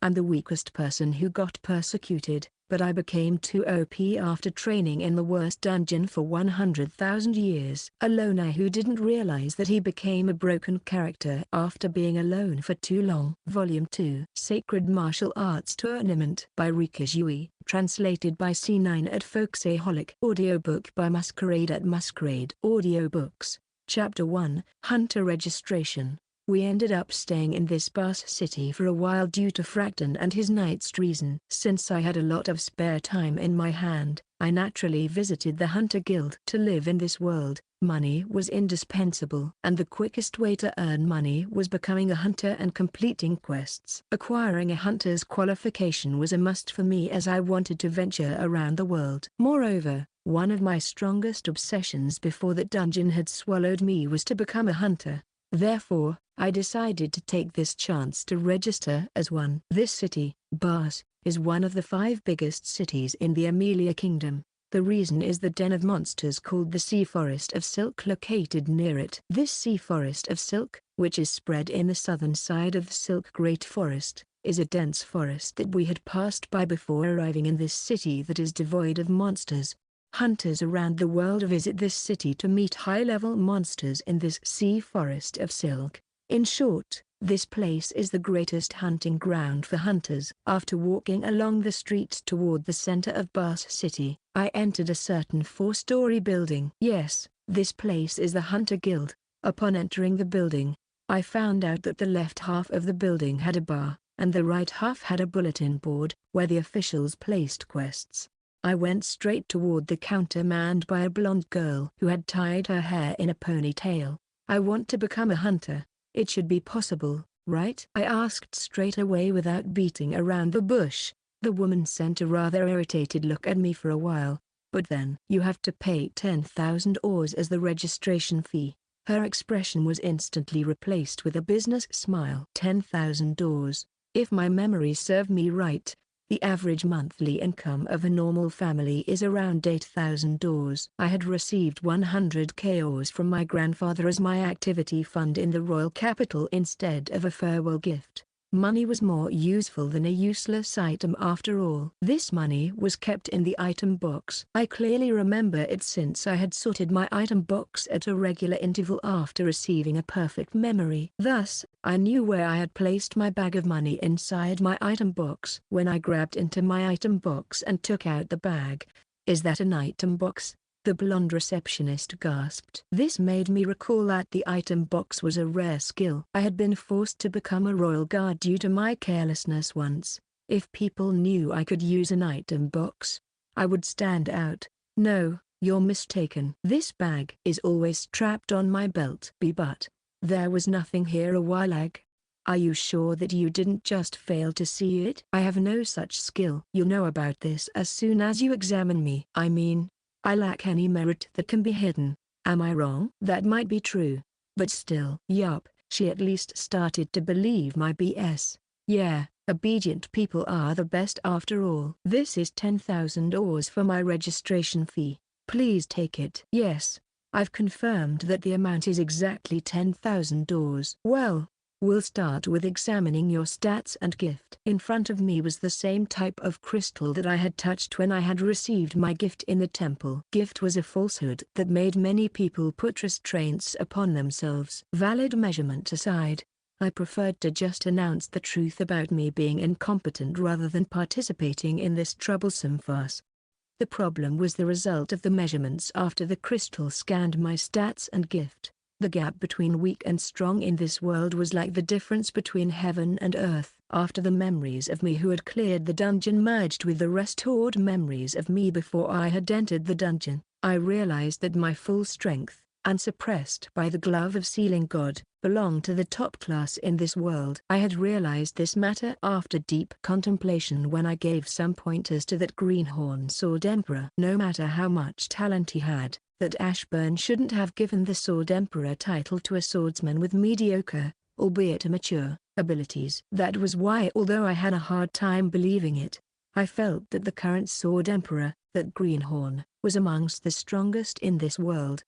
I'm the weakest person who got persecuted, but I became too OP after training in the worst dungeon for 100,000 years. A loner who didn't realize that he became a broken character after being alone for too long. Volume 2. Sacred Martial Arts Tournament by Rika Jui, translated by C9 at Folksaholic. Audiobook by Masquerade at Masquerade Audiobooks. Chapter 1, Hunter Registration. We ended up staying in this Barse city for a while due to Fracton and his knight's treason. Since I had a lot of spare time in my hand, I naturally visited the Hunter Guild. To live in this world, money was indispensable, and the quickest way to earn money was becoming a hunter and completing quests. Acquiring a hunter's qualification was a must for me as I wanted to venture around the world. Moreover, one of my strongest obsessions before that dungeon had swallowed me was to become a hunter. Therefore, I decided to take this chance to register as one. This city, Barse, is one of the 5 biggest cities in the Amelia Kingdom. The reason is the den of monsters called the Sea Forest of Silk located near it. This Sea Forest of Silk, which is spread in the southern side of the Silk Great Forest, is a dense forest that we had passed by before arriving in this city that is devoid of monsters. Hunters around the world visit this city to meet high-level monsters in this Sea Forest of Silk. In short, this place is the greatest hunting ground for hunters. After walking along the streets toward the center of Barse City, I entered a certain 4-story building. Yes, this place is the Hunter Guild. Upon entering the building, I found out that the left half of the building had a bar, and the right half had a bulletin board, where the officials placed quests. I went straight toward the counter manned by a blonde girl who had tied her hair in a ponytail. I want to become a hunter. It should be possible, right? I asked straight away without beating around the bush. The woman sent a rather irritated look at me for a while, but then, you have to pay 10,000 ores as the registration fee. Her expression was instantly replaced with a business smile. 10,000 ores. If my memory served me right, the average monthly income of a normal family is around 8,000 ores. I had received 100k ores from my grandfather as my activity fund in the royal capital instead of a farewell gift. Money was more useful than a useless item after all. This money was kept in the item box. I clearly remember it since I had sorted my item box at a regular interval after receiving a perfect memory. Thus, I knew where I had placed my bag of money inside my item box. When I grabbed into my item box and took out the bag, "Is that an item box?" the blonde receptionist gasped. This made me recall that the item box was a rare skill. I had been forced to become a royal guard due to my carelessness once. If people knew I could use an item box, I would stand out. No, you're mistaken. This bag is always strapped on my belt. But there was nothing here a while ago. Are you sure that you didn't just fail to see it? I have no such skill. You'll know about this as soon as you examine me. I mean, I lack any merit that can be hidden. Am I wrong? That might be true. But still. Yup, she at least started to believe my BS. Yeah, obedient people are the best after all. This is 10,000 ores for my registration fee. Please take it. Yes, I've confirmed that the amount is exactly 10,000 ores. Well, we'll start with examining your stats and gift. In front of me was the same type of crystal that I had touched when I had received my gift in the temple. Gift was a falsehood that made many people put restraints upon themselves. Valid measurement aside, I preferred to just announce the truth about me being incompetent rather than participating in this troublesome farce. The problem was the result of the measurements after the crystal scanned my stats and gift. The gap between weak and strong in this world was like the difference between heaven and earth. After the memories of me who had cleared the dungeon merged with the restored memories of me before I had entered the dungeon, I realized that my full strength, unsuppressed by the glove of Sealing God, belonged to the top class in this world. I had realized this matter after deep contemplation when I gave some pointers to that greenhorn sword emperor. No matter how much talent he had, that Ashburn shouldn't have given the Sword Emperor title to a swordsman with mediocre, albeit immature, abilities. That was why, although I had a hard time believing it, I felt that the current Sword Emperor, that greenhorn, was amongst the strongest in this world.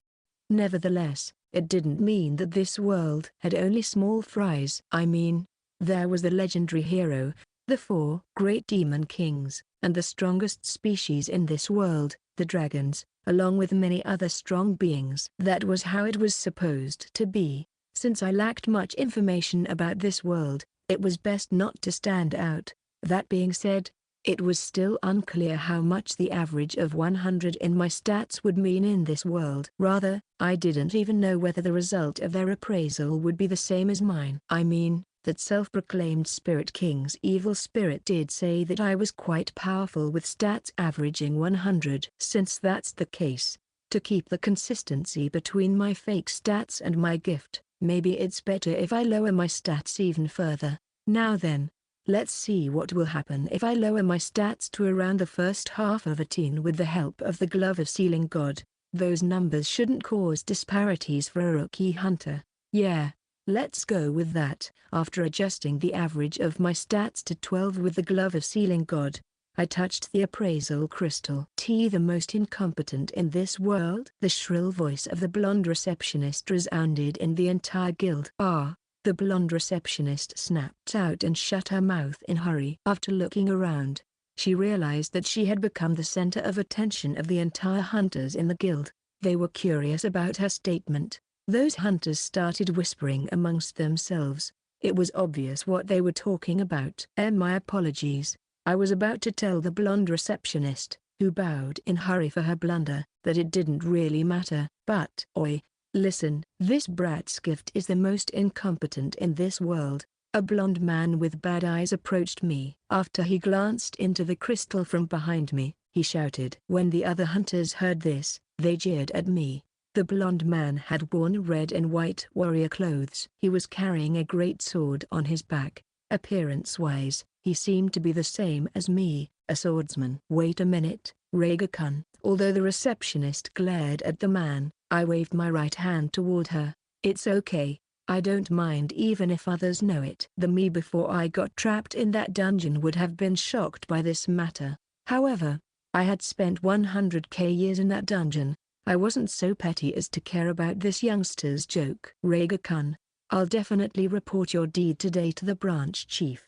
Nevertheless, it didn't mean that this world had only small fries. I mean, there was the legendary hero, The 4 great demon kings, and the strongest species in this world, the dragons, along with many other strong beings. That was how it was supposed to be. Since I lacked much information about this world, it was best not to stand out. That being said, it was still unclear how much the average of 100 in my stats would mean in this world. Rather, I didn't even know whether the result of their appraisal would be the same as mine. I mean, that self-proclaimed Spirit King's evil spirit did say that I was quite powerful with stats averaging 100. Since that's the case, to keep the consistency between my fake stats and my gift, maybe it's better if I lower my stats even further. Now then, let's see what will happen if I lower my stats to around the first half of a teen with the help of the Glove of Sealing God. Those numbers shouldn't cause disparities for a rookie hunter. Yeah, let's go with that. After adjusting the average of my stats to 12 with the Glove of Sealing God, I touched the appraisal crystal. The most incompetent in this world? The shrill voice of the blonde receptionist resounded in the entire guild. The blonde receptionist snapped out and shut her mouth in a hurry. After looking around, she realized that she had become the center of attention of the entire hunters in the guild. They were curious about her statement. Those hunters started whispering amongst themselves. It was obvious what they were talking about. My apologies. I was about to tell the blonde receptionist, who bowed in a hurry for her blunder, that it didn't really matter. But, oi, listen, this brat's gift is the most incompetent in this world. A blonde man with bad eyes approached me. After he glanced into the crystal from behind me, he shouted. When the other hunters heard this, they jeered at me. The blonde man had worn red and white warrior clothes. He was carrying a great sword on his back. Appearance-wise, he seemed to be the same as me, a swordsman. Wait a minute, Rhaegar-kun. Although the receptionist glared at the man, I waved my right hand toward her. It's okay, I don't mind even if others know it. The me before I got trapped in that dungeon would have been shocked by this matter. However, I had spent 100k years in that dungeon. I wasn't so petty as to care about this youngster's joke. Rhaegar-kun, I'll definitely report your deed today to the branch chief.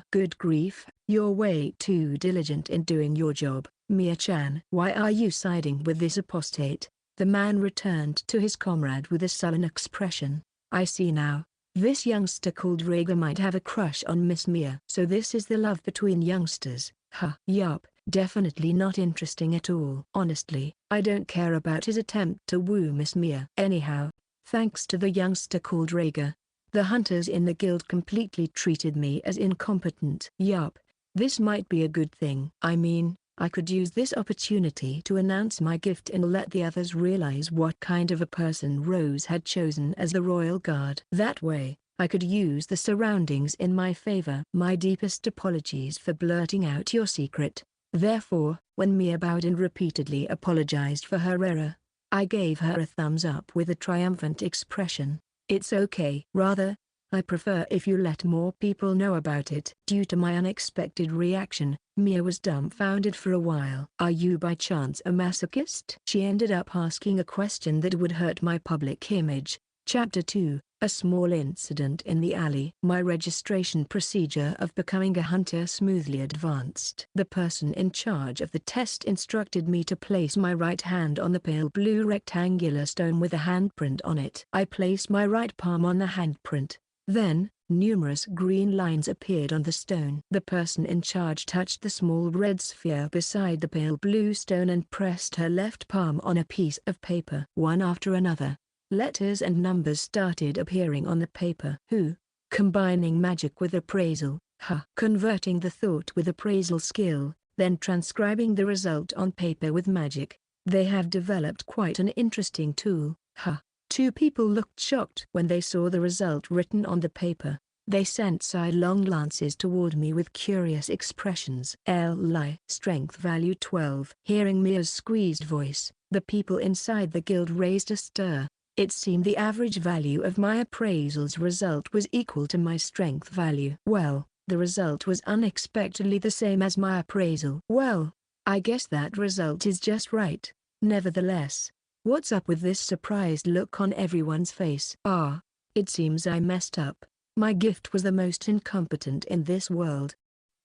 Good grief, you're way too diligent in doing your job, Mia-chan. Why are you siding with this apostate? The man returned to his comrade with a sullen expression. I see now. This youngster called Rhaegar might have a crush on Miss Mia. So this is the love between youngsters. Yup, definitely not interesting at all. Honestly, I don't care about his attempt to woo Miss Mia. Anyhow, thanks to the youngster called Rhaegar, the hunters in the guild completely treated me as incompetent. Yup, this might be a good thing. I mean, I could use this opportunity to announce my gift and let the others realize what kind of a person Rose had chosen as the royal guard. That way, I could use the surroundings in my favor. My deepest apologies for blurting out your secret. Therefore, when Mia bowed and repeatedly apologized for her error, I gave her a thumbs up with a triumphant expression. It's okay. Rather, I prefer if you let more people know about it. Due to my unexpected reaction, Mia was dumbfounded for a while. Are you by chance a masochist? She ended up asking a question that would hurt my public image. Chapter 2, A Small Incident in the Alley. My registration procedure of becoming a hunter smoothly advanced. The person in charge of the test instructed me to place my right hand on the pale blue rectangular stone with a handprint on it. I placed my right palm on the handprint. Then, numerous green lines appeared on the stone. The person in charge touched the small red sphere beside the pale blue stone and pressed her left palm on a piece of paper. One after another, letters and numbers started appearing on the paper. Combining magic with appraisal. Converting the thought with appraisal skill, then transcribing the result on paper with magic. They have developed quite an interesting tool. Two people looked shocked when they saw the result written on the paper. They sent sidelong glances toward me with curious expressions. Li. Strength value 12. Hearing Mia's squeezed voice, the people inside the guild raised a stir. It seemed the average value of my appraisal's result was equal to my strength value. Well, the result was unexpectedly the same as my appraisal. Well, I guess that result is just right. Nevertheless, what's up with this surprised look on everyone's face? It seems I messed up. My gift was the most incompetent in this world.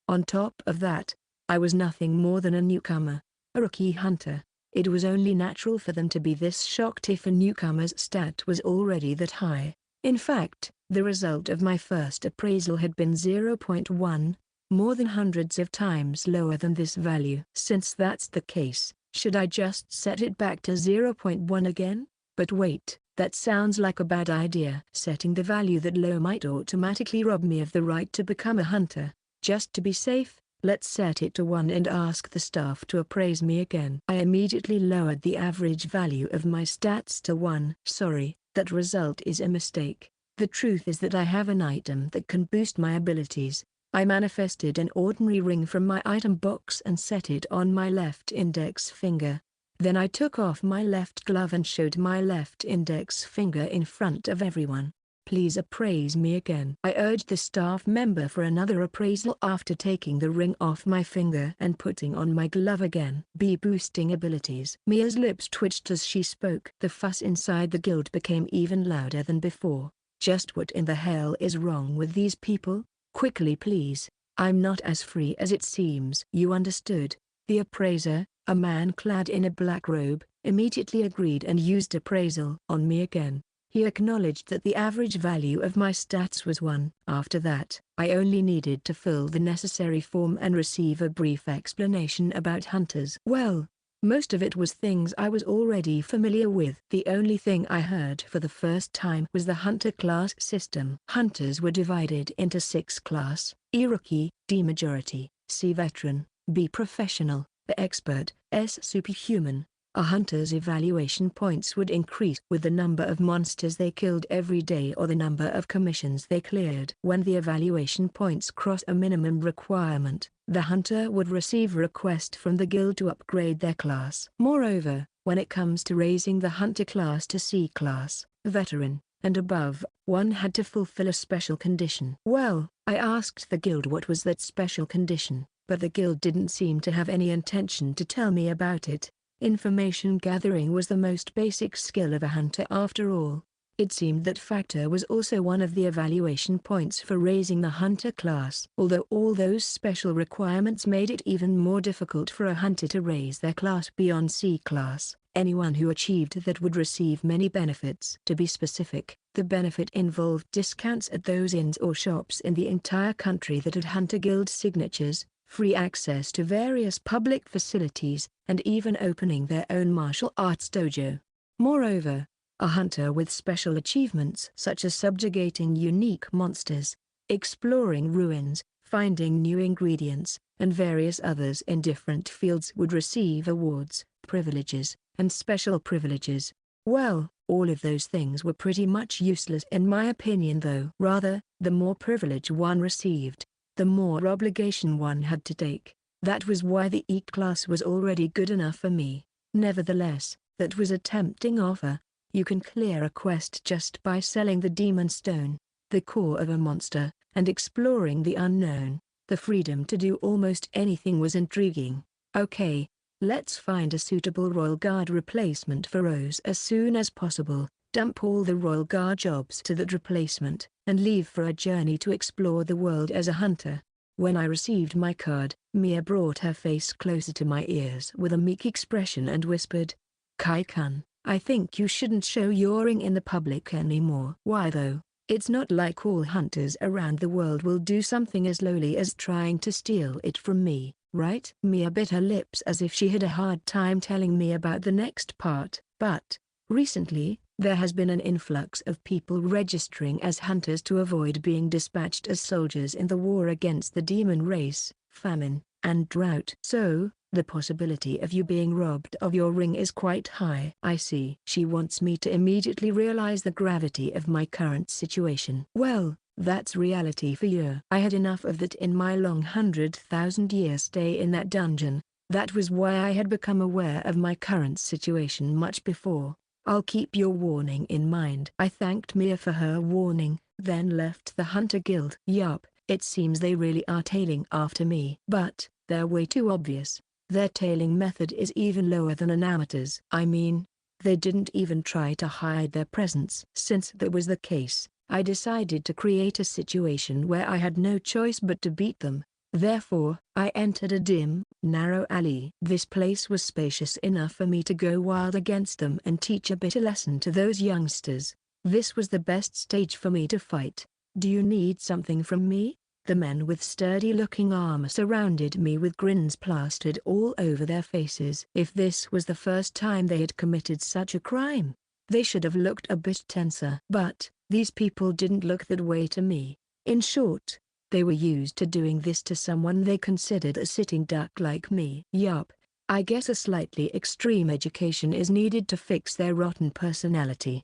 On top of that, I was nothing more than a newcomer, a rookie hunter. It was only natural for them to be this shocked if a newcomer's stat was already that high. In fact, the result of my first appraisal had been 0.1, more than hundreds of times lower than this value. Since that's the case, should I just set it back to 0.1 again? But wait, that sounds like a bad idea. Setting the value that low might automatically rob me of the right to become a hunter. Just to be safe, let's set it to 1 and ask the staff to appraise me again. I immediately lowered the average value of my stats to 1. Sorry, that result is a mistake. The truth is that I have an item that can boost my abilities. I manifested an ordinary ring from my item box and set it on my left index finger. Then I took off my left glove and showed my left index finger in front of everyone. Please appraise me again. I urged the staff member for another appraisal after taking the ring off my finger and putting on my glove again. Boosting abilities. Mia's lips twitched as she spoke. The fuss inside the guild became even louder than before. Just what in the hell is wrong with these people? Quickly please. I'm not as free as it seems. You understood. The appraiser, a man clad in a black robe, immediately agreed and used appraisal on me again. He acknowledged that the average value of my stats was 1. After that, I only needed to fill the necessary form and receive a brief explanation about hunters. Well, most of it was things I was already familiar with. The only thing I heard for the first time was the hunter class system. Hunters were divided into 6 classes: E rookie, D majority, C veteran, B professional, the expert, S superhuman. A hunter's evaluation points would increase with the number of monsters they killed every day or the number of commissions they cleared. When the evaluation points cross a minimum requirement, the hunter would receive a request from the guild to upgrade their class. Moreover, when it comes to raising the hunter class to C class, veteran, and above, one had to fulfill a special condition. Well, I asked the guild what was that special condition, but the guild didn't seem to have any intention to tell me about it. Information gathering was the most basic skill of a hunter after all. It seemed that factor was also one of the evaluation points for raising the hunter class. Although all those special requirements made it even more difficult for a hunter to raise their class beyond C class, anyone who achieved that would receive many benefits. To be specific, the benefit involved discounts at those inns or shops in the entire country that had hunter guild signatures, free access to various public facilities, and even opening their own martial arts dojo. Moreover, a hunter with special achievements such as subjugating unique monsters, exploring ruins, finding new ingredients, and various others in different fields would receive awards, privileges, and special privileges. Well, all of those things were pretty much useless in my opinion though. Rather, the more privilege one received, the more obligation one had to take. That was why the E class was already good enough for me. Nevertheless, that was a tempting offer. You can clear a quest just by selling the demon stone, the core of a monster, and exploring the unknown. The freedom to do almost anything was intriguing. Okay, let's find a suitable Royal Guard replacement for Rose as soon as possible, dump all the Royal Guard jobs to that replacement, and leave for a journey to explore the world as a hunter. When I received my card, Mia brought her face closer to my ears with a meek expression and whispered, "Kai-kun, I think you shouldn't show your ring in the public anymore." Why though? It's not like all hunters around the world will do something as lowly as trying to steal it from me, right? Mia bit her lips as if she had a hard time telling me about the next part. But, recently, there has been an influx of people registering as hunters to avoid being dispatched as soldiers in the war against the demon race, famine, and drought. So, the possibility of you being robbed of your ring is quite high. I see. She wants me to immediately realize the gravity of my current situation. Well, that's reality for you. I had enough of that in my long 100,000-year stay in that dungeon. That was why I had become aware of my current situation much before. I'll keep your warning in mind. I thanked Mia for her warning, then left the Hunter Guild. Yup, it seems they really are tailing after me. But, they're way too obvious. Their tailing method is even lower than an amateur's. I mean, they didn't even try to hide their presence. Since that was the case, I decided to create a situation where I had no choice but to beat them. Therefore, I entered a dim, narrow alley. This place was spacious enough for me to go wild against them and teach a bitter lesson to those youngsters. This was the best stage for me to fight. "Do you need something from me?" The men with sturdy-looking armor surrounded me with grins plastered all over their faces. If this was the first time they had committed such a crime, they should have looked a bit tenser. But these people didn't look that way to me. In short, they were used to doing this to someone they considered a sitting duck like me. Yup, I guess a slightly extreme education is needed to fix their rotten personality.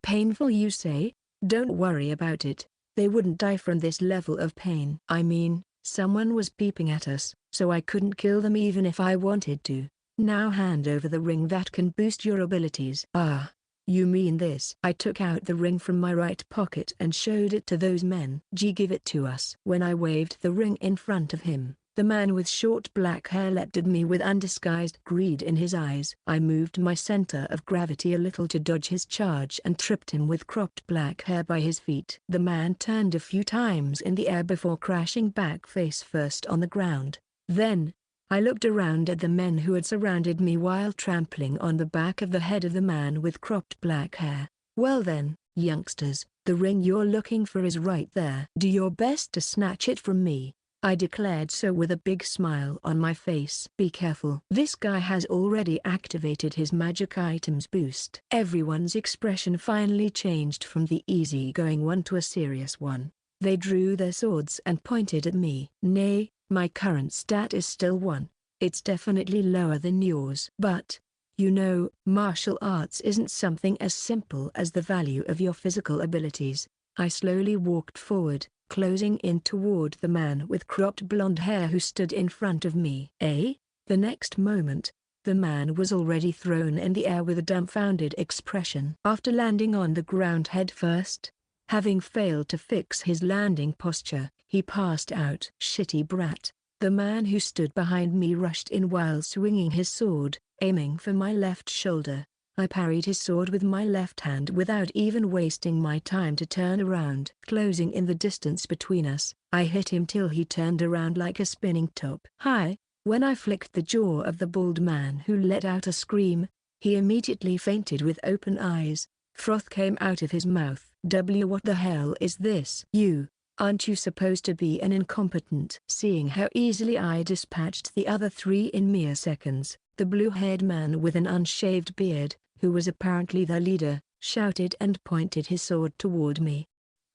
Painful you say? Don't worry about it. They wouldn't die from this level of pain. I mean, someone was peeping at us, so I couldn't kill them even if I wanted to. Now hand over the ring that can boost your abilities. Ah, you mean this? I took out the ring from my right pocket and showed it to those men. Give it to us. When I waved the ring in front of him, the man with short black hair looked at me with undisguised greed in his eyes. I moved my center of gravity a little to dodge his charge and tripped him with cropped black hair by his feet. The man turned a few times in the air before crashing back face first on the ground. Then, I looked around at the men who had surrounded me while trampling on the back of the head of the man with cropped black hair. Well then, youngsters, the ring you're looking for is right there. Do your best to snatch it from me. I declared so with a big smile on my face. Be careful. This guy has already activated his magic items boost. Everyone's expression finally changed from the easygoing one to a serious one. They drew their swords and pointed at me. Nay, my current stat is still 1. It's definitely lower than yours. But, you know, martial arts isn't something as simple as the value of your physical abilities. I slowly walked forward, closing in toward the man with cropped blonde hair who stood in front of me. The next moment, the man was already thrown in the air with a dumbfounded expression. After landing on the ground head first, having failed to fix his landing posture, he passed out. Shitty brat. The man who stood behind me rushed in while swinging his sword, aiming for my left shoulder. I parried his sword with my left hand without even wasting my time to turn around. Closing in the distance between us, I hit him till he turned around like a spinning top. Hi! When I flicked the jaw of the bald man who let out a scream, he immediately fainted with open eyes. Froth came out of his mouth. What the hell is this? Aren't you supposed to be an incompetent? Seeing how easily I dispatched the other 3 in mere seconds, the blue-haired man with an unshaved beard, who was apparently the leader, shouted and pointed his sword toward me.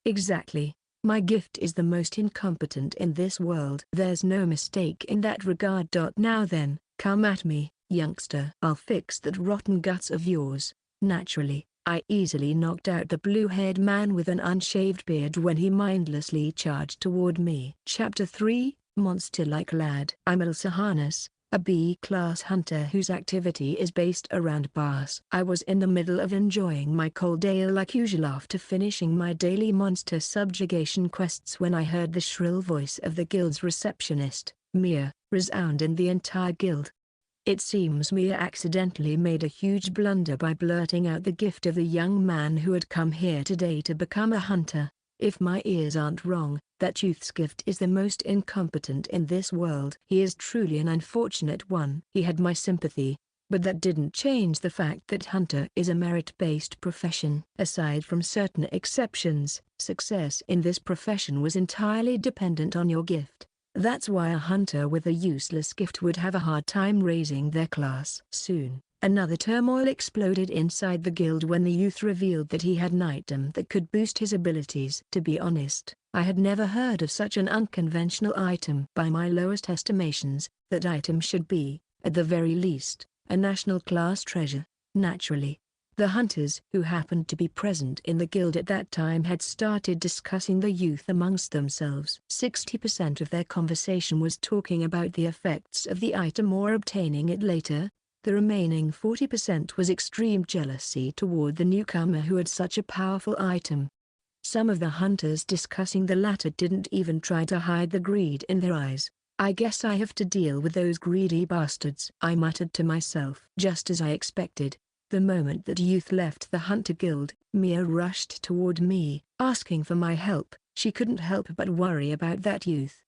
Exactly. My gift is the most incompetent in this world. There's no mistake in that regard. Now then, come at me, youngster. I'll fix that rotten guts of yours. Naturally, I easily knocked out the blue-haired man with an unshaved beard when he mindlessly charged toward me. Chapter 3, Monster-like Lad. I'm Ilsa Harnisch, a B-class hunter whose activity is based around Barse. I was in the middle of enjoying my cold ale like usual after finishing my daily monster subjugation quests when I heard the shrill voice of the guild's receptionist, Mia, resound in the entire guild. It seems Mia accidentally made a huge blunder by blurting out the gift of the young man who had come here today to become a hunter. If my ears aren't wrong, that youth's gift is the most incompetent in this world. He is truly an unfortunate one. He had my sympathy, but that didn't change the fact that hunter is a merit-based profession. Aside from certain exceptions, success in this profession was entirely dependent on your gift. That's why a hunter with a useless gift would have a hard time raising their class. Soon, another turmoil exploded inside the guild when the youth revealed that he had an item that could boost his abilities. To be honest, I had never heard of such an unconventional item. By my lowest estimations, that item should be, at the very least, a national class treasure. Naturally, the hunters who happened to be present in the guild at that time had started discussing the youth amongst themselves. 60% of their conversation was talking about the effects of the item or obtaining it later. The remaining 40% was extreme jealousy toward the newcomer who had such a powerful item. Some of the hunters discussing the latter didn't even try to hide the greed in their eyes. I guess I have to deal with those greedy bastards, I muttered to myself. Just as I expected, the moment that youth left the hunter guild, Mia rushed toward me, asking for my help. She couldn't help but worry about that youth.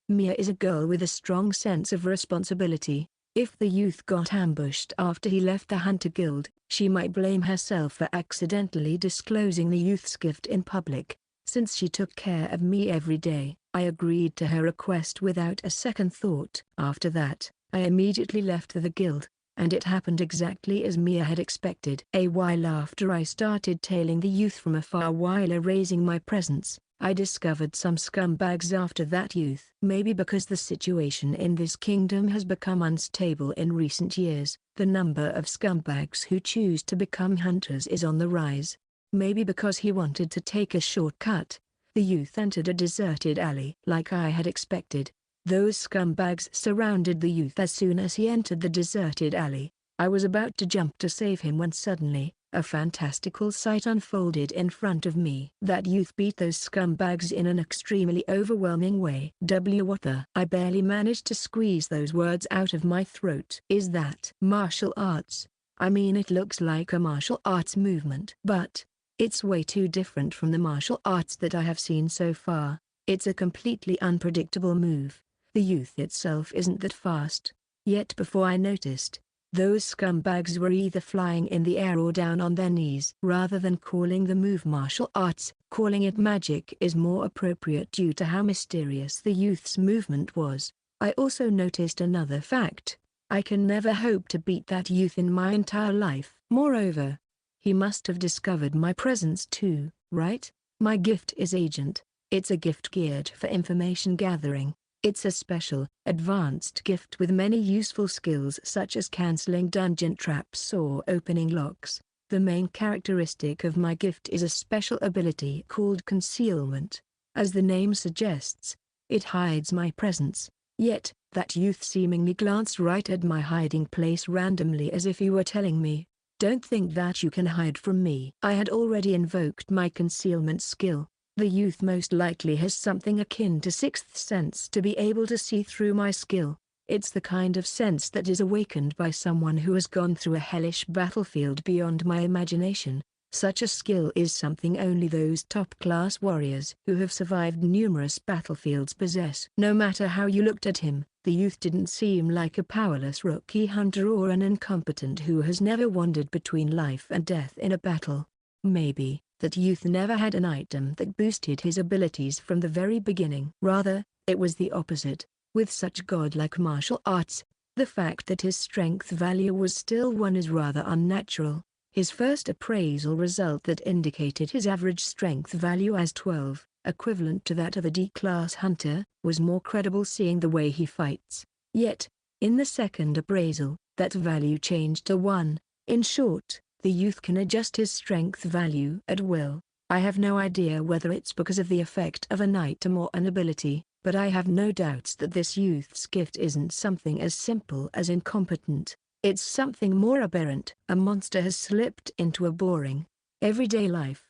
Mia is a girl with a strong sense of responsibility. If the youth got ambushed after he left the Hunter Guild, she might blame herself for accidentally disclosing the youth's gift in public. Since she took care of me every day, I agreed to her request without a second thought. After that, I immediately left the guild, and it happened exactly as Mia had expected. A while after I started tailing the youth from afar while erasing my presence, I discovered some scumbags after that youth. Maybe because the situation in this kingdom has become unstable in recent years, the number of scumbags who choose to become hunters is on the rise. Maybe because he wanted to take a shortcut, the youth entered a deserted alley. Like I had expected, those scumbags surrounded the youth as soon as he entered the deserted alley. I was about to jump to save him when suddenly, a fantastical sight unfolded in front of me. That youth beat those scumbags in an extremely overwhelming way. What the? I barely managed to squeeze those words out of my throat. Is that martial arts? I mean, it looks like a martial arts movement. But it's way too different from the martial arts that I have seen so far. It's a completely unpredictable move. The youth itself isn't that fast. Yet before I noticed, those scumbags were either flying in the air or down on their knees. Rather than calling the move martial arts, calling it magic is more appropriate due to how mysterious the youth's movement was. I also noticed another fact. I can never hope to beat that youth in my entire life. Moreover, he must have discovered my presence too, right? My gift is Agent. It's a gift geared for information gathering. It's a special, advanced gift with many useful skills such as cancelling dungeon traps or opening locks. The main characteristic of my gift is a special ability called concealment. As the name suggests, it hides my presence. Yet, that youth seemingly glanced right at my hiding place randomly as if he were telling me, "Don't think that you can hide from me." I had already invoked my concealment skill. The youth most likely has something akin to sixth sense to be able to see through my skill. It's the kind of sense that is awakened by someone who has gone through a hellish battlefield beyond my imagination. Such a skill is something only those top-class warriors who have survived numerous battlefields possess. No matter how you looked at him, the youth didn't seem like a powerless rookie hunter or an incompetent who has never wandered between life and death in a battle. Maybe that youth never had an item that boosted his abilities from the very beginning. Rather, it was the opposite. With such godlike martial arts, the fact that his strength value was still 1 is rather unnatural. His first appraisal result that indicated his average strength value as 12, equivalent to that of a D-class hunter, was more credible seeing the way he fights. Yet, in the second appraisal, that value changed to 1. In short, the youth can adjust his strength value at will. I have no idea whether it's because of the effect of an item or an ability, but I have no doubts that this youth's gift isn't something as simple as incompetent. It's something more aberrant. A monster has slipped into a boring, everyday life.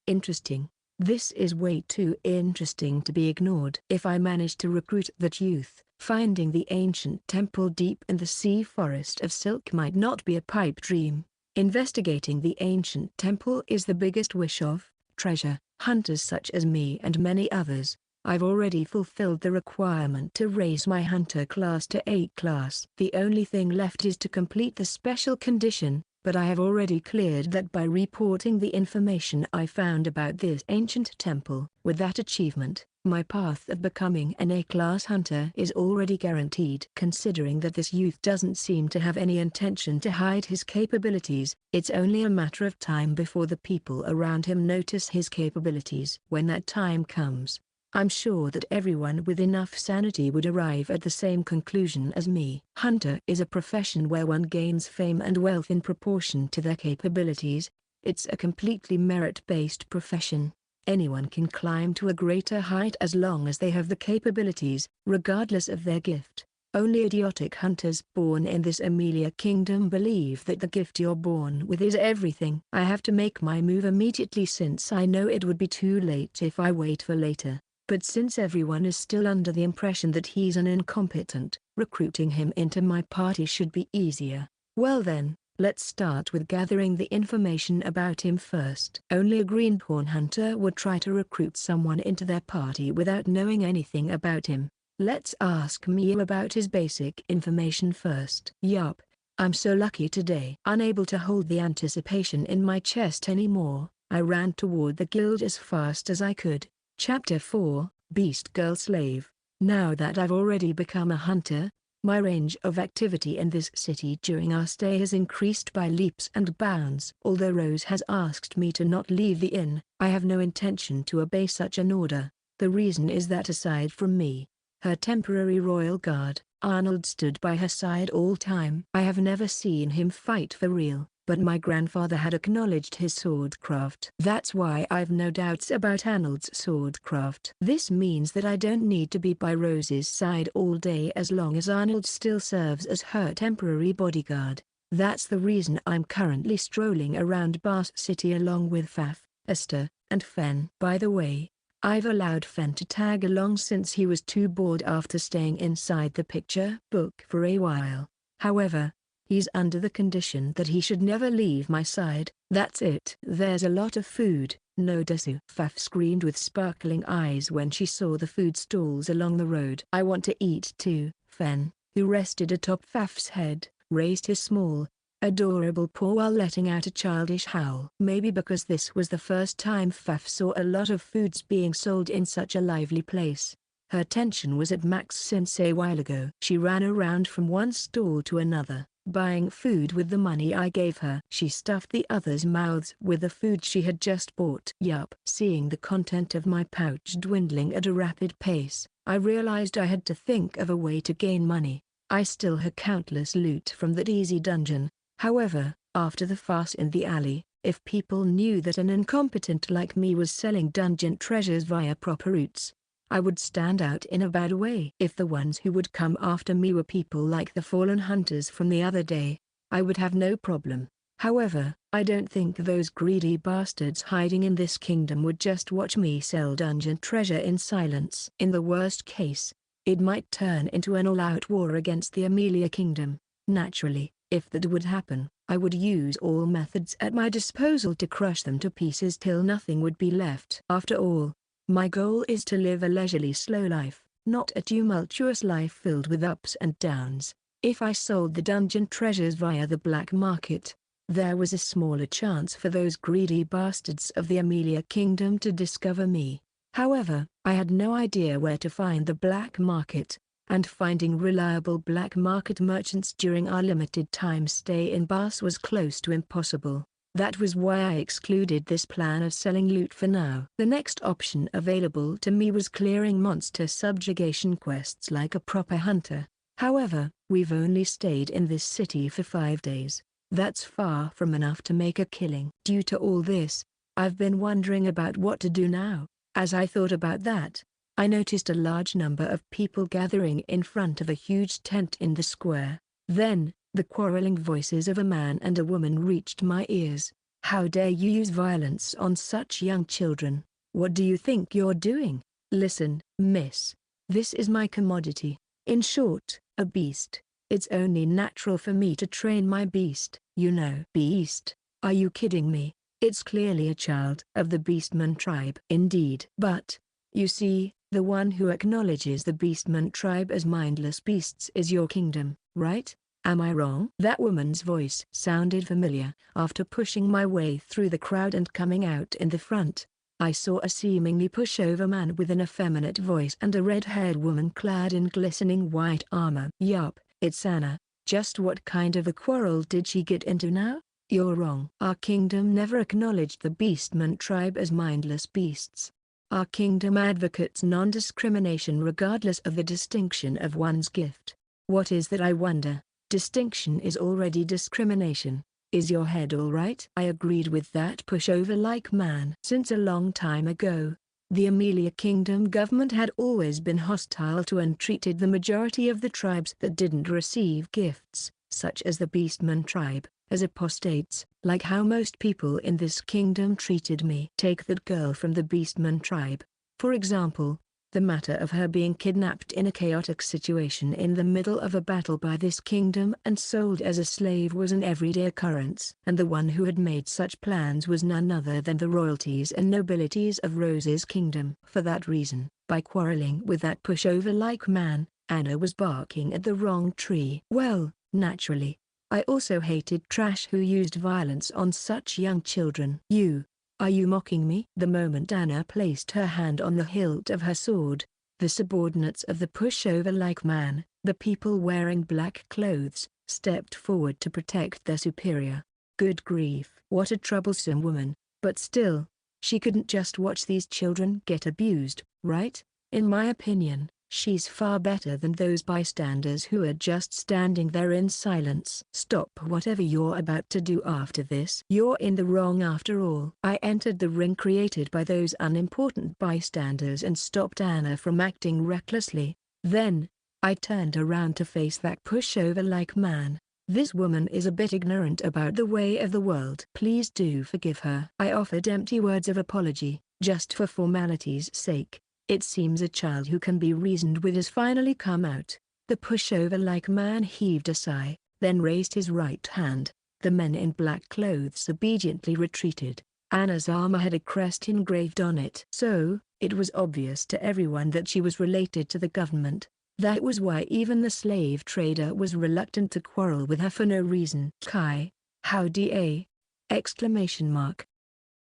Interesting. This is way too interesting to be ignored. If I manage to recruit that youth, finding the ancient temple deep in the sea forest of silk might not be a pipe dream. Investigating the ancient temple is the biggest wish of treasure hunters such as me and many others. I've already fulfilled the requirement to raise my hunter class to 8 class. The only thing left is to complete the special condition, but I have already cleared that by reporting the information I found about this ancient temple. With that achievement, my path of becoming an A-class hunter is already guaranteed. Considering that this youth doesn't seem to have any intention to hide his capabilities, it's only a matter of time before the people around him notice his capabilities. When that time comes, I'm sure that everyone with enough sanity would arrive at the same conclusion as me. Hunter is a profession where one gains fame and wealth in proportion to their capabilities. It's a completely merit-based profession. Anyone can climb to a greater height as long as they have the capabilities, regardless of their gift. Only idiotic hunters born in this Amelia kingdom believe that the gift you're born with is everything. I have to make my move immediately since I know it would be too late if I wait for later. But since everyone is still under the impression that he's an incompetent, recruiting him into my party should be easier. Well then, let's start with gathering the information about him first. Only a greenhorn hunter would try to recruit someone into their party without knowing anything about him. Let's ask Mio about his basic information first. Yup. I'm so lucky today. Unable to hold the anticipation in my chest anymore, I ran toward the guild as fast as I could. Chapter 4, Beast Girl Slave. Now that I've already become a hunter, my range of activity in this city during our stay has increased by leaps and bounds. Although Rose has asked me to not leave the inn, I have no intention to obey such an order. The reason is that aside from me, her temporary royal guard, Arnold stood by her side all time. I have never seen him fight for real, but my grandfather had acknowledged his swordcraft. That's why I've no doubts about Arnold's swordcraft. This means that I don't need to be by Rose's side all day as long as Arnold still serves as her temporary bodyguard. That's the reason I'm currently strolling around Barse City along with Faf, Esther, and Fen. By the way, I've allowed Fen to tag along since he was too bored after staying inside the picture book for a while. However, he's under the condition that he should never leave my side. That's it. There's a lot of food, no desu. Faf screamed with sparkling eyes when she saw the food stalls along the road. I want to eat too. Fen, who rested atop Faf's head, raised his small, adorable paw while letting out a childish howl. Maybe because this was the first time Faf saw a lot of foods being sold in such a lively place, her tension was at max since a while ago. She ran around from one stall to another, buying food with the money I gave her. She stuffed the others' mouths with the food she had just bought. Yup. Seeing the content of my pouch dwindling at a rapid pace, I realized I had to think of a way to gain money. I still had countless loot from that easy dungeon. However, after the farce in the alley, if people knew that an incompetent like me was selling dungeon treasures via proper routes, I would stand out in a bad way. If the ones who would come after me were people like the fallen hunters from the other day, I would have no problem. However, I don't think those greedy bastards hiding in this kingdom would just watch me sell dungeon treasure in silence. In the worst case, it might turn into an all-out war against the Amelia Kingdom. Naturally, if that would happen, I would use all methods at my disposal to crush them to pieces till nothing would be left. After all, my goal is to live a leisurely slow life, not a tumultuous life filled with ups and downs. If I sold the dungeon treasures via the black market, there was a smaller chance for those greedy bastards of the Amelia Kingdom to discover me. However, I had no idea where to find the black market, and finding reliable black market merchants during our limited time stay in Barse was close to impossible. That was why I excluded this plan of selling loot for now. The next option available to me was clearing monster subjugation quests like a proper hunter. However, we've only stayed in this city for 5 days. That's far from enough to make a killing. Due to all this, I've been wondering about what to do now. As I thought about that, I noticed a large number of people gathering in front of a huge tent in the square. Then, the quarreling voices of a man and a woman reached my ears. How dare you use violence on such young children? What do you think you're doing? Listen, miss. This is my commodity. In short, a beast. It's only natural for me to train my beast. You know. Beast? Are you kidding me? It's clearly a child of the Beastman tribe. Indeed. But, you see, the one who acknowledges the Beastman tribe as mindless beasts is your kingdom, right? Am I wrong? That woman's voice sounded familiar. After pushing my way through the crowd and coming out in the front, I saw a seemingly pushover man with an effeminate voice and a red-haired woman clad in glistening white armor. Yup, it's Anna. Just what kind of a quarrel did she get into now? You're wrong. Our kingdom never acknowledged the Beastman tribe as mindless beasts. Our kingdom advocates non-discrimination regardless of the distinction of one's gift. What is that, I wonder? Distinction is already discrimination. Is your head all right? I agreed with that pushover-like man. Since a long time ago, the Amelia Kingdom government had always been hostile to and treated the majority of the tribes that didn't receive gifts, such as the Beastman tribe, as apostates, like how most people in this kingdom treated me. Take that girl from the Beastman tribe, for example. The matter of her being kidnapped in a chaotic situation in the middle of a battle by this kingdom and sold as a slave was an everyday occurrence. And the one who had made such plans was none other than the royalties and nobilities of Rose's kingdom. For that reason, by quarreling with that pushover-like man, Anna was barking at the wrong tree. Well, naturally, I also hated trash who used violence on such young children. Are you mocking me? The moment Anna placed her hand on the hilt of her sword, the subordinates of the pushover-like man, the people wearing black clothes, stepped forward to protect their superior. Good grief. What a troublesome woman, but still, she couldn't just watch these children get abused, right? In my opinion, she's far better than those bystanders who are just standing there in silence. Stop whatever you're about to do after this. You're in the wrong after all. I entered the ring created by those unimportant bystanders and stopped Anna from acting recklessly. Then, I turned around to face that pushover-like man. This woman is a bit ignorant about the way of the world. Please do forgive her. I offered empty words of apology, just for formality's sake. It seems a child who can be reasoned with has finally come out. The pushover-like man heaved a sigh, then raised his right hand. The men in black clothes obediently retreated. Anna's armor had a crest engraved on it. So, it was obvious to everyone that she was related to the government. That was why even the slave trader was reluctant to quarrel with her for no reason. Kai, howdy? Exclamation mark.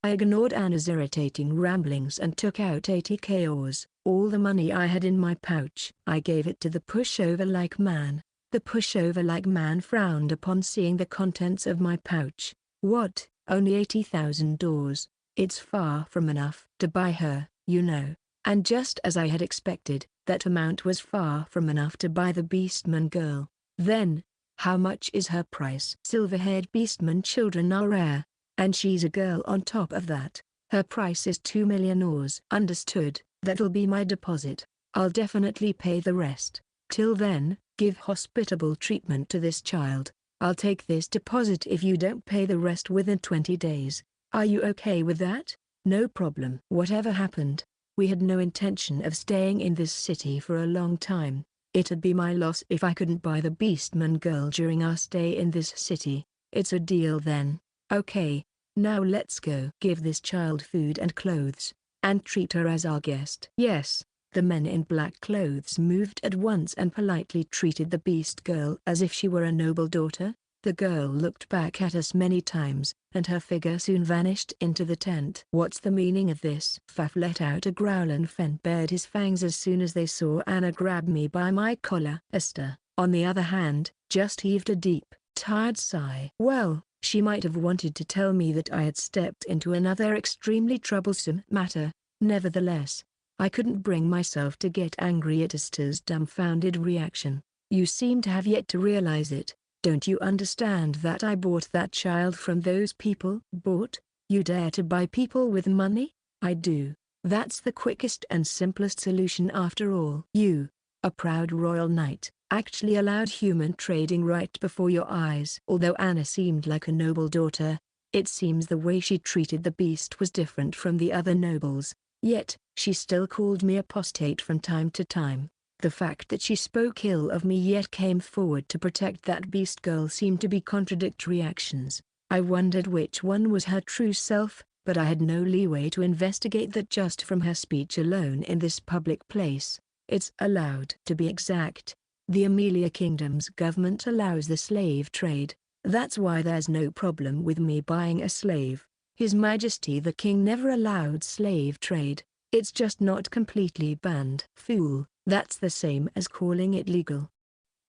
I ignored Anna's irritating ramblings and took out 80 KOs, all the money I had in my pouch. I gave it to the pushover-like man. The pushover-like man frowned upon seeing the contents of my pouch. What, only 80,000 doors? It's far from enough to buy her, you know. And just as I had expected, that amount was far from enough to buy the Beastman girl. Then, how much is her price? Silver-haired Beastman children are rare. And she's a girl on top of that. Her price is 2 million ores. Understood. That'll be my deposit. I'll definitely pay the rest. Till then, give hospitable treatment to this child. I'll take this deposit if you don't pay the rest within 20 days. Are you okay with that? No problem. Whatever happened, we had no intention of staying in this city for a long time. It'd be my loss if I couldn't buy the Beastman girl during our stay in this city. It's a deal then. Okay, now let's go. Give this child food and clothes, and treat her as our guest. Yes. The men in black clothes moved at once and politely treated the beast girl as if she were a noble daughter. The girl looked back at us many times, and her figure soon vanished into the tent. What's the meaning of this? Faf let out a growl and Fen bared his fangs as soon as they saw Anna grab me by my collar. Esther, on the other hand, just heaved a deep, tired sigh. Well, she might have wanted to tell me that I had stepped into another extremely troublesome matter. Nevertheless, I couldn't bring myself to get angry at Esther's dumbfounded reaction. You seem to have yet to realize it. Don't you understand that I bought that child from those people? Bought? You dare to buy people with money? I do. That's the quickest and simplest solution after all. You, a proud royal knight, actually allowed human trading right before your eyes. Although Anna seemed like a noble daughter, it seems the way she treated the beast was different from the other nobles. Yet, she still called me apostate from time to time. The fact that she spoke ill of me yet came forward to protect that beast girl seemed to be contradictory actions. I wondered which one was her true self, but I had no leeway to investigate that just from her speech alone in this public place. It's allowed. To be exact, the Amelia Kingdom's government allows the slave trade. That's why there's no problem with me buying a slave. His Majesty the King never allowed slave trade. It's just not completely banned. Fool, that's the same as calling it legal.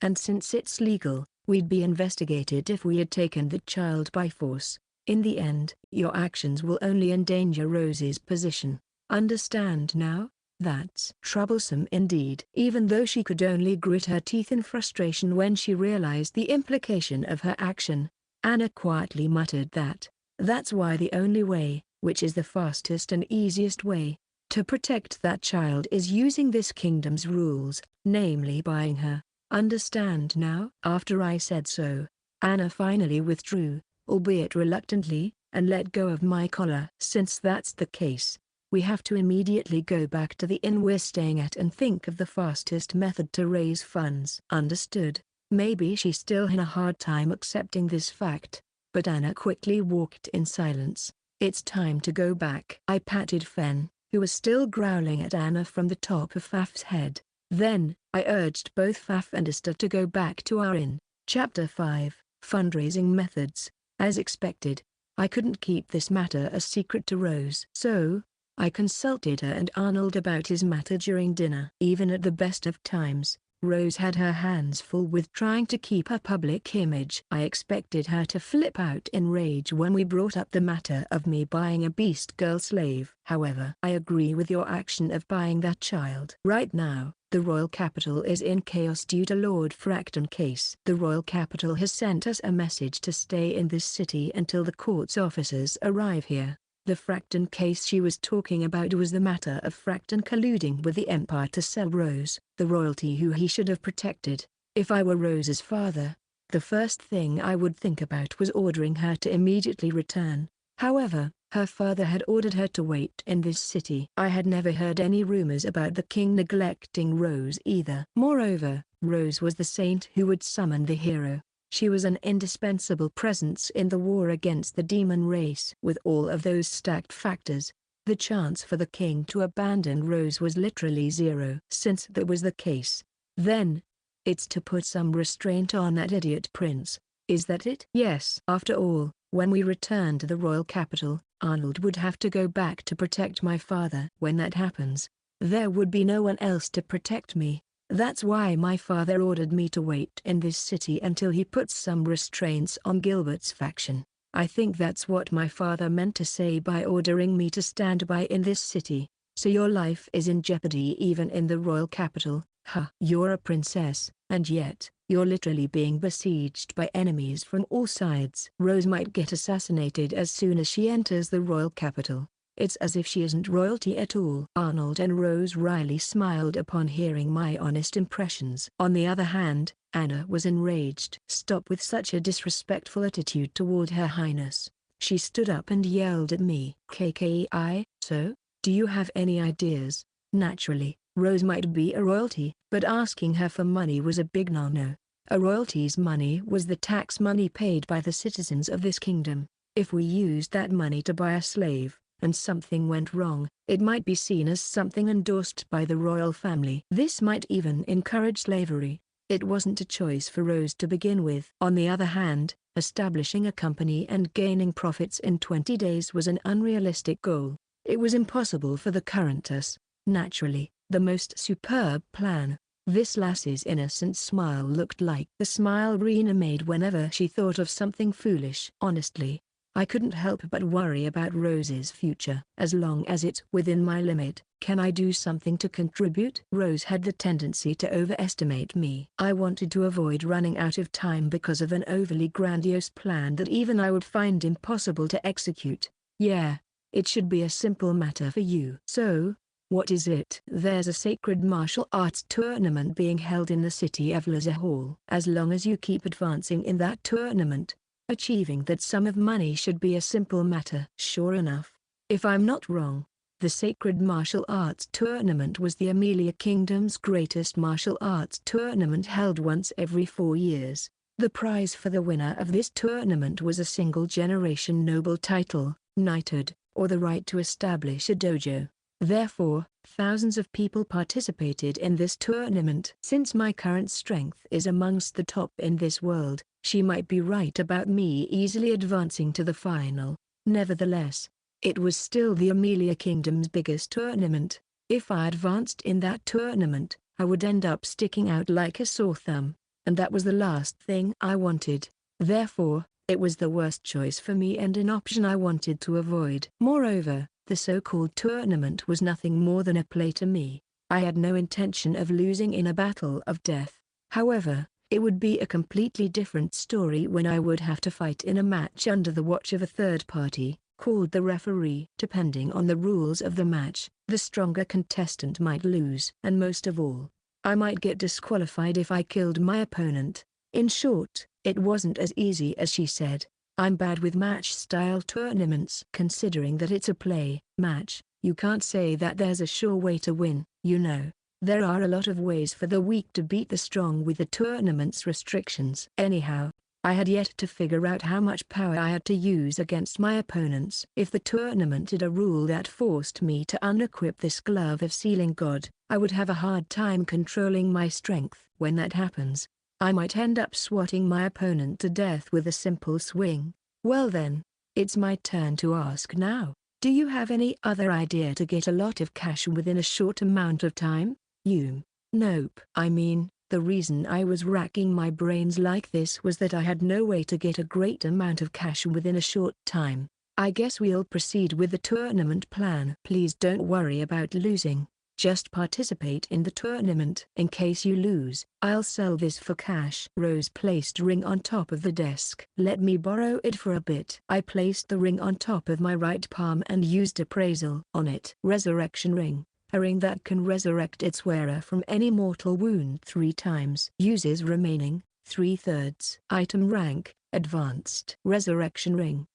And since it's legal, we'd be investigated if we had taken the child by force. In the end, your actions will only endanger Rose's position. Understand now? That's troublesome indeed. Even though she could only grit her teeth in frustration when she realized the implication of her action, Anna quietly muttered that. That's why the only way, which is the fastest and easiest way, to protect that child is using this kingdom's rules, namely buying her. Understand now? After I said so, Anna finally withdrew, albeit reluctantly, and let go of my collar. Since that's the case, We have to immediately go back to the inn we're staying at and think of the fastest method to raise funds. Understood. Maybe she's still in a hard time accepting this fact, but Anna quickly walked in silence. It's time to go back. I patted Fen, who was still growling at Anna from the top of Faf's head. Then, I urged both Faf and Esther to go back to our inn. Chapter 5, Fundraising Methods. As expected, I couldn't keep this matter a secret to Rose. So, I consulted her and Arnold about his matter during dinner. Even at the best of times, Rose had her hands full with trying to keep her public image. I expected her to flip out in rage when we brought up the matter of me buying a beast girl slave. However, I agree with your action of buying that child. Right now, the royal capital is in chaos due to Lord Fracton case. The royal capital has sent us a message to stay in this city until the court's officers arrive here. The Fracton case she was talking about was the matter of Fracton colluding with the Empire to sell Rose, the royalty who he should have protected. If I were Rose's father, the first thing I would think about was ordering her to immediately return. However, her father had ordered her to wait in this city. I had never heard any rumors about the king neglecting Rose either. Moreover, Rose was the saint who would summon the hero. She was an indispensable presence in the war against the demon race. With all of those stacked factors, the chance for the king to abandon Rose was literally zero. Since that was the case, then, it's to put some restraint on that idiot prince. Is that it? Yes. After all, when we return to the royal capital, Arnold would have to go back to protect my father. When that happens, there would be no one else to protect me. That's why my father ordered me to wait in this city until he puts some restraints on Gilbert's faction. I think that's what my father meant to say by ordering me to stand by in this city. So your life is in jeopardy even in the royal capital. Huh. You're a princess, and yet, you're literally being besieged by enemies from all sides. Rose might get assassinated as soon as she enters the royal capital. It's as if she isn't royalty at all. Arnold and Rose wryly smiled upon hearing my honest impressions. On the other hand, Anna was enraged. Stop with such a disrespectful attitude toward Her Highness. She stood up and yelled at me. KKI, so? Do you have any ideas? Naturally, Rose might be a royalty, but asking her for money was a big no-no. A royalty's money was the tax money paid by the citizens of this kingdom. If we used that money to buy a slave, and something went wrong, it might be seen as something endorsed by the royal family. This might even encourage slavery. It wasn't a choice for Rose to begin with. On the other hand, establishing a company and gaining profits in 20 days was an unrealistic goal. It was impossible for the current us. Naturally, the most superb plan. This lass's innocent smile looked like the smile Rena made whenever she thought of something foolish. Honestly, I couldn't help but worry about Rose's future. As long as it's within my limit, can I do something to contribute? Rose had the tendency to overestimate me. I wanted to avoid running out of time because of an overly grandiose plan that even I would find impossible to execute. Yeah, it should be a simple matter for you. So, what is it? There's a sacred martial arts tournament being held in the city of Laza Hall. As long as you keep advancing in that tournament, achieving that sum of money should be a simple matter. Sure enough, if I'm not wrong, the Sacred Martial Arts Tournament was the Amelia Kingdom's greatest martial arts tournament held once every 4 years. The prize for the winner of this tournament was a single-generation noble title, knighthood, or the right to establish a dojo. Therefore, thousands of people participated in this tournament. Since my current strength is amongst the top in this world, she might be right about me easily advancing to the final. Nevertheless, it was still the Amelia Kingdom's biggest tournament. If I advanced in that tournament, I would end up sticking out like a sore thumb, and that was the last thing I wanted. Therefore, it was the worst choice for me and an option I wanted to avoid. Moreover, the so-called tournament was nothing more than a play to me. I had no intention of losing in a battle of death. However, it would be a completely different story when I would have to fight in a match under the watch of a third party, called the referee. Depending on the rules of the match, the stronger contestant might lose. And most of all, I might get disqualified if I killed my opponent. In short, it wasn't as easy as she said. I'm bad with match-style tournaments. Considering that it's a play match, You can't say that there's a sure way to win, you know. There are a lot of ways for the weak to beat the strong with the tournament's restrictions. Anyhow, I had yet to figure out how much power I had to use against my opponents. If the tournament had a rule that forced me to unequip this glove of Sealing God, I would have a hard time controlling my strength. When that happens, I might end up swatting my opponent to death with a simple swing. Well then, it's my turn to ask now. Do you have any other idea to get a lot of cash within a short amount of time? Nope. I mean, the reason I was racking my brains like this was that I had no way to get a great amount of cash within a short time. I guess we'll proceed with the tournament plan. Please don't worry about losing. Just participate in the tournament. In case you lose, I'll sell this for cash. Rose placed ring on top of the desk. Let me borrow it for a bit. I placed the ring on top of my right palm and used appraisal on it. Resurrection ring. A ring that can resurrect its wearer from any mortal wound 3 times. Uses remaining 3/3. Item rank, advanced. Resurrection ring.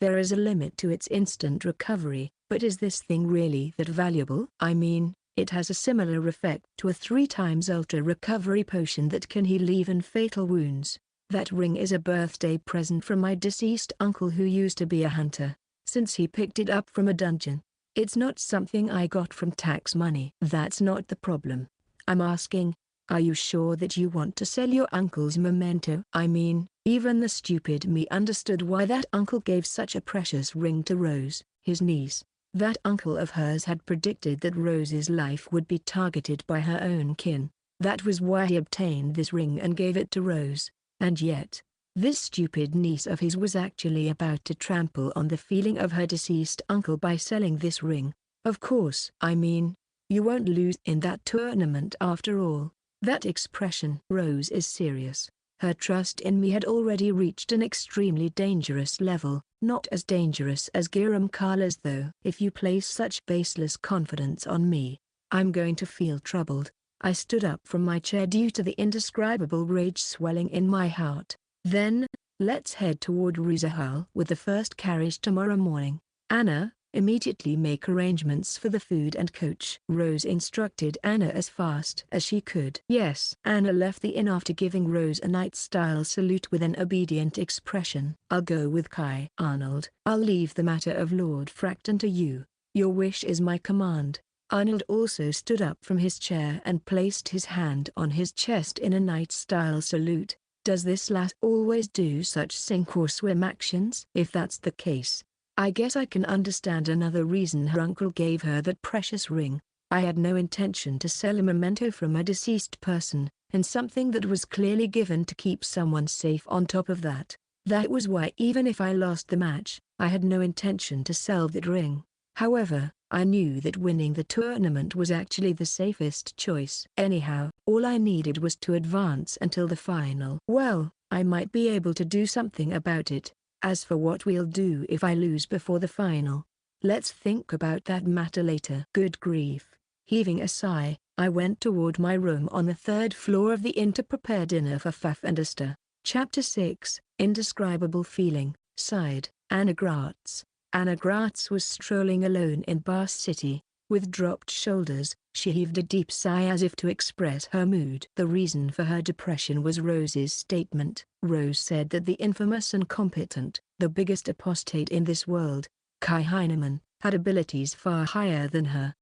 There is a limit to its instant recovery, but is this thing really that valuable? I mean, it has a similar effect to a 3 times ultra recovery potion that can heal even fatal wounds. That ring is a birthday present from my deceased uncle who used to be a hunter, since he picked it up from a dungeon. It's not something I got from tax money. That's not the problem. I'm asking, are you sure that you want to sell your uncle's memento? I mean, even the stupid me understood why that uncle gave such a precious ring to Rose, his niece. That uncle of hers had predicted that Rose's life would be targeted by her own kin. That was why he obtained this ring and gave it to Rose. And yet, this stupid niece of his was actually about to trample on the feeling of her deceased uncle by selling this ring. Of course. I mean, you won't lose in that tournament after all. That expression. Rose is serious. Her trust in me had already reached an extremely dangerous level, not as dangerous as Giram Kala's though. If you place such baseless confidence on me, I'm going to feel troubled. I stood up from my chair due to the indescribable rage swelling in my heart. Then, let's head toward Ruzahal with the first carriage tomorrow morning. Anna, immediately make arrangements for the food and coach. Rose instructed Anna as fast as she could. Yes. Anna left the inn after giving Rose a knight-style salute with an obedient expression. I'll go with Kai. Arnold, I'll leave the matter of Lord Fracton to you. Your wish is my command. Arnold also stood up from his chair and placed his hand on his chest in a knight-style salute. Does this lass always do such sink or swim actions? If that's the case, I guess I can understand another reason her uncle gave her that precious ring. I had no intention to sell a memento from a deceased person, and something that was clearly given to keep someone safe on top of that. That was why even if I lost the match, I had no intention to sell that ring. However, I knew that winning the tournament was actually the safest choice. Anyhow, all I needed was to advance until the final. Well, I might be able to do something about it. As for what we'll do if I lose before the final, let's think about that matter later. Good grief. Heaving a sigh, I went toward my room on the 3rd floor of the inn to prepare dinner for Pfaff and Esther. Chapter 6, Indescribable Feeling. Sighed, Anna Graz. Anna Graz was strolling alone in Barse City. With dropped shoulders, she heaved a deep sigh as if to express her mood. The reason for her depression was Rose's statement. Rose said that the infamous Incompetent, the biggest apostate in this world, Kai Heineman, had abilities far higher than her.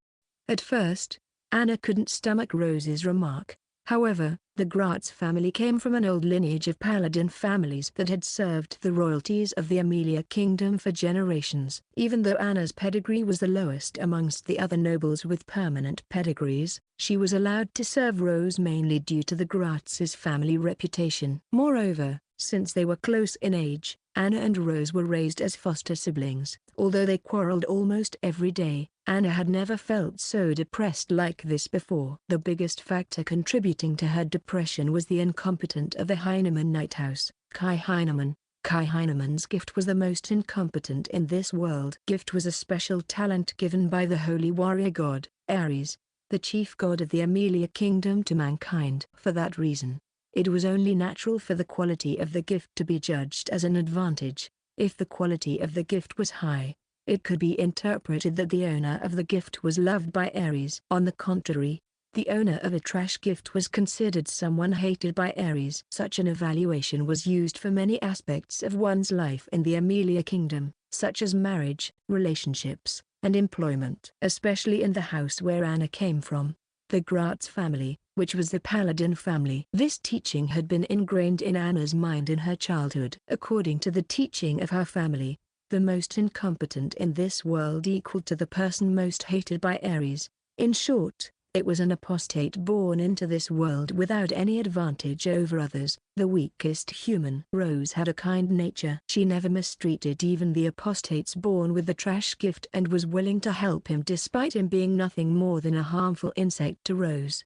At first, Anna couldn't stomach Rose's remark. However, the Graz family came from an old lineage of paladin families that had served the royalties of the Amelia Kingdom for generations. Even though Anna's pedigree was the lowest amongst the other nobles with permanent pedigrees, she was allowed to serve Rose mainly due to the Graz's family reputation. Moreover, since they were close in age, Anna and Rose were raised as foster siblings. Although they quarreled almost every day, Anna had never felt so depressed like this before. The biggest factor contributing to her depression was the incompetent of the Heineman Night House, Kai Heineman. Kai Heineman's gift was the most incompetent in this world. Gift was a special talent given by the holy warrior god, Ares, the chief god of the Amelia Kingdom to mankind. For that reason, it was only natural for the quality of the gift to be judged as an advantage. If the quality of the gift was high, it could be interpreted that the owner of the gift was loved by Aries. On the contrary, the owner of a trash gift was considered someone hated by Aries. Such an evaluation was used for many aspects of one's life in the Amelia Kingdom, such as marriage, relationships, and employment. Especially in the house where Anna came from, the Graz family, which was the Paladin family. This teaching had been ingrained in Anna's mind in her childhood. According to the teaching of her family, the most incompetent in this world equaled to the person most hated by Aries. In short, it was an apostate born into this world without any advantage over others, the weakest human. Rose had a kind nature. She never mistreated even the apostates born with the trash gift and was willing to help him despite him being nothing more than a harmful insect to Rose.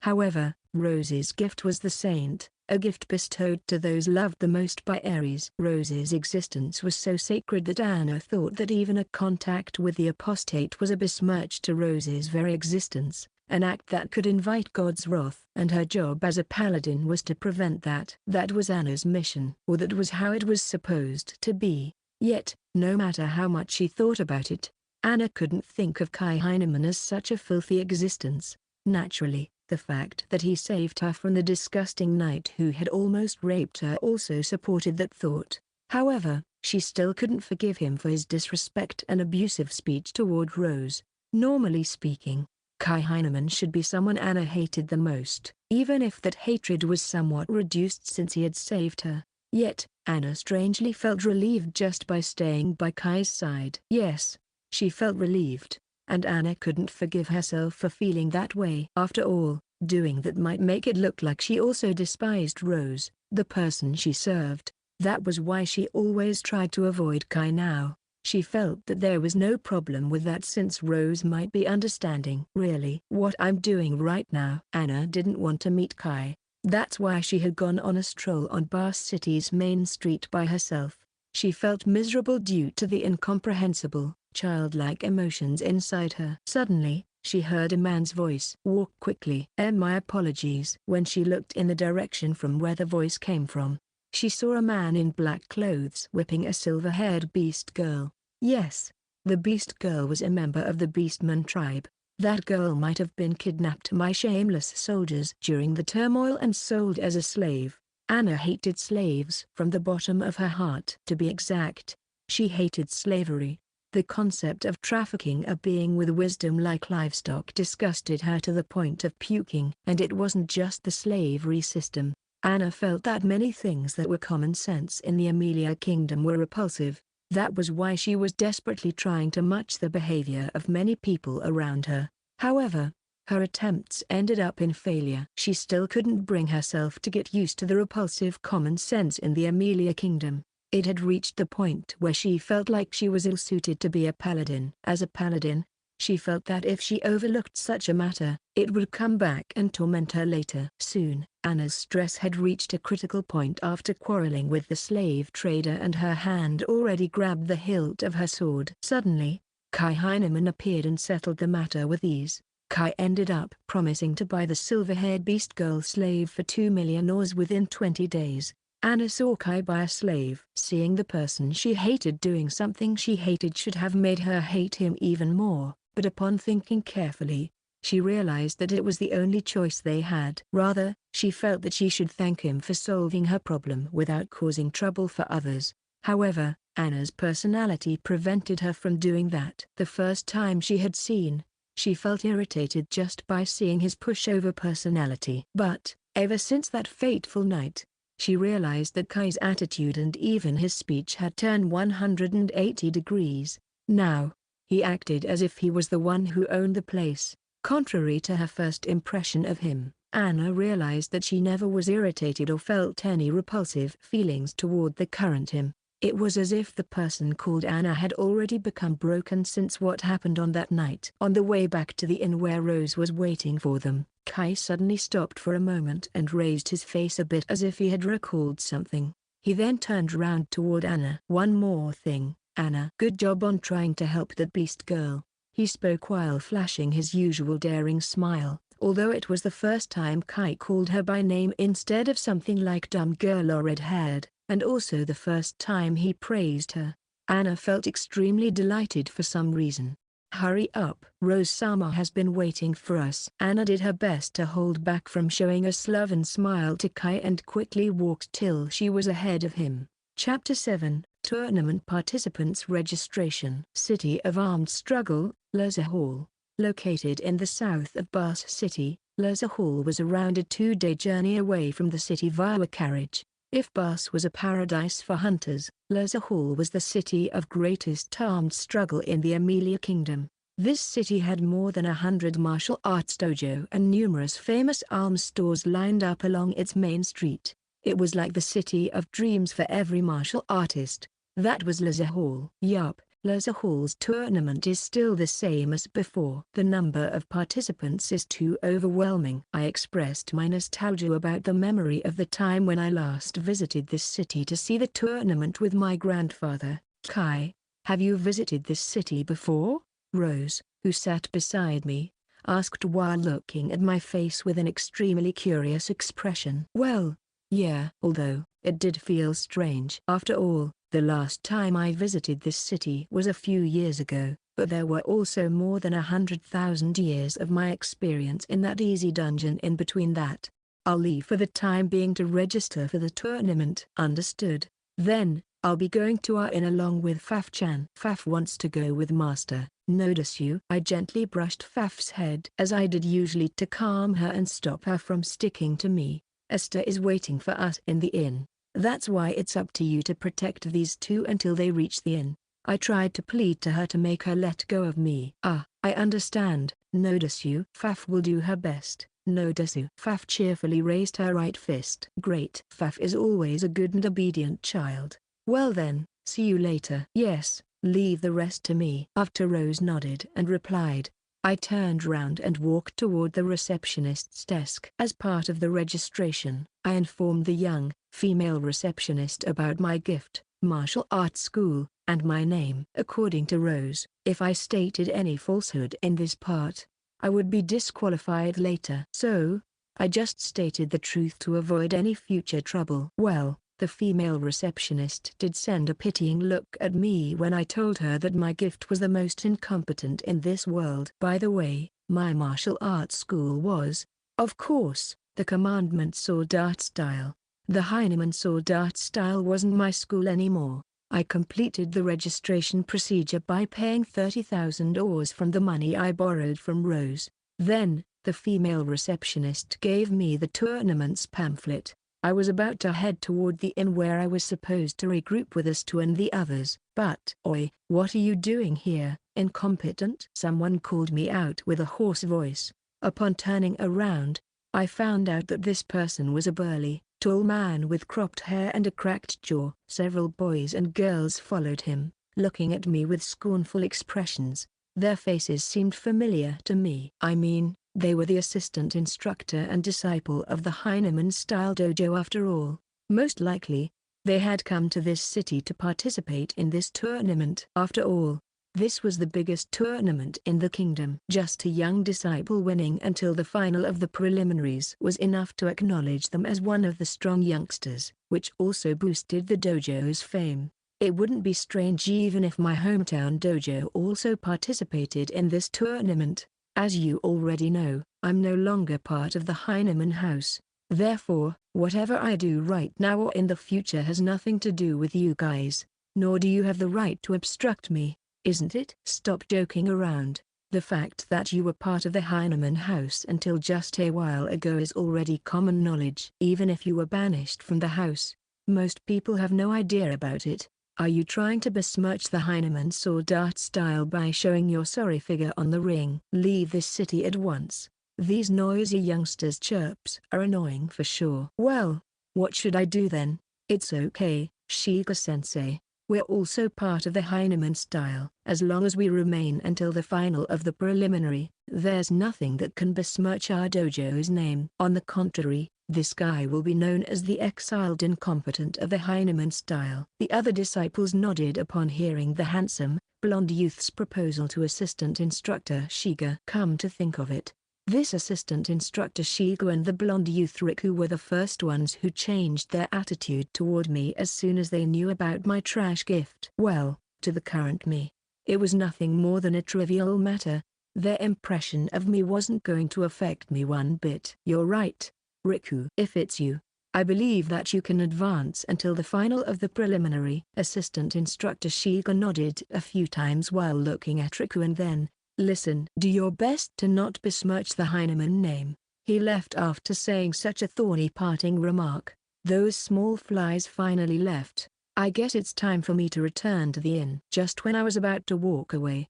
However, Rose's gift was the saint, a gift bestowed to those loved the most by Aries. Rose's existence was so sacred that Anna thought that even a contact with the apostate was a besmirch to Rose's very existence, an act that could invite God's wrath. And her job as a paladin was to prevent that. That was Anna's mission, or that was how it was supposed to be. Yet, no matter how much she thought about it, Anna couldn't think of Kai Heineman as such a filthy existence. Naturally, the fact that he saved her from the disgusting knight who had almost raped her also supported that thought. However, she still couldn't forgive him for his disrespect and abusive speech toward Rose. Normally speaking, Kai Heineman should be someone Anna hated the most, even if that hatred was somewhat reduced since he had saved her. Yet, Anna strangely felt relieved just by staying by Kai's side. Yes, she felt relieved, and Anna couldn't forgive herself for feeling that way. After all, doing that might make it look like she also despised Rose, the person she served. That was why she always tried to avoid Kai now. She felt that there was no problem with that since Rose might be understanding. Really, what I'm doing right now. Anna didn't want to meet Kai. That's why she had gone on a stroll on Barse City's main street by herself. She felt miserable due to the incomprehensible, childlike emotions inside her. Suddenly, she heard a man's voice. "Walk quickly." My apologies." When she looked in the direction from where the voice came from, she saw a man in black clothes whipping a silver-haired beast girl. Yes, the beast girl was a member of the Beastman tribe. That girl might have been kidnapped by shameless soldiers during the turmoil and sold as a slave. Anna hated slaves from the bottom of her heart. To be exact, she hated slavery. The concept of trafficking a being with wisdom like livestock disgusted her to the point of puking. And it wasn't just the slavery system. Anna felt that many things that were common sense in the Amelia Kingdom were repulsive. That was why she was desperately trying to match the behavior of many people around her. However, her attempts ended up in failure. She still couldn't bring herself to get used to the repulsive common sense in the Amelia Kingdom. It had reached the point where she felt like she was ill-suited to be a paladin. As a paladin, she felt that if she overlooked such a matter, it would come back and torment her later. Soon, Anna's stress had reached a critical point after quarreling with the slave trader and her hand already grabbed the hilt of her sword. Suddenly, Kai Heineman appeared and settled the matter with ease. Kai ended up promising to buy the silver-haired beast girl slave for 2 million ores within 20 days. Anna saw Kai buy a slave. Seeing the person she hated doing something she hated should have made her hate him even more, but upon thinking carefully, she realized that it was the only choice they had. Rather, she felt that she should thank him for solving her problem without causing trouble for others. However, Anna's personality prevented her from doing that. The first time she had seen, she felt irritated just by seeing his pushover personality. But, ever since that fateful night, she realized that Kai's attitude and even his speech had turned 180 degrees. Now, he acted as if he was the one who owned the place. Contrary to her first impression of him, Anna realized that she never was irritated or felt any repulsive feelings toward the current him. It was as if the person called Anna had already become broken since what happened on that night. On the way back to the inn where Rose was waiting for them, Kai suddenly stopped for a moment and raised his face a bit as if he had recalled something. He then turned round toward Anna. "One more thing, Anna. Good job on trying to help that beast girl," he spoke while flashing his usual daring smile, although it was the first time Kai called her by name instead of something like dumb girl or red-haired, and also the first time he praised her. Anna felt extremely delighted for some reason. Hurry up. Rose-sama has been waiting for us. Anna did her best to hold back from showing a sloven smile to Kai and quickly walked till she was ahead of him. Chapter 7, Tournament Participants Registration. City of Armed Struggle, Ilsa Hall. Located in the south of Barse City, Ilsa Hall was around a 2-day journey away from the city via carriage. If Barse was a paradise for hunters, Ilsa Hall was the city of greatest armed struggle in the Amelia Kingdom. This city had more than 100 martial arts dojo and numerous famous arms stores lined up along its main street. It was like the city of dreams for every martial artist. That was Ilsa Hall. Yup, Ilsa Hall's tournament is still the same as before. The number of participants is too overwhelming. I expressed my nostalgia about the memory of the time when I last visited this city to see the tournament with my grandfather. Kai, have you visited this city before? Rose, who sat beside me, asked while looking at my face with an extremely curious expression. Well, yeah, although it did feel strange. After all, the last time I visited this city was a few years ago, but there were also more than 100,000 years of my experience in that easy dungeon in between that. I'll leave for the time being to register for the tournament. Understood. Then, I'll be going to our inn along with Faf-chan. Faf wants to go with Master. Notice you? I gently brushed Faf's head as I did usually to calm her and stop her from sticking to me. Esther is waiting for us in the inn. That's why it's up to you to protect these two until they reach the inn. I tried to plead to her to make her let go of me. I understand. Notice you? Faf will do her best. Notice. Faf cheerfully raised her right fist. Great. Faf is always a good and obedient child. Well then, see you later. Yes, leave the rest to me. After Rose nodded and replied, I turned round and walked toward the receptionist's desk. As part of the registration, I informed the young, female receptionist about my gift, martial arts school, and my name. According to Rose, if I stated any falsehood in this part, I would be disqualified later. So, I just stated the truth to avoid any future trouble. Well, the female receptionist did send a pitying look at me when I told her that my gift was the most incompetent in this world. By the way, my martial arts school was, of course, the Commandment Sword Art Style. The Heineman Sword Art Style wasn't my school anymore. I completed the registration procedure by paying 30,000 ors from the money I borrowed from Rose. Then, the female receptionist gave me the tournament's pamphlet. I was about to head toward the inn where I was supposed to regroup with Astu and the others. But, oi, what are you doing here, incompetent? Someone called me out with a hoarse voice. Upon turning around, I found out that this person was a burly, tall man with cropped hair and a cracked jaw. Several boys and girls followed him, looking at me with scornful expressions. Their faces seemed familiar to me. I mean, they were the assistant instructor and disciple of the Heineman-style dojo after all. Most likely, they had come to this city to participate in this tournament. After all, this was the biggest tournament in the kingdom. Just a young disciple winning until the final of the preliminaries was enough to acknowledge them as one of the strong youngsters, which also boosted the dojo's fame. It wouldn't be strange even if my hometown dojo also participated in this tournament. As you already know, I'm no longer part of the Heineman house. Therefore, whatever I do right now or in the future has nothing to do with you guys, nor do you have the right to obstruct me, isn't it? Stop joking around. The fact that you were part of the Heineman house until just a while ago is already common knowledge. Even if you were banished from the house, most people have no idea about it. Are you trying to besmirch the Heineman sword art style by showing your sorry figure on the ring? Leave this city at once. These noisy youngsters' chirps are annoying for sure. Well, what should I do then? It's okay, Shiga-sensei. We're also part of the Heineman style. As long as we remain until the final of the preliminary, there's nothing that can besmirch our dojo's name. On the contrary, this guy will be known as the exiled incompetent of the Heineman style. The other disciples nodded upon hearing the handsome, blonde youth's proposal to assistant instructor Shiga. Come to think of it, this assistant instructor Shiga and the blonde youth Riku were the first ones who changed their attitude toward me as soon as they knew about my trash gift. Well, to the current me. It was nothing more than a trivial matter. Their impression of me wasn't going to affect me one bit. You're right, Riku. If it's you, I believe that you can advance until the final of the preliminary. Assistant Instructor Shiga nodded a few times while looking at Riku and then, listen. Do your best to not besmirch the Heineman name. He left after saying such a thorny parting remark. Those small flies finally left. I guess it's time for me to return to the inn. Just when I was about to walk away,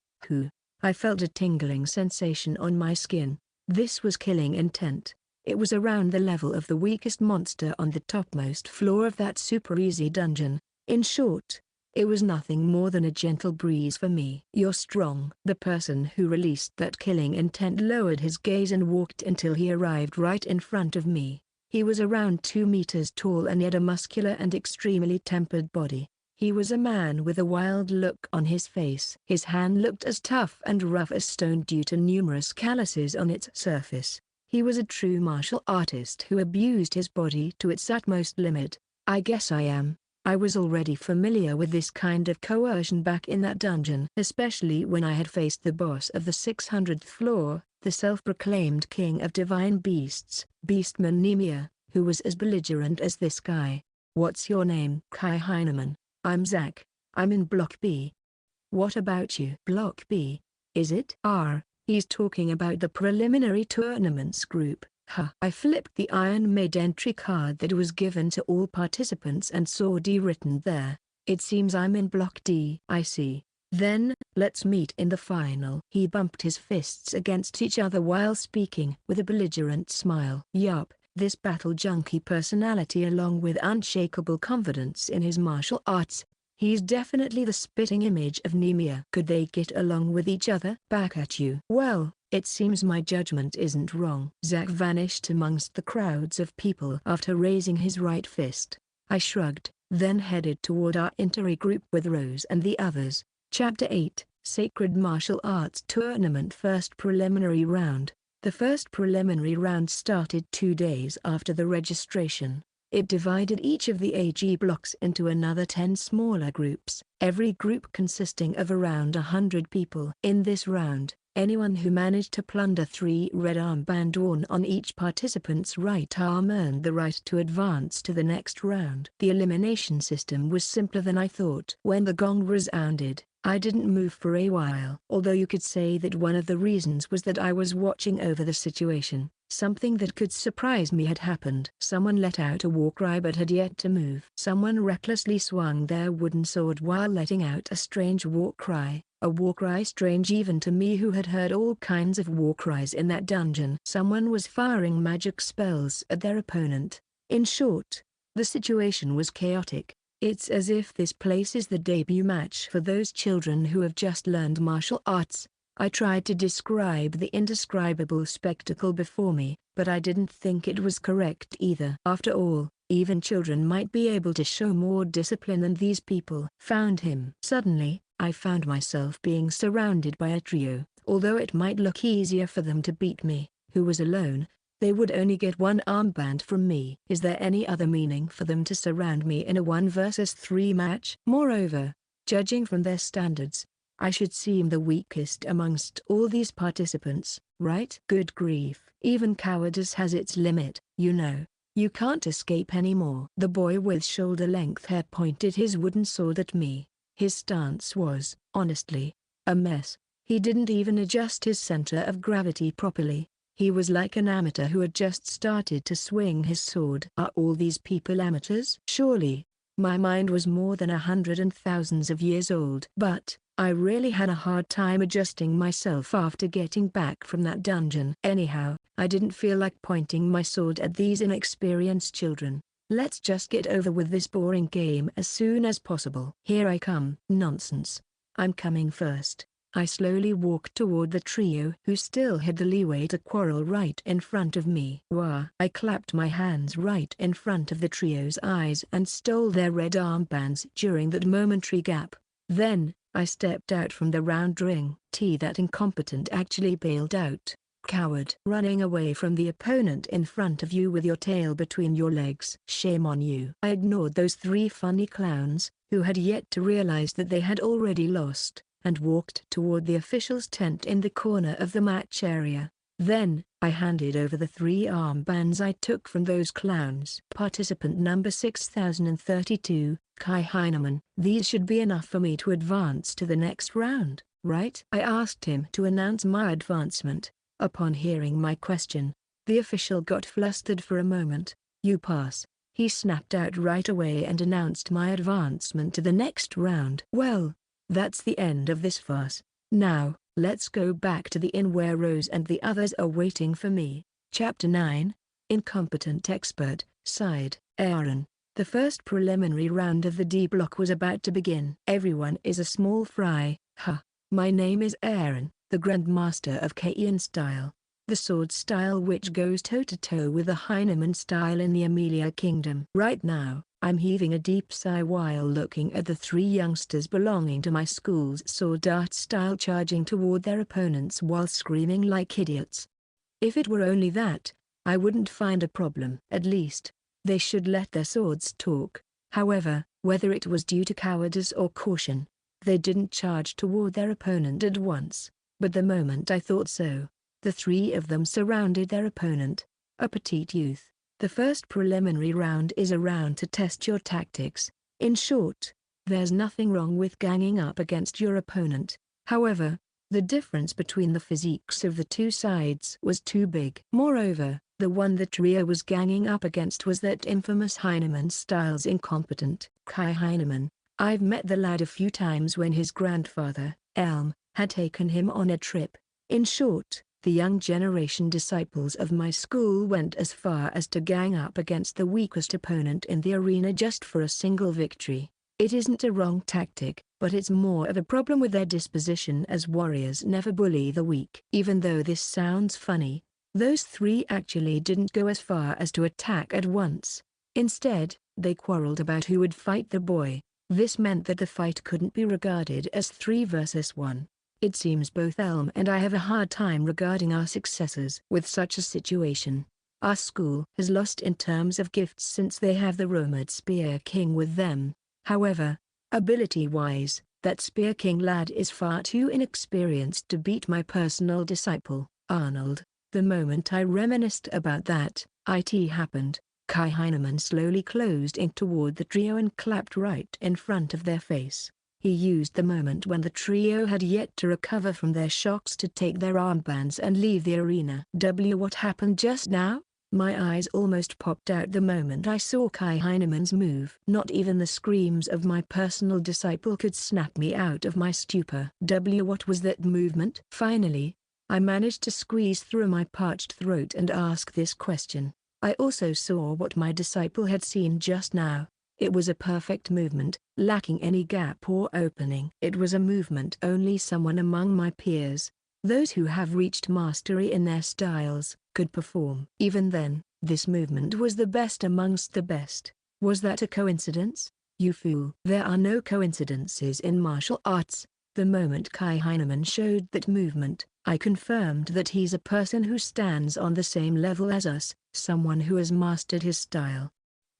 I felt a tingling sensation on my skin. This was killing intent. It was around the level of the weakest monster on the topmost floor of that super easy dungeon. In short, it was nothing more than a gentle breeze for me. You're strong. The person who released that killing intent lowered his gaze and walked until he arrived right in front of me. He was around 2 meters tall and had a muscular and extremely tempered body. He was a man with a wild look on his face. His hand looked as tough and rough as stone due to numerous calluses on its surface. He was a true martial artist who abused his body to its utmost limit. I guess I was already familiar with this kind of coercion back in that dungeon, especially when I had faced the boss of the 600th floor, the self-proclaimed king of divine beasts, Beastman Nemia, who was as belligerent as this guy. What's your name? Kai Heineman. I'm Zack. I'm in Block B. What about you? Block B, is it? He's talking about the preliminary tournaments group. I flipped the Iron Maid entry card that was given to all participants and saw D written there. It seems I'm in Block D. I see. Then, let's meet in the final. He bumped his fists against each other while speaking with a belligerent smile. Yup, this battle junkie personality along with unshakable confidence in his martial arts. He's definitely the spitting image of Nemia. Could they get along with each other? Back at you. Well, it seems my judgment isn't wrong. Zack vanished amongst the crowds of people after raising his right fist. I shrugged, then headed toward our interry group with Rose and the others. Chapter 8, Sacred Martial Arts Tournament. First Preliminary Round. The first preliminary round started 2 days after the registration. It divided each of the AG blocks into another 10 smaller groups, every group consisting of around 100 people. In this round, anyone who managed to plunder 3 red armband worn on each participant's right arm earned the right to advance to the next round. The elimination system was simpler than I thought. When the gong resounded, I didn't move for a while. Although you could say that one of the reasons was that I was watching over the situation. Something that could surprise me had happened. Someone let out a war cry but had yet to move. Someone recklessly swung their wooden sword while letting out a strange war cry. A war cry strange even to me who had heard all kinds of war cries in that dungeon. Someone was firing magic spells at their opponent. In short, the situation was chaotic. It's as if this place is the debut match for those children who have just learned martial arts. I tried to describe the indescribable spectacle before me, but I didn't think it was correct either. After all, even children might be able to show more discipline than these people. Found him. Suddenly, I found myself being surrounded by a trio. Although it might look easier for them to beat me, who was alone, they would only get 1 armband from me. Is there any other meaning for them to surround me in a 1 versus 3 match? Moreover, judging from their standards, I should seem the weakest amongst all these participants, right? Good grief. Even cowardice has its limit, you know. You can't escape anymore. The boy with shoulder-length hair pointed his wooden sword at me. His stance was, honestly, a mess. He didn't even adjust his center of gravity properly. He was like an amateur who had just started to swing his sword. Are all these people amateurs? Surely. My mind was more than 100 and thousands of years old. But I really had a hard time adjusting myself after getting back from that dungeon. Anyhow, I didn't feel like pointing my sword at these inexperienced children. Let's just get over with this boring game as soon as possible. Here I come. Nonsense. I'm coming first. I slowly walked toward the trio who still had the leeway to quarrel right in front of me. Wah! I clapped my hands right in front of the trio's eyes and stole their red armbands during that momentary gap. Then, I stepped out from the round ring. That incompetent actually bailed out. Coward. Running away from the opponent in front of you with your tail between your legs. Shame on you. I ignored those 3 funny clowns, who had yet to realize that they had already lost, and walked toward the official's tent in the corner of the match area. Then, I handed over the 3 armbands I took from those clowns. Participant number 6032, Kai Heineman. These should be enough for me to advance to the next round, right? I asked him to announce my advancement. Upon hearing my question, the official got flustered for a moment. You pass, he snapped out right away and announced my advancement to the next round. Well, that's the end of this farce. Now, let's go back to the inn where Rose and the others are waiting for me. Chapter 9, Incompetent Expert, sighed Aaron. The first preliminary round of the D block was about to begin. Everyone is a small fry, huh? My name is Aaron, the Grandmaster of Kaien style, the sword style which goes toe-to-toe with the Heineman style in the Amelia Kingdom. Right now, I'm heaving a deep sigh while looking at the 3 youngsters belonging to my school's sword art style charging toward their opponents while screaming like idiots. If it were only that, I wouldn't find a problem. At least, they should let their swords talk. However, whether it was due to cowardice or caution, they didn't charge toward their opponent at once. But the moment I thought so, the 3 of them surrounded their opponent, a petite youth. The first preliminary round is a round to test your tactics. In short, there's nothing wrong with ganging up against your opponent. However, the difference between the physiques of the 2 sides was too big. Moreover, the one the trio was ganging up against was that infamous Heineman style's incompetent Kai Heineman. I've met the lad a few times when his grandfather, Elm, had taken him on a trip. In short, the young generation disciples of my school went as far as to gang up against the weakest opponent in the arena just for a single victory. It isn't a wrong tactic, but it's more of a problem with their disposition, as warriors never bully the weak. Even though this sounds funny, those 3 actually didn't go as far as to attack at once. Instead, they quarreled about who would fight the boy. This meant that the fight couldn't be regarded as 3 versus 1. It seems both Elm and I have a hard time regarding our successors with such a situation. Our school has lost in terms of gifts since they have the rumored Spear King with them. However, ability-wise, that Spear King lad is far too inexperienced to beat my personal disciple, Arnold. The moment I reminisced about that, it happened. Kai Heineman slowly closed in toward the trio and clapped right in front of their face. He used the moment when the trio had yet to recover from their shocks to take their armbands and leave the arena. What happened just now? My eyes almost popped out the moment I saw Kai Heineman's move. Not even the screams of my personal disciple could snap me out of my stupor. What was that movement? Finally, I managed to squeeze through my parched throat and ask this question. I also saw what my disciple had seen just now. It was a perfect movement, lacking any gap or opening. It was a movement only someone among my peers, those who have reached mastery in their styles, could perform. Even then, this movement was the best amongst the best. Was that a coincidence? You fool. There are no coincidences in martial arts. The moment Kai Heineman showed that movement, I confirmed that he's a person who stands on the same level as us, someone who has mastered his style.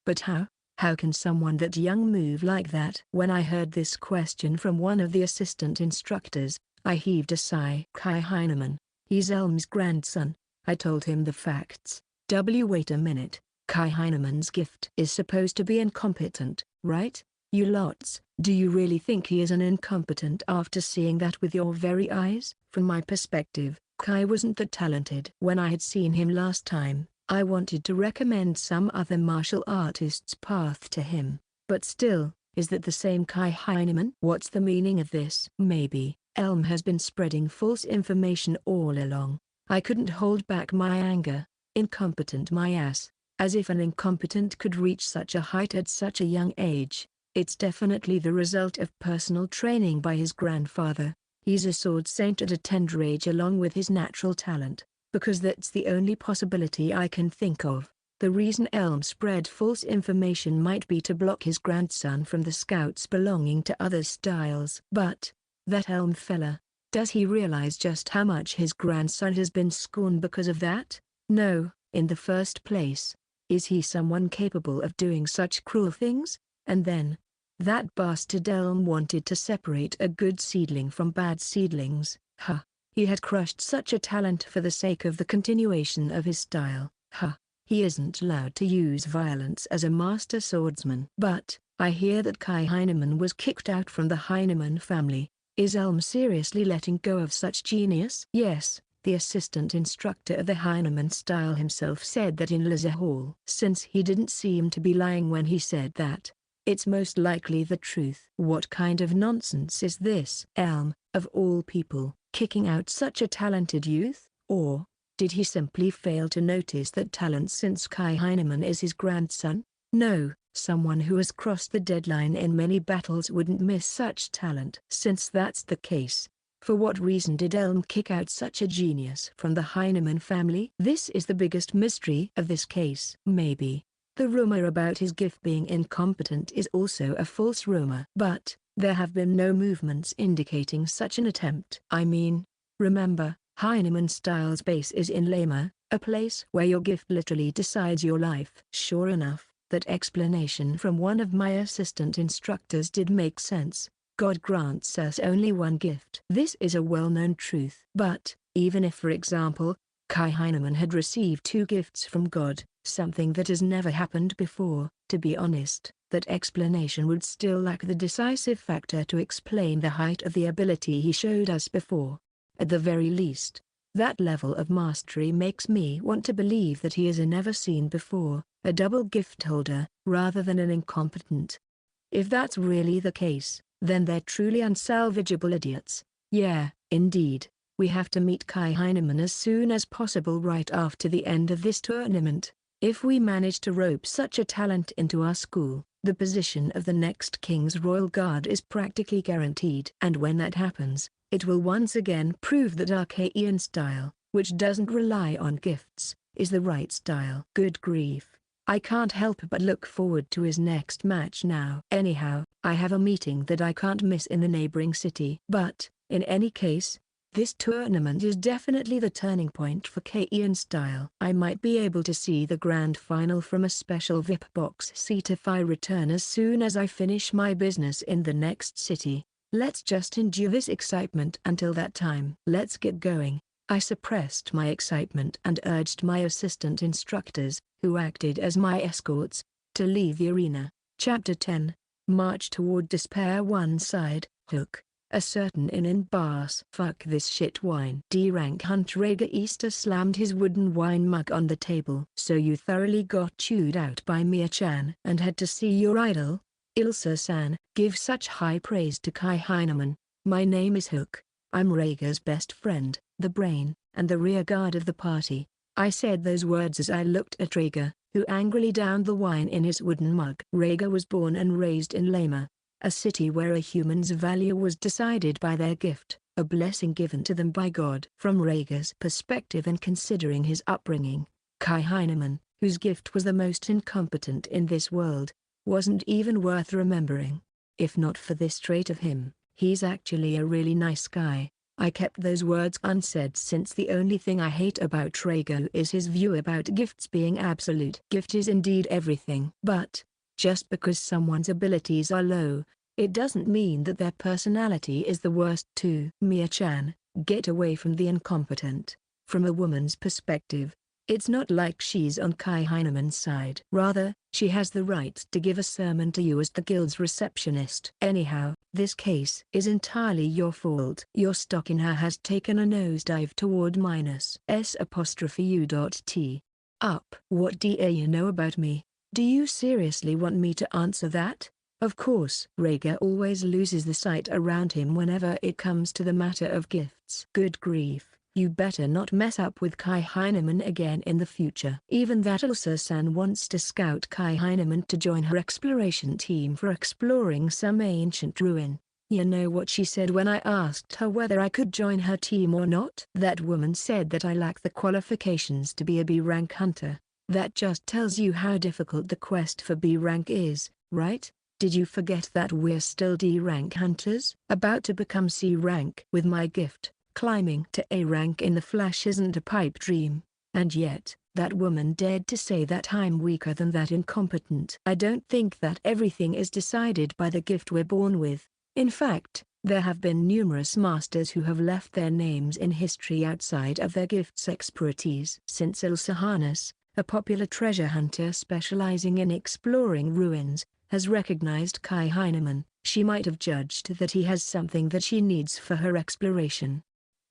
But how? How can someone that young move like that? When I heard this question from one of the assistant instructors, I heaved a sigh. Kai Heineman, he's Elm's grandson. I told him the facts. Wait a minute. Kai Heineman's gift is supposed to be incompetent, right? You lots, do you really think he is an incompetent after seeing that with your very eyes? From my perspective, Kai wasn't that talented. When I had seen him last time, I wanted to recommend some other martial artist's path to him. But still, is that the same Kai Heineman? What's the meaning of this? Maybe Elm has been spreading false information all along. I couldn't hold back my anger. Incompetent my ass. As if an incompetent could reach such a height at such a young age. It's definitely the result of personal training by his grandfather. He's a sword saint at a tender age along with his natural talent. Because that's the only possibility I can think of. The reason Elm spread false information might be to block his grandson from the scouts belonging to other styles. But, that Elm fella, does he realize just how much his grandson has been scorned because of that? No, in the first place. Is he someone capable of doing such cruel things? And then, That bastard Elm wanted to separate a good seedling from bad seedlings. Huh. He had crushed such a talent for the sake of the continuation of his style. Huh. He isn't allowed to use violence as a master swordsman. But, I hear that Kai Heineman was kicked out from the Heineman family. Is Elm seriously letting go of such genius? Yes, the assistant instructor of the Heineman style himself said that in Ilsa Hall. Since he didn't seem to be lying when he said that, it's most likely the truth. What kind of nonsense is this? Elm, of all people, kicking out such a talented youth? Or did he simply fail to notice that talent, since Kai Heineman is his grandson? No, someone who has crossed the deadline in many battles wouldn't miss such talent. Since that's the case, for what reason did Elm kick out such a genius from the Heineman family? This is the biggest mystery of this case. Maybe the rumor about his gift being incompetent is also a false rumor. But there have been no movements indicating such an attempt. I mean, remember, Heineman style's base is in Lima, a place where your gift literally decides your life. Sure enough, that explanation from one of my assistant instructors did make sense. God grants us only one gift. This is a well-known truth. But, even if, for example, Kai Heineman had received 2 gifts from God, something that has never happened before, to be honest, that explanation would still lack the decisive factor to explain the height of the ability he showed us before. At the very least, that level of mastery makes me want to believe that he is a never-seen-before, a double gift holder, rather than an incompetent. If that's really the case, then they're truly unsalvageable idiots. Yeah, indeed. We have to meet Kai Heineman as soon as possible right after the end of this tournament. If we manage to rope such a talent into our school, the position of the next King's Royal Guard is practically guaranteed. And when that happens, it will once again prove that our Kaien style, which doesn't rely on gifts, is the right style. Good grief. I can't help but look forward to his next match now. Anyhow, I have a meeting that I can't miss in the neighboring city. But, in any case, this tournament is definitely the turning point for Kaien style. I might be able to see the grand final from a special VIP box seat if I return as soon as I finish my business in the next city. Let's just endure this excitement until that time. Let's get going. I suppressed my excitement and urged my assistant instructors, who acted as my escorts, to leave the arena. Chapter 10. March toward despair. One side, Hook. A certain inn in Barse. Fuck this shit wine. D-rank Hunt Rhaegar Easter slammed his wooden wine mug on the table. So you thoroughly got chewed out by Mia-chan and had to see your idol, Ilsa-san, give such high praise to Kai Heineman. My name is Hook. I'm Rhaegar's best friend, the brain, and the rear guard of the party. I said those words as I looked at Rhaegar, who angrily downed the wine in his wooden mug. Rhaegar was born and raised in Lima, a city where a human's value was decided by their gift, a blessing given to them by God. From Rhaegar's perspective and considering his upbringing, Kai Heineman, whose gift was the most incompetent in this world, wasn't even worth remembering. If not for this trait of him, he's actually a really nice guy. I kept those words unsaid since the only thing I hate about Rhaegar is his view about gifts being absolute. Gift is indeed everything. But, just because someone's abilities are low, it doesn't mean that their personality is the worst too. Mia-chan, get away from the incompetent. From a woman's perspective, it's not like she's on Kai Heineman's side. Rather, she has the right to give a sermon to you as the guild's receptionist. Anyhow, this case is entirely your fault. Your stock in her has taken a nosedive toward -S''U.T. Up. What do you know about me? Do you seriously want me to answer that? Of course. Rhaegar always loses the sight around him whenever it comes to the matter of gifts. Good grief. You better not mess up with Kai Heineman again in the future. Even that Ilsa-san wants to scout Kai Heineman to join her exploration team for exploring some ancient ruin. You know what she said when I asked her whether I could join her team or not? That woman said that I lack the qualifications to be a B-rank hunter. That just tells you how difficult the quest for B-rank is, right? Did you forget that we're still D-rank hunters? About to become C-rank with my gift. Climbing to A rank in the Flash isn't a pipe dream, and yet, That woman dared to say that I'm weaker than that incompetent. I don't think that everything is decided by the gift we're born with. In fact, there have been numerous masters who have left their names in history outside of their gift's expertise. Since Ilsa Harnisch, a popular treasure hunter specializing in exploring ruins, has recognized Kai Heineman, she might have judged that he has something that she needs for her exploration.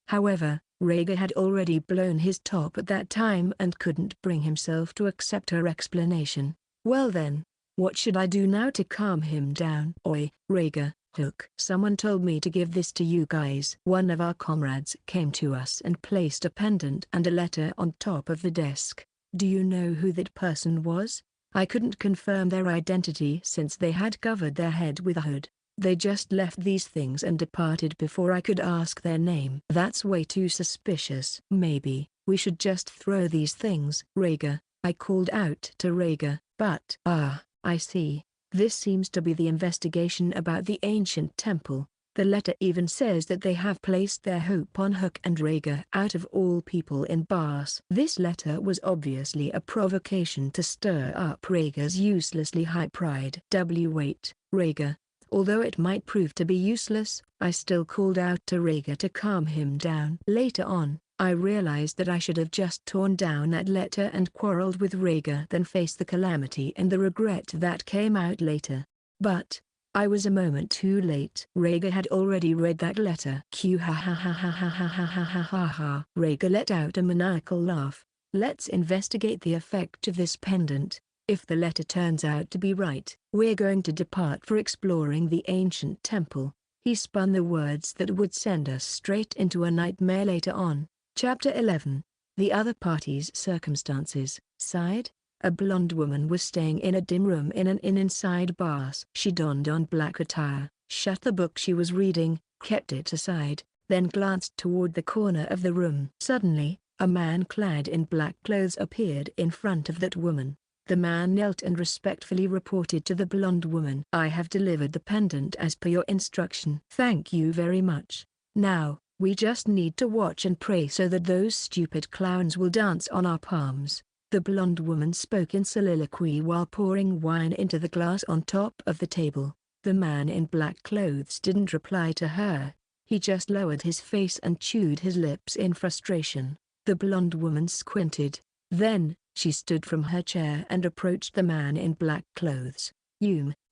However, Rhaegar had already blown his top at that time and couldn't bring himself to accept her explanation. Well then, what should I do now to calm him down? Oi, Rhaegar, look. Someone told me to give this to you guys. One of our comrades came to us and placed a pendant and a letter on top of the desk. Do you know who that person was? I couldn't confirm their identity since they had covered their head with a hood. They just left these things and departed before I could ask their name. That's way too suspicious. Maybe we should just throw these things. Rhaegar, I called out to Rhaegar, but I see. This seems to be the investigation about the ancient temple. The letter even says that they have placed their hope on Hook and Rhaegar out of all people in Barse. This letter was obviously a provocation to stir up Rhaegar's uselessly high pride. Wait, Rhaegar. Although it might prove to be useless, I still called out to Rhaegar to calm him down. Later on, I realized that I should have just torn down that letter and quarreled with Rhaegar than face the calamity and the regret that came out later. But I was a moment too late. Rhaegar had already read that letter. Q ha ha ha ha ha ha ha ha ha ha ha. Rhaegar let out a maniacal laugh. Let's investigate the effect of this pendant. If the letter turns out to be right, we're going to depart for exploring the ancient temple. He spun the words that would send us straight into a nightmare later on. Chapter 11. The Other Party's Circumstances. Side. A blonde woman was staying in a dim room in an inn inside Barse. She donned on black attire, shut the book she was reading, kept it aside, then glanced toward the corner of the room. Suddenly, a man clad in black clothes appeared in front of that woman. The man knelt and respectfully reported to the blonde woman. I have delivered the pendant as per your instruction. Thank you very much. Now, we just need to watch and pray so that those stupid clowns will dance on our palms. The blonde woman spoke in soliloquy while pouring wine into the glass on top of the table. The man in black clothes didn't reply to her. He just lowered his face and chewed his lips in frustration. The blonde woman squinted. Then, she stood from her chair and approached the man in black clothes.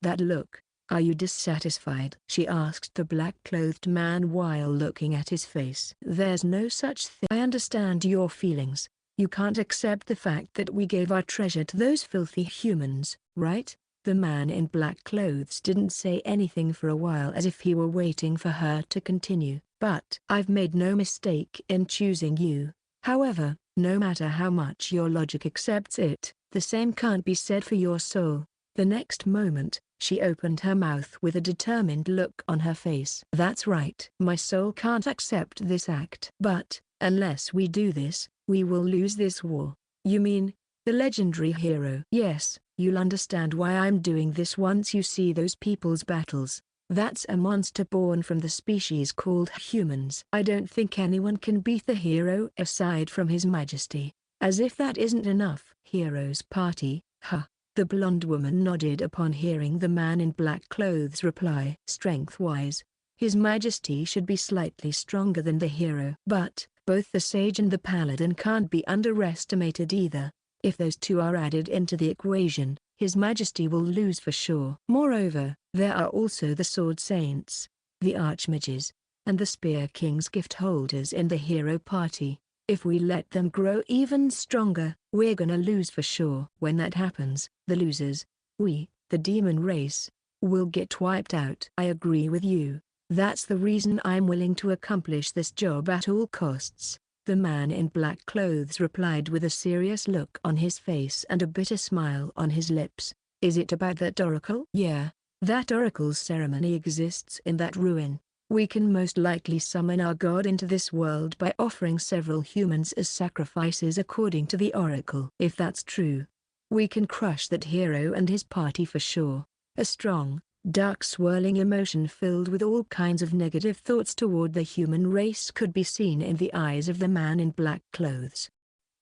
That look. Are you dissatisfied? She asked the black-clothed man while looking at his face. There's no such thing. I understand your feelings. You can't accept the fact that we gave our treasure to those filthy humans, right? The man in black clothes didn't say anything for a while as if he were waiting for her to continue. But I've made no mistake in choosing you. However, no matter how much your logic accepts it, the same can't be said for your soul. The next moment, she opened her mouth with a determined look on her face. That's right. My soul can't accept this act. But, unless we do this, we will lose this war. You mean, the legendary hero? Yes, you'll understand why I'm doing this once you see those people's battles. That's a monster born from the species called humans. I don't think anyone can beat the hero aside from His Majesty. As if that isn't enough. Hero's party, huh? The blonde woman nodded upon hearing the man in black clothes reply. Strength-wise, His Majesty should be slightly stronger than the hero. But, both the sage and the paladin can't be underestimated either. If those two are added into the equation, His Majesty will lose for sure. Moreover, there are also the Sword Saints, the Archmages, and the Spear King's gift holders in the hero party. If we let them grow even stronger, we're gonna lose for sure. When that happens, the losers, we, the demon race, will get wiped out. I agree with you. That's the reason I'm willing to accomplish this job at all costs. The man in black clothes replied with a serious look on his face and a bitter smile on his lips. Is it about that oracle? Yeah, that oracle's ceremony exists in that ruin. We can most likely summon our god into this world by offering several humans as sacrifices according to the oracle. If that's true, we can crush that hero and his party for sure. A strong, dark swirling emotion filled with all kinds of negative thoughts toward the human race could be seen in the eyes of the man in black clothes.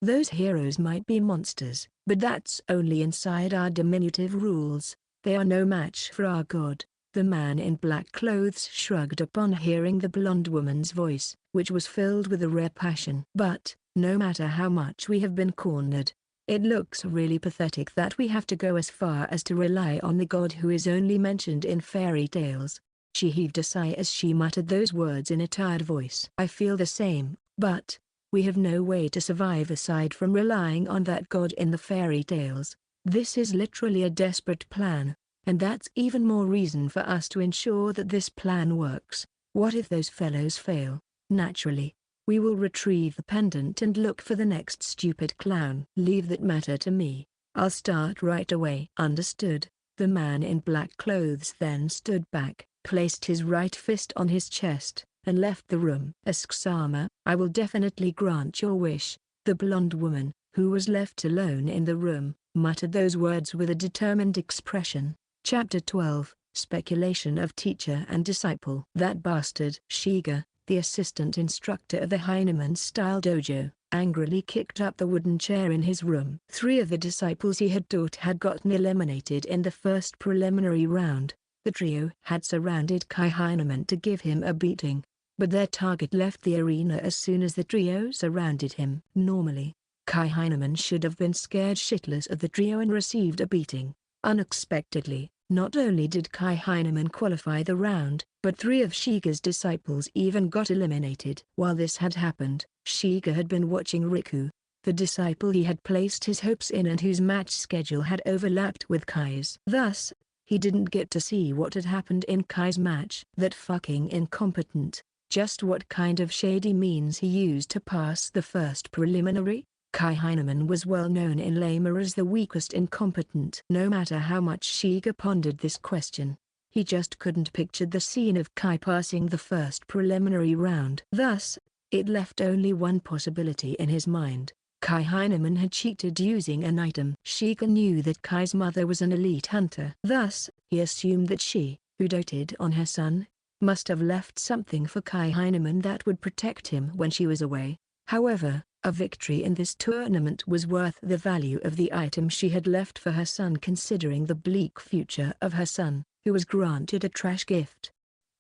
Those heroes might be monsters, but that's only inside our diminutive rules. They are no match for our god." The man in black clothes shrugged upon hearing the blonde woman's voice, which was filled with a rare passion. "But, no matter how much we have been cornered, it looks really pathetic that we have to go as far as to rely on the god who is only mentioned in fairy tales." She heaved a sigh as she muttered those words in a tired voice. "I feel the same, but we have no way to survive aside from relying on that god in the fairy tales. This is literally a desperate plan, and that's even more reason for us to ensure that this plan works. What if those fellows fail? Naturally, we will retrieve the pendant and look for the next stupid clown. Leave that matter to me. I'll start right away." "Understood." The man in black clothes then stood back, placed his right fist on his chest, and left the room. "Asksama, I will definitely grant your wish." The blonde woman, who was left alone in the room, muttered those words with a determined expression. Chapter 12, Speculation of Teacher and Disciple. That bastard. Shiga, the assistant instructor of the Heineman-style dojo, angrily kicked up the wooden chair in his room. 3 of the disciples he had taught had gotten eliminated in the first preliminary round. The trio had surrounded Kai Heineman to give him a beating, but their target left the arena as soon as the trio surrounded him. Normally, Kai Heineman should have been scared shitless of the trio and received a beating. Unexpectedly, not only did Kai Heineman qualify the round, but 3 of Shiga's disciples even got eliminated. While this had happened, Shiga had been watching Riku, the disciple he had placed his hopes in and whose match schedule had overlapped with Kai's. Thus, he didn't get to see what had happened in Kai's match. That fucking incompetent. Just what kind of shady means he used to pass the first preliminary? Kai Heineman was well known in Lama as the weakest incompetent. No matter how much Shiga pondered this question, he just couldn't picture the scene of Kai passing the first preliminary round. Thus, it left only one possibility in his mind. Kai Heineman had cheated using an item. Shiga knew that Kai's mother was an elite hunter. Thus, he assumed that she, who doted on her son, must have left something for Kai Heineman that would protect him when she was away. However, a victory in this tournament was worth the value of the item she had left for her son, considering the bleak future of her son, who was granted a trash gift.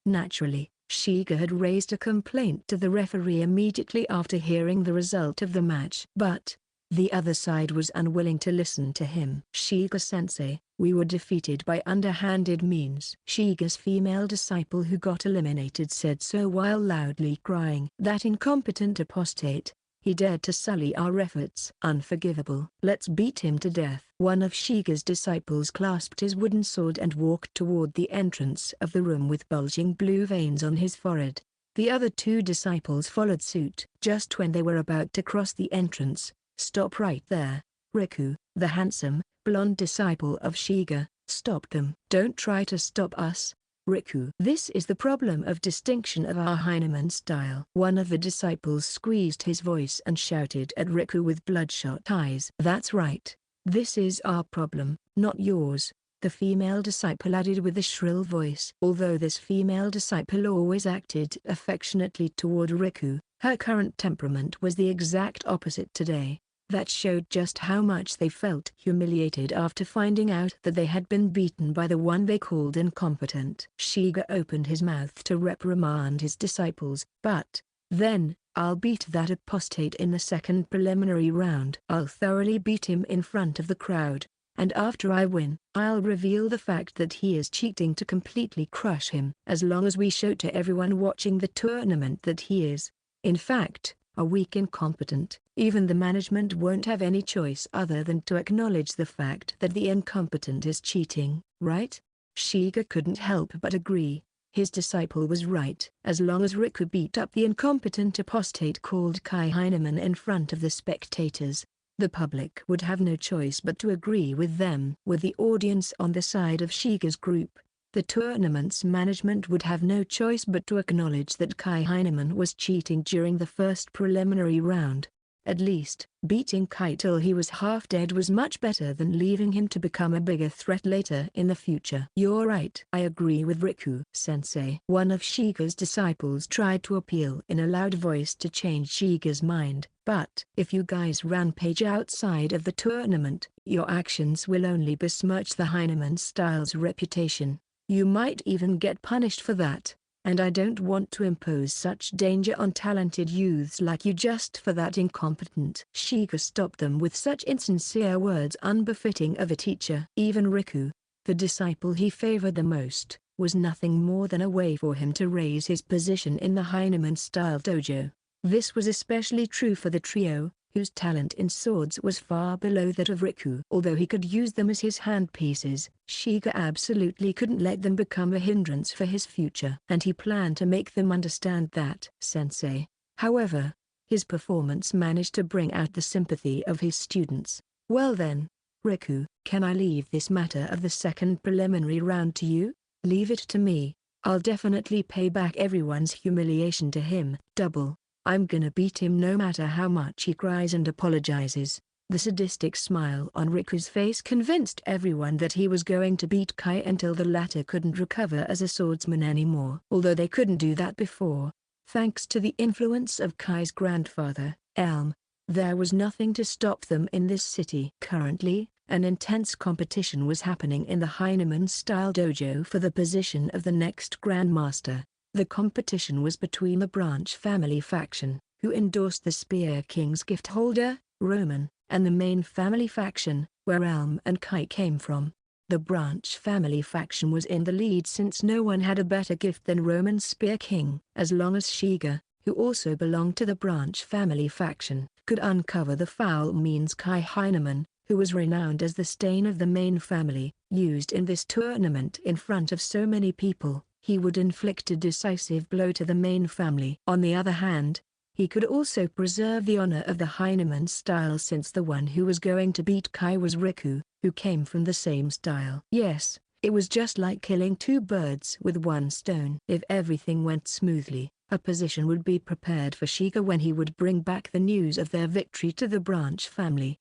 Naturally, Shiga had raised a complaint to the referee immediately after hearing the result of the match. But the other side was unwilling to listen to him. "Shiga-sensei, we were defeated by underhanded means." Shiga's female disciple who got eliminated said so while loudly crying. "That incompetent apostate, he dared to sully our efforts. Unforgivable. Let's beat him to death." One of Shiga's disciples clasped his wooden sword and walked toward the entrance of the room with bulging blue veins on his forehead. The other 2 disciples followed suit. Just when they were about to cross the entrance, "Stop right there." Riku, the handsome, blonde disciple of Shiga, stopped them. "Don't try to stop us, Riku." "This is the problem of distinction of our Heineman style." One of the disciples squeezed his voice and shouted at Riku with bloodshot eyes. "That's right. This is our problem, not yours," the female disciple added with a shrill voice. Although this female disciple always acted affectionately toward Riku, her current temperament was the exact opposite today. That showed just how much they felt humiliated after finding out that they had been beaten by the one they called incompetent. Shiga opened his mouth to reprimand his disciples, but then, "I'll beat that apostate in the second preliminary round. I'll thoroughly beat him in front of the crowd, and after I win, I'll reveal the fact that he is cheating to completely crush him. As long as we show to everyone watching the tournament that he is, in fact, a weak incompetent, even the management won't have any choice other than to acknowledge the fact that the incompetent is cheating, right?" Shiga couldn't help but agree. His disciple was right. As long as Riku beat up the incompetent apostate called Kai Heineman in front of the spectators, the public would have no choice but to agree with them. With the audience on the side of Shiga's group, the tournament's management would have no choice but to acknowledge that Kai Heineman was cheating during the first preliminary round. At least, beating Kai till he was half dead was much better than leaving him to become a bigger threat later in the future. You're right. I agree with Riku-sensei. One of Shiga's disciples tried to appeal in a loud voice to change Shiga's mind. But if you guys rampage outside of the tournament, your actions will only besmirch the Heineman style's reputation. You might even get punished for that. And I don't want to impose such danger on talented youths like you just for that incompetent. Shiga stopped them with such insincere words unbefitting of a teacher. Even Riku, the disciple he favored the most, was nothing more than a way for him to raise his position in the Heineman-style dojo. This was especially true for the trio, whose talent in swords was far below that of Riku. Although he could use them as his handpieces, Shiga absolutely couldn't let them become a hindrance for his future. And he planned to make them understand that. Sensei. However, his performance managed to bring out the sympathy of his students. Well then, Riku, can I leave this matter of the second preliminary round to you? Leave it to me. I'll definitely pay back everyone's humiliation to him. Double. I'm gonna beat him no matter how much he cries and apologizes. The sadistic smile on Riku's face convinced everyone that he was going to beat Kai until the latter couldn't recover as a swordsman anymore. Although they couldn't do that before, thanks to the influence of Kai's grandfather, Elm, there was nothing to stop them in this city. Currently, an intense competition was happening in the Heineman-style dojo for the position of the next Grandmaster. The competition was between the Branch family faction, who endorsed the Spear King's gift holder, Roman, and the main family faction, where Elm and Kai came from. The Branch family faction was in the lead since no one had a better gift than Roman's Spear King. As long as Shiga, who also belonged to the Branch family faction, could uncover the foul means Kai Heineman, who was renowned as the stain of the main family, used in this tournament in front of so many people, he would inflict a decisive blow to the main family. On the other hand, he could also preserve the honor of the Heineman style since the one who was going to beat Kai was Riku, who came from the same style. Yes, it was just like killing two birds with one stone. If everything went smoothly, a position would be prepared for Shiga when he would bring back the news of their victory to the Branch family.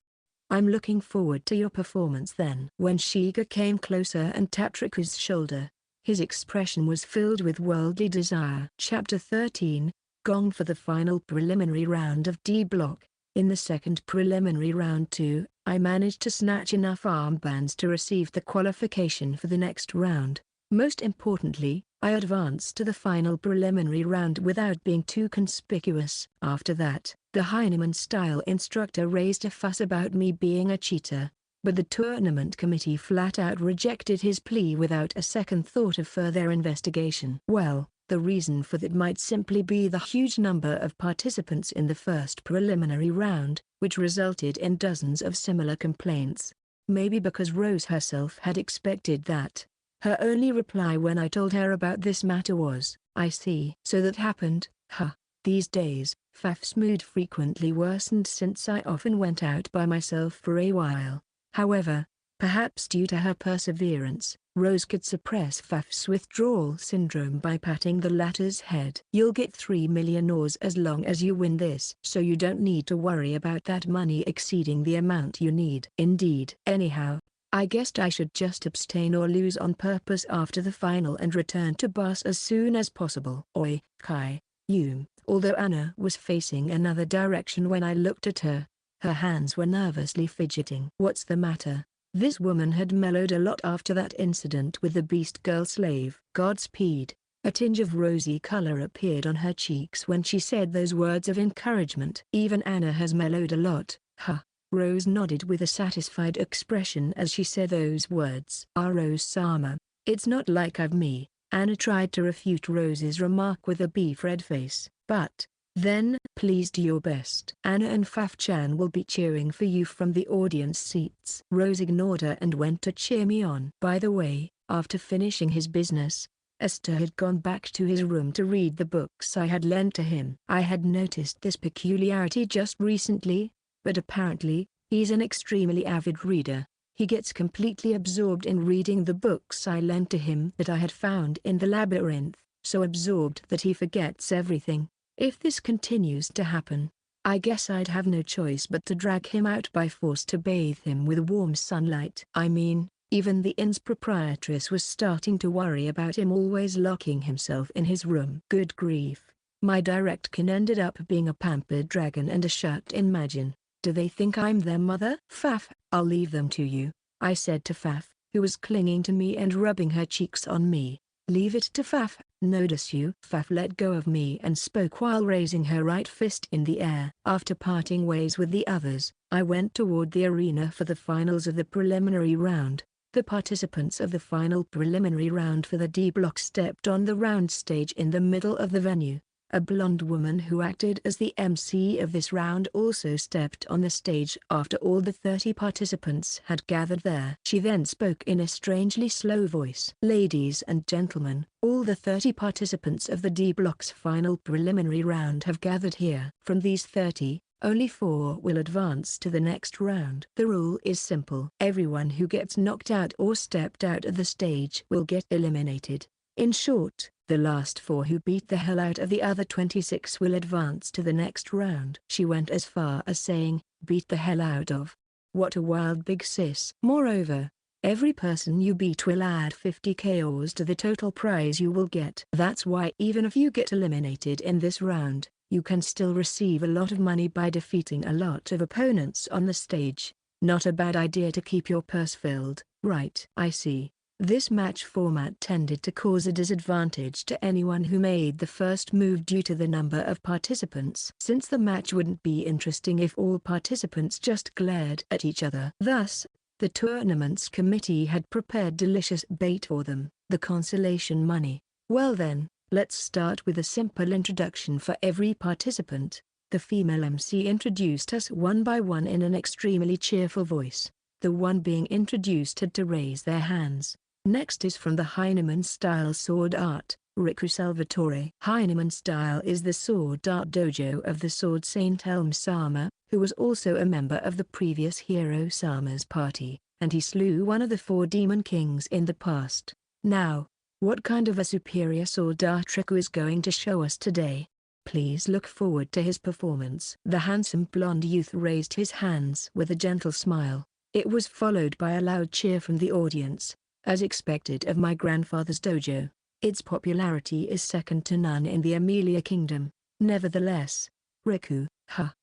I'm looking forward to your performance then. When Shiga came closer and tapped Riku's shoulder, his expression was filled with worldly desire. Chapter 13, Gong for the final preliminary round of D Block. In the second preliminary round 2, I managed to snatch enough armbands to receive the qualification for the next round. Most importantly, I advanced to the final preliminary round without being too conspicuous. After that, the Heineman-style instructor raised a fuss about me being a cheater, but the tournament committee flat out rejected his plea without a second thought of further investigation. Well, the reason for that might simply be the huge number of participants in the first preliminary round, which resulted in dozens of similar complaints. Maybe because Rose herself had expected that. Her only reply when I told her about this matter was, "I see." So that happened, huh. These days, Faf's mood frequently worsened since I often went out by myself for a while. However, perhaps due to her perseverance, Rose could suppress Faf's withdrawal syndrome by patting the latter's head. "You'll get 3 million ores as long as you win this, so you don't need to worry about that money exceeding the amount you need." Indeed. Anyhow, I guessed I should just abstain or lose on purpose after the final and return to Barse as soon as possible. Oi, Kai, you. Although Anna was facing another direction when I looked at her, her hands were nervously fidgeting. "What's the matter?" This woman had mellowed a lot after that incident with the beast girl slave. Godspeed. A tinge of rosy color appeared on her cheeks when she said those words of encouragement. "Even Anna has mellowed a lot, huh?" Rose nodded with a satisfied expression as she said those words. "Rose-sama, it's not like I've me." Anna tried to refute Rose's remark with a beef-red face. "But, then, please do your best. Anna and Faf-chan will be cheering for you from the audience seats." Rose ignored her and went to cheer me on. By the way, after finishing his business, Esther had gone back to his room to read the books I had lent to him. I had noticed this peculiarity just recently, but apparently, he's an extremely avid reader. He gets completely absorbed in reading the books I lent to him that I had found in the labyrinth, so absorbed that he forgets everything. If this continues to happen, I guess I'd have no choice but to drag him out by force to bathe him with warm sunlight. I mean, even the inn's proprietress was starting to worry about him always locking himself in his room. Good grief. My direct kin ended up being a pampered dragon and a shut-in Majin. Do they think I'm their mother? Faf, I'll leave them to you, I said to Faf, who was clinging to me and rubbing her cheeks on me. Leave it to Faf, notice you. Faf let go of me and spoke while raising her right fist in the air. After parting ways with the others, I went toward the arena for the finals of the preliminary round. The participants of the final preliminary round for the D block stepped on the round stage in the middle of the venue. A blonde woman who acted as the MC of this round also stepped on the stage after all the 30 participants had gathered there. She then spoke in a strangely slow voice. Ladies and gentlemen, all the 30 participants of the D block's final preliminary round have gathered here. From these 30, only 4 will advance to the next round. The rule is simple. Everyone who gets knocked out or stepped out of the stage will get eliminated. In short, the last 4 who beat the hell out of the other 26 will advance to the next round. She went as far as saying, beat the hell out of. What a wild big sis. Moreover, every person you beat will add 50 KOs to the total prize you will get. That's why even if you get eliminated in this round, you can still receive a lot of money by defeating a lot of opponents on the stage. Not a bad idea to keep your purse filled, right? I see. This match format tended to cause a disadvantage to anyone who made the first move due to the number of participants. Since the match wouldn't be interesting if all participants just glared at each other. Thus, the tournament's committee had prepared delicious bait for them, the consolation money. Well then, let's start with a simple introduction for every participant. The female MC introduced us one by one in an extremely cheerful voice. The one being introduced had to raise their hands. Next is from the Heineman style sword art, Riku Salvatore. Heineman style is the sword art dojo of the sword saint Elm-sama, who was also a member of the previous hero Sama's party, and he slew one of the 4 demon kings in the past. Now, what kind of a superior sword art Riku is going to show us today? Please look forward to his performance. The handsome blonde youth raised his hands with a gentle smile. It was followed by a loud cheer from the audience. As expected of my grandfather's dojo, its popularity is second to none in the Amelia Kingdom. Nevertheless, Riku,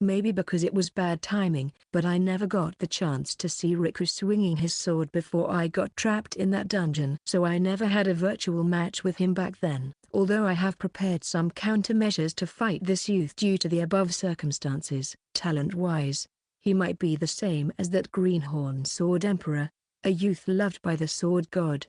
maybe because it was bad timing, but I never got the chance to see Riku swinging his sword before I got trapped in that dungeon. So I never had a virtual match with him back then. Although I have prepared some countermeasures to fight this youth due to the above circumstances, talent-wise, he might be the same as that greenhorn sword emperor, a youth loved by the sword god.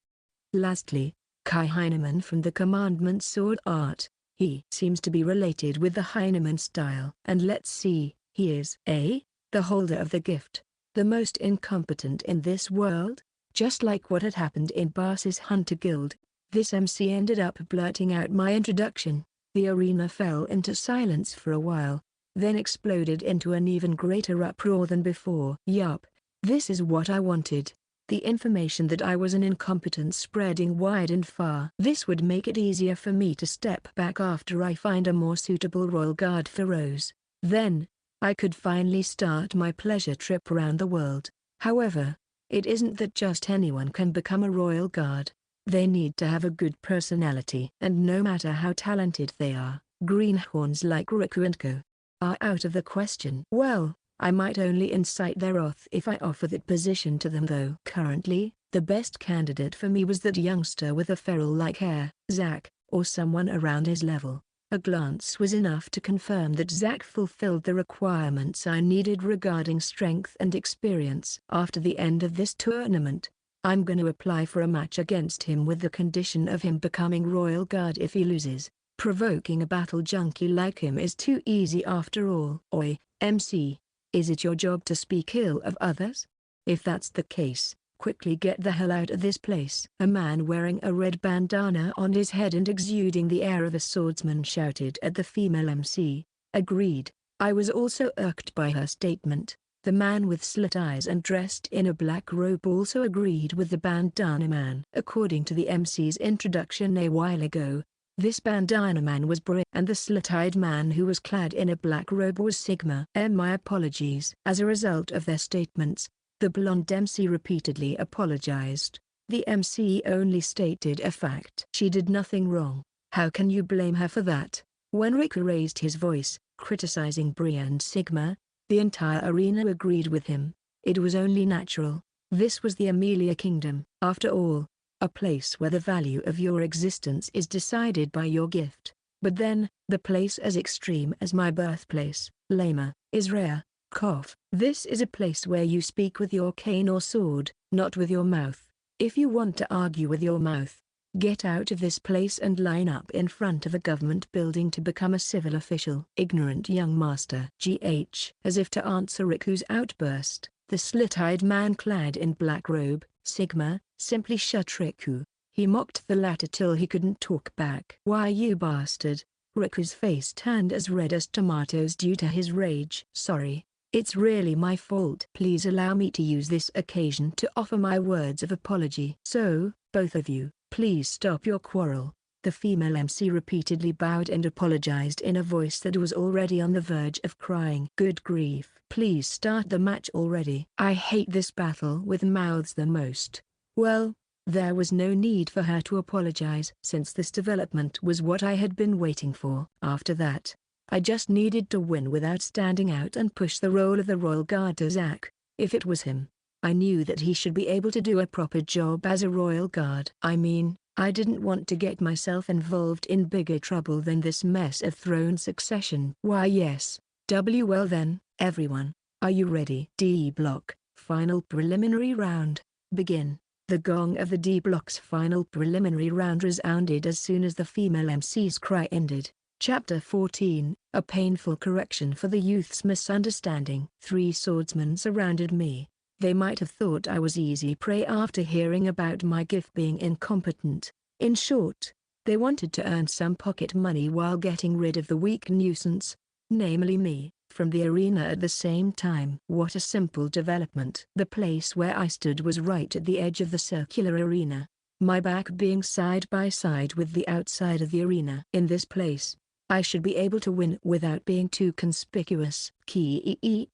Lastly, Kai Heineman from the Commandment sword art. He seems to be related with the Heineman style. And let's see, he is the holder of the gift, the most incompetent in this world. Just like what had happened in Barse's Hunter Guild, this MC ended up blurting out my introduction. The arena fell into silence for a while, then exploded into an even greater uproar than before. Yup, this is what I wanted. The information that I was an incompetent spreading wide and far. This would make it easier for me to step back after I find a more suitable royal guard for Rose. Then, I could finally start my pleasure trip around the world. However, it isn't that just anyone can become a royal guard. They need to have a good personality. And no matter how talented they are, greenhorns like Riku and Co. are out of the question. Well, I might only incite their wrath if I offer that position to them though. Currently, the best candidate for me was that youngster with the feral-like hair, Zack, or someone around his level. A glance was enough to confirm that Zack fulfilled the requirements I needed regarding strength and experience. After the end of this tournament, I'm gonna apply for a match against him with the condition of him becoming royal guard if he loses. Provoking a battle junkie like him is too easy after all. Oi, MC. Is it your job to speak ill of others? If that's the case, quickly get the hell out of this place. A man wearing a red bandana on his head and exuding the air of a swordsman shouted at the female MC. Agreed. I was also irked by her statement. The man with slit eyes and dressed in a black robe also agreed with the bandana man. According to the MC's introduction a while ago, This bandana man was Bri, and the slit-eyed man who was clad in a black robe was Sigma. My apologies. As a result of their statements, the blonde MC repeatedly apologized. The MC only stated a fact. She did nothing wrong. How can you blame her for that? When Riku raised his voice, criticizing Bri and Sigma, the entire arena agreed with him. It was only natural. This was the Amelia Kingdom, after all. A place where the value of your existence is decided by your gift. But then, the place as extreme as my birthplace, Lama, is rare. Cough. This is a place where you speak with your cane or sword, not with your mouth. If you want to argue with your mouth, get out of this place and line up in front of a government building to become a civil official. Ignorant young master. GH. As if to answer Riku's outburst, the slit-eyed man clad in black robe, Sigma, simply shut Riku. He mocked the latter till he couldn't talk back. Why, you bastard? Riku's face turned as red as tomatoes due to his rage. Sorry. It's really my fault. Please allow me to use this occasion to offer my words of apology. So, both of you, please stop your quarrel. The female MC repeatedly bowed and apologized in a voice that was already on the verge of crying. Good grief. Please start the match already. I hate this battle with mouths the most. Well, there was no need for her to apologize since this development was what I had been waiting for. After that, I just needed to win without standing out and push the role of the Royal Guard to Zack. If it was him, I knew that he should be able to do a proper job as a Royal Guard. I mean, I didn't want to get myself involved in bigger trouble than this mess of throne succession. Why yes. Well then, everyone, are you ready? D block, final preliminary round, begin. The gong of the D block's final preliminary round resounded as soon as the female MC's cry ended. Chapter 14, A Painful Correction for the Youth's Misunderstanding. 3 swordsmen surrounded me. They might have thought I was easy prey after hearing about my gift being incompetent. In short, they wanted to earn some pocket money while getting rid of the weak nuisance, namely me, from the arena at the same time. What a simple development. The place where I stood was right at the edge of the circular arena, my back being side by side with the outside of the arena. In this place, I should be able to win without being too conspicuous. A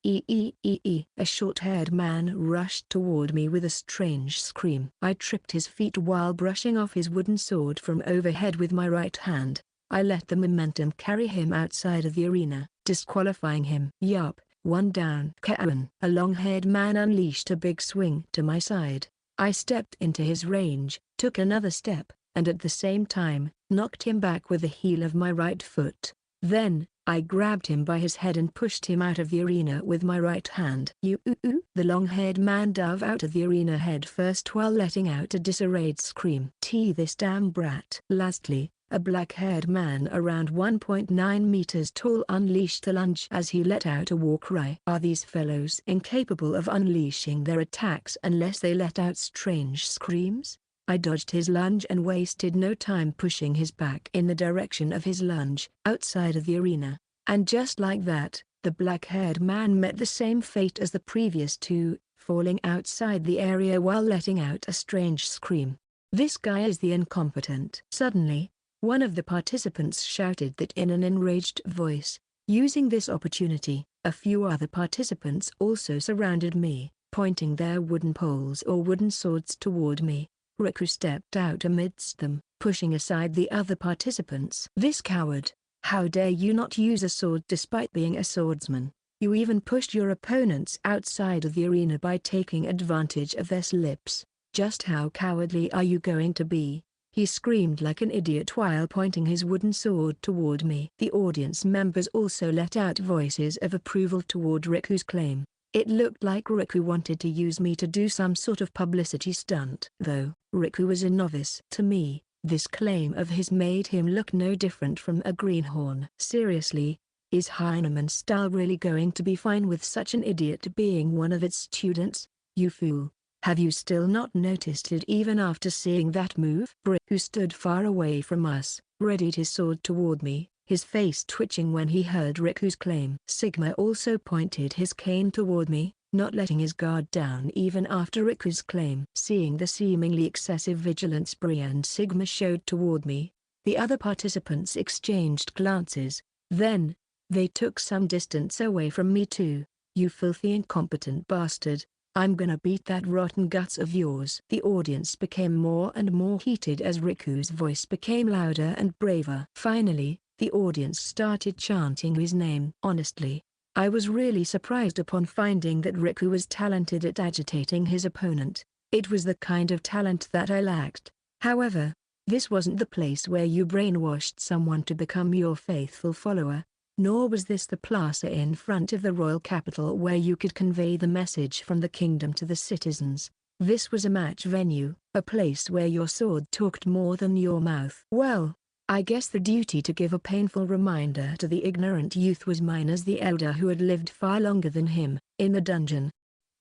short-haired man rushed toward me with a strange scream. I tripped his feet while brushing off his wooden sword from overhead with my right hand. I let the momentum carry him outside of the arena, disqualifying him. Yup, one down. Kaien. A long-haired man unleashed a big swing to my side. I stepped into his range, took another step, and at the same time, knocked him back with the heel of my right foot. Then, I grabbed him by his head and pushed him out of the arena with my right hand. The long-haired man dove out of the arena head first while letting out a disarrayed scream. This damn brat. Lastly, a black-haired man around 1.9 meters tall unleashed a lunge as he let out a war cry. Are these fellows incapable of unleashing their attacks unless they let out strange screams? I dodged his lunge and wasted no time pushing his back in the direction of his lunge, outside of the arena. And just like that, the black-haired man met the same fate as the previous 2, falling outside the area while letting out a strange scream. This guy is the incompetent. Suddenly, one of the participants shouted that in an enraged voice. Using this opportunity, a few other participants also surrounded me, pointing their wooden poles or wooden swords toward me. Riku stepped out amidst them, pushing aside the other participants. This coward! How dare you not use a sword despite being a swordsman? You even pushed your opponents outside of the arena by taking advantage of their slips. Just how cowardly are you going to be? He screamed like an idiot while pointing his wooden sword toward me. The audience members also let out voices of approval toward Riku's claim. It looked like Riku wanted to use me to do some sort of publicity stunt. Though Riku was a novice. To me, this claim of his made him look no different from a greenhorn. Seriously, is Heineman's style really going to be fine with such an idiot being one of its students? You fool. Have you still not noticed it even after seeing that move? Riku stood far away from us, readied his sword toward me, his face twitching when he heard Riku's claim. Sigma also pointed his cane toward me, not letting his guard down even after Riku's claim. Seeing the seemingly excessive vigilance Bri and Sigma showed toward me, The other participants exchanged glances. Then, they took some distance away from me too. "You filthy incompetent bastard. I'm gonna beat that rotten guts of yours." The audience became more and more heated as Riku's voice became louder and braver. Finally, the audience started chanting his name. Honestly, I was really surprised upon finding that Riku was talented at agitating his opponent. It was the kind of talent that I lacked. However, this wasn't the place where you brainwashed someone to become your faithful follower. Nor was this the plaza in front of the royal capital where you could convey the message from the kingdom to the citizens. This was a match venue, a place where your sword talked more than your mouth. Well, I guess the duty to give a painful reminder to the ignorant youth was mine as the elder who had lived far longer than him. In the dungeon.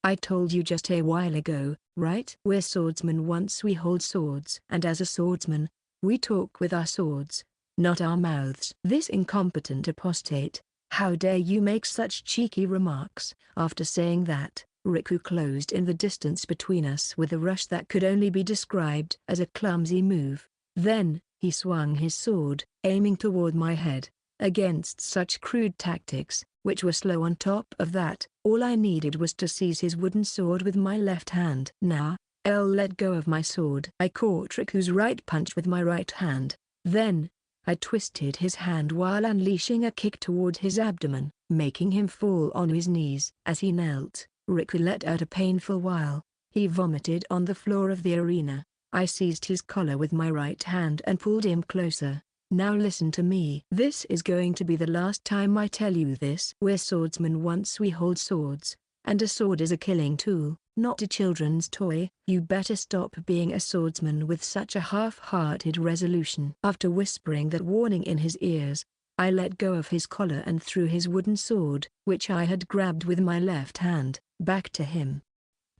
"I told you just a while ago, right? We're swordsmen once we hold swords. And as a swordsman, we talk with our swords, not our mouths." This incompetent apostate, how dare you make such cheeky remarks? After saying that, Riku closed in the distance between us with a rush that could only be described as a clumsy move. Then, he swung his sword, aiming toward my head. Against such crude tactics, which were slow on top of that, all I needed was to seize his wooden sword with my left hand. "Nah, I'll let go of my sword." I caught Riku's right punch with my right hand. Then, I twisted his hand while unleashing a kick toward his abdomen, making him fall on his knees. As he knelt, Riku let out a painful wail. He vomited on the floor of the arena. I seized his collar with my right hand and pulled him closer. "Now listen to me. This is going to be the last time I tell you this. We're swordsmen once we hold swords, and a sword is a killing tool, not a children's toy. You better stop being a swordsman with such a half-hearted resolution." After whispering that warning in his ears, I let go of his collar and threw his wooden sword, which I had grabbed with my left hand, back to him.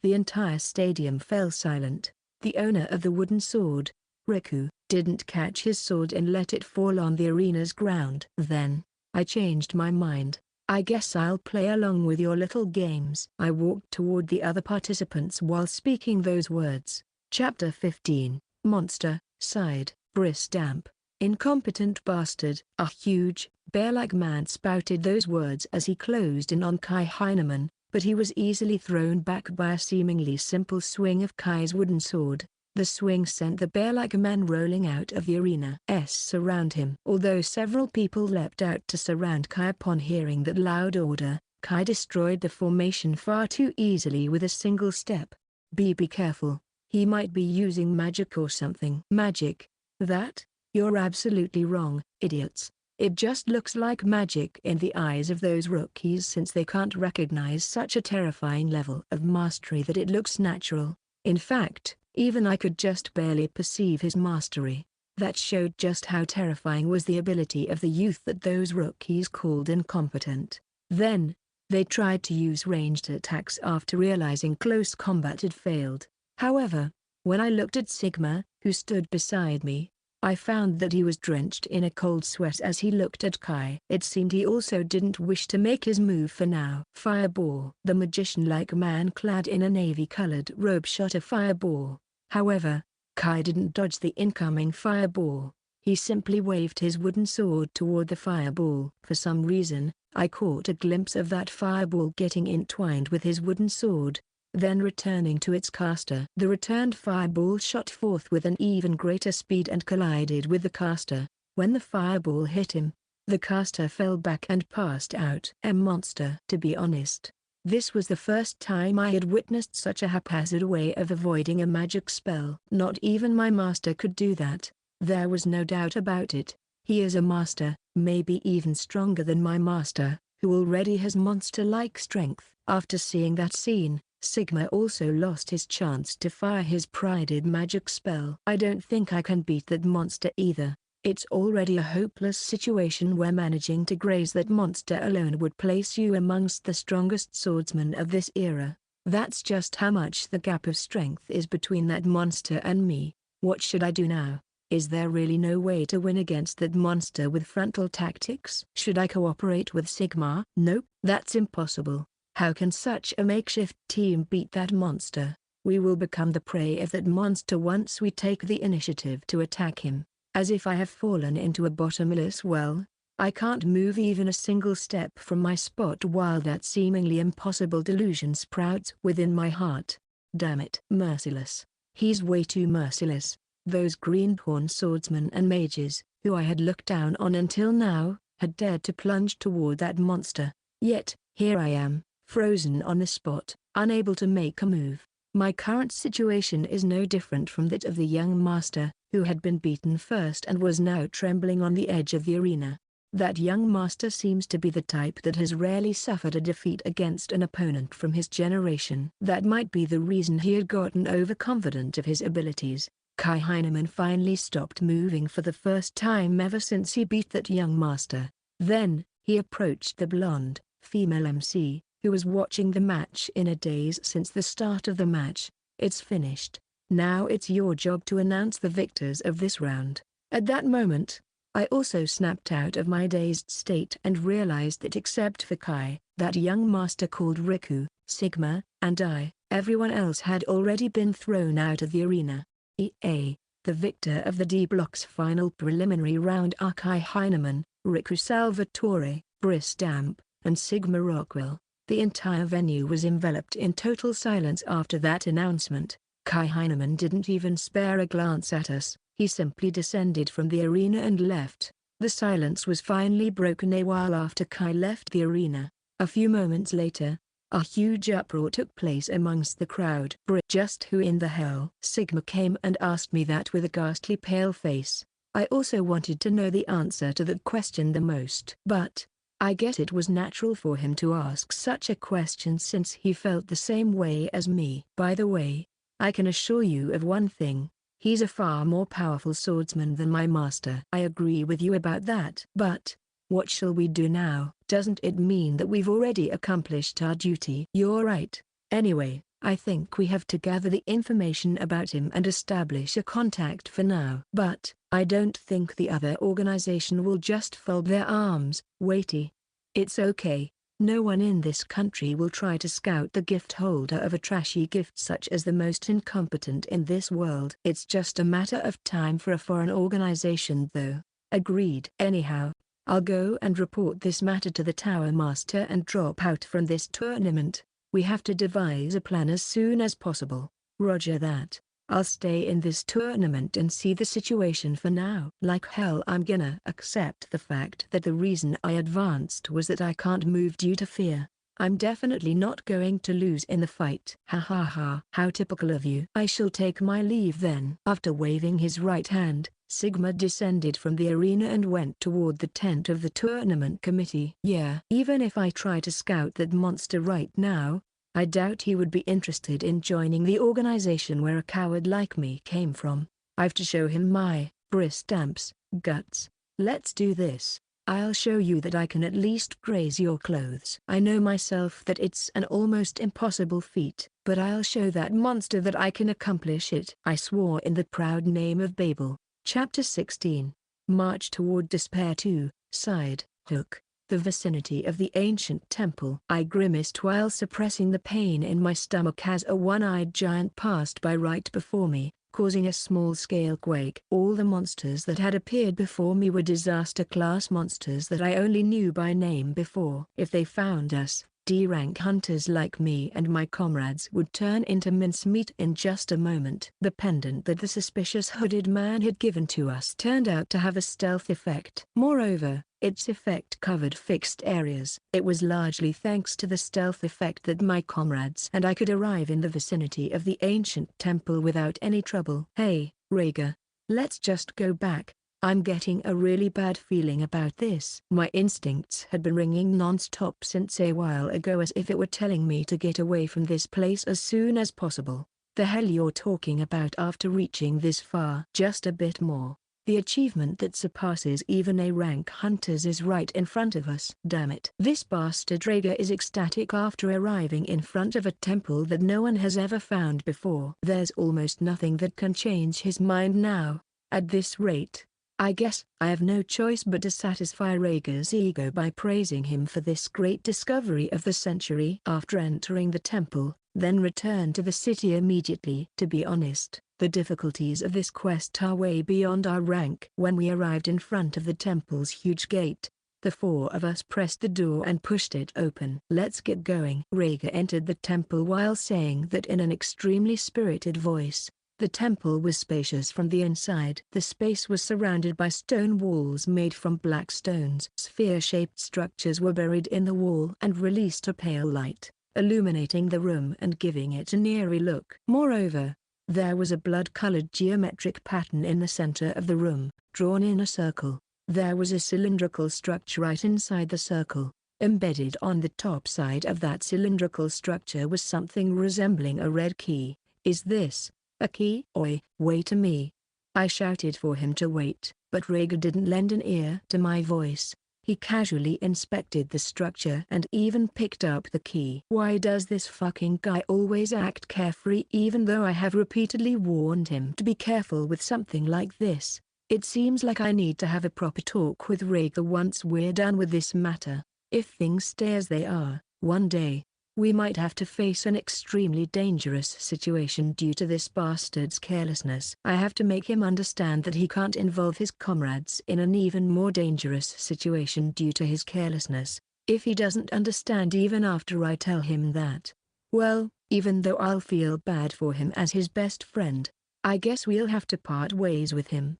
The entire stadium fell silent. The owner of the wooden sword, Riku, didn't catch his sword and let it fall on the arena's ground. Then, I changed my mind. "I guess I'll play along with your little games." I walked toward the other participants while speaking those words. Chapter 15, Monster, sighed, Briss damp, incompetent bastard. A huge, bear-like man spouted those words as he closed in on Kai Heineman, but he was easily thrown back by a seemingly simple swing of Kai's wooden sword. The swing sent the bear-like man rolling out of the arena. Surround him. Although several people leapt out to surround Kai upon hearing that loud order, Kai destroyed the formation far too easily with a single step. Be careful. He might be using magic or something." "Magic? That? You're absolutely wrong, idiots. It just looks like magic in the eyes of those rookies since they can't recognize such a terrifying level of mastery that it looks natural. In fact, even I could just barely perceive his mastery." That showed just how terrifying was the ability of the youth that those rookies called incompetent. Then, they tried to use ranged attacks after realizing close combat had failed. However, when I looked at Sigma, who stood beside me, I found that he was drenched in a cold sweat as he looked at Kai. It seemed he also didn't wish to make his move for now. Fireball. The magician-like man clad in a navy-colored robe shot a fireball. However, Kai didn't dodge the incoming fireball. He simply waved his wooden sword toward the fireball. For some reason, I caught a glimpse of that fireball getting entwined with his wooden sword, then returning to its caster. The returned fireball shot forth with an even greater speed and collided with the caster. When the fireball hit him, the caster fell back and passed out. A monster. To be honest, this was the first time I had witnessed such a haphazard way of avoiding a magic spell. Not even my master could do that. There was no doubt about it. He is a master, maybe even stronger than my master, who already has monster-like strength. After seeing that scene, Sigma also lost his chance to fire his prided magic spell. "I don't think I can beat that monster either. It's already a hopeless situation where managing to graze that monster alone would place you amongst the strongest swordsmen of this era. That's just how much the gap of strength is between that monster and me. What should I do now? Is there really no way to win against that monster with frontal tactics? Should I cooperate with Sigma? Nope, that's impossible. How can such a makeshift team beat that monster? We will become the prey of that monster once we take the initiative to attack him. As if I have fallen into a bottomless well. I can't move even a single step from my spot while that seemingly impossible delusion sprouts within my heart. Damn it. Merciless. He's way too merciless. Those greenhorn swordsmen and mages, who I had looked down on until now, had dared to plunge toward that monster. Yet, here I am, frozen on the spot, unable to make a move. My current situation is no different from that of the young master, who had been beaten first and was now trembling on the edge of the arena. That young master seems to be the type that has rarely suffered a defeat against an opponent from his generation. That might be the reason he had gotten overconfident of his abilities. Kai Heineman finally stopped moving for the first time ever since he beat that young master. Then, he approached the blonde, female MC, who was watching the match in a daze since the start of the match. It's finished. Now it's your job to announce the victors of this round. At that moment, I also snapped out of my dazed state and realized that except for Kai, that young master called Riku, Sigma, and I, everyone else had already been thrown out of the arena. The victor of the D Block's final preliminary round are Kai Heineman, Riku Salvatore, Brice Damp, and Sigma Rockwell. The entire venue was enveloped in total silence after that announcement. Kai Heineman didn't even spare a glance at us. He simply descended from the arena and left. The silence was finally broken a while after Kai left the arena. A few moments later, a huge uproar took place amongst the crowd. Just who in the hell? Sigma came and asked me that with a ghastly pale face. I also wanted to know the answer to that question the most. But, I guess it was natural for him to ask such a question since he felt the same way as me. By the way, I can assure you of one thing. He's a far more powerful swordsman than my master. I agree with you about that. But, what shall we do now? Doesn't it mean that we've already accomplished our duty? You're right. Anyway, I think we have to gather the information about him and establish a contact for now. But, I don't think the other organization will just fold their arms. Waity. It's okay. No one in this country will try to scout the gift holder of a trashy gift such as the most incompetent in this world. It's just a matter of time for a foreign organization though. Agreed. Anyhow, I'll go and report this matter to the Tower Master and drop out from this tournament. We have to devise a plan as soon as possible. Roger that. I'll stay in this tournament and see the situation for now. Like hell I'm gonna accept the fact that the reason I advanced was that I can't move due to fear. I'm definitely not going to lose in the fight. Ha ha ha. How typical of you. I shall take my leave then. After waving his right hand, Sigma descended from the arena and went toward the tent of the tournament committee. Yeah. Even if I try to scout that monster right now, I doubt he would be interested in joining the organization where a coward like me came from. I've to show him my, Brice Damp's, guts. Let's do this. I'll show you that I can at least graze your clothes. I know myself that it's an almost impossible feat, but I'll show that monster that I can accomplish it. I swore in the proud name of Babel. Chapter 16. March toward Despair 2, Side, Hook. The vicinity of the ancient temple. I grimaced while suppressing the pain in my stomach as a one-eyed giant passed by right before me, causing a small-scale quake. All the monsters that had appeared before me were disaster-class monsters that I only knew by name before. If they found us, D-rank hunters like me and my comrades would turn into mincemeat in just a moment. The pendant that the suspicious hooded man had given to us turned out to have a stealth effect. Moreover, its effect covered fixed areas. It was largely thanks to the stealth effect that my comrades and I could arrive in the vicinity of the ancient temple without any trouble. Hey, Rhaegar. Let's just go back. I'm getting a really bad feeling about this. My instincts had been ringing non-stop since a while ago as if it were telling me to get away from this place as soon as possible. The hell you're talking about after reaching this far? Just a bit more. The achievement that surpasses even A-rank hunters is right in front of us. Damn it. This bastard Rhaegar is ecstatic after arriving in front of a temple that no one has ever found before. There's almost nothing that can change his mind now. At this rate, I guess I have no choice but to satisfy Rhaegar's ego by praising him for this great discovery of the century. After entering the temple, then return to the city immediately. To be honest, The difficulties of this quest are way beyond our rank. When we arrived in front of the temple's huge gate, the four of us pressed the door and pushed it open. "Let's get going." Rhaegar entered the temple while saying that in an extremely spirited voice. The temple was spacious from the inside. The space was surrounded by stone walls made from black stones. Sphere-shaped structures were buried in the wall and released a pale light, illuminating the room and giving it an eerie look. Moreover, there was a blood-colored geometric pattern in the center of the room, drawn in a circle. There was a cylindrical structure right inside the circle. Embedded on the top side of that cylindrical structure was something resembling a red key. "Is this a key?" "Oi, wait a me." I shouted for him to wait, but Rhaegar didn't lend an ear to my voice. He casually inspected the structure and even picked up the key. Why does this fucking guy always act carefree even though I have repeatedly warned him to be careful with something like this? It seems like I need to have a proper talk with Rhaegar once we're done with this matter. If things stay as they are, one day, we might have to face an extremely dangerous situation due to this bastard's carelessness. I have to make him understand that he can't involve his comrades in an even more dangerous situation due to his carelessness. If he doesn't understand even after I tell him that, well, even though I'll feel bad for him as his best friend, I guess we'll have to part ways with him.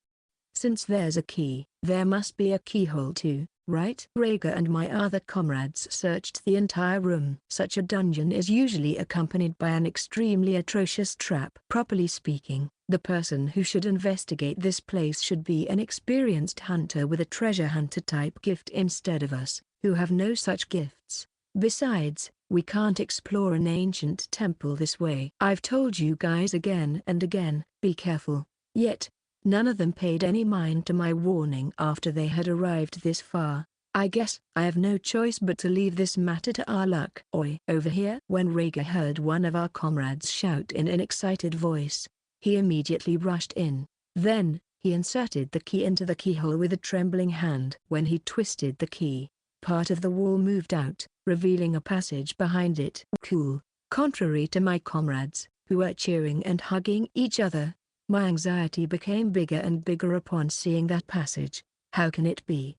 Since there's a key, there must be a keyhole too, right? Rhaegar and my other comrades searched the entire room. Such a dungeon is usually accompanied by an extremely atrocious trap. Properly speaking, the person who should investigate this place should be an experienced hunter with a treasure hunter type gift instead of us, who have no such gifts. Besides, we can't explore an ancient temple this way. I've told you guys again and again, be careful. Yet, none of them paid any mind to my warning after they had arrived this far. I guess I have no choice but to leave this matter to our luck. "Oi, over here!" When Rhaegar heard one of our comrades shout in an excited voice, he immediately rushed in. Then, he inserted the key into the keyhole with a trembling hand. When he twisted the key, part of the wall moved out, revealing a passage behind it. Cool. Contrary to my comrades, who were cheering and hugging each other, my anxiety became bigger and bigger upon seeing that passage. How can it be?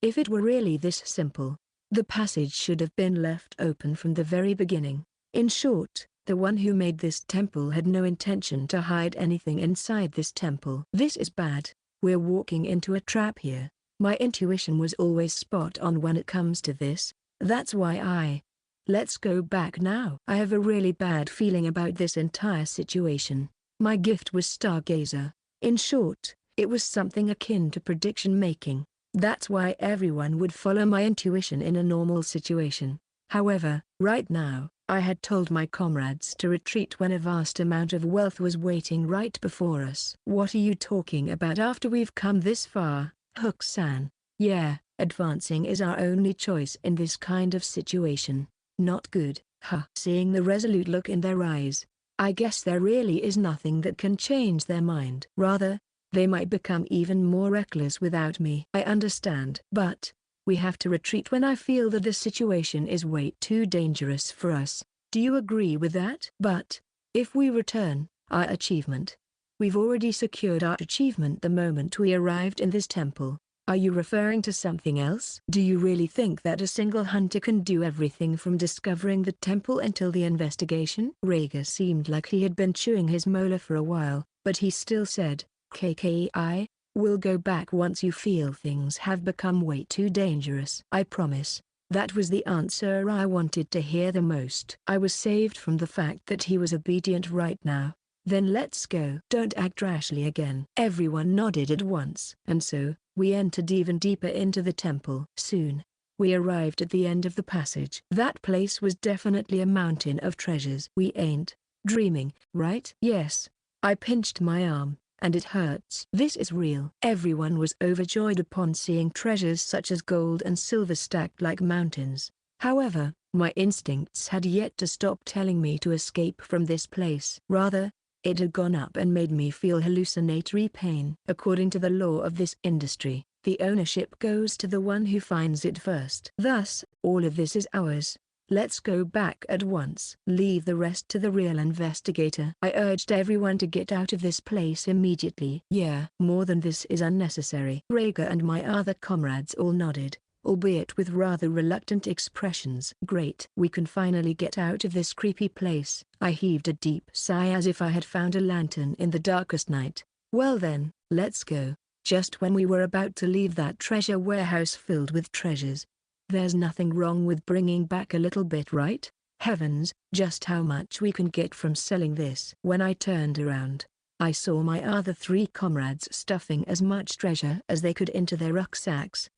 If it were really this simple, the passage should have been left open from the very beginning. In short, the one who made this temple had no intention to hide anything inside this temple. This is bad. We're walking into a trap here. My intuition was always spot on when it comes to this. That's why Let's go back now. I have a really bad feeling about this entire situation. My gift was Stargazer. In short, it was something akin to prediction making. That's why everyone would follow my intuition in a normal situation. However, right now, I had told my comrades to retreat when a vast amount of wealth was waiting right before us. "What are you talking about after we've come this far, Hook-san?" "Yeah, advancing is our only choice in this kind of situation." "Not good, huh?" Seeing the resolute look in their eyes, I guess there really is nothing that can change their mind. Rather, they might become even more reckless without me. "I understand. But, we have to retreat when I feel that the situation is way too dangerous for us. Do you agree with that?" "But, if we return, our achievement. We've already secured our achievement the moment we arrived in this temple. Are you referring to something else? Do you really think that a single hunter can do everything from discovering the temple until the investigation?" Rhaegar seemed like he had been chewing his molar for a while, but he still said, "KKI, we'll go back once you feel things have become way too dangerous." "I promise." That was the answer I wanted to hear the most. I was saved from the fact that he was obedient right now. "Then let's go." "Don't act rashly again." Everyone nodded at once. And so, we entered even deeper into the temple. Soon, we arrived at the end of the passage. That place was definitely a mountain of treasures. "We ain't dreaming, right?" "Yes." I pinched my arm, and it hurts. "This is real." Everyone was overjoyed upon seeing treasures such as gold and silver stacked like mountains. However, my instincts had yet to stop telling me to escape from this place. Rather, it had gone up and made me feel hallucinatory pain. According to the law of this industry, the ownership goes to the one who finds it first. Thus, all of this is ours. Let's go back at once. Leave the rest to the real investigator. I urged everyone to get out of this place immediately. Yeah, more than this is unnecessary. Rhaegar and my other comrades all nodded, albeit with rather reluctant expressions. Great. We can finally get out of this creepy place. I heaved a deep sigh as if I had found a lantern in the darkest night. Well then, let's go. Just when we were about to leave that treasure warehouse filled with treasures. There's nothing wrong with bringing back a little bit, right? Heavens, just how much we can get from selling this. When I turned around, I saw my other 3 comrades stuffing as much treasure as they could into their rucksacks.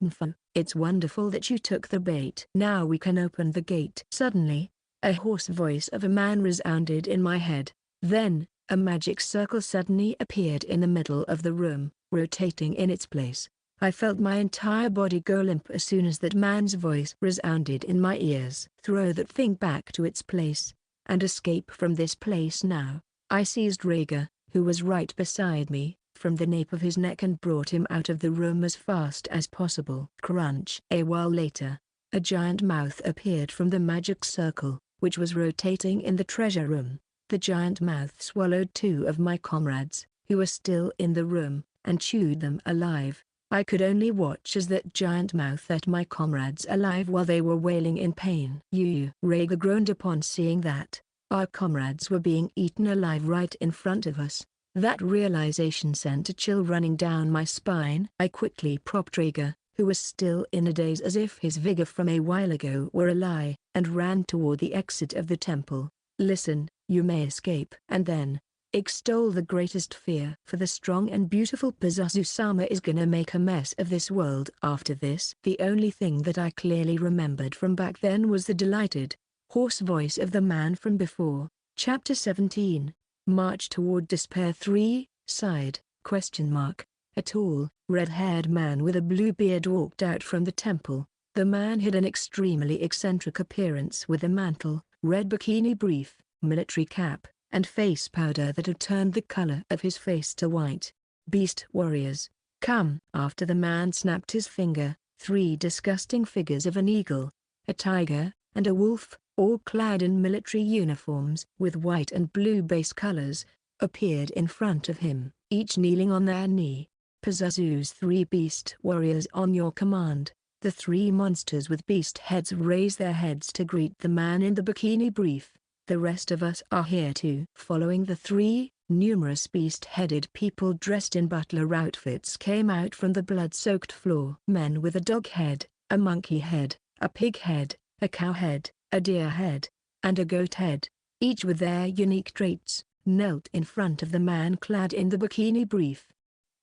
It's wonderful that you took the bait. Now we can open the gate. Suddenly, a hoarse voice of a man resounded in my head. Then, a magic circle suddenly appeared in the middle of the room, rotating in its place. I felt my entire body go limp as soon as that man's voice resounded in my ears. Throw that thing back to its place, and escape from this place now. I seized Rhaegar, who was right beside me, from the nape of his neck and brought him out of the room as fast as possible. Crunch. A while later, a giant mouth appeared from the magic circle, which was rotating in the treasure room. The giant mouth swallowed 2 of my comrades, who were still in the room, and chewed them alive. I could only watch as that giant mouth ate my comrades alive while they were wailing in pain. Rhaegar groaned upon seeing that our comrades were being eaten alive right in front of us. That realization sent a chill running down my spine. I quickly propped Rhaegar, who was still in a daze as if his vigor from a while ago were a lie, and ran toward the exit of the temple. Listen, you may escape. And then, extol the greatest fear. For the strong and beautiful Pazuzu-sama is gonna make a mess of this world after this. The only thing that I clearly remembered from back then was the delighted, hoarse voice of the man from before. Chapter 17, March Toward Despair 3, Side, ? A tall, red-haired man with a blue beard walked out from the temple. The man had an extremely eccentric appearance with a mantle, red bikini brief, military cap, and face powder that had turned the color of his face to white. Beast warriors, come! After the man snapped his finger, 3 disgusting figures of an eagle, a tiger, and a wolf, all clad in military uniforms with white and blue base colors, appeared in front of him, each kneeling on their knee. Pazuzu's 3 beast warriors on your command. The 3 monsters with beast heads raise their heads to greet the man in the bikini brief. The rest of us are here too. Following the 3, numerous beast-headed people dressed in butler outfits came out from the blood-soaked floor. Men with a dog head, a monkey head, a pig head, a cow head, a deer head, and a goat head, each with their unique traits, knelt in front of the man clad in the bikini brief.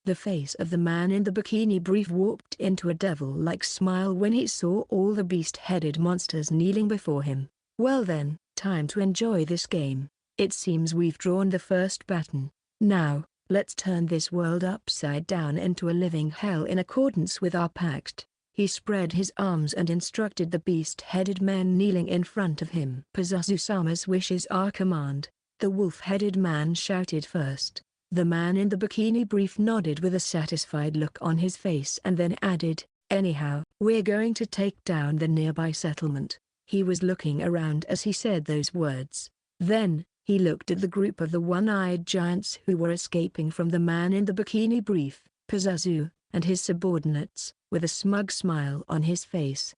The face of the man in the bikini brief warped into a devil-like smile when he saw all the beast-headed monsters kneeling before him. Well then, time to enjoy this game. It seems we've drawn the first baton. Now, let's turn this world upside down into a living hell in accordance with our pact. He spread his arms and instructed the beast-headed men kneeling in front of him. Pazuzu-sama's wishes are command. The wolf-headed man shouted first. The man in the bikini brief nodded with a satisfied look on his face and then added, anyhow, we're going to take down the nearby settlement. He was looking around as he said those words. Then, he looked at the group of the one-eyed giants who were escaping from the man in the bikini brief, Pazuzu, and his subordinates, with a smug smile on his face.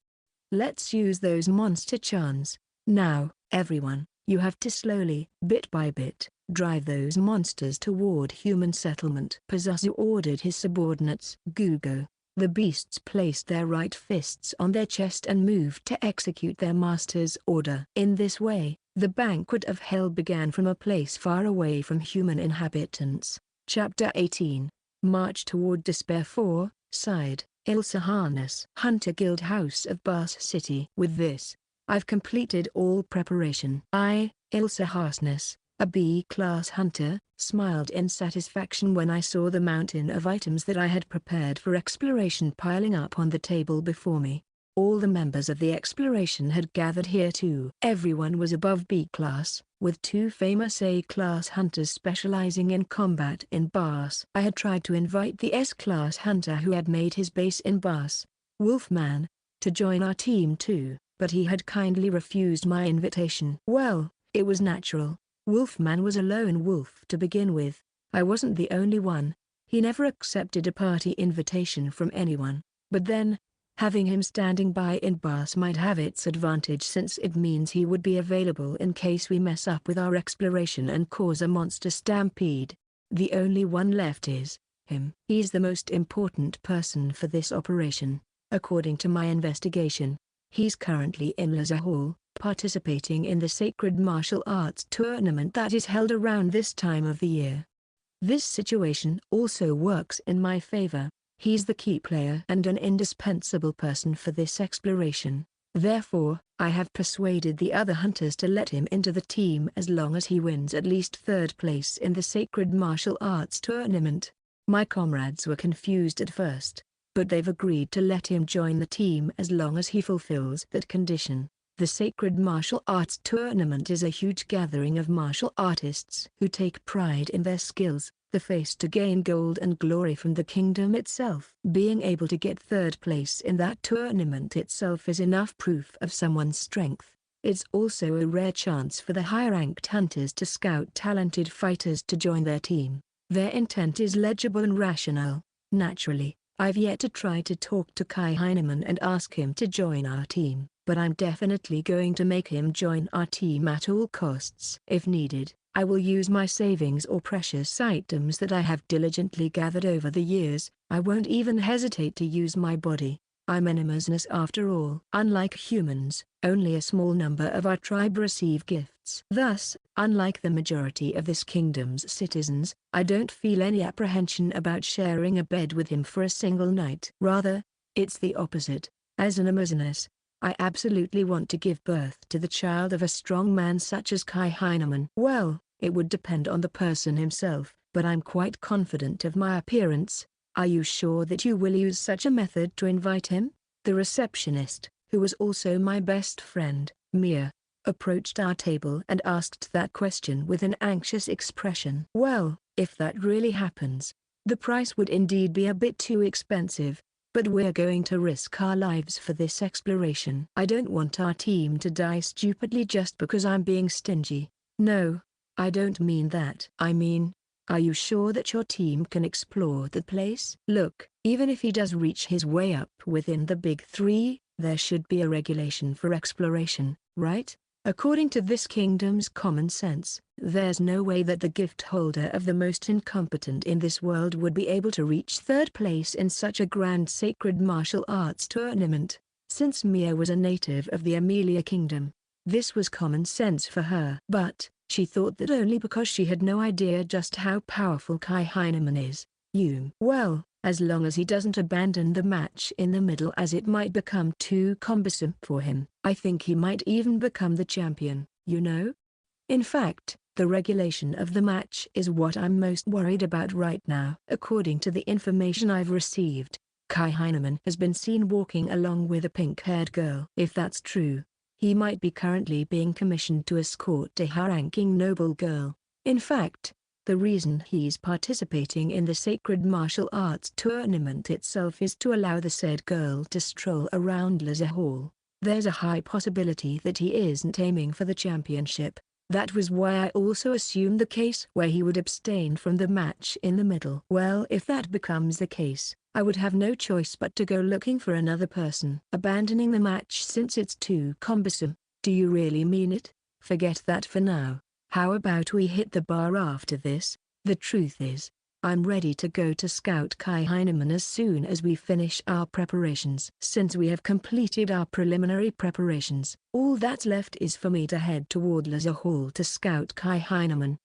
Let's use those monster charms. Now, everyone, you have to slowly, bit by bit, drive those monsters toward human settlement. Pazuzu ordered his subordinates. Gugo. The beasts placed their right fists on their chest and moved to execute their master's order. In this way, the banquet of hell began from a place far away from human inhabitants. Chapter 18, March Toward Despair 4, Side, Ilsa Harnisch. Hunter Guild House of Barse City. With this, I've completed all preparation. I, Ilsa Harnisch, a B-class hunter, smiled in satisfaction when I saw the mountain of items that I had prepared for exploration piling up on the table before me. All the members of the exploration had gathered here too. Everyone was above B-class, with 2 famous A-class hunters specializing in combat in Barse. I had tried to invite the S-class hunter who had made his base in Barse, Wolfman, to join our team too, but he had kindly refused my invitation. Well, it was natural. Wolfman was a lone wolf to begin with. I wasn't the only one. He never accepted a party invitation from anyone. But then, having him standing by in Barse might have its advantage, since it means he would be available in case we mess up with our exploration and cause a monster stampede. The only one left is him. He's the most important person for this operation, according to my investigation. He's currently in Lhasa Hall, participating in the sacred martial arts tournament that is held around this time of the year. This situation also works in my favor. He's the key player and an indispensable person for this exploration. Therefore, I have persuaded the other hunters to let him into the team as long as he wins at least third place in the sacred martial arts tournament. My comrades were confused at first, but they've agreed to let him join the team as long as he fulfills that condition. The Sacred Martial Arts Tournament is a huge gathering of martial artists who take pride in their skills, the face to gain gold and glory from the kingdom itself. Being able to get third place in that tournament itself is enough proof of someone's strength. It's also a rare chance for the high-ranked hunters to scout talented fighters to join their team. Their intent is legible and rational. Naturally, I've yet to try to talk to Kai Heineman and ask him to join our team, but I'm definitely going to make him join our team at all costs. If needed, I will use my savings or precious items that I have diligently gathered over the years. I won't even hesitate to use my body. I'm an immerse after all. Unlike humans, only a small number of our tribe receive gifts. Thus, unlike the majority of this kingdom's citizens, I don't feel any apprehension about sharing a bed with him for a single night. Rather, it's the opposite. As an immerse, I absolutely want to give birth to the child of a strong man such as Kai Heineman. Well, it would depend on the person himself, but I'm quite confident of my appearance. Are you sure that you will use such a method to invite him? The receptionist, who was also my best friend, Mia, approached our table and asked that question with an anxious expression. Well, if that really happens, the price would indeed be a bit too expensive, but we're going to risk our lives for this exploration. I don't want our team to die stupidly just because I'm being stingy. No, I don't mean that. I mean, are you sure that your team can explore the place? Look, even if he does reach his way up within the big three, there should be a regulation for exploration, right? According to this kingdom's common sense, there's no way that the gift holder of the most incompetent in this world would be able to reach third place in such a grand sacred martial arts tournament. Since Mia was a native of the Amelia Kingdom, this was common sense for her. But she thought that only because she had no idea just how powerful Kai Heineman is. Well, as long as he doesn't abandon the match in the middle as it might become too cumbersome for him. I think he might even become the champion, you know? In fact, the regulation of the match is what I'm most worried about right now. According to the information I've received, Kai Heineman has been seen walking along with a pink-haired girl. If that's true, he might be currently being commissioned to escort a high-ranking noble girl. In fact, the reason he's participating in the Sacred Martial Arts Tournament itself is to allow the said girl to stroll around Lhasa Hall. There's a high possibility that he isn't aiming for the championship. That was why I also assumed the case where he would abstain from the match in the middle. Well, if that becomes the case, I would have no choice but to go looking for another person. Abandoning the match since it's too cumbersome. Do you really mean it? Forget that for now. How about we hit the bar after this? The truth is, I'm ready to go to scout Kai Heineman as soon as we finish our preparations. Since we have completed our preliminary preparations, all that's left is for me to head toward Lhasa Hall to scout Kai Heineman.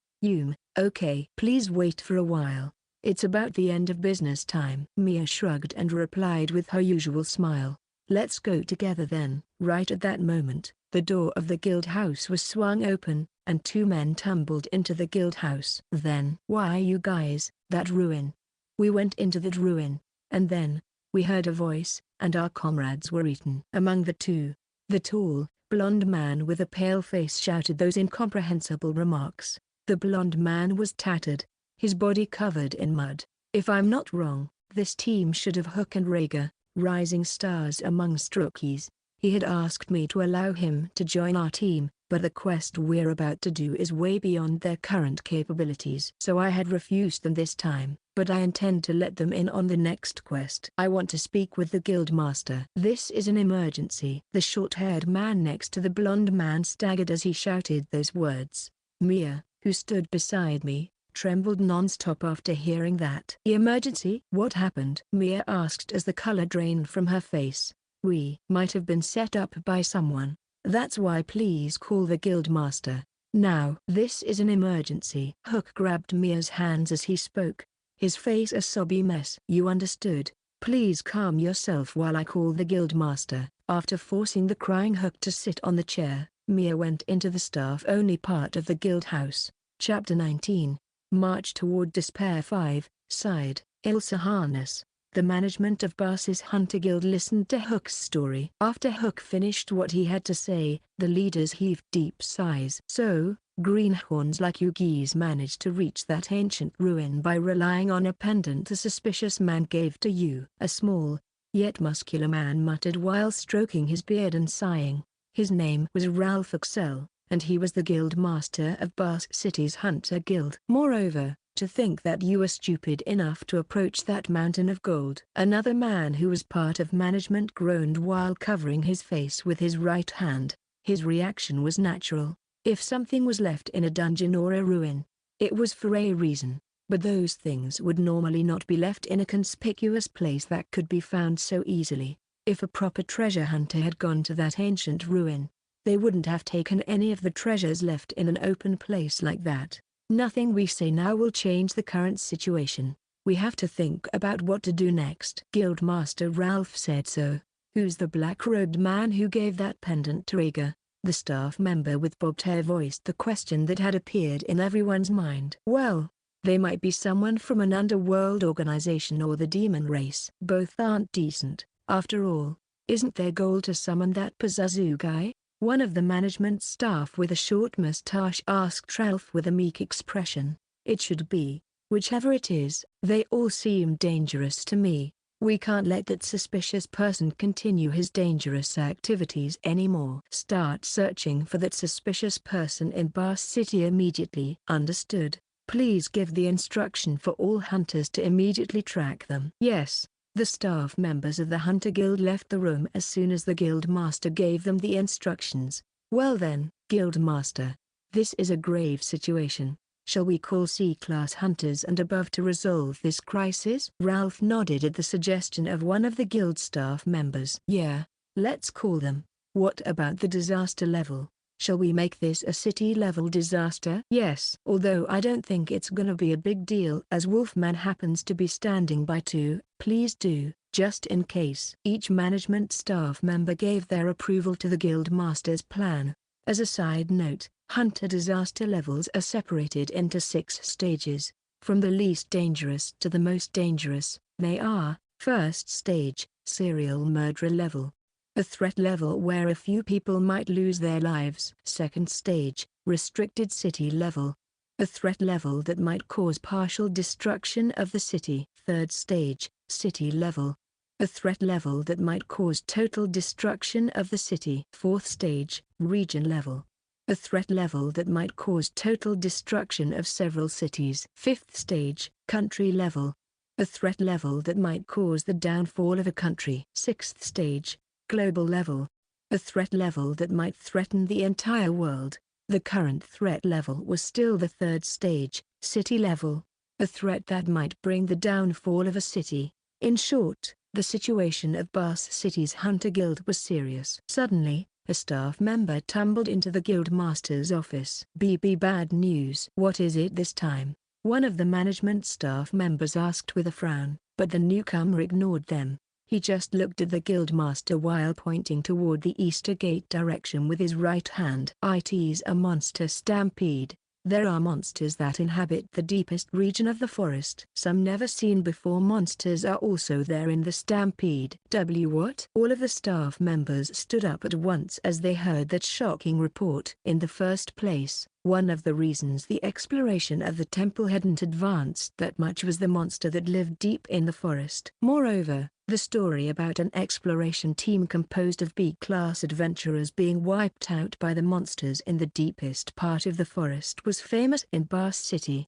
Okay. Please wait for a while. It's about the end of business time. Mia shrugged and replied with her usual smile. Let's go together then. Right at that moment, the door of the guild house was swung open, and two men tumbled into the guild house. Then, why you guys, that ruin. We went into that ruin, and then, we heard a voice, and our comrades were eaten. Among the two, the tall, blonde man with a pale face shouted those incomprehensible remarks. The blonde man was tattered, his body covered in mud. If I'm not wrong, this team should have Hook and Rhaegar, rising stars amongst rookies. He had asked me to allow him to join our team, but the quest we're about to do is way beyond their current capabilities. So I had refused them this time, but I intend to let them in on the next quest. I want to speak with the guild master. This is an emergency. The short-haired man next to the blonde man staggered as he shouted those words. Mia, who stood beside me, trembled non-stop after hearing that. The emergency? What happened? Mia asked as the color drained from her face. We might have been set up by someone. That's why please call the guild master. Now. This is an emergency. Hook grabbed Mia's hands as he spoke, his face a sobby mess. You understood. Please calm yourself while I call the guild master. After forcing the crying Hook to sit on the chair, Mia went into the staff-only part of the guild house. Chapter 19. March Toward Despair 5, sighed, Ilsa Harnisch. The management of Barse's Hunter Guild listened to Hook's story. After Hook finished what he had to say, the leaders heaved deep sighs. So, greenhorns like you geese managed to reach that ancient ruin by relying on a pendant a suspicious man gave to you. A small, yet muscular man muttered while stroking his beard and sighing. His name was Ralph Axel, and he was the guild master of Barse City's Hunter Guild. Moreover, to think that you were stupid enough to approach that mountain of gold. Another man who was part of management groaned while covering his face with his right hand. His reaction was natural. If something was left in a dungeon or a ruin, it was for a reason, but those things would normally not be left in a conspicuous place that could be found so easily. If a proper treasure hunter had gone to that ancient ruin, they wouldn't have taken any of the treasures left in an open place like that. Nothing we say now will change the current situation. We have to think about what to do next. Guildmaster Ralph said so. Who's the black-robed man who gave that pendant to Rhaegar? The staff member with bobbed hair voiced the question that had appeared in everyone's mind. Well, they might be someone from an underworld organization or the demon race. Both aren't decent, after all. Isn't their goal to summon that Pazuzu guy? One of the management staff with a short mustache asked Ralph with a meek expression. It should be. Whichever it is, they all seem dangerous to me. We can't let that suspicious person continue his dangerous activities anymore. Start searching for that suspicious person in Barse City immediately. Understood. Please give the instruction for all hunters to immediately track them. Yes. The staff members of the Hunter Guild left the room as soon as the Guild Master gave them the instructions. Well then, Guild Master. This is a grave situation. Shall we call C-class hunters and above to resolve this crisis? Ralph nodded at the suggestion of one of the guild staff members. Yeah, let's call them. What about the disaster level? Shall we make this a city-level disaster? Yes. Although I don't think it's gonna be a big deal as Wolfman happens to be standing by too. Please do, just in case. Each management staff member gave their approval to the guild master's plan. As a side note, hunter disaster levels are separated into 6 stages, from the least dangerous to the most dangerous. They are: first stage, serial murderer level, a threat level where a few people might lose their lives. Second stage, restricted city level, a threat level that might cause partial destruction of the city. Third stage, city level, a threat level that might cause total destruction of the city. Fourth stage, region level, a threat level that might cause total destruction of several cities. Fifth stage, country level, a threat level that might cause the downfall of a country. Sixth stage, global level, a threat level that might threaten the entire world. The current threat level was still the third stage, city level, a threat that might bring the downfall of a city. In short, the situation of Barse City's Hunter Guild was serious. Suddenly, a staff member tumbled into the guild master's office. BB bad news. What is it this time? One of the management staff members asked with a frown, but the newcomer ignored them. He just looked at the guild master while pointing toward the Easter Gate direction with his right hand. It's a monster stampede. There are monsters that inhabit the deepest region of the forest. Some never seen before monsters are also there in the stampede. What? All of the staff members stood up at once as they heard that shocking report. In the first place, One of the reasons the exploration of the temple hadn't advanced that much was the monster that lived deep in the forest. Moreover, the story about an exploration team composed of B-class adventurers being wiped out by the monsters in the deepest part of the forest was famous in Barse City.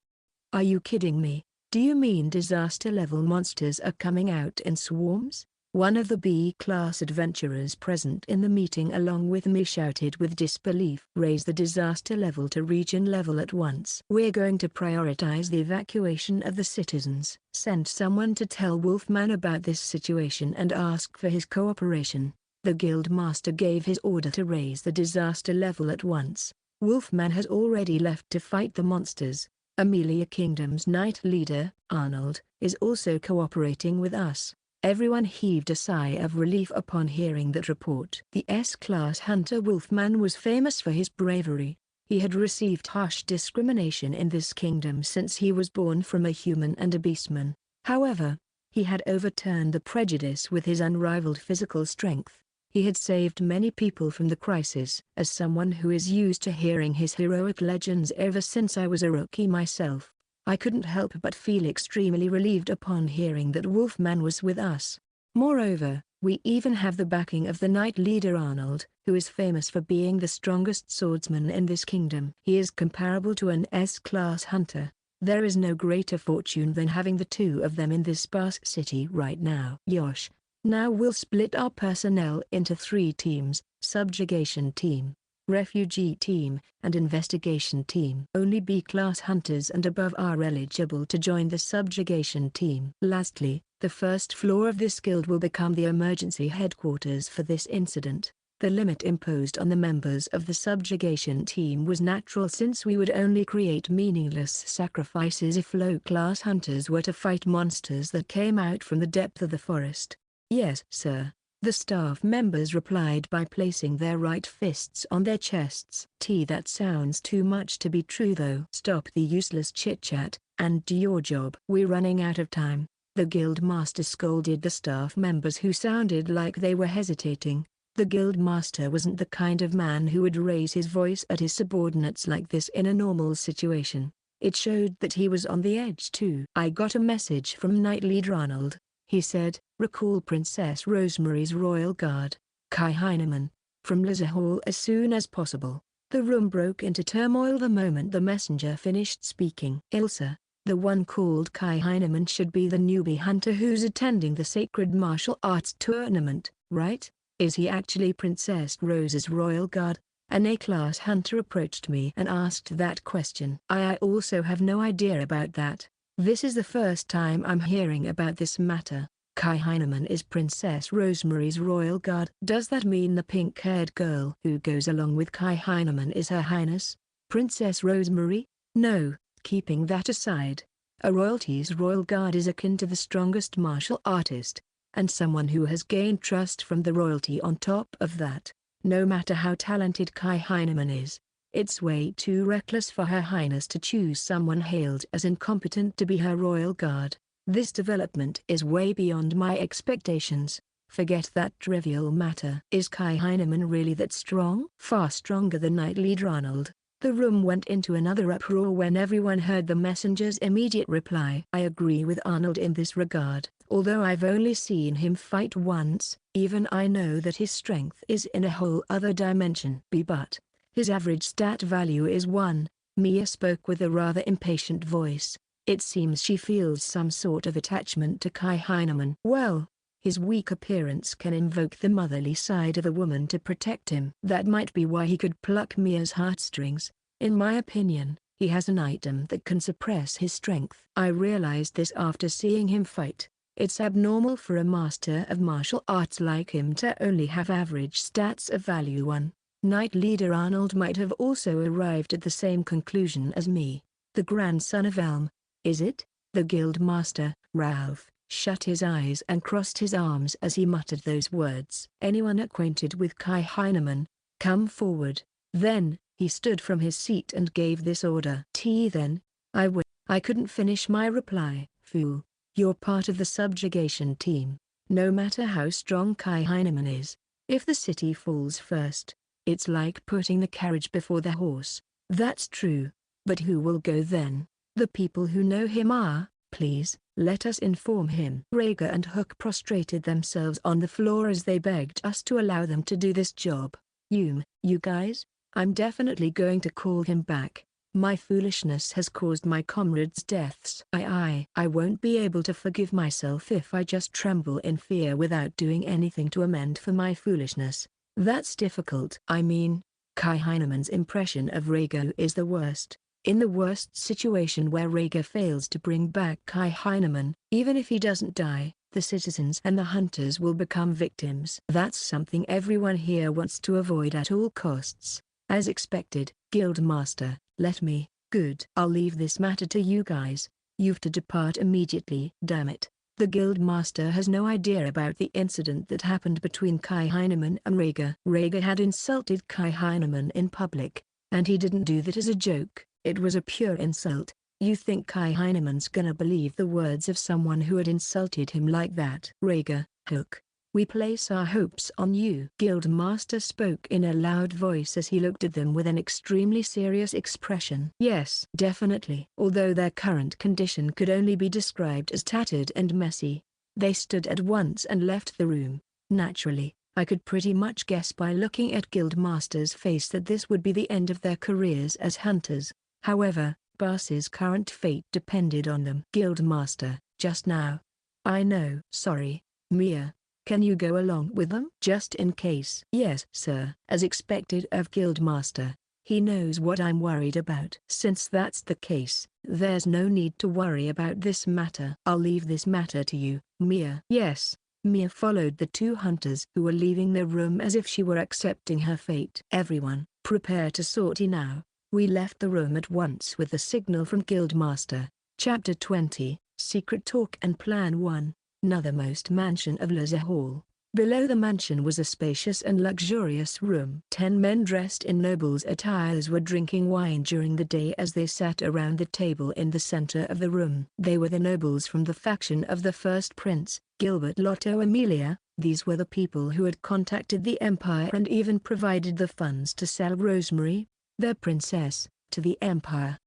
Are you kidding me? Do you mean disaster-level monsters are coming out in swarms? One of the B-class adventurers present in the meeting along with me shouted with disbelief. Raise the disaster level to region level at once. We're going to prioritize the evacuation of the citizens. Send someone to tell Wolfman about this situation and ask for his cooperation. The guild master gave his order to raise the disaster level at once. Wolfman has already left to fight the monsters. Amelia Kingdom's knight leader, Arnold, is also cooperating with us. Everyone heaved a sigh of relief upon hearing that report. The S-class hunter Wolfman was famous for his bravery. He had received harsh discrimination in this kingdom since he was born from a human and a beastman. However, he had overturned the prejudice with his unrivaled physical strength. He had saved many people from the crisis. As someone who is used to hearing his heroic legends ever since I was a rookie myself, I couldn't help but feel extremely relieved upon hearing that Wolfman was with us. Moreover, we even have the backing of the knight leader Arnold, who is famous for being the strongest swordsman in this kingdom. He is comparable to an S-class hunter. There is no greater fortune than having the two of them in this sparse city right now. Yosh. Now we'll split our personnel into 3 teams: subjugation team, refugee team, and investigation team. Only B-class hunters and above are eligible to join the subjugation team. Lastly, the first floor of this guild will become the emergency headquarters for this incident. The limit imposed on the members of the subjugation team was natural since we would only create meaningless sacrifices if low-class hunters were to fight monsters that came out from the depth of the forest. Yes, sir. The staff members replied by placing their right fists on their chests. That sounds too much to be true though. Stop the useless chit-chat, and do your job. We're running out of time. The guild master scolded the staff members who sounded like they were hesitating. The guild master wasn't the kind of man who would raise his voice at his subordinates like this in a normal situation. It showed that he was on the edge too. I got a message from Knight Leader Arnold. He said, recall Princess Rosemary's royal guard, Kai Heineman, from Liza Hall as soon as possible. The room broke into turmoil the moment the messenger finished speaking. Ilsa, the one called Kai Heineman, should be the newbie hunter who's attending the sacred martial arts tournament, right? Is he actually Princess Rose's royal guard? An A-class hunter approached me and asked that question. I also have no idea about that. This is the first time I'm hearing about this matter. Kai Heineman is Princess Rosemary's royal guard. Does that mean the pink-haired girl who goes along with Kai Heineman is Her Highness, Princess Rosemary? No, keeping that aside, a royalty's royal guard is akin to the strongest martial artist, and someone who has gained trust from the royalty on top of that. No matter how talented Kai Heineman is, it's way too reckless for Her Highness to choose someone hailed as incompetent to be her royal guard. This development is way beyond my expectations. Forget that trivial matter. Is Kai Heineman really that strong? Far stronger than Knight Leader Arnold. The room went into another uproar when everyone heard the messenger's immediate reply. I agree with Arnold in this regard. Although I've only seen him fight once, even I know that his strength is in a whole other dimension. But his average stat value is 1. Mia spoke with a rather impatient voice. It seems she feels some sort of attachment to Kai Heineman. Well, his weak appearance can invoke the motherly side of a woman to protect him. That might be why he could pluck Mia's heartstrings. In my opinion, he has an item that can suppress his strength. I realized this after seeing him fight. It's abnormal for a master of martial arts like him to only have average stats of value 1. Knight Leader Arnold might have also arrived at the same conclusion as me. The grandson of Elm, is it? The guild master, Ralph, shut his eyes and crossed his arms as he muttered those words. Anyone acquainted with Kai Heineman, come forward. Then, he stood from his seat and gave this order. Then, I couldn't finish my reply. Fool. You're part of the subjugation team. No matter how strong Kai Heineman is, if the city falls first, it's like putting the carriage before the horse. That's true. But who will go then? The people who know him are. Please, let us inform him. Rhaegar and Hook prostrated themselves on the floor as they begged us to allow them to do this job. You guys? I'm definitely going to call him back. My foolishness has caused my comrades' deaths. I won't be able to forgive myself if I just tremble in fear without doing anything to amend for my foolishness. That's difficult. I mean, Kai Heineman's impression of Rhaegar is the worst. In the worst situation where Rhaegar fails to bring back Kai Heineman, even if he doesn't die, the citizens and the hunters will become victims. That's something everyone here wants to avoid at all costs. As expected, Guildmaster, let me. Good. I'll leave this matter to you guys. You've to depart immediately. Damn it. The Guildmaster has no idea about the incident that happened between Kai Heineman and Rhaegar. Rhaegar had insulted Kai Heineman in public, and he didn't do that as a joke. It was a pure insult. You think Kai Heineman's gonna believe the words of someone who had insulted him like that? Rhaegar, Hook, we place our hopes on you. Guildmaster spoke in a loud voice as he looked at them with an extremely serious expression. Yes, definitely. Although their current condition could only be described as tattered and messy, they stood at once and left the room. Naturally, I could pretty much guess by looking at Guildmaster's face that this would be the end of their careers as hunters. However, Barse's current fate depended on them. Guildmaster, just now. I know. Sorry, Mia. Can you go along with them? Just in case. Yes, sir. As expected of Guildmaster, he knows what I'm worried about. Since that's the case, there's no need to worry about this matter. I'll leave this matter to you, Mia. Yes. Mia followed the two hunters who were leaving the room as if she were accepting her fate. Everyone, prepare to sortie now. We left the room at once with the signal from Guildmaster. Chapter 20, Secret Talk and Plan 1, Northernmost Mansion of Lizzie Hall. Below the mansion was a spacious and luxurious room. 10 men dressed in nobles' attires were drinking wine during the day as they sat around the table in the center of the room. They were the nobles from the faction of the first prince, Gilbert Lotto Amelia. These were the people who had contacted the Empire and even provided the funds to sell Rosemary, their princess, to the Empire.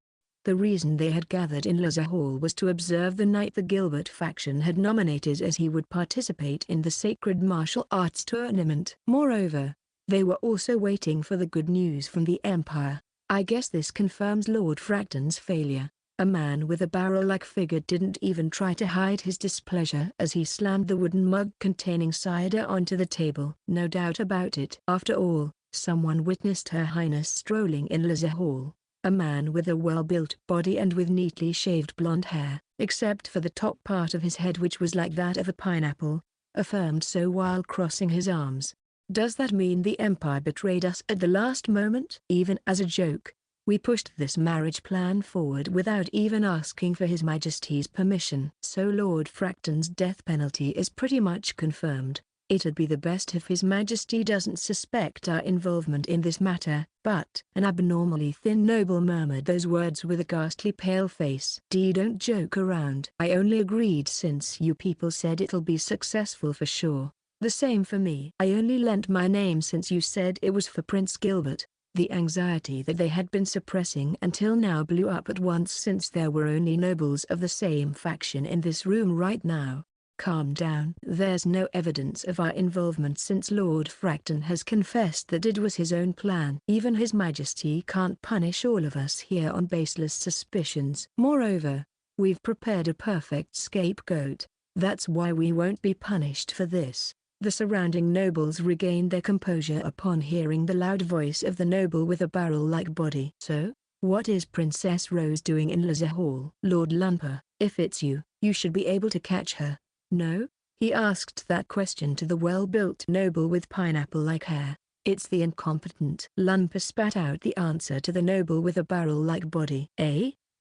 The reason they had gathered in Lizzie Hall was to observe the knight the Gilbert faction had nominated as he would participate in the sacred martial arts tournament. Moreover, they were also waiting for the good news from the Empire. I guess this confirms Lord Fracton's failure. A man with a barrel-like figure didn't even try to hide his displeasure as he slammed the wooden mug containing cider onto the table. No doubt about it. After all, someone witnessed Her Highness strolling in Lizzie Hall. A man with a well-built body and with neatly shaved blonde hair, except for the top part of his head which was like that of a pineapple, affirmed so while crossing his arms. Does that mean the Empire betrayed us at the last moment? Even as a joke, we pushed this marriage plan forward without even asking for His Majesty's permission. So Lord Fracton's death penalty is pretty much confirmed. It'd be the best if His Majesty doesn't suspect our involvement in this matter. But an abnormally thin noble murmured those words with a ghastly pale face. Don't joke around. I only agreed since you people said it'll be successful for sure. The same for me. I only lent my name since you said it was for Prince Gilbert. The anxiety that they had been suppressing until now blew up at once since there were only nobles of the same faction in this room right now. Calm down. There's no evidence of our involvement since Lord Fracton has confessed that it was his own plan. Even His Majesty can't punish all of us here on baseless suspicions. Moreover, we've prepared a perfect scapegoat. That's why we won't be punished for this. The surrounding nobles regained their composure upon hearing the loud voice of the noble with a barrel-like body. So, what is Princess Rose doing in Lizzie Hall? Lord Lumper, if it's you, you should be able to catch her. No? He asked that question to the well-built noble with pineapple-like hair. It's the incompetent. Lumper spat out the answer to the noble with a barrel-like body.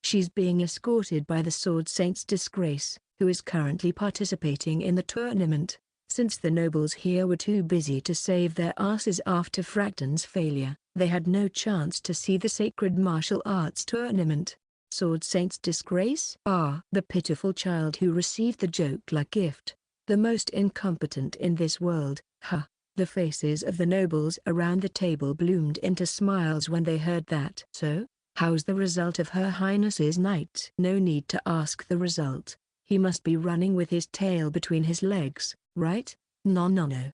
She's being escorted by the Sword Saint's disgrace, who is currently participating in the tournament. Since the nobles here were too busy to save their asses after Fracton's failure, they had no chance to see the sacred martial arts tournament. Sword Saint's disgrace? The pitiful child who received the joke-like gift. The most incompetent in this world. The faces of the nobles around the table bloomed into smiles when they heard that. So, How's the result of Her Highness's knight? No need to ask the result. He must be running with his tail between his legs, right? No.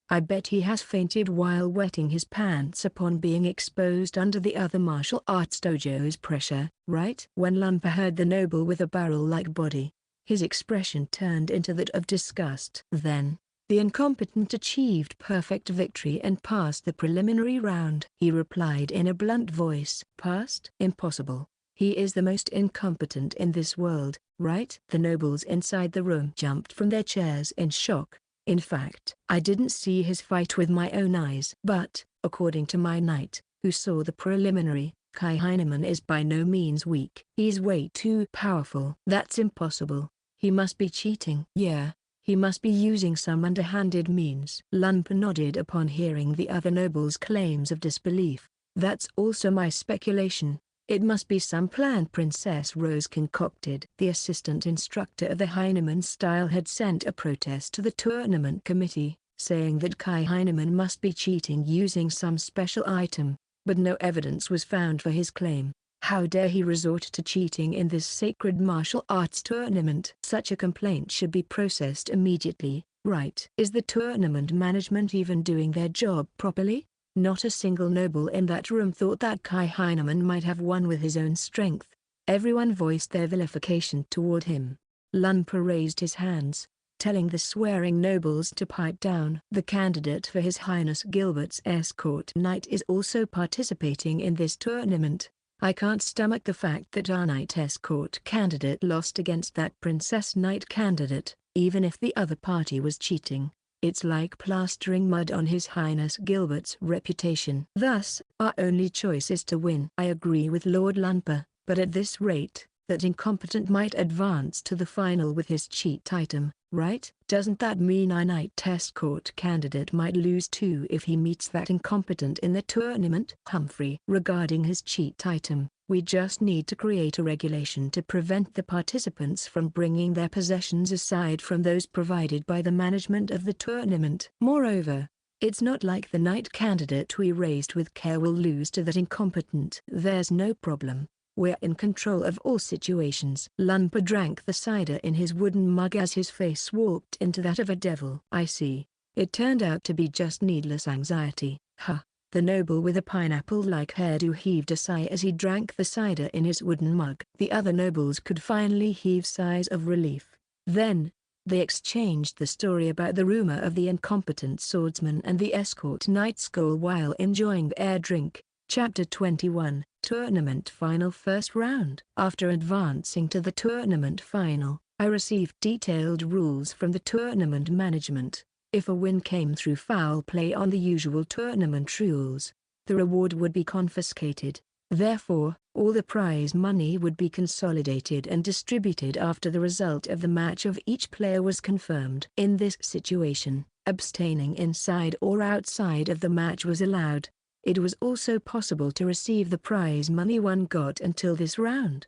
I bet he has fainted while wetting his pants upon being exposed under the other martial arts dojo's pressure, right? When Lumpa heard the noble with a barrel-like body, his expression turned into that of disgust. Then, the incompetent achieved perfect victory and passed the preliminary round. He replied in a blunt voice. Passed? Impossible. He is the most incompetent in this world, right? The nobles inside the room jumped from their chairs in shock. In fact, I didn't see his fight with my own eyes. But, according to my knight, who saw the preliminary, Kai Heineman is by no means weak. He's way too powerful. That's impossible. He must be cheating. Yeah. He must be using some underhanded means. Lumpa nodded upon hearing the other nobles' claims of disbelief. That's also my speculation. It must be some plan Princess Rose concocted. The assistant instructor of the Heineman style had sent a protest to the tournament committee, saying that Kai Heineman must be cheating using some special item, but no evidence was found for his claim. How dare he resort to cheating in this sacred martial arts tournament? Such a complaint should be processed immediately, right? Is the tournament management even doing their job properly? Not a single noble in that room thought that Kai Heineman might have won with his own strength. Everyone voiced their vilification toward him. Lumpa raised his hands, telling the swearing nobles to pipe down. The candidate for His Highness Gilbert's escort knight is also participating in this tournament. I can't stomach the fact that our knight escort candidate lost against that princess knight candidate, even if the other party was cheating. It's like plastering mud on His Highness Gilbert's reputation. Thus, our only choice is to win. I agree with Lord Lumpa, but at this rate, that incompetent might advance to the final with his cheat item, right? Doesn't that mean our knight escort candidate might lose too if he meets that incompetent in the tournament? Humphrey. Regarding his cheat item, we just need to create a regulation to prevent the participants from bringing their possessions aside from those provided by the management of the tournament. Moreover, it's not like the knight candidate we raised with care will lose to that incompetent. There's no problem. We're in control of all situations. Lumpa drank the cider in his wooden mug as his face warped into that of a devil. I see. It turned out to be just needless anxiety. Huh. The noble with a pineapple-like hairdo heaved a sigh as he drank the cider in his wooden mug. The other nobles could finally heave sighs of relief. Then, they exchanged the story about the rumor of the incompetent swordsman and the escort knight's goal while enjoying their drink. Chapter 21, Tournament Final. First Round. After advancing to the tournament final, I received detailed rules from the tournament management. If a win came through foul play on the usual tournament rules, the reward would be confiscated. Therefore, all the prize money would be consolidated and distributed after the result of the match of each player was confirmed. In this situation, abstaining inside or outside of the match was allowed. It was also possible to receive the prize money one got until this round.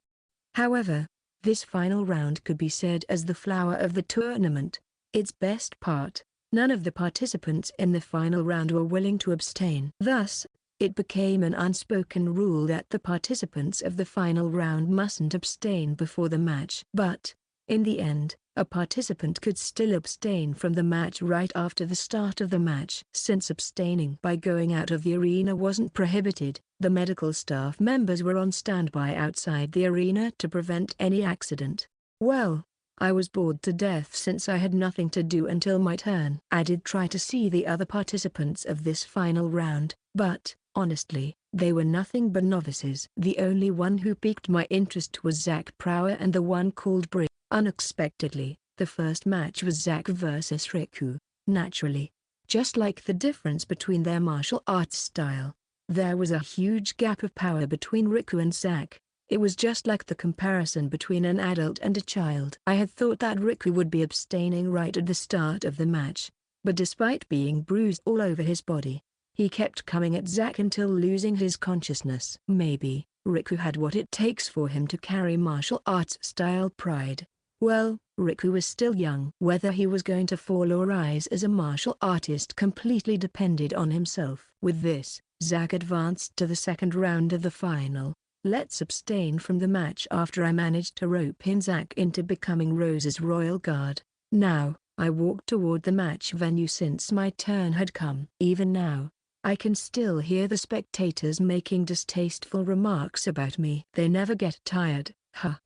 However, this final round could be said as the flower of the tournament. Its best part, none of the participants in the final round were willing to abstain. Thus, it became an unspoken rule that the participants of the final round mustn't abstain before the match. But, in the end, a participant could still abstain from the match right after the start of the match. Since abstaining by going out of the arena wasn't prohibited, the medical staff members were on standby outside the arena to prevent any accident. Well, I was bored to death since I had nothing to do until my turn. I did try to see the other participants of this final round, but, honestly, they were nothing but novices. The only one who piqued my interest was Zach Prower and the one called Bri. Unexpectedly, the first match was Zach versus Riku. Naturally, just like the difference between their martial arts style, there was a huge gap of power between Riku and Zach. It was just like the comparison between an adult and a child. I had thought that Riku would be abstaining right at the start of the match, but despite being bruised all over his body, he kept coming at Zach until losing his consciousness. Maybe Riku had what it takes for him to carry martial arts style pride. Well, Riku was still young. Whether he was going to fall or rise as a martial artist completely depended on himself. With this, Zach advanced to the second round of the final. Let's abstain from the match after I managed to rope in Zack into becoming Rose's royal guard. Now, I walked toward the match venue since my turn had come. Even now, I can still hear the spectators making distasteful remarks about me. They never get tired.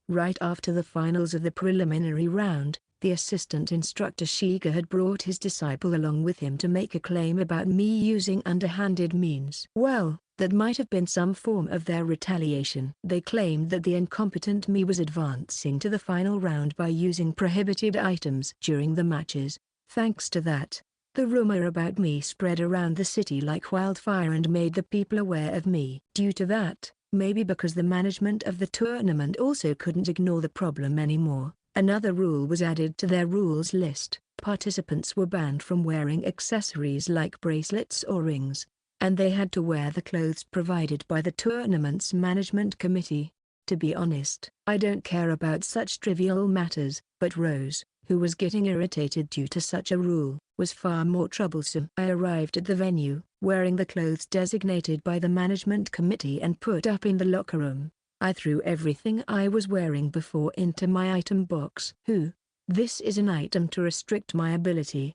Right after the finals of the preliminary round, the assistant instructor Shiga had brought his disciple along with him to make a claim about me using underhanded means. Well, that might have been some form of their retaliation. They claimed that the incompetent me was advancing to the final round by using prohibited items during the matches. Thanks to that, the rumor about me spread around the city like wildfire and made the people aware of me. Due to that, maybe because the management of the tournament also couldn't ignore the problem anymore, another rule was added to their rules list. Participants were banned from wearing accessories like bracelets or rings, and they had to wear the clothes provided by the tournament's management committee. To be honest, I don't care about such trivial matters, but Rose, who was getting irritated due to such a rule, was far more troublesome. I arrived at the venue, wearing the clothes designated by the management committee and put up in the locker room. I threw everything I was wearing before into my item box. This is an item to restrict my ability.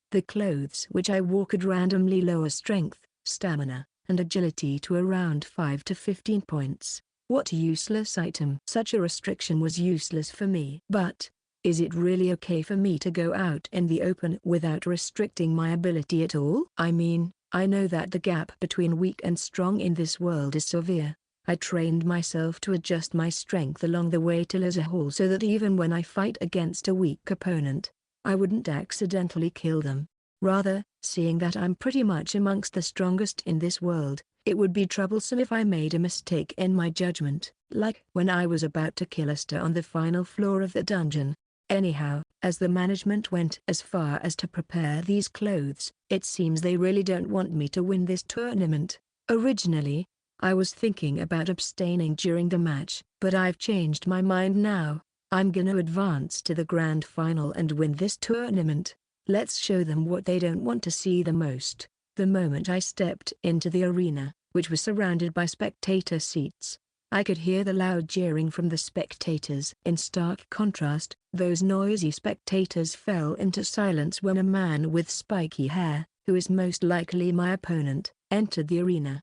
The clothes which I wore could randomly lower strength, stamina, and agility to around 5 to 15 points. What a useless item. Such a restriction was useless for me. But, is it really okay for me to go out in the open without restricting my ability at all? I mean, I know that the gap between weak and strong in this world is severe. I trained myself to adjust my strength along the way till as a whole so that even when I fight against a weak opponent, I wouldn't accidentally kill them. Rather, seeing that I'm pretty much amongst the strongest in this world, it would be troublesome if I made a mistake in my judgment, like when I was about to kill Ilsa on the final floor of the dungeon. Anyhow, as the management went as far as to prepare these clothes, it seems they really don't want me to win this tournament. Originally, I was thinking about abstaining during the match, but I've changed my mind now. I'm gonna advance to the grand final and win this tournament. Let's show them what they don't want to see the most. The moment I stepped into the arena, which was surrounded by spectator seats, I could hear the loud jeering from the spectators. In stark contrast, those noisy spectators fell into silence when a man with spiky hair, who is most likely my opponent, entered the arena.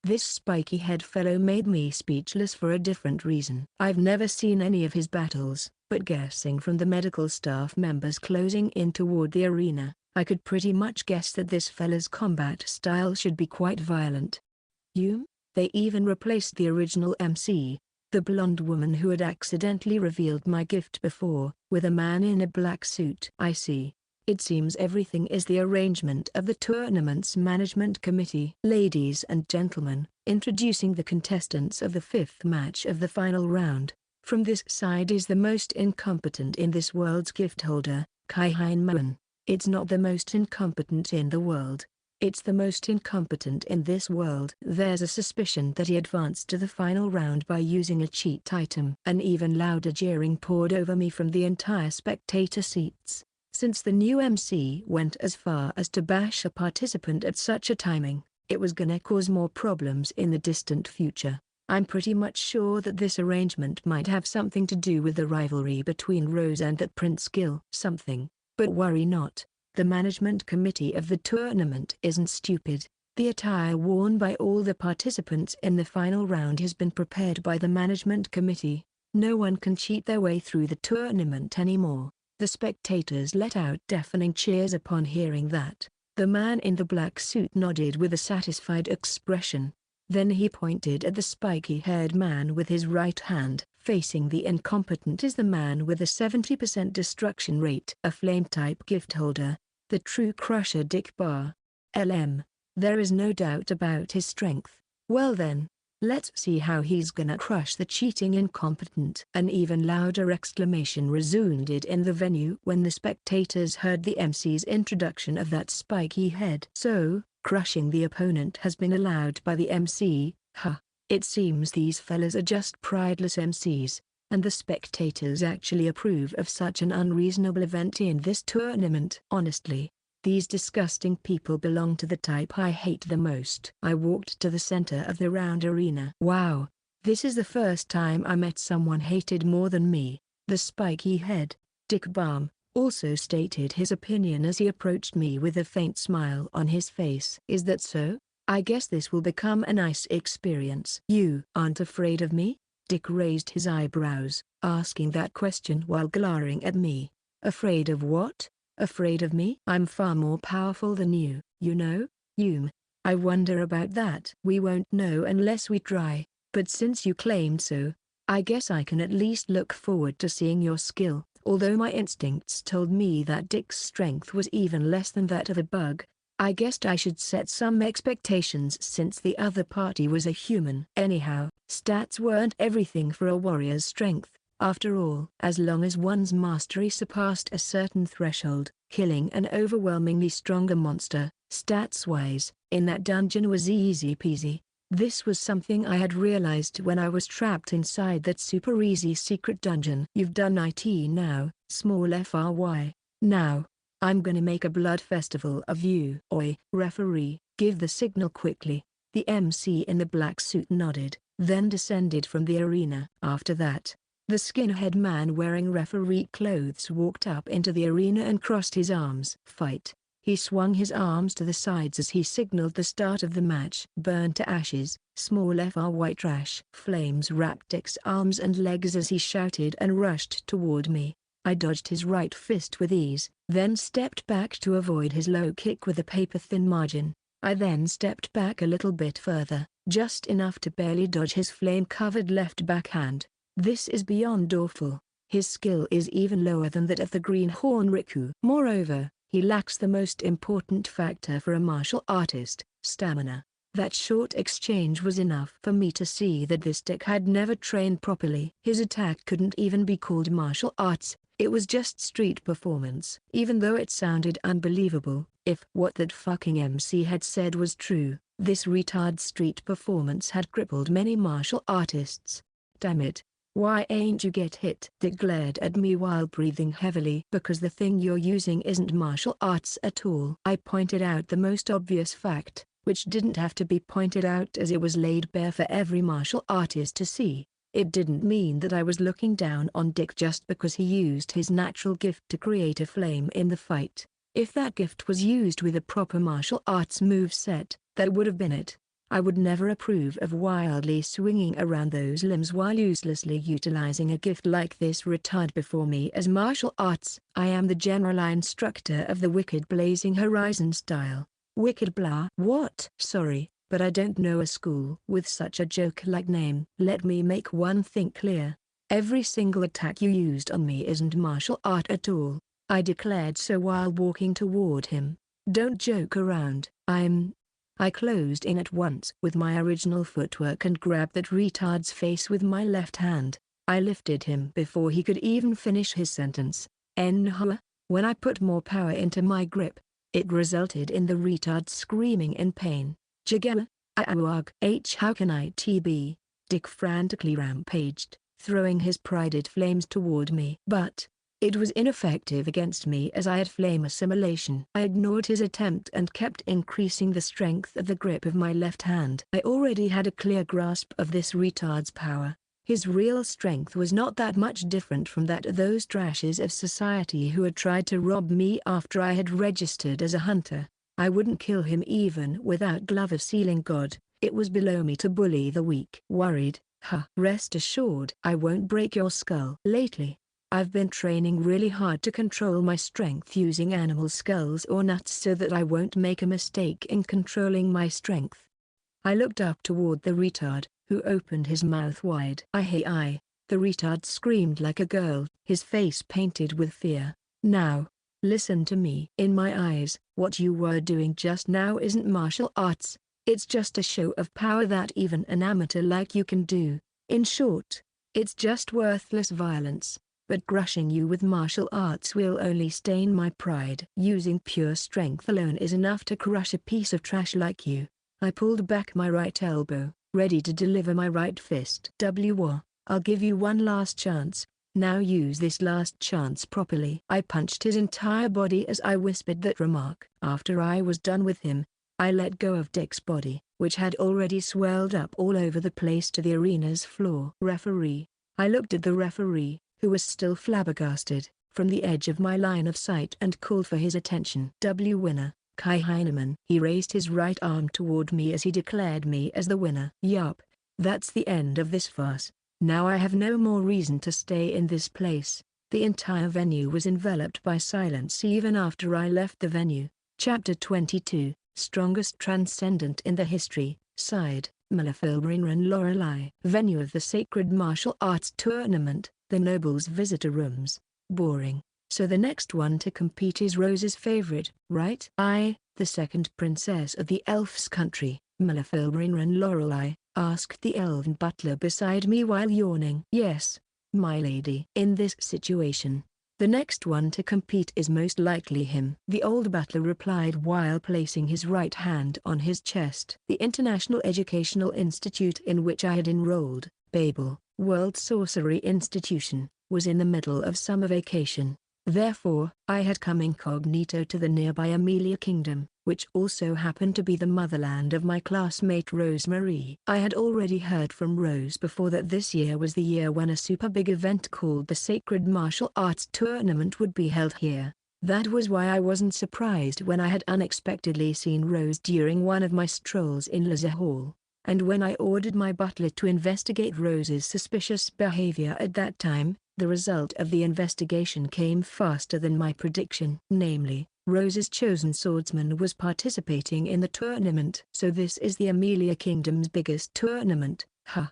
This spiky-haired fellow made me speechless for a different reason. I've never seen any of his battles, but guessing from the medical staff members closing in toward the arena, I could pretty much guess that this fella's combat style should be quite violent. They even replaced the original MC, the blonde woman who had accidentally revealed my gift before, with a man in a black suit. I see. It seems everything is the arrangement of the tournament's management committee. Ladies and gentlemen, introducing the contestants of the 5th match of the final round. From this side is the most incompetent in this world's gift holder, Kai Heineman. It's not the most incompetent in the world. It's the most incompetent in this world. There's a suspicion that he advanced to the final round by using a cheat item. An even louder jeering poured over me from the entire spectator seats. Since the new MC went as far as to bash a participant at such a timing, it was gonna cause more problems in the distant future. I'm pretty much sure that this arrangement might have something to do with the rivalry between Rose and that Prince Gil. But worry not, the management committee of the tournament isn't stupid. The attire worn by all the participants in the final round has been prepared by the management committee. No one can cheat their way through the tournament anymore. The spectators let out deafening cheers upon hearing that. The man in the black suit nodded with a satisfied expression. Then he pointed at the spiky-haired man with his right hand. Facing the incompetent is the man with a 70% destruction rate. A flame-type gift holder, the true crusher Dick Bar. There is no doubt about his strength. Well then, let's see how he's gonna crush the cheating incompetent. An even louder exclamation resounded in the venue when the spectators heard the MC's introduction of that spiky head. So, crushing the opponent has been allowed by the MC. It seems these fellas are just prideless MCs, and the spectators actually approve of such an unreasonable event in this tournament. Honestly, these disgusting people belong to the type I hate the most. I walked to the center of the round arena. Wow, This is the first time I met someone hated more than me. The spiky head, Dick Baum, also stated his opinion as he approached me with a faint smile on his face. Is that so? I guess this will become a nice experience. You aren't afraid of me? Dick raised his eyebrows, asking that question while glaring at me. Afraid of what? Afraid of me? I'm far more powerful than you, you know? I wonder about that. We won't know unless we try, but since you claimed so, I guess I can at least look forward to seeing your skill. Although my instincts told me that Dick's strength was even less than that of a bug, I guessed I should set some expectations since the other party was a human. Anyhow, stats weren't everything for a warrior's strength. After all, as long as one's mastery surpassed a certain threshold, killing an overwhelmingly stronger monster, stats-wise, in that dungeon was easy peasy. This was something I had realized when I was trapped inside that super easy secret dungeon. You've done it now, small fry. Now, I'm gonna make a blood festival of you. Oi, referee, give the signal quickly. The MC in the black suit nodded, then descended from the arena. After that, the skinhead man wearing referee clothes walked up into the arena and crossed his arms. Fight. He swung his arms to the sides as he signaled the start of the match. Burn to ashes, small fry trash. Flames wrapped Dick's arms and legs as he shouted and rushed toward me. I dodged his right fist with ease, then stepped back to avoid his low kick with a paper-thin margin. I then stepped back a little bit further, just enough to barely dodge his flame-covered left backhand. This is beyond awful. His skill is even lower than that of the Greenhorn Riku. Moreover, he lacks the most important factor for a martial artist, stamina. That short exchange was enough for me to see that this Dick had never trained properly. His attack couldn't even be called martial arts, it was just street performance. Even though it sounded unbelievable, if what that fucking MC had said was true, this retard street performance had crippled many martial artists. Damn it. Why ain't you get hit? Dick glared at me while breathing heavily. Because the thing you're using isn't martial arts at all. I pointed out the most obvious fact, which didn't have to be pointed out as it was laid bare for every martial artist to see. It didn't mean that I was looking down on Dick just because he used his natural gift to create a flame in the fight. If that gift was used with a proper martial arts moveset, that would have been it. I would never approve of wildly swinging around those limbs while uselessly utilizing a gift like this retard before me as martial arts. I am the general instructor of the Wicked Blazing Horizon style. Wicked blah. What? Sorry, but I don't know a school with such a joke-like name. Let me make one thing clear. Every single attack you used on me isn't martial art at all. I declared so while walking toward him. Don't joke around. I closed in at once with my original footwork and grabbed that retard's face with my left hand. I lifted him before he could even finish his sentence. When I put more power into my grip, it resulted in the retard screaming in pain. Jagala, how can I TB? Dick frantically rampaged, throwing his prided flames toward me. But it was ineffective against me as I had flame assimilation. I ignored his attempt and kept increasing the strength of the grip of my left hand. I already had a clear grasp of this retard's power. His real strength was not that much different from that of those trashes of society who had tried to rob me after I had registered as a hunter. I wouldn't kill him even without glove of sealing god. It was below me to bully the weak. Worried? Rest assured I won't break your skull. Lately, I've been training really hard to control my strength using animal skulls or nuts so that I won't make a mistake in controlling my strength. I looked up toward the retard, who opened his mouth wide. The retard screamed like a girl, his face painted with fear. Now, listen to me. In my eyes, what you were doing just now isn't martial arts, it's just a show of power that even an amateur like you can do. In short, it's just worthless violence. But crushing you with martial arts will only stain my pride. Using pure strength alone is enough to crush a piece of trash like you. I pulled back my right elbow, ready to deliver my right fist. I'll give you one last chance. Now use this last chance properly. I punched his entire body as I whispered that remark. After I was done with him, I let go of Dick's body, which had already swelled up all over the place to the arena's floor. Referee. I looked at the referee, who was still flabbergasted, from the edge of my line of sight and called for his attention. Winner, Kai Heineman. He raised his right arm toward me as he declared me as the winner. Yup. That's the end of this farce. Now I have no more reason to stay in this place. The entire venue was enveloped by silence even after I left the venue. Chapter 22, Strongest Transcendent in the History, Side, Millefeuille Renren Lorelei. Venue of the Sacred Martial Arts Tournament, the Nobles' Visitor Rooms. Boring. So the next one to compete is Rose's favorite, right? I, the second princess of the elf's country, Millefeuille Renren Lorelei, asked the elven butler beside me while yawning. Yes, my lady. In this situation, the next one to compete is most likely him, the old butler replied while placing his right hand on his chest. The international educational institute in which I had enrolled, Babel, World Sorcery Institution, was in the middle of summer vacation. Therefore, I had come incognito to the nearby Amelia Kingdom, which also happened to be the motherland of my classmate Rosemarie. I had already heard from Rose before that this year was the year when a super big event called the Sacred Martial Arts Tournament would be held here. That was why I wasn't surprised when I had unexpectedly seen Rose during one of my strolls in Leisure Hall, and when I ordered my butler to investigate Rose's suspicious behavior at that time. The result of the investigation came faster than my prediction. Namely, Rose's chosen swordsman was participating in the tournament. So this is the Amelia Kingdom's biggest tournament.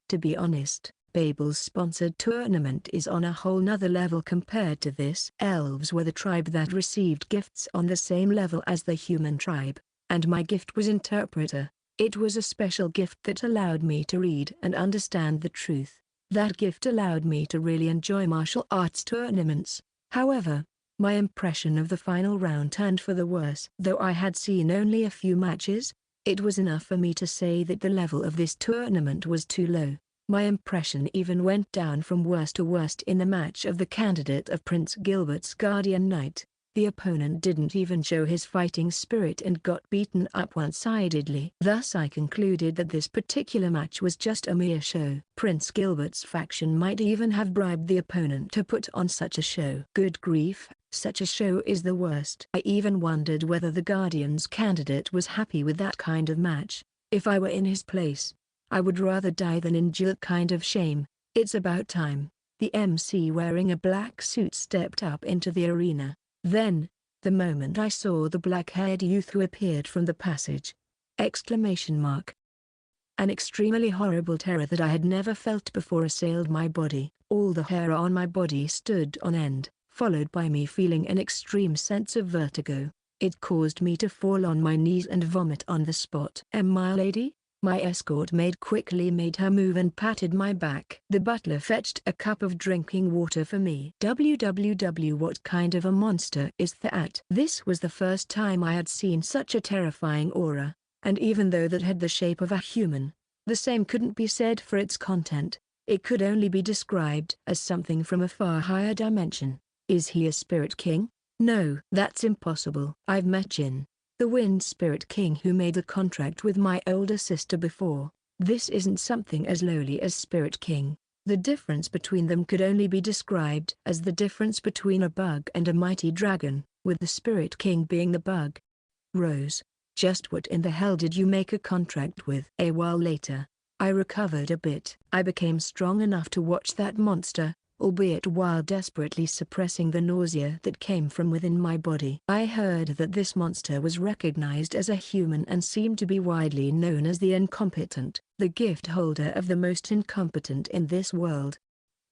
To be honest, Babel's sponsored tournament is on a whole nother level compared to this. Elves were the tribe that received gifts on the same level as the human tribe, and my gift was interpreter. It was a special gift that allowed me to read and understand the truth. That gift allowed me to really enjoy martial arts tournaments. However, my impression of the final round turned for the worse. Though I had seen only a few matches, it was enough for me to say that the level of this tournament was too low. My impression even went down from worst to worst in the match of the candidate of Prince Gilbert's Guardian Knight. The opponent didn't even show his fighting spirit and got beaten up one-sidedly. Thus I concluded that this particular match was just a mere show. Prince Gilbert's faction might even have bribed the opponent to put on such a show. Good grief, such a show is the worst. I even wondered whether the Guardian's candidate was happy with that kind of match. If I were in his place, I would rather die than endure kind of shame. It's about time. The MC wearing a black suit stepped up into the arena. Then, the moment I saw the black-haired youth who appeared from the passage. An extremely horrible terror that I had never felt before assailed my body. All the hair on my body stood on end, followed by me feeling an extreme sense of vertigo. It caused me to fall on my knees and vomit on the spot. My lady? My escort maid quickly made her move and patted my back. The butler fetched a cup of drinking water for me. What kind of a monster is that? This was the first time I had seen such a terrifying aura, and even though that had the shape of a human, the same couldn't be said for its content. It could only be described as something from a far higher dimension. Is he a spirit king? No, that's impossible. I've met Jin, the Wind Spirit King who made a contract with my older sister before. This isn't something as lowly as Spirit King. The difference between them could only be described as the difference between a bug and a mighty dragon, with the Spirit King being the bug. Rose, just what in the hell did you make a contract with? A while later, I recovered a bit. I became strong enough to watch that monster, albeit while desperately suppressing the nausea that came from within my body. I heard that this monster was recognized as a human and seemed to be widely known as the Incompetent, the gift holder of the most incompetent in this world.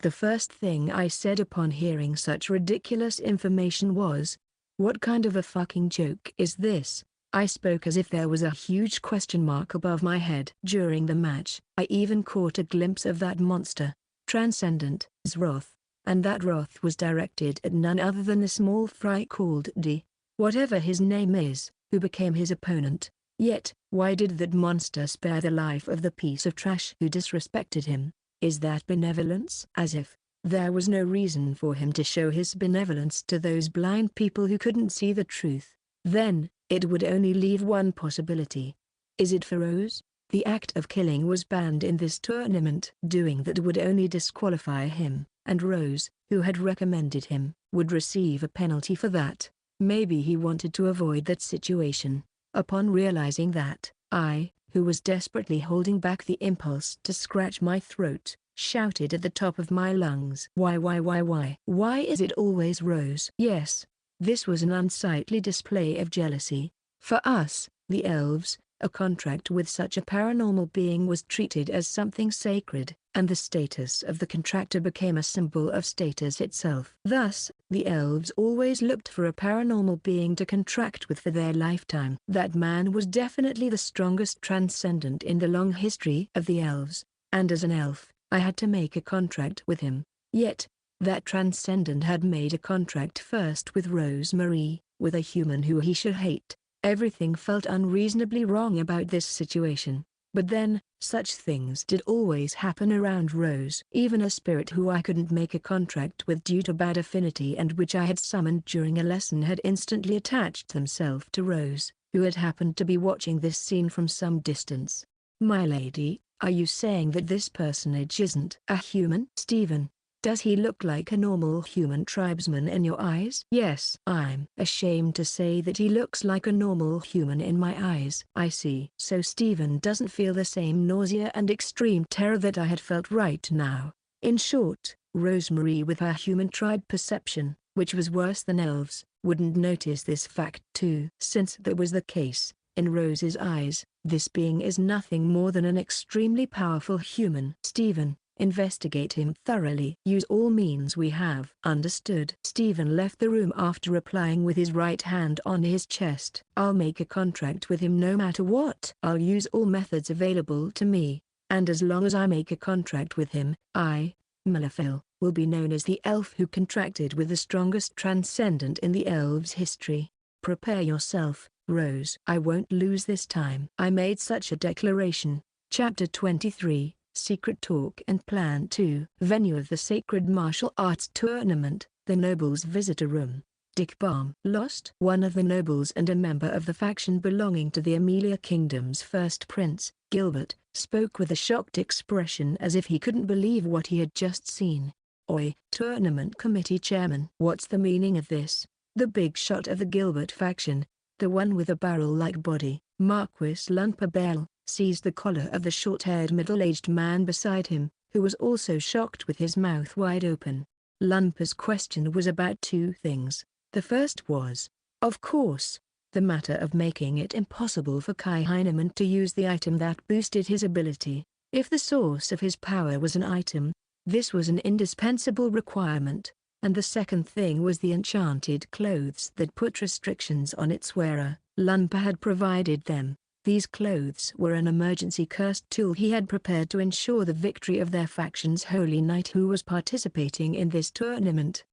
The first thing I said upon hearing such ridiculous information was, "What kind of a fucking joke is this?" I spoke as if there was a huge question mark above my head. During the match, I even caught a glimpse of that monster, Transcendent's wrath, and that wrath was directed at none other than the small fry called D, whatever his name is, who became his opponent. Yet, why did that monster spare the life of the piece of trash who disrespected him? Is that benevolence? As if there was no reason for him to show his benevolence to those blind people who couldn't see the truth. Then, it would only leave one possibility. Is it for Rose? The act of killing was banned in this tournament. Doing that would only disqualify him, and Rose, who had recommended him, would receive a penalty for that. Maybe he wanted to avoid that situation. Upon realizing that, I, who was desperately holding back the impulse to scratch my throat, shouted at the top of my lungs. Why? Why is it always Rose? Yes, this was an unsightly display of jealousy. For us, the elves, a contract with such a paranormal being was treated as something sacred, and the status of the contractor became a symbol of status itself. Thus, the elves always looked for a paranormal being to contract with for their lifetime. That man was definitely the strongest transcendent in the long history of the elves, and as an elf, I had to make a contract with him. Yet, that transcendent had made a contract first with Rosemary, with a human who he should hate. Everything felt unreasonably wrong about this situation. But then, such things did always happen around Rose. Even a spirit who I couldn't make a contract with due to bad affinity and which I had summoned during a lesson had instantly attached themselves to Rose, who had happened to be watching this scene from some distance. My lady, are you saying that this personage isn't a human? Stephen, does he look like a normal human tribesman in your eyes? Yes. I'm ashamed to say that he looks like a normal human in my eyes. I see. So Stephen doesn't feel the same nausea and extreme terror that I had felt right now. In short, Rosemary with her human tribe perception, which was worse than elves, wouldn't notice this fact too. Since that was the case, in Rose's eyes, this being is nothing more than an extremely powerful human. Stephen, investigate him thoroughly. Use all means we have. Understood. Stephen left the room after replying with his right hand on his chest. I'll make a contract with him no matter what. I'll use all methods available to me, and as long as I make a contract with him, I, Millefeuille, will be known as the elf who contracted with the strongest transcendent in the elves' history. Prepare yourself, Rose. I won't lose this time. I made such a declaration. Chapter 23. Secret Talk and Plan 2. Venue of the Sacred Martial Arts Tournament, the Nobles' Visitor Room. Dick Balm. Lost. One of the nobles and a member of the faction belonging to the Amelia Kingdom's first prince, Gilbert, spoke with a shocked expression as if he couldn't believe what he had just seen. Oi, Tournament Committee Chairman. What's the meaning of this? The big shot of the Gilbert faction, the one with a barrel-like body, Marquis Lumpabell, seized the collar of the short-haired middle-aged man beside him, who was also shocked with his mouth wide open. Lumper's question was about two things. The first was, of course, the matter of making it impossible for Kai Heineman to use the item that boosted his ability. If the source of his power was an item, this was an indispensable requirement. And the second thing was the enchanted clothes that put restrictions on its wearer. Lumper had provided them. These clothes were an emergency cursed tool he had prepared to ensure the victory of their faction's holy knight who was participating in this tournament.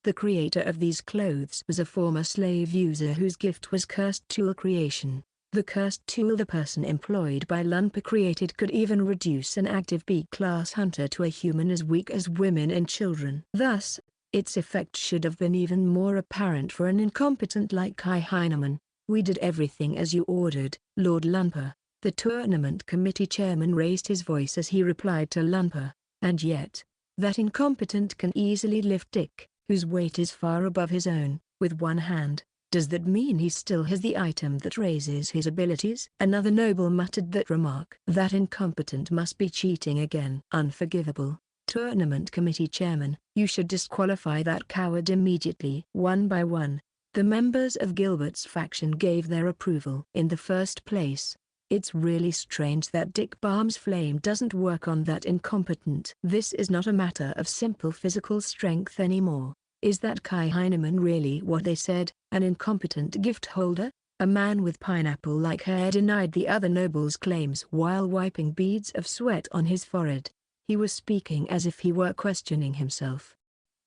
The creator of these clothes was a former slave user whose gift was cursed tool creation. The cursed tool the person employed by Lumper created could even reduce an active B-class hunter to a human as weak as women and children. Thus, its effect should have been even more apparent for an incompetent like Kai Heineman. We did everything as you ordered, Lord Lumper. The tournament committee chairman raised his voice as he replied to Lumper. And yet, that incompetent can easily lift Dick, whose weight is far above his own, with one hand. Does that mean he still has the item that raises his abilities? Another noble muttered that remark. That incompetent must be cheating again. Unforgivable. Tournament committee chairman, you should disqualify that coward immediately. One by one, the members of Gilbert's faction gave their approval. In the first place, it's really strange that Dick Balm's flame doesn't work on that incompetent. This is not a matter of simple physical strength anymore. Is that Kai Heineman really what they said, an incompetent gift holder? A man with pineapple-like hair denied the other noble's claims while wiping beads of sweat on his forehead. He was speaking as if he were questioning himself.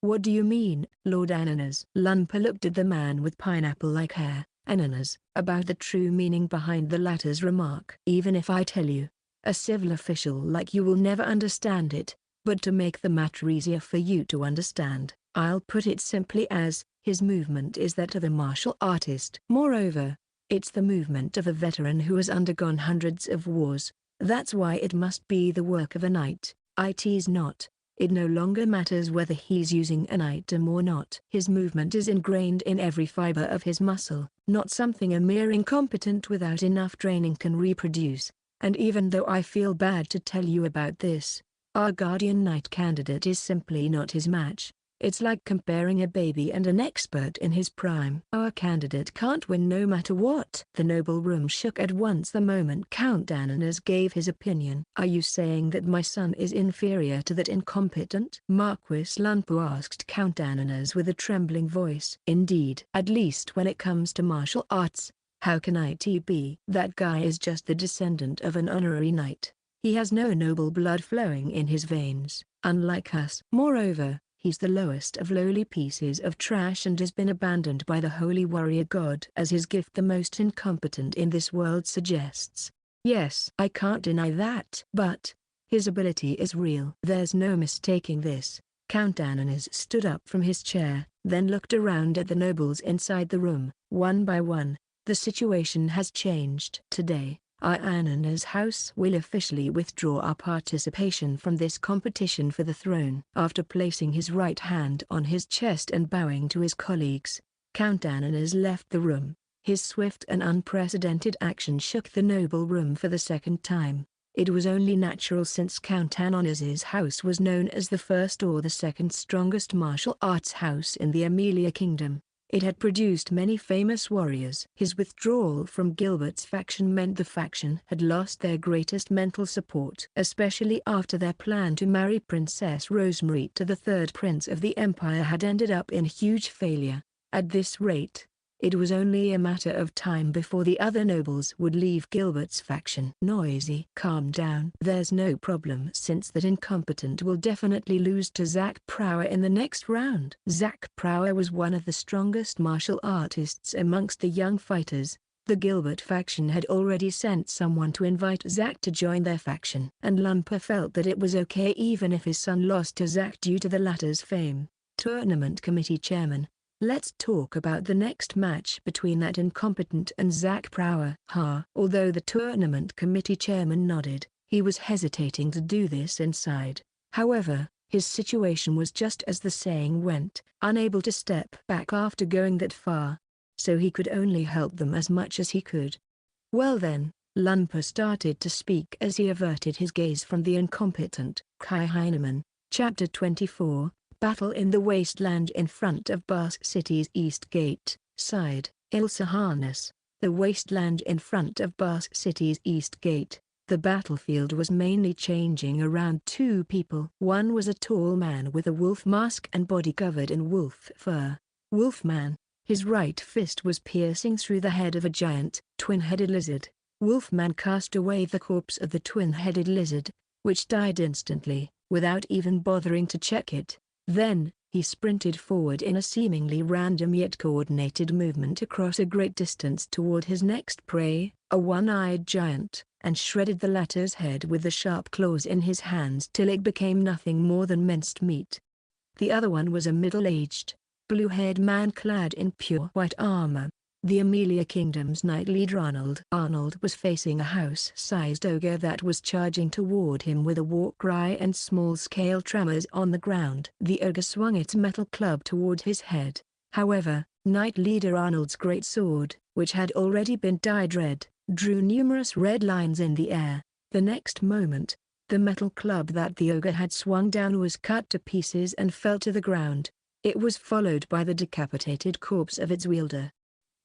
What do you mean, Lord Ananas? Lumper looked at the man with pineapple-like hair, Ananas, about the true meaning behind the latter's remark. Even if I tell you, a civil official like you will never understand it, but to make the matter easier for you to understand, I'll put it simply as, his movement is that of a martial artist. Moreover, it's the movement of a veteran who has undergone hundreds of wars, That's why it must be the work of a knight. It's not. It no longer matters whether he's using an item or not. His movement is ingrained in every fiber of his muscle, not something a mere incompetent without enough training can reproduce. And even though I feel bad to tell you about this, our guardian knight candidate is simply not his match. It's like comparing a baby and an expert in his prime. Our candidate can't win no matter what. The noble room shook at once the moment Count Dananas gave his opinion. Are you saying that my son is inferior to that incompetent? Marquis Lunpo asked Count Dananas with a trembling voice. Indeed. At least when it comes to martial arts. How can it be? That guy is just the descendant of an honorary knight. He has no noble blood flowing in his veins, unlike us. Moreover, he's the lowest of lowly pieces of trash and has been abandoned by the holy warrior god as his gift. The most incompetent in this world suggests. Yes, I can't deny that. But his ability is real. There's no mistaking this. Count Dananas stood up from his chair, then looked around at the nobles inside the room. One by one, the situation has changed. Today, our Anana's house will officially withdraw our participation from this competition for the throne. After placing his right hand on his chest and bowing to his colleagues, Count Ananas left the room. His swift and unprecedented action shook the noble room for the second time. It was only natural since Count Ananas's house was known as the first or the second strongest martial arts house in the Amelia Kingdom. It had produced many famous warriors. His withdrawal from Gilbert's faction meant the faction had lost their greatest mental support, especially after their plan to marry Princess Rosemary to the third prince of the empire had ended up in huge failure. At this rate, it was only a matter of time before the other nobles would leave Gilbert's faction. Noisy. Calm down. There's no problem since that incompetent will definitely lose to Zach Prower in the next round. Zach Prower was one of the strongest martial artists amongst the young fighters. The Gilbert faction had already sent someone to invite Zach to join their faction. And Lumper felt that it was okay even if his son lost to Zach due to the latter's fame. Tournament committee chairman. Let's talk about the next match between that incompetent and Zach Prower. Although the tournament committee chairman nodded, he was hesitating to do this inside. However, his situation was just as the saying went, unable to step back after going that far. So he could only help them as much as he could. Well then, Lumper started to speak as he averted his gaze from the incompetent. Kai Heineman, Chapter 24. Battle in the Wasteland in front of Barse City's East Gate, sighed Ilsa Harnisch. The wasteland in front of Barse City's East Gate. The battlefield was mainly changing around two people. One was a tall man with a wolf mask and body covered in wolf fur. Wolfman. His right fist was piercing through the head of a giant, twin-headed lizard. Wolfman cast away the corpse of the twin-headed lizard, which died instantly, without even bothering to check it. Then, he sprinted forward in a seemingly random yet coordinated movement across a great distance toward his next prey, a one-eyed giant, and shredded the latter's head with the sharp claws in his hands till it became nothing more than minced meat. The other one was a middle-aged, blue-haired man clad in pure white armor, the Amelia Kingdom's knight leader Arnold. Arnold was facing a house-sized ogre that was charging toward him with a war cry and small-scale tremors on the ground. The ogre swung its metal club toward his head. However, knight leader Arnold's great sword, which had already been dyed red, drew numerous red lines in the air. The next moment, the metal club that the ogre had swung down was cut to pieces and fell to the ground. It was followed by the decapitated corpse of its wielder.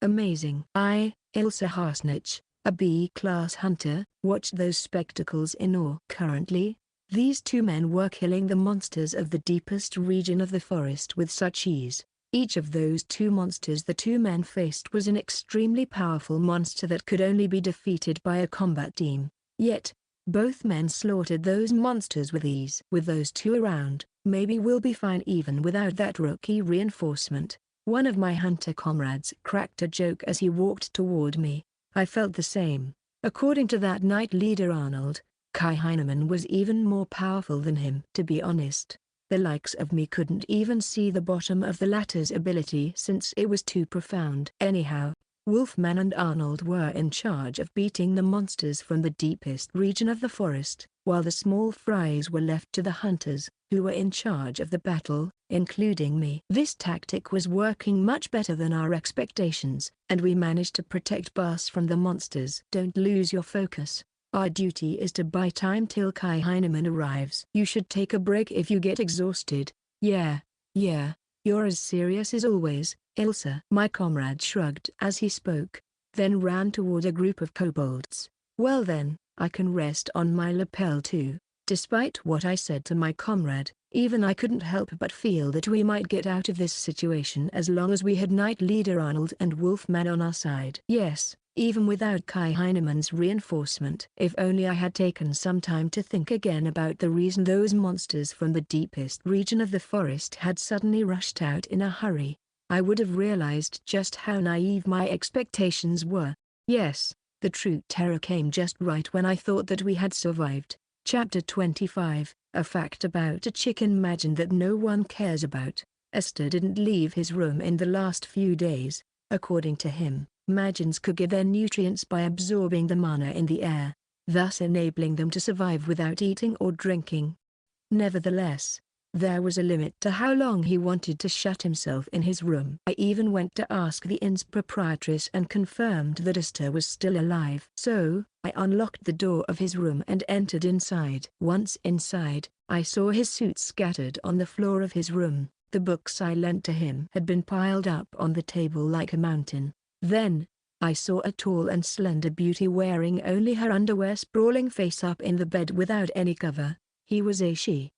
Amazing. Ilsa Harnisch, a B-class hunter, watched those spectacles in awe. Currently, these two men were killing the monsters of the deepest region of the forest with such ease. Each of those two monsters the two men faced was an extremely powerful monster that could only be defeated by a combat team. Yet, both men slaughtered those monsters with ease. With those two around, maybe we'll be fine even without that rookie reinforcement. One of my hunter comrades cracked a joke as he walked toward me. I felt the same. According to that knight leader Arnold, Kai Heineman was even more powerful than him. To be honest, the likes of me couldn't even see the bottom of the latter's ability since it was too profound. Anyhow, Wolfman and Arnold were in charge of beating the monsters from the deepest region of the forest, while the small fries were left to the hunters, who were in charge of the battle, including me. This tactic was working much better than our expectations, and we managed to protect Barse from the monsters. Don't lose your focus. Our duty is to buy time till Kai Heineman arrives. You should take a break if you get exhausted. Yeah, you're as serious as always, Ilsa. My comrade shrugged as he spoke, then ran toward a group of kobolds. Well then, I can rest on my lapel too. Despite what I said to my comrade, even I couldn't help but feel that we might get out of this situation as long as we had Knight Leader Arnold and Wolfman on our side. Yes, even without Kai Heineman's reinforcement. If only I had taken some time to think again about the reason those monsters from the deepest region of the forest had suddenly rushed out in a hurry, I would have realized just how naive my expectations were. Yes, the true terror came just right when I thought that we had survived. Chapter 25, a fact about a chicken Majin that no one cares about. Esther didn't leave his room in the last few days. According to him, Majins could get their nutrients by absorbing the mana in the air, thus enabling them to survive without eating or drinking. Nevertheless, there was a limit to how long he wanted to shut himself in his room. I even went to ask the inn's proprietress and confirmed that Esther was still alive. So, I unlocked the door of his room and entered inside. Once inside, I saw his suit scattered on the floor of his room. The books I lent to him had been piled up on the table like a mountain. Then, I saw a tall and slender beauty wearing only her underwear sprawling face up in the bed without any cover. He was a she.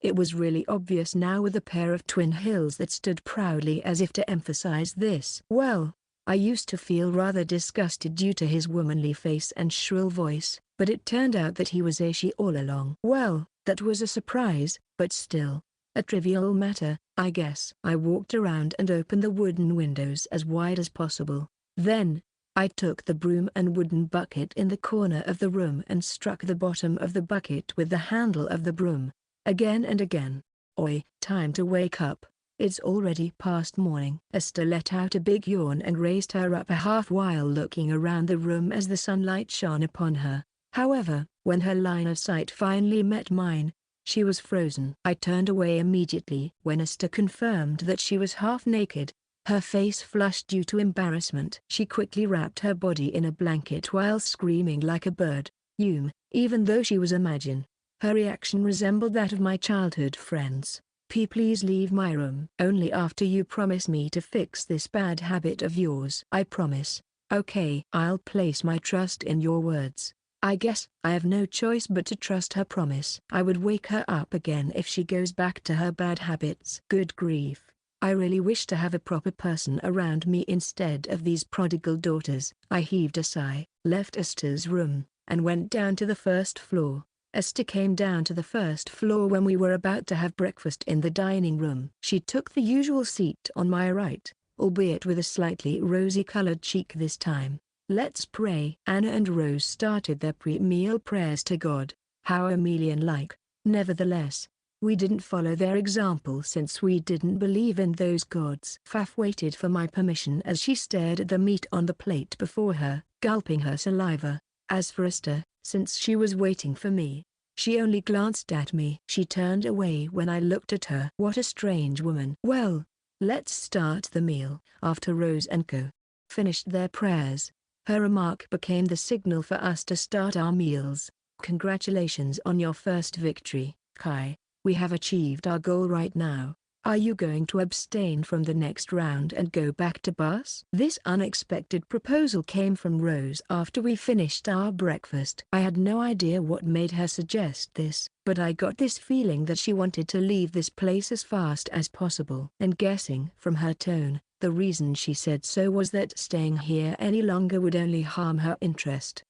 It was really obvious now with a pair of twin hills that stood proudly as if to emphasize this. Well, I used to feel rather disgusted due to his womanly face and shrill voice, but it turned out that he was a she all along. Well, that was a surprise, but still, a trivial matter, I guess. I walked around and opened the wooden windows as wide as possible. Then, I took the broom and wooden bucket in the corner of the room and struck the bottom of the bucket with the handle of the broom. Again and again. Oi, time to wake up. It's already past morning. Esther let out a big yawn and raised her upper half while looking around the room as the sunlight shone upon her. However, when her line of sight finally met mine, she was frozen. I turned away immediately when Esther confirmed that she was half naked. Her face flushed due to embarrassment. She quickly wrapped her body in a blanket while screaming like a bird. Even though she was a Majin, her reaction resembled that of my childhood friends. Please leave my room. Only after you promise me to fix this bad habit of yours. I promise. Okay. I'll place my trust in your words. I guess I have no choice but to trust her promise. I would wake her up again if she goes back to her bad habits. Good grief. I really wish to have a proper person around me instead of these prodigal daughters. I heaved a sigh, left Esther's room, and went down to the first floor. Esther came down to the first floor when we were about to have breakfast in the dining room. She took the usual seat on my right, albeit with a slightly rosy-colored cheek this time. Let's pray. Anna and Rose started their pre-meal prayers to God. How Emelian-like. Nevertheless, we didn't follow their example since we didn't believe in those gods. Faf waited for my permission as she stared at the meat on the plate before her, gulping her saliva. As for Esther, since she was waiting for me, she only glanced at me. She turned away when I looked at her. What a strange woman. Well, let's start the meal. After Rose and Co. finished their prayers, her remark became the signal for us to start our meals. Congratulations on your first victory, Kai. We have achieved our goal right now. Are you going to abstain from the next round and go back to Barse? This unexpected proposal came from Rose after we finished our breakfast. I had no idea what made her suggest this, but I got this feeling that she wanted to leave this place as fast as possible. And guessing from her tone, the reason she said so was that staying here any longer would only harm her interest.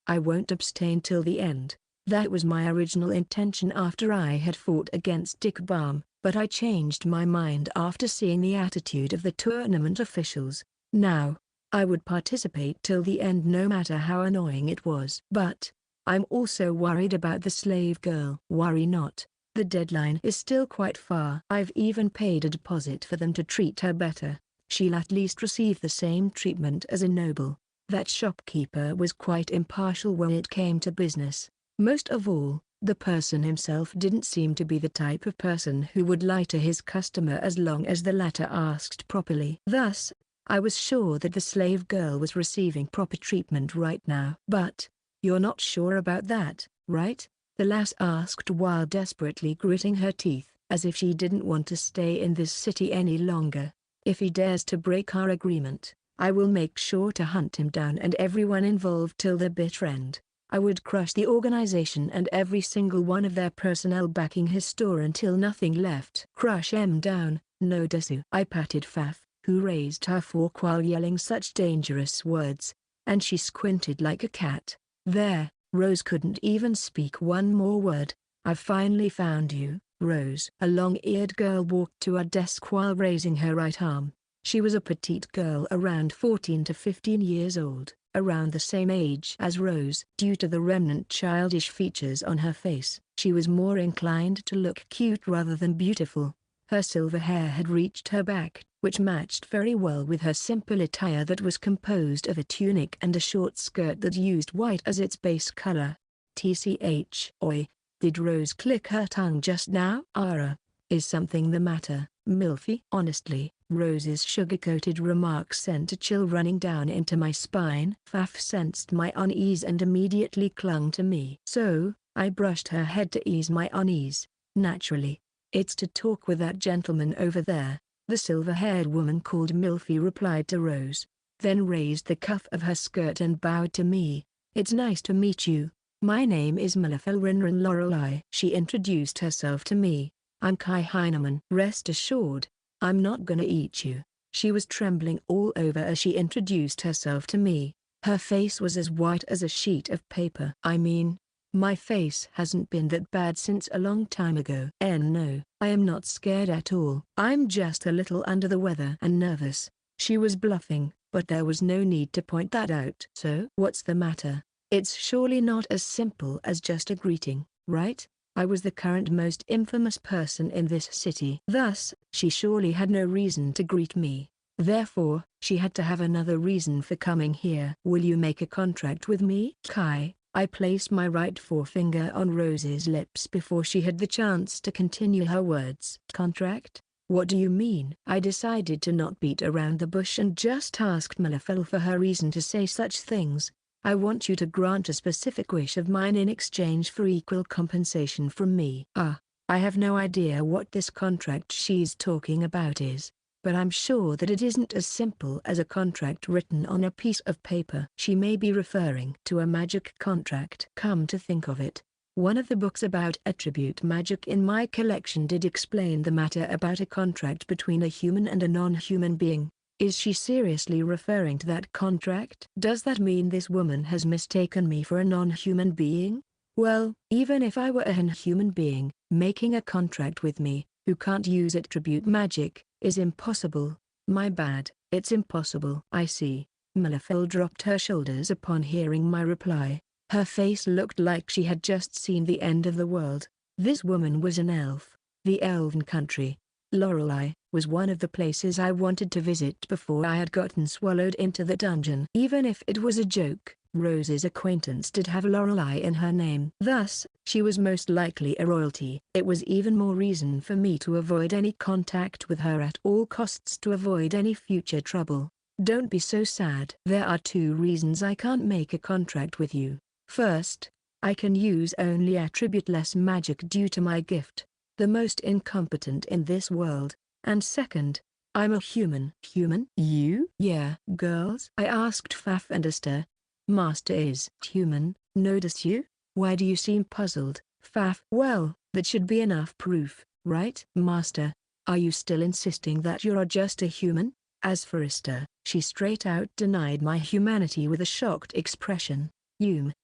I won't abstain till the end. That was my original intention after I had fought against Dick Baum, but I changed my mind after seeing the attitude of the tournament officials. Now, I would participate till the end no matter how annoying it was. But, I'm also worried about the slave girl. Worry not, the deadline is still quite far. I've even paid a deposit for them to treat her better. She'll at least receive the same treatment as a noble. That shopkeeper was quite impartial when it came to business. Most of all, the person himself didn't seem to be the type of person who would lie to his customer as long as the latter asked properly. Thus, I was sure that the slave girl was receiving proper treatment right now. But, you're not sure about that, right? The lass asked while desperately gritting her teeth, as if she didn't want to stay in this city any longer. If he dares to break our agreement, I will make sure to hunt him down and everyone involved till the bitter end. I would crush the organization and every single one of their personnel backing his store until nothing left. Crush him down, no Desu. I patted Faf, who raised her fork while yelling such dangerous words, and she squinted like a cat. There, Rose couldn't even speak one more word. I've finally found you, Rose. A long-eared girl walked to her desk while raising her right arm. She was a petite girl around 14 to 15 years old, around the same age as Rose. Due to the remnant childish features on her face, she was more inclined to look cute rather than beautiful. Her silver hair had reached her back, which matched very well with her simple attire that was composed of a tunic and a short skirt that used white as its base color. TCH. Oi, did Rose click her tongue just now? Ara, is something the matter, Millefeuille? Honestly, Rose's sugar-coated remarks sent a chill running down into my spine. Faf sensed my unease and immediately clung to me. So, I brushed her head to ease my unease. Naturally, it's to talk with that gentleman over there, the silver-haired woman called Millefeuille replied to Rose, then raised the cuff of her skirt and bowed to me. It's nice to meet you. My name is Millefeuille Renren Lorelei. She introduced herself to me. I'm Kai Heineman. Rest assured, I'm not gonna eat you. She was trembling all over as she introduced herself to me. Her face was as white as a sheet of paper. I mean, my face hasn't been that bad since a long time ago. No, I am not scared at all. I'm just a little under the weather and nervous. She was bluffing, but there was no need to point that out. So, what's the matter? It's surely not as simple as just a greeting, right? I was the current most infamous person in this city. Thus, she surely had no reason to greet me. Therefore, she had to have another reason for coming here. Will you make a contract with me? Kai, I placed my right forefinger on Rose's lips before she had the chance to continue her words. Contract? What do you mean? I decided to not beat around the bush and just asked Millefeuille for her reason to say such things. I want you to grant a specific wish of mine in exchange for equal compensation from me. I have no idea what this contract she's talking about is, but I'm sure that it isn't as simple as a contract written on a piece of paper. She may be referring to a magic contract. Come to think of it, one of the books about attribute magic in my collection did explain the matter about a contract between a human and a non-human being. Is she seriously referring to that contract? Does that mean this woman has mistaken me for a non-human being? Well, even if I were a human being, making a contract with me, who can't use attribute magic, is impossible. My bad, it's impossible. I see. Millefeuille dropped her shoulders upon hearing my reply. Her face looked like she had just seen the end of the world. This woman was an elf. The elven country, Lorelei, was one of the places I wanted to visit before I had gotten swallowed into the dungeon. Even if it was a joke, Rose's acquaintance did have Lorelei in her name. Thus, she was most likely a royalty. It was even more reason for me to avoid any contact with her at all costs to avoid any future trouble. Don't be so sad. There are 2 reasons I can't make a contract with you. First, I can use only attribute-less magic due to my gift, the most incompetent in this world. And second, I'm a human. Human? You? Yeah. Girls? I asked Faf and Esther. Master is human, notice you? Why do you seem puzzled, Faf? Well, that should be enough proof, right? Master, are you still insisting that you're just a human? As for Esther, she straight out denied my humanity with a shocked expression.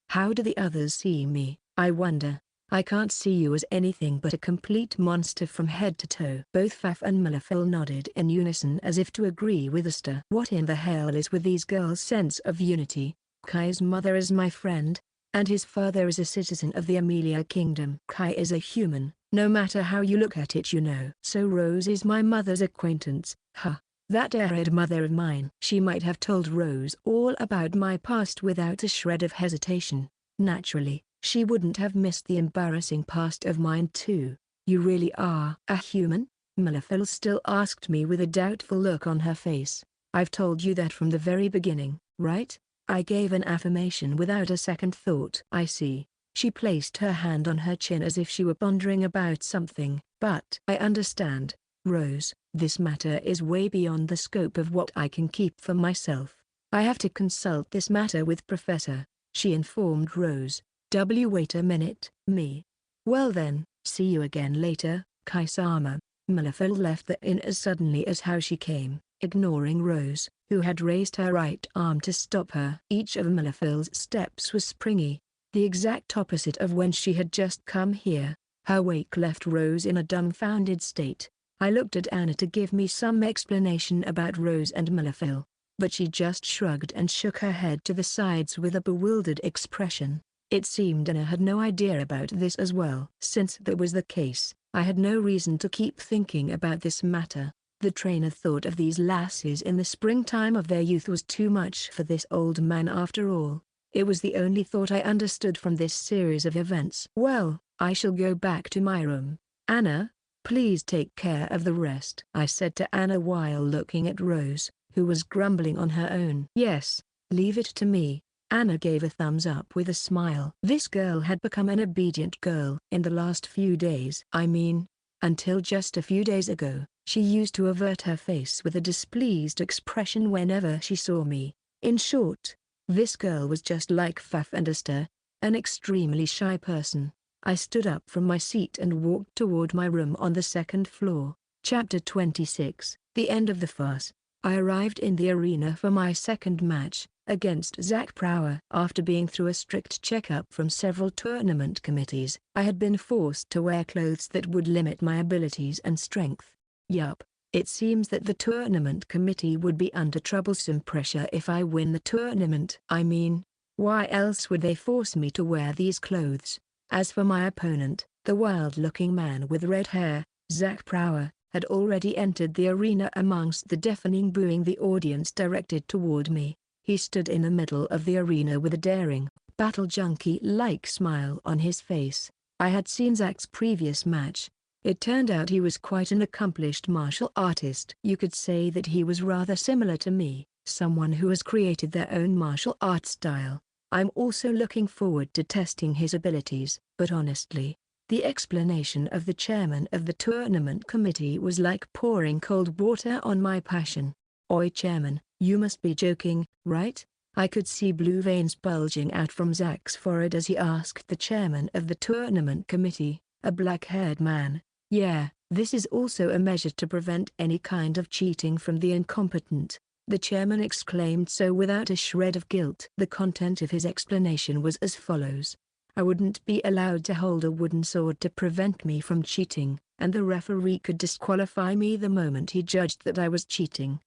How do the others see me, I wonder? I can't see you as anything but a complete monster from head to toe. Both Faf and Millefeuille nodded in unison as if to agree with Esther. What in the hell is with these girls' sense of unity? Kai's mother is my friend, and his father is a citizen of the Amelia Kingdom. Kai is a human, no matter how you look at it, you know. So Rose is my mother's acquaintance, huh? That arid mother of mine. She might have told Rose all about my past without a shred of hesitation. Naturally, she wouldn't have missed the embarrassing past of mine too. You really are a human? Millefeuille still asked me with a doubtful look on her face. I've told you that from the very beginning, right? I gave an affirmation without a second thought. I see. She placed her hand on her chin as if she were pondering about something. But I understand, Rose, this matter is way beyond the scope of what I can keep for myself. I have to consult this matter with Professor, she informed Rose. Wait a minute, me. Well then, see you again later, Kai-sama. Millefeuille left the inn as suddenly as how she came, ignoring Rose, who had raised her right arm to stop her. Each of Millefeuille's steps was springy, the exact opposite of when she had just come here. Her wake left Rose in a dumbfounded state. I looked at Anna to give me some explanation about Rose and Millefeuille, but she just shrugged and shook her head to the sides with a bewildered expression. It seemed Anna had no idea about this as well. Since that was the case, I had no reason to keep thinking about this matter. The train of thought of these lasses in the springtime of their youth was too much for this old man after all. It was the only thought I understood from this series of events. Well, I shall go back to my room. Anna, please take care of the rest, I said to Anna while looking at Rose, who was grumbling on her own. Yes, leave it to me. Anna gave a thumbs up with a smile. This girl had become an obedient girl in the last few days. I mean, until just a few days ago, she used to avert her face with a displeased expression whenever she saw me. In short, this girl was just like Fundraising, an extremely shy person. I stood up from my seat and walked toward my room on the second floor. Chapter 26, The End of the Farce. I arrived in the arena for my second match, against Zach Prower. After being through a strict checkup from several tournament committees, I had been forced to wear clothes that would limit my abilities and strength. Yup, it seems that the tournament committee would be under troublesome pressure if I win the tournament. I mean, why else would they force me to wear these clothes? As for my opponent, the wild-looking man with red hair, Zach Prower, had already entered the arena amongst the deafening booing the audience directed toward me. He stood in the middle of the arena with a daring, battle junkie-like smile on his face. I had seen Zach's previous match. It turned out he was quite an accomplished martial artist. You could say that he was rather similar to me, someone who has created their own martial art style. I'm also looking forward to testing his abilities. But honestly, the explanation of the chairman of the tournament committee was like pouring cold water on my passion. Oi chairman, you must be joking, right? I could see blue veins bulging out from Zach's forehead as he asked the chairman of the tournament committee, a black-haired man. Yeah, this is also a measure to prevent any kind of cheating from the incompetent. The chairman exclaimed so without a shred of guilt. The content of his explanation was as follows. I wouldn't be allowed to hold a wooden sword to prevent me from cheating, and the referee could disqualify me the moment he judged that I was cheating.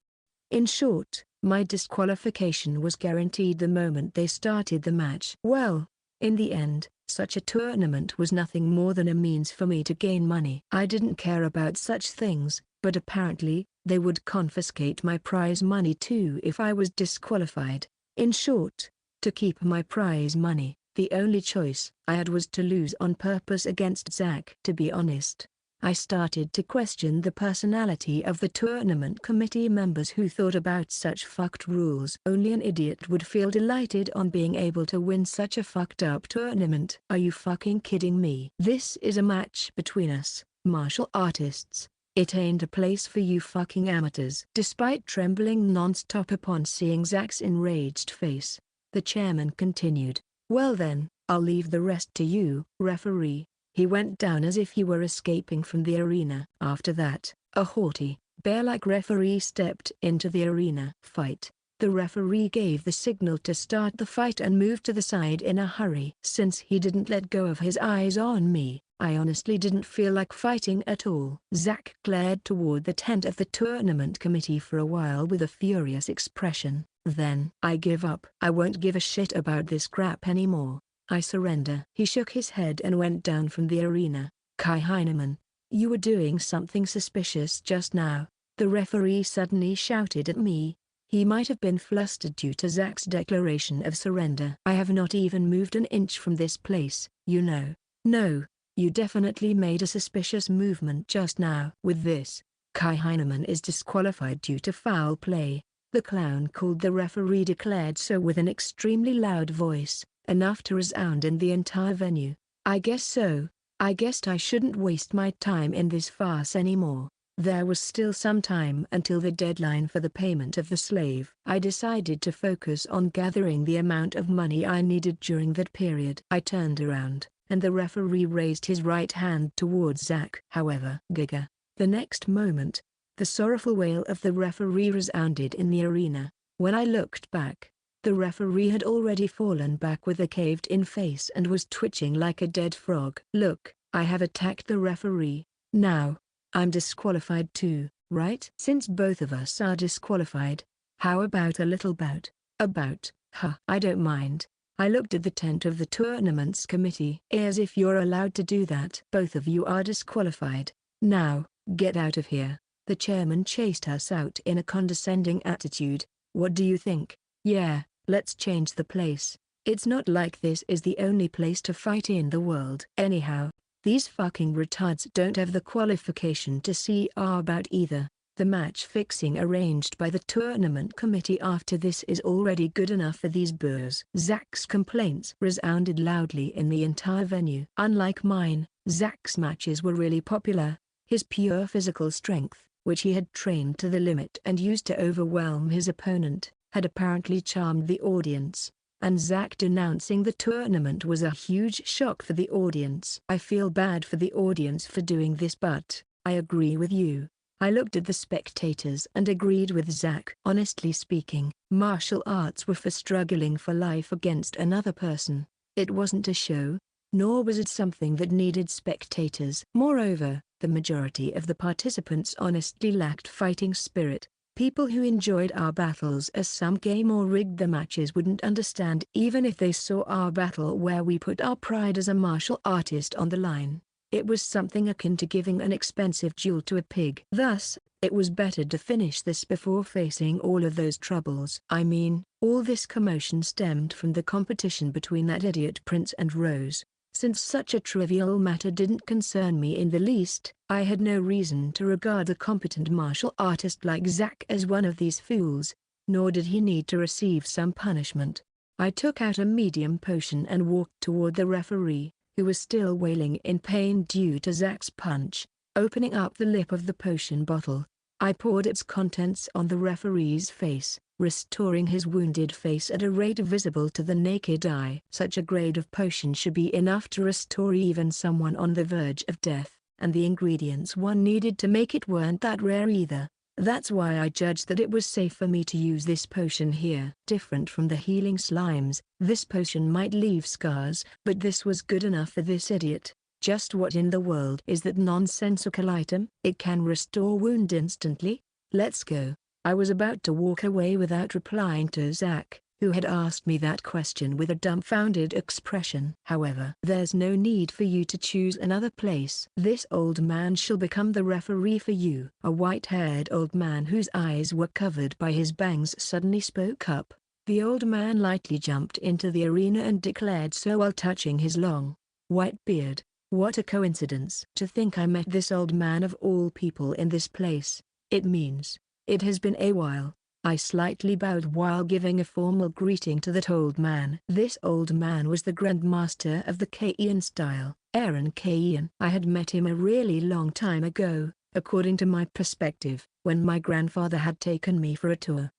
In short, my disqualification was guaranteed the moment they started the match. Well, in the end, such a tournament was nothing more than a means for me to gain money. I didn't care about such things, but apparently, they would confiscate my prize money too if I was disqualified. In short, to keep my prize money, the only choice I had was to lose on purpose against Zach. To be honest, I started to question the personality of the tournament committee members who thought about such fucked rules. Only an idiot would feel delighted on being able to win such a fucked up tournament. Are you fucking kidding me? This is a match between us, martial artists. It ain't a place for you fucking amateurs. Despite trembling non-stop upon seeing Zach's enraged face, the chairman continued. Well then, I'll leave the rest to you, referee. He went down as if he were escaping from the arena. After that, a haughty, bear-like referee stepped into the arena. Fight. The referee gave the signal to start the fight and moved to the side in a hurry. Since he didn't let go of his eyes on me, I honestly didn't feel like fighting at all. Zach glared toward the tent of the tournament committee for a while with a furious expression. Then, I give up. I won't give a shit about this crap anymore. I surrender. He shook his head and went down from the arena. Kai Heineman, you were doing something suspicious just now. The referee suddenly shouted at me. He might have been flustered due to Zack's declaration of surrender. I have not even moved an inch from this place, you know. No, you definitely made a suspicious movement just now. With this, Kai Heineman is disqualified due to foul play. The clown called the referee declared so with an extremely loud voice, enough to resound in the entire venue. I guess so. I guessed I shouldn't waste my time in this farce anymore. There was still some time until the deadline for the payment of the slave. I decided to focus on gathering the amount of money I needed during that period. I turned around, and the referee raised his right hand towards Zack. However, Giga. The next moment, the sorrowful wail of the referee resounded in the arena. When I looked back, the referee had already fallen back with a caved-in face and was twitching like a dead frog. Look, I have attacked the referee. Now, I'm disqualified too, right? Since both of us are disqualified, how about a little bout? Huh. I don't mind. I looked at the tent of the tournament's committee. As if you're allowed to do that. Both of you are disqualified. Now, get out of here. The chairman chased us out in a condescending attitude. What do you think? Yeah, let's change the place. It's not like this is the only place to fight in the world. Anyhow, these fucking retards don't have the qualification to see our bout either. The match fixing arranged by the tournament committee after this is already good enough for these boors. Zack's complaints resounded loudly in the entire venue. Unlike mine, Zack's matches were really popular. His pure physical strength, which he had trained to the limit and used to overwhelm his opponent, had apparently charmed the audience. And Zack denouncing the tournament was a huge shock for the audience. I feel bad for the audience for doing this, but I agree with you. I looked at the spectators and agreed with Zack. Honestly speaking, martial arts were for struggling for life against another person. It wasn't a show, nor was it something that needed spectators. Moreover, the majority of the participants honestly lacked fighting spirit. People who enjoyed our battles as some game or rigged the matches wouldn't understand even if they saw our battle where we put our pride as a martial artist on the line. It was something akin to giving an expensive jewel to a pig. Thus, it was better to finish this before facing all of those troubles. I mean, all this commotion stemmed from the competition between that idiot Prince and Rose. Since such a trivial matter didn't concern me in the least, I had no reason to regard a competent martial artist like Zack as one of these fools, nor did he need to receive some punishment. I took out a medium potion and walked toward the referee, who was still wailing in pain due to Zack's punch. Opening up the lip of the potion bottle, I poured its contents on the referee's face, restoring his wounded face at a rate visible to the naked eye. Such a grade of potion should be enough to restore even someone on the verge of death, and the ingredients one needed to make it weren't that rare either. That's why I judged that it was safe for me to use this potion here. Different from the healing slimes, this potion might leave scars, but this was good enough for this idiot. Just what in the world is that nonsensical item? It can restore wound instantly? Let's go. I was about to walk away without replying to Zack, who had asked me that question with a dumbfounded expression. However, there's no need for you to choose another place. This old man shall become the referee for you. A white-haired old man whose eyes were covered by his bangs suddenly spoke up. The old man lightly jumped into the arena and declared so while touching his long, white beard. What a coincidence to think I met this old man of all people in this place. It means, it has been a while. I slightly bowed while giving a formal greeting to that old man. This old man was the Grandmaster of the Kaien style, Aaron Kaien. I had met him a really long time ago, according to my perspective, when my grandfather had taken me for a tour.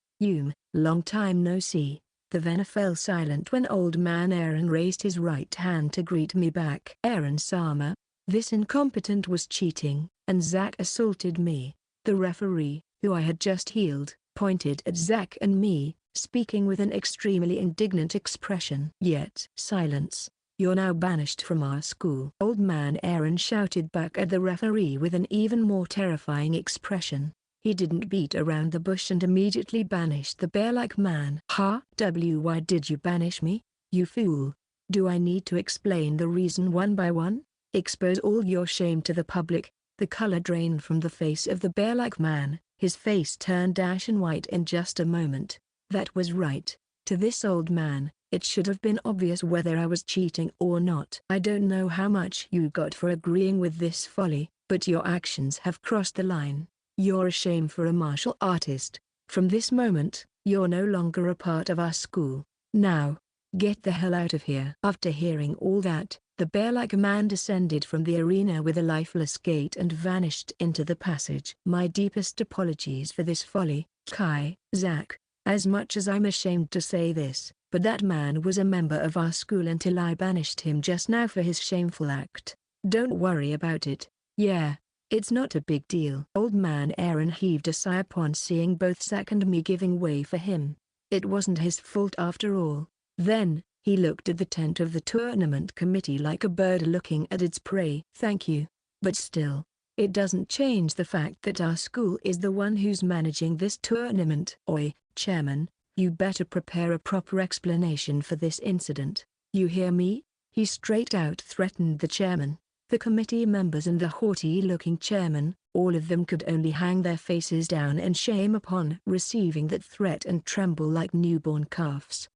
Long time no see. The Vena fell silent when old man Aaron raised his right hand to greet me back. Aaron Sama, this incompetent was cheating, and Zack assaulted me. The referee, who I had just healed, pointed at Zack and me, speaking with an extremely indignant expression. Yet silence. You're now banished from our school. Old man Aaron shouted back at the referee with an even more terrifying expression. He didn't beat around the bush and immediately banished the bear-like man. Why did you banish me, you fool? Do I need to explain the reason one by one? Expose all your shame to the public. The color drained from the face of the bear-like man, His face turned ashen white in just a moment. That was right. To this old man, it should have been obvious whether I was cheating or not. I don't know how much you got for agreeing with this folly, but your actions have crossed the line. You're a shame for a martial artist. From this moment, you're no longer a part of our school. Now, get the hell out of here. After hearing all that, the bear-like man descended from the arena with a lifeless gait and vanished into the passage. My deepest apologies for this folly, Kai. Zack. As much as I'm ashamed to say this, but that man was a member of our school until I banished him just now for his shameful act. Don't worry about it. Yeah, it's not a big deal. Old man Aaron heaved a sigh upon seeing both Zack and me giving way for him. It wasn't his fault after all. Then, he looked at the tent of the tournament committee like a bird looking at its prey. Thank you. But still, it doesn't change the fact that our school is the one who's managing this tournament. Oi, Chairman, you better prepare a proper explanation for this incident. You hear me? He straight out threatened the chairman. The committee members and the haughty-looking chairman, all of them could only hang their faces down in shame upon receiving that threat and tremble like newborn calves.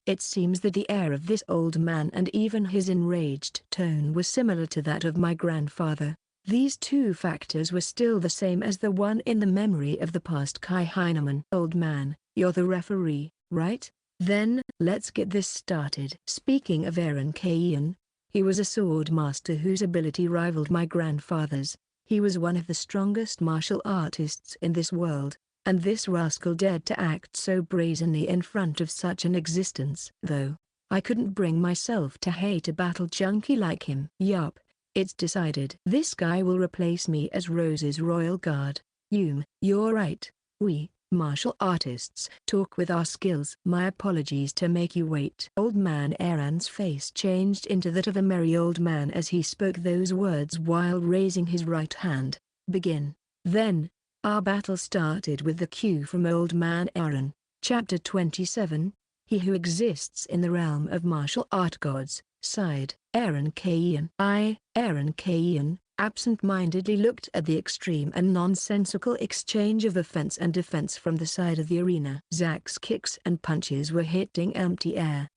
It seems that the air of this old man and even his enraged tone was similar to that of my grandfather. These two factors were still the same as the one in the memory of the past Kai Heineman. Old man, you're the referee, right? Then, let's get this started. Speaking of Aaron Kaien, he was a sword master whose ability rivaled my grandfather's. He was one of the strongest martial artists in this world, and this rascal dared to act so brazenly in front of such an existence. Though, I couldn't bring myself to hate a battle junkie like him. Yup. It's decided. This guy will replace me as Rose's royal guard. You're right. We, martial artists, talk with our skills. My apologies to make you wait. Old man Aaron's face changed into that of a merry old man as he spoke those words while raising his right hand. Begin. Then, our battle started with the cue from Old Man Aaron. Chapter 27, He Who Exists in the Realm of Martial Art Gods, sighed. Aaron Kaien. Aaron Kaien, absent-mindedly looked at the extreme and nonsensical exchange of offense and defense from the side of the arena. Zack's kicks and punches were hitting empty air.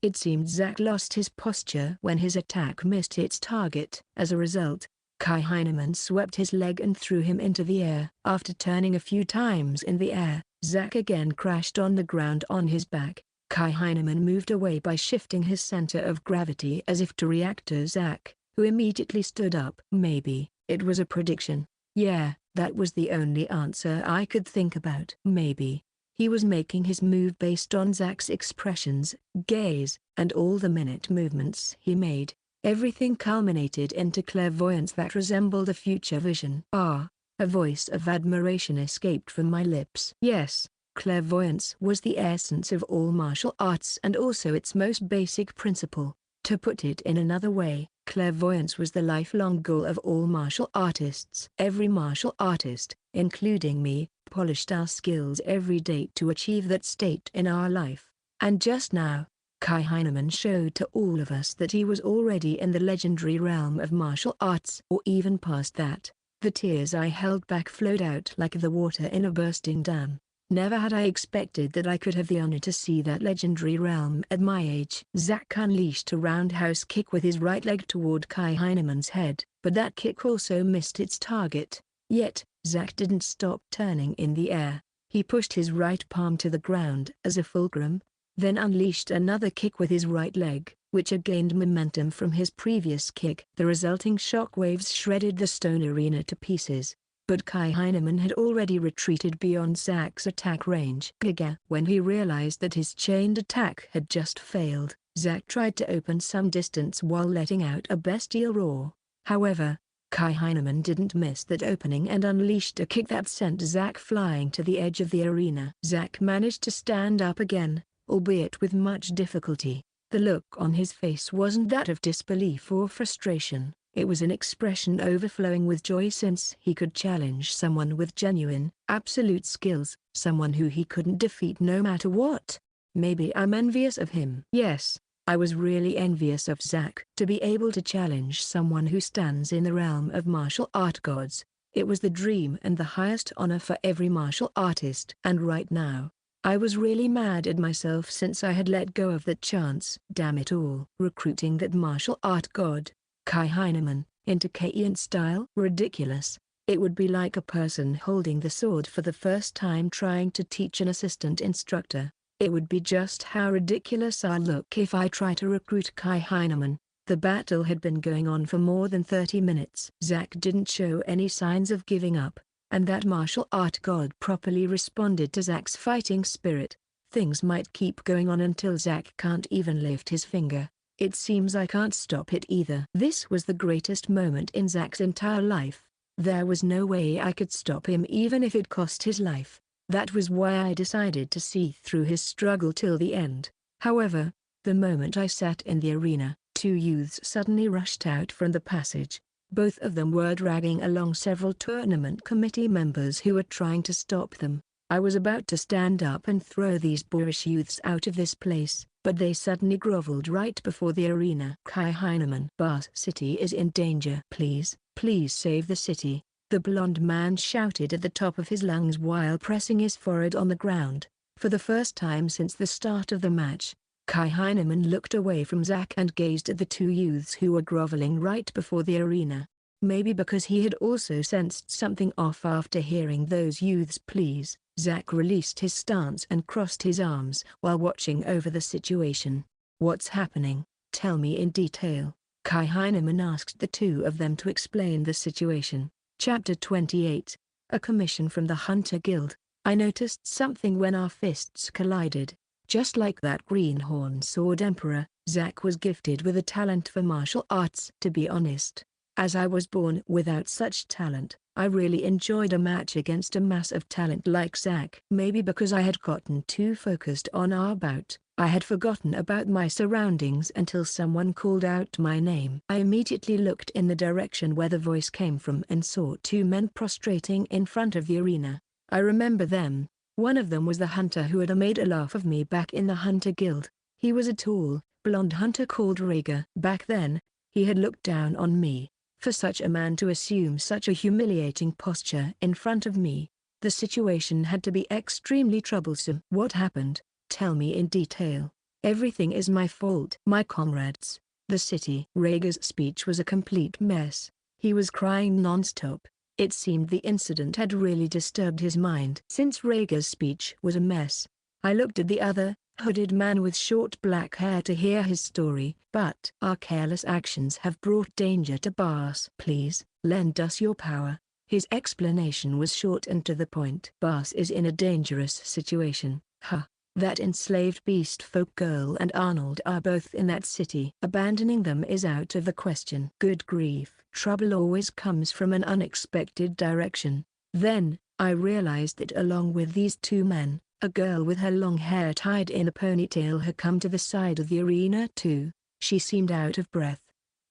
It seemed Zack lost his posture when his attack missed its target. As a result, Kai Heineman swept his leg and threw him into the air. After turning a few times in the air, Zack again crashed on the ground on his back. Kai Heineman moved away by shifting his center of gravity as if to react to Zack, who immediately stood up. Maybe it was a prediction. Yeah, that was the only answer I could think about. Maybe he was making his move based on Zack's expressions, gaze, and all the minute movements he made. Everything culminated into clairvoyance that resembled a future vision. A voice of admiration escaped from my lips. Yes. Clairvoyance was the essence of all martial arts and also its most basic principle. To put it in another way, clairvoyance was the lifelong goal of all martial artists. Every martial artist, including me, polished our skills every day to achieve that state in our life. And just now, Kai Heineman showed to all of us that he was already in the legendary realm of martial arts, or even past that. The tears I held back flowed out like the water in a bursting dam. Never had I expected that I could have the honor to see that legendary realm at my age. Zack unleashed a roundhouse kick with his right leg toward Kai Heineman's head, but that kick also missed its target. Yet, Zack didn't stop turning in the air. He pushed his right palm to the ground as a fulcrum, then unleashed another kick with his right leg, which had gained momentum from his previous kick. The resulting shockwaves shredded the stone arena to pieces. But Kai Heineman had already retreated beyond Zack's attack range. When he realized that his chained attack had just failed, Zack tried to open some distance while letting out a bestial roar. However, Kai Heineman didn't miss that opening and unleashed a kick that sent Zack flying to the edge of the arena. Zack managed to stand up again, albeit with much difficulty. The look on his face wasn't that of disbelief or frustration. It was an expression overflowing with joy since he could challenge someone with genuine, absolute skills, someone who he couldn't defeat no matter what. Maybe I'm envious of him. Yes, I was really envious of Zack. To be able to challenge someone who stands in the realm of martial art gods, It was the dream and the highest honor for every martial artist. And right now, I was really mad at myself since I had let go of that chance. Damn it all. Recruiting that martial art god, Kai Heineman, into Kaien style? Ridiculous. It would be like a person holding the sword for the first time trying to teach an assistant instructor. It would be just how ridiculous I'll look if I try to recruit Kai Heineman. The battle had been going on for more than 30 minutes. Zack didn't show any signs of giving up, and that martial art god properly responded to Zack's fighting spirit. Things might keep going on until Zack can't even lift his finger. It seems I can't stop it either. This was the greatest moment in Zack's entire life. There was no way I could stop him even if it cost his life. That was why I decided to see through his struggle till the end. However, the moment I sat in the arena, two youths suddenly rushed out from the passage. Both of them were dragging along several tournament committee members who were trying to stop them. I was about to stand up and throw these boorish youths out of this place, but they suddenly groveled right before the arena. Kai Heineman. Barse City is in danger. Please, please save the city, the blonde man shouted at the top of his lungs while pressing his forehead on the ground. For the first time since the start of the match, Kai Heineman looked away from Zack and gazed at the two youths who were groveling right before the arena. Maybe because he had also sensed something off after hearing those youths' pleas, Zack released his stance and crossed his arms while watching over the situation. What's happening? Tell me in detail. Kai Heineman asked the two of them to explain the situation. Chapter 28. A commission from the Hunter Guild. I noticed something when our fists collided. Just like that greenhorn sword emperor, Zack was gifted with a talent for martial arts. To be honest, as I was born without such talent, I really enjoyed a match against a massive talent like Zack. Maybe because I had gotten too focused on our bout, I had forgotten about my surroundings until someone called out my name. I immediately looked in the direction where the voice came from and saw two men prostrating in front of the arena. I remember them. One of them was the hunter who had made a laugh of me back in the Hunter Guild. He was a tall, blonde hunter called Rhaegar. Back then, he had looked down on me. For such a man to assume such a humiliating posture in front of me, the situation had to be extremely troublesome. What happened? Tell me in detail. Everything is my fault. My comrades, the city. Rhaegar's speech was a complete mess. He was crying non-stop. It seemed the incident had really disturbed his mind. Since Rhaegar's speech was a mess, I looked at the other, hooded man with short black hair to hear his story. But our careless actions have brought danger to Barse. Please, lend us your power. His explanation was short and to the point. Barse is in a dangerous situation. That enslaved beast folk girl and Arnold are both in that city. Abandoning them is out of the question. Good grief. Trouble always comes from an unexpected direction. Then, I realized that along with these two men, a girl with her long hair tied in a ponytail had come to the side of the arena too. She seemed out of breath.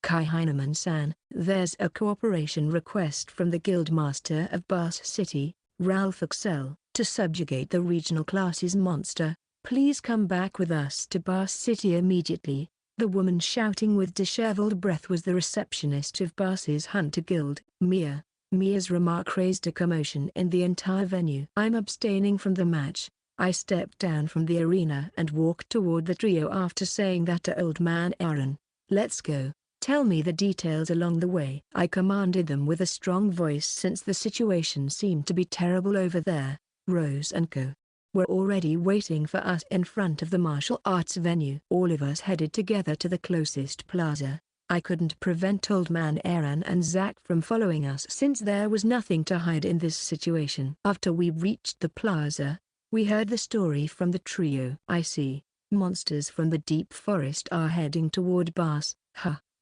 Kai Heineman-san, there's a cooperation request from the Guildmaster of Barse City, Ralph Axel, to subjugate the regional class's monster. Please come back with us to Barse City immediately. The woman shouting with disheveled breath was the receptionist of Barse's Hunter Guild, Mia. Mia's remark raised a commotion in the entire venue. I'm abstaining from the match. I stepped down from the arena and walked toward the trio after saying that to old man Aaron. Let's go. Tell me the details along the way. I commanded them with a strong voice since the situation seemed to be terrible over there. Rose and Co. were already waiting for us in front of the martial arts venue. All of us headed together to the closest plaza. I couldn't prevent old man Aaron and Zack from following us since there was nothing to hide in this situation. After we reached the plaza, we heard the story from the trio. I see. Monsters from the deep forest are heading toward Barse.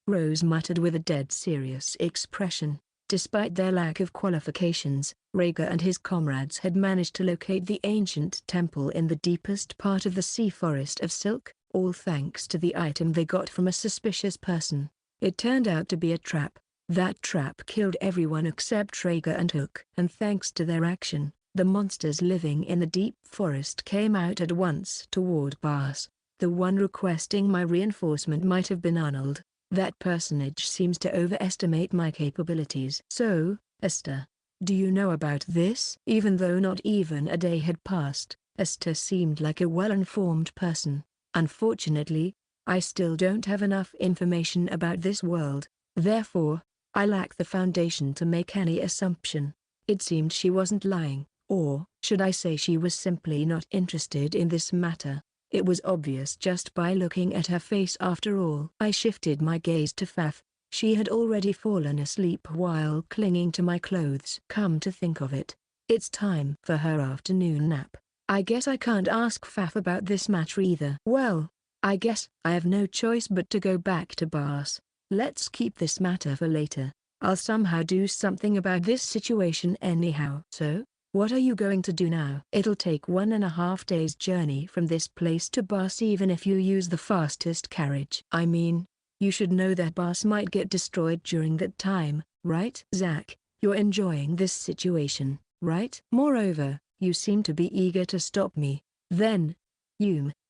Rose muttered with a dead serious expression. Despite their lack of qualifications, Rhaegar and his comrades had managed to locate the ancient temple in the deepest part of the sea forest of silk, all thanks to the item they got from a suspicious person. It turned out to be a trap. That trap killed everyone except Rhaegar and Hook. And thanks to their action, the monsters living in the deep forest came out at once toward Barse. The one requesting my reinforcement might have been Arnold. That personage seems to overestimate my capabilities. So, Esther, Do you know about this? Even though not even a day had passed, Esther seemed like a well-informed person. Unfortunately, I still don't have enough information about this world, therefore, I lack the foundation to make any assumption. It seemed she wasn't lying, or should I say she was simply not interested in this matter. It was obvious just by looking at her face after all. I shifted my gaze to Faf. She had already fallen asleep while clinging to my clothes. Come to think of it, it's time for her afternoon nap. I guess I can't ask Faf about this matter either. Well, I guess I have no choice but to go back to Barse. Let's keep this matter for later. I'll somehow do something about this situation anyhow. So, what are you going to do now? It'll take 1.5 days journey from this place to Barse even if you use the fastest carriage. I mean, you should know that Barse might get destroyed during that time, right? Zack, you're enjoying this situation, right? Moreover, you seem to be eager to stop me. Then,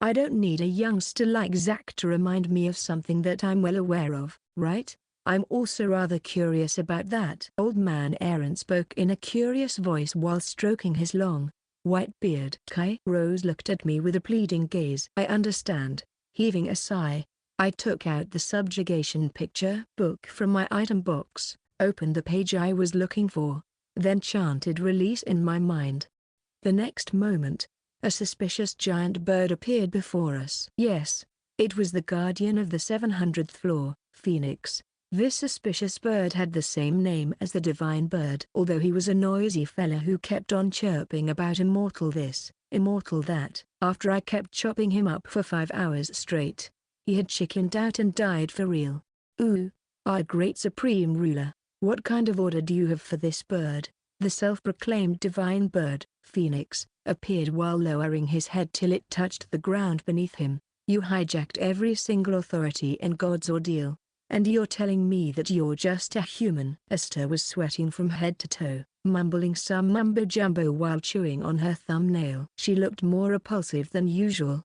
I don't need a youngster like Zack to remind me of something that I'm well aware of, right? I'm also rather curious about that. Old man Aaron spoke in a curious voice while stroking his long, white beard. Kai Rose looked at me with a pleading gaze. I understand. Heaving a sigh, I took out the subjugation picture book from my item box, opened the page I was looking for, then chanted release in my mind. The next moment, a suspicious giant bird appeared before us. Yes, it was the guardian of the 700th floor, Phoenix. This suspicious bird had the same name as the divine bird. Although he was a noisy fella who kept on chirping about immortal this, immortal that. After I kept chopping him up for 5 hours straight, he had chickened out and died for real. Ooh, our great supreme ruler, what kind of order do you have for this bird? The self-proclaimed divine bird, Phoenix, appeared while lowering his head till it touched the ground beneath him. You hijacked every single authority in God's ordeal. And you're telling me that you're just a human? Esther was sweating from head to toe, mumbling some mumbo-jumbo while chewing on her thumbnail. She looked more repulsive than usual.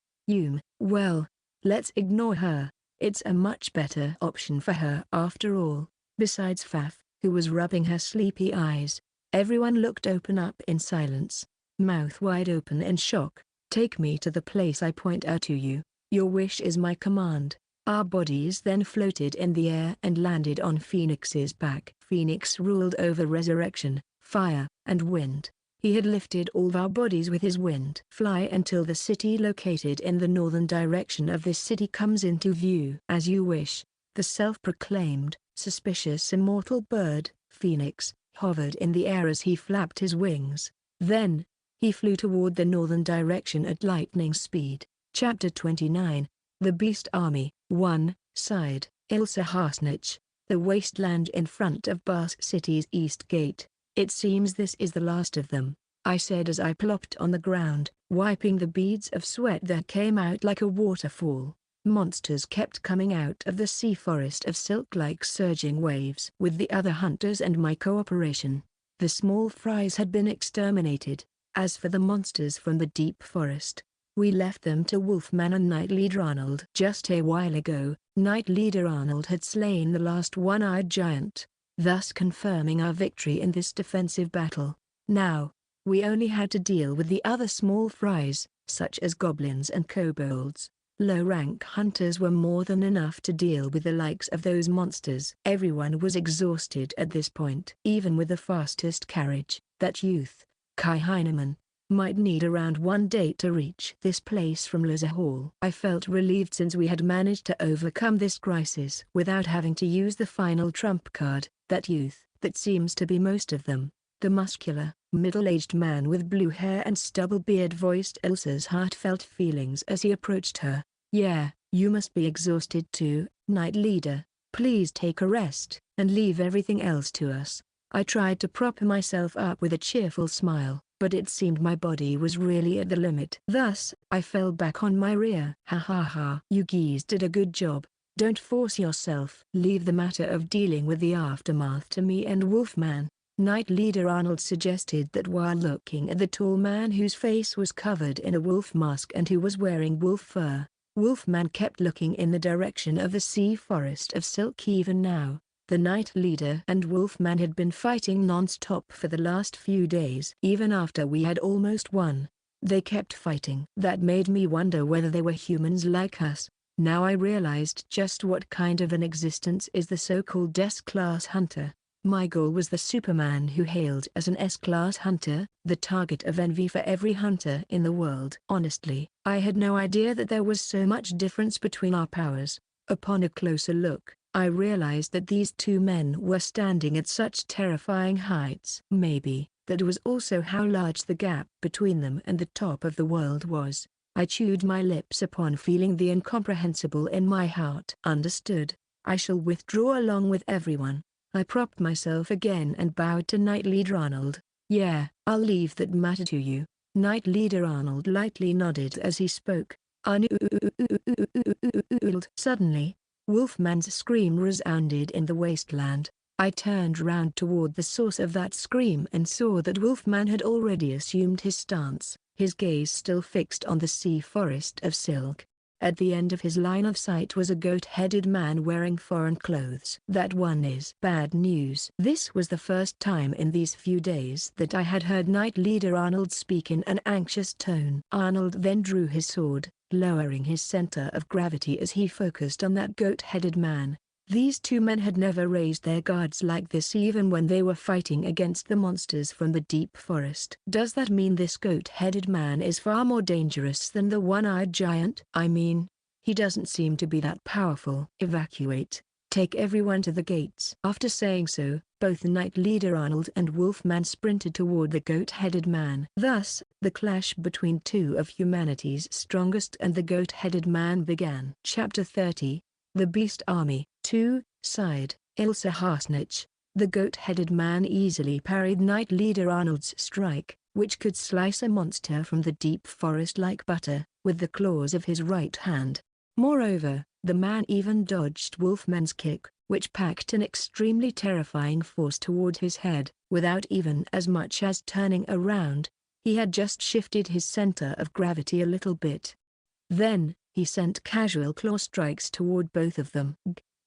Well, let's ignore her. It's a much better option for her after all. Besides Faf, who was rubbing her sleepy eyes, everyone looked open up in silence, mouth wide open in shock. Take me to the place I point out to you. Your wish is my command. Our bodies then floated in the air and landed on Phoenix's back. Phoenix ruled over resurrection, fire, and wind. He had lifted all of our bodies with his wind. Fly until the city located in the northern direction of this city comes into view. As you wish. The self-proclaimed, suspicious immortal bird, Phoenix, hovered in the air as he flapped his wings. Then, he flew toward the northern direction at lightning speed. Chapter 29. The Beast Army. 1. Side. Ilsa Harnisch. The wasteland in front of Barse City's east gate. It seems this is the last of them, I said as I plopped on the ground, wiping the beads of sweat that came out like a waterfall. Monsters kept coming out of the sea forest of silk like surging waves. With the other hunters and my cooperation, the small fries had been exterminated. As for the monsters from the deep forest, we left them to Wolfman and Knight Leader Arnold. Just a while ago, Knight Leader Arnold had slain the last one-eyed giant, thus confirming our victory in this defensive battle. Now, we only had to deal with the other small fries, such as goblins and kobolds. Low-rank hunters were more than enough to deal with the likes of those monsters. Everyone was exhausted at this point. Even with the fastest carriage, that youth, Kai Heineman, might need around 1 day to reach this place from Loza Hall. I felt relieved since we had managed to overcome this crisis without having to use the final trump card, that youth. That seems to be most of them. The muscular, middle-aged man with blue hair and stubble beard voiced Ilsa's heartfelt feelings as he approached her. Yeah, you must be exhausted too, Knight Leader. Please take a rest and leave everything else to us. I tried to prop myself up with a cheerful smile, but it seemed my body was really at the limit. Thus, I fell back on my rear. Ha ha ha. You geese did a good job. Don't force yourself. Leave the matter of dealing with the aftermath to me and Wolfman. Knight Leader Arnold suggested that while looking at the tall man whose face was covered in a wolf mask and who was wearing wolf fur, Wolfman kept looking in the direction of the sea forest of silk even now. The Knight Leader and Wolfman had been fighting non-stop for the last few days. Even after we had almost won, they kept fighting. That made me wonder whether they were humans like us. Now I realized just what kind of an existence is the so-called S-class hunter. My goal was the Superman who hailed as an S-class hunter, the target of envy for every hunter in the world. Honestly, I had no idea that there was so much difference between our powers. Upon a closer look, I realized that these two men were standing at such terrifying heights. Maybe that was also how large the gap between them and the top of the world was. I chewed my lips upon feeling the incomprehensible in my heart. Understood. I shall withdraw along with everyone. I propped myself again and bowed to Knight Leader Arnold. Yeah, I'll leave that matter to you. Knight Leader Arnold lightly nodded as he spoke. Suddenly, Wolfman's scream resounded in the wasteland. I turned round toward the source of that scream and saw that Wolfman had already assumed his stance, his gaze still fixed on the sea forest of silk. At the end of his line of sight was a goat-headed man wearing foreign clothes. That one is bad news. This was the first time in these few days that I had heard Knight Leader Arnold speak in an anxious tone. Arnold then drew his sword, lowering his center of gravity as he focused on that goat-headed man. These two men had never raised their guards like this even when they were fighting against the monsters from the deep forest. Does that mean this goat-headed man is far more dangerous than the one-eyed giant? I mean, he doesn't seem to be that powerful. Evacuate. Take everyone to the gates. After saying so, both Knight Leader Arnold and Wolfman sprinted toward the goat-headed man. Thus, the clash between two of humanity's strongest and the goat-headed man began. Chapter 30. The Beast Army. 2. Sighed. Ilsa Harnisch. The goat-headed man easily parried Knight Leader Arnold's strike, which could slice a monster from the deep forest like butter, with the claws of his right hand. Moreover, the man even dodged Wolfman's kick, which packed an extremely terrifying force toward his head, without even as much as turning around. He had just shifted his center of gravity a little bit. Then, he sent casual claw strikes toward both of them.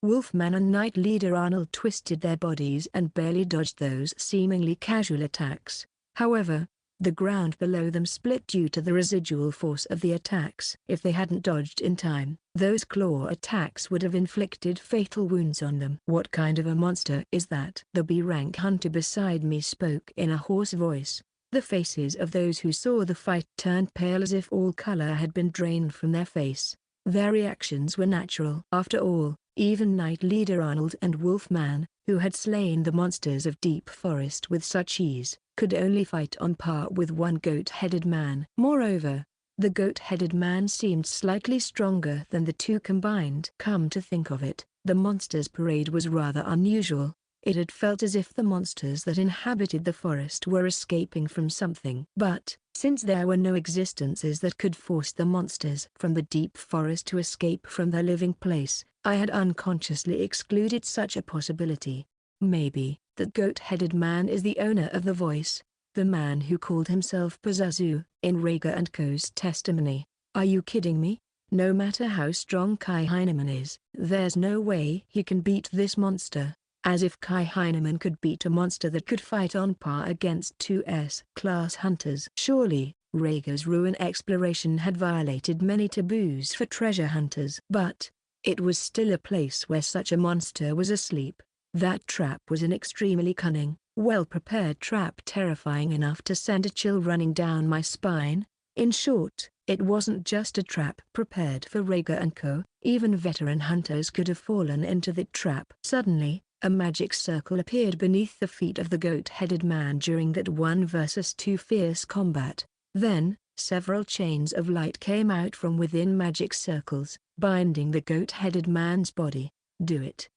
Wolfman and Knight Leader Arnold twisted their bodies and barely dodged those seemingly casual attacks. However, the ground below them split due to the residual force of the attacks. If they hadn't dodged in time, those claw attacks would have inflicted fatal wounds on them. What kind of a monster is that? The B-rank hunter beside me spoke in a hoarse voice. The faces of those who saw the fight turned pale as if all color had been drained from their face. Their reactions were natural. After all, even Knight Leader Arnold and Wolfman, who had slain the monsters of deep forest with such ease, could only fight on par with one goat-headed man. Moreover, the goat-headed man seemed slightly stronger than the two combined. Come to think of it, the monsters' parade was rather unusual. It had felt as if the monsters that inhabited the forest were escaping from something. But, since there were no existences that could force the monsters from the deep forest to escape from their living place, I had unconsciously excluded such a possibility. Maybe, that goat-headed man is the owner of the voice, the man who called himself Pazuzu, in Rager & Co.'s testimony. Are you kidding me? No matter how strong Kai Heineman is, there's no way he can beat this monster. As if Kai Heineman could beat a monster that could fight on par against two S-class hunters. Surely, Rager's ruin exploration had violated many taboos for treasure hunters. But, it was still a place where such a monster was asleep. That trap was an extremely cunning, well-prepared trap terrifying enough to send a chill running down my spine. In short, it wasn't just a trap prepared for Rager & Co. Even veteran hunters could have fallen into that trap. Suddenly, a magic circle appeared beneath the feet of the goat-headed man during that 1 versus 2 fierce combat. Then, several chains of light came out from within magic circles, binding the goat-headed man's body. Do it.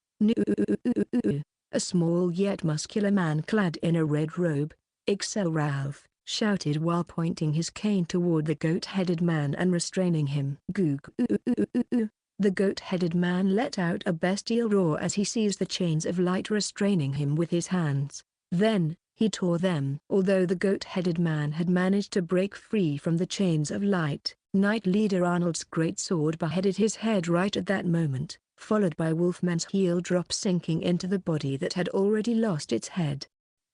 A small yet muscular man clad in a red robe, Excel Ralph, shouted while pointing his cane toward the goat-headed man and restraining him. The goat-headed man let out a bestial roar as he seized the chains of light restraining him with his hands. Then, he tore them. Although the goat-headed man had managed to break free from the chains of light, Knight Leader Arnold's great sword beheaded his head right at that moment, followed by Wolfman's heel drop sinking into the body that had already lost its head.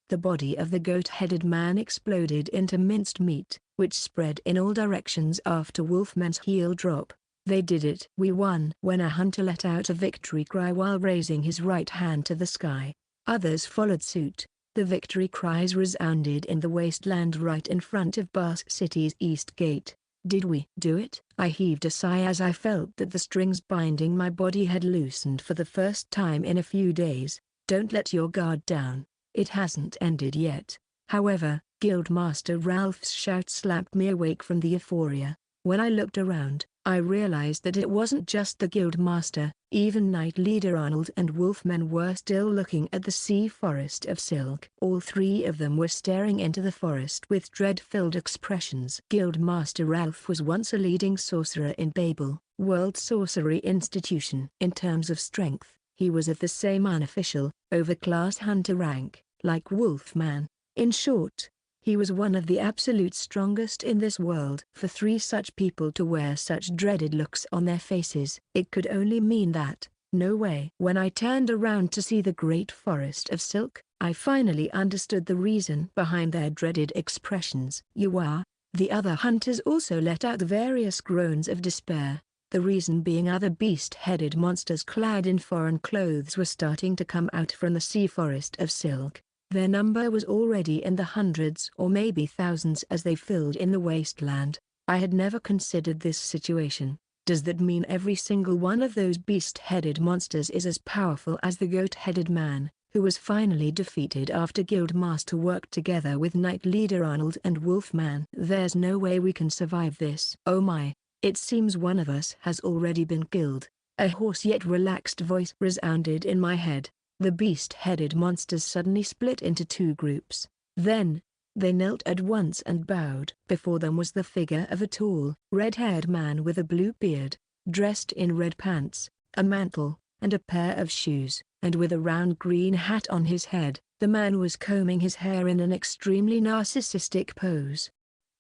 The body of the goat-headed man exploded into minced meat, which spread in all directions after Wolfman's heel drop. They did it. We won. When a hunter let out a victory cry while raising his right hand to the sky, others followed suit. The victory cries resounded in the wasteland right in front of Barse City's east gate. Did we do it? I heaved a sigh as I felt that the strings binding my body had loosened for the first time in a few days. Don't let your guard down. It hasn't ended yet. However, Guildmaster Ralph's shout slapped me awake from the euphoria. When I looked around, I realized that it wasn't just the Guildmaster. Even Knight Leader Arnold and Wolfman were still looking at the sea forest of silk. All three of them were staring into the forest with dread-filled expressions. Guildmaster Ralph was once a leading sorcerer in Babel, World Sorcery Institution. In terms of strength, he was at the same unofficial, overclass hunter rank, like Wolfman. In short, he was one of the absolute strongest in this world. For three such people to wear such dreaded looks on their faces, it could only mean that, no way. When I turned around to see the great forest of silk, I finally understood the reason behind their dreaded expressions. You are. The other hunters also let out various groans of despair. The reason being other beast-headed monsters clad in foreign clothes were starting to come out from the sea forest of silk. Their number was already in the hundreds or maybe thousands as they filled in the wasteland. I had never considered this situation. Does that mean every single one of those beast-headed monsters is as powerful as the goat-headed man, who was finally defeated after Guildmaster worked together with Knight Leader Arnold and Wolfman? There's no way we can survive this. Oh my, it seems one of us has already been killed. A hoarse yet relaxed voice resounded in my head. The beast-headed monsters suddenly split into two groups. Then, they knelt at once and bowed. Before them was the figure of a tall, red-haired man with a blue beard, dressed in red pants, a mantle, and a pair of shoes, and with a round green hat on his head. The man was combing his hair in an extremely narcissistic pose.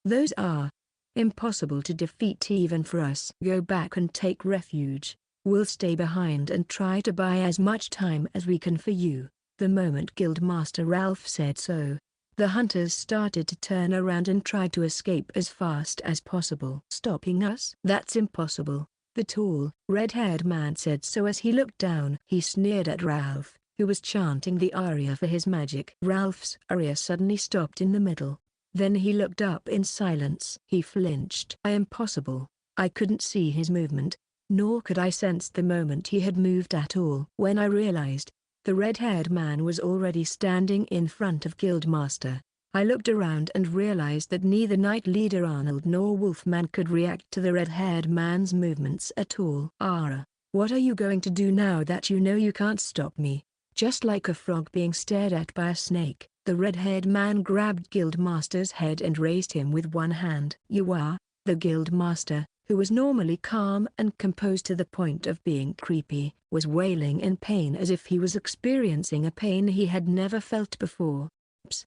Those are impossible to defeat even for us. Go back and take refuge. We'll stay behind and try to buy as much time as we can for you. The moment Guildmaster Ralph said so, the hunters started to turn around and try to escape as fast as possible. Stopping us? That's impossible. The tall, red-haired man said so as he looked down. He sneered at Ralph, who was chanting the aria for his magic. Ralph's aria suddenly stopped in the middle. Then he looked up in silence. He flinched. Impossible. I couldn't see his movement, nor could I sense the moment he had moved at all. When I realized, the red-haired man was already standing in front of Guildmaster, I looked around and realized that neither Knight Leader Arnold nor Wolfman could react to the red-haired man's movements at all. Ara, what are you going to do now that you know you can't stop me? Just like a frog being stared at by a snake, the red-haired man grabbed Guildmaster's head and raised him with one hand. You are. The Guildmaster, who was normally calm and composed to the point of being creepy, was wailing in pain as if he was experiencing a pain he had never felt before.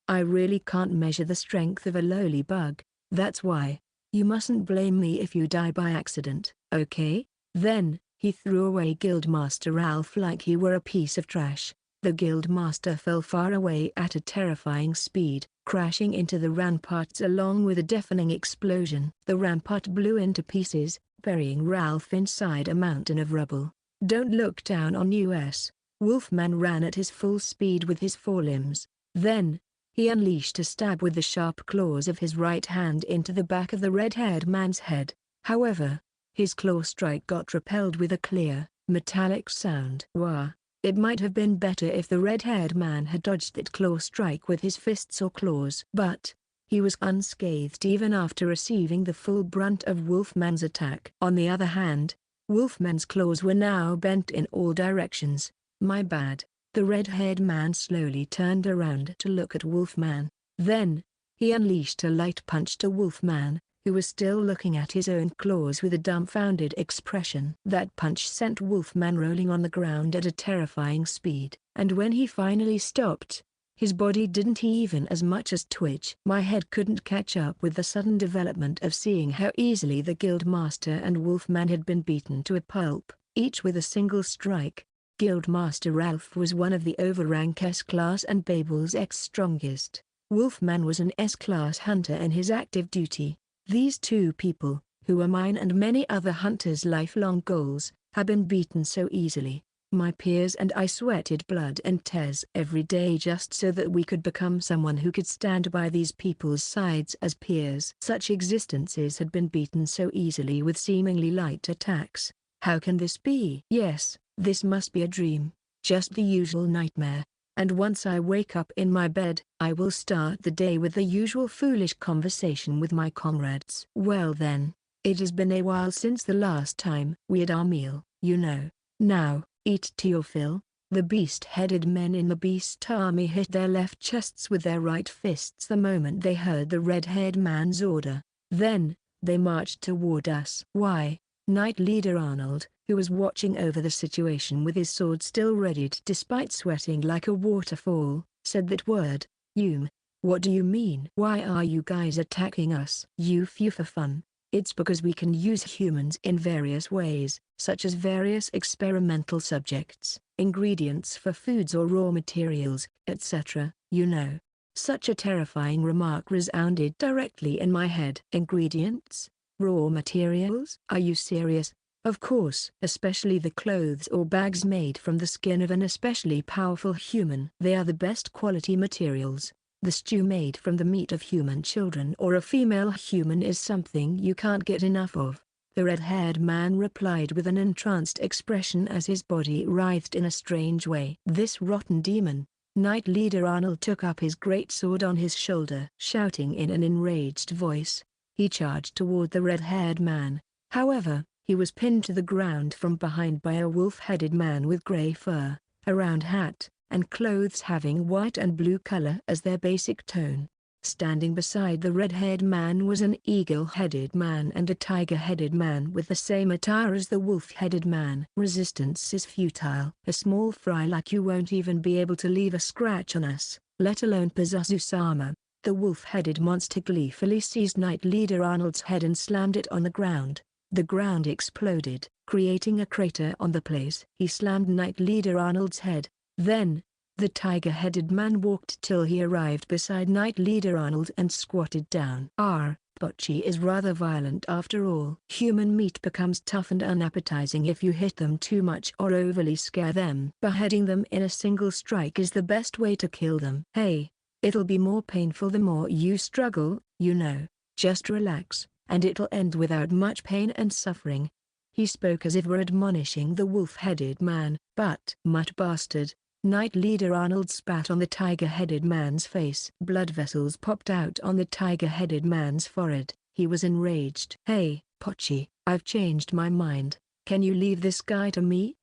I really can't measure the strength of a lowly bug, that's why. You mustn't blame me if you die by accident, okay? Then, he threw away Guildmaster Ralph like he were a piece of trash. The Guildmaster fell far away at a terrifying speed, crashing into the ramparts along with a deafening explosion. The rampart blew into pieces, burying Ralph inside a mountain of rubble. Don't look down on us. Wolfman ran at his full speed with his forelimbs. Then, he unleashed a stab with the sharp claws of his right hand into the back of the red-haired man's head. However, his claw strike got repelled with a clear, metallic sound. Wah! It might have been better if the red-haired man had dodged that claw strike with his fists or claws. But, he was unscathed even after receiving the full brunt of Wolfman's attack. On the other hand, Wolfman's claws were now bent in all directions. My bad. The red-haired man slowly turned around to look at Wolfman. Then, he unleashed a light punch to Wolfman, who was still looking at his own claws with a dumbfounded expression. That punch sent Wolfman rolling on the ground at a terrifying speed, and when he finally stopped, his body didn't even as much as twitch. My head couldn't catch up with the sudden development of seeing how easily the Guildmaster and Wolfman had been beaten to a pulp. each with a single strike. Guildmaster Ralph was one of the overrank S-class and Babel's X-strongest. Wolfman was an S-class hunter in his active duty. These two people, who are mine and many other hunters' lifelong goals, have been beaten so easily. My peers and I sweated blood and tears every day just so that we could become someone who could stand by these people's sides as peers. Such existences had been beaten so easily with seemingly light attacks. How can this be? Yes, this must be a dream, just the usual nightmare. And once I wake up in my bed, I will start the day with the usual foolish conversation with my comrades. Well then, it has been a while since the last time we had our meal, you know. Now, eat to your fill. The beast-headed men in the beast army hit their left chests with their right fists the moment they heard the red-haired man's order. Then, they marched toward us. Why? Knight Leader Arnold, who was watching over the situation with his sword still readied despite sweating like a waterfall, said that word, "Hume." What do you mean? Why are you guys attacking us? You for fun. It's because we can use humans in various ways, such as various experimental subjects, ingredients for foods or raw materials, etc., you know. Such a terrifying remark resounded directly in my head. Ingredients? Raw materials? Are you serious? Of course. Especially the clothes or bags made from the skin of an especially powerful human. They are the best quality materials. The stew made from the meat of human children or a female human is something you can't get enough of. The red-haired man replied with an entranced expression as his body writhed in a strange way. This rotten demon. Knight Leader Arnold took up his great sword on his shoulder. Shouting in an enraged voice, he charged toward the red-haired man. However, he was pinned to the ground from behind by a wolf-headed man with gray fur, a round hat, and clothes having white and blue color as their basic tone. Standing beside the red-haired man was an eagle-headed man and a tiger-headed man with the same attire as the wolf-headed man. Resistance is futile. A small fry like you won't even be able to leave a scratch on us, let alone possess Usama. The wolf-headed monster gleefully seized Knight Leader Arnold's head and slammed it on the ground. The ground exploded, creating a crater on the place. He slammed Knight Leader Arnold's head. Then, the tiger-headed man walked till he arrived beside Knight Leader Arnold and squatted down. Bocce is rather violent after all. Human meat becomes tough and unappetizing if you hit them too much or overly scare them. Beheading them in a single strike is the best way to kill them. Hey, it'll be more painful the more you struggle, you know. Just relax, and it'll end without much pain and suffering. He spoke as if were admonishing the wolf-headed man. But, mutt bastard. Knight Leader Arnold spat on the tiger-headed man's face. Blood vessels popped out on the tiger-headed man's forehead. He was enraged. Hey, Bocce, I've changed my mind. Can you leave this guy to me?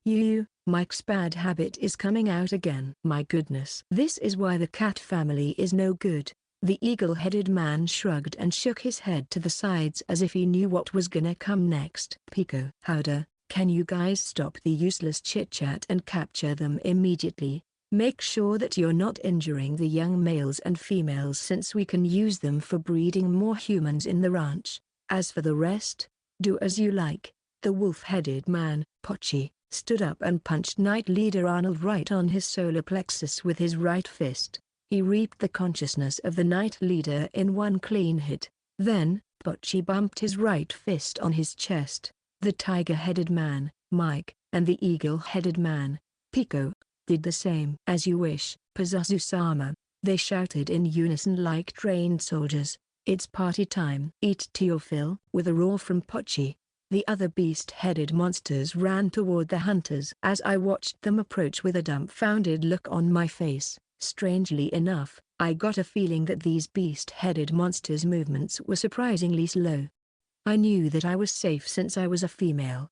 Mike's bad habit is coming out again. My goodness. This is why the cat family is no good. The eagle-headed man shrugged and shook his head to the sides as if he knew what was gonna come next. Pico. Howder. Can you guys stop the useless chit-chat and capture them immediately? Make sure that you're not injuring the young males and females since we can use them for breeding more humans in the ranch. As for the rest, do as you like. The wolf-headed man, Bocce, stood up and punched Knight Leader Arnold right on his solar plexus with his right fist. He reaped the consciousness of the Knight Leader in one clean hit. Then, Bocce bumped his right fist on his chest. The tiger-headed man, Mike, and the eagle-headed man, Pico, did the same. As you wish, Usama, they shouted in unison like trained soldiers. It's party time. Eat to your fill. With a roar from Bocce, the other beast-headed monsters ran toward the hunters. As I watched them approach with a dumbfounded look on my face, strangely enough, I got a feeling that these beast-headed monsters' movements were surprisingly slow. I knew that I was safe since I was a female.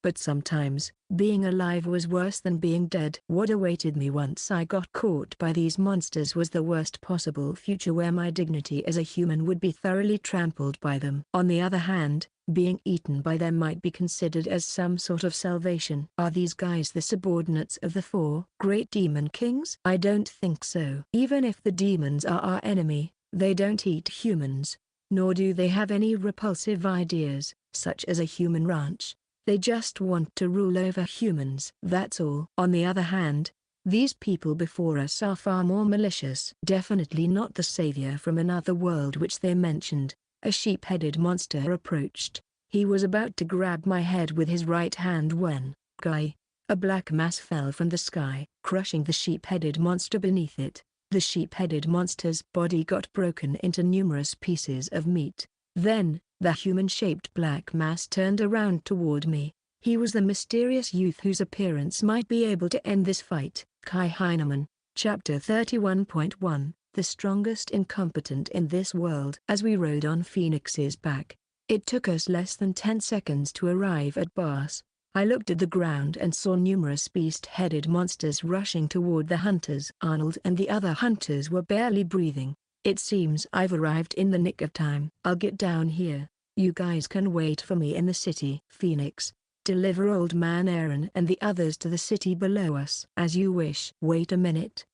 But sometimes, being alive was worse than being dead. What awaited me once I got caught by these monsters was the worst possible future where my dignity as a human would be thoroughly trampled by them. On the other hand, being eaten by them might be considered as some sort of salvation. Are these guys the subordinates of the four great demon kings? I don't think so. Even if the demons are our enemy, they don't eat humans. Nor do they have any repulsive ideas, such as a human ranch. They just want to rule over humans. That's all. On the other hand, these people before us are far more malicious. Definitely not the savior from another world which they mentioned. A sheep-headed monster approached. He was about to grab my head with his right hand when, Kai, a black mass fell from the sky, crushing the sheep-headed monster beneath it. The sheep-headed monster's body got broken into numerous pieces of meat. Then, the human-shaped black mass turned around toward me. He was the mysterious youth whose appearance might be able to end this fight. Kai Heineman, Chapter 31.1, The Strongest Incompetent in This World. As we rode on Phoenix's back, it took us less than 10 seconds to arrive at Barse. I looked at the ground and saw numerous beast-headed monsters rushing toward the hunters. Arnold and the other hunters were barely breathing. It seems I've arrived in the nick of time. I'll get down here. You guys can wait for me in the city. Phoenix, deliver Old Man Aaron and the others to the city below us. As you wish. Wait a minute.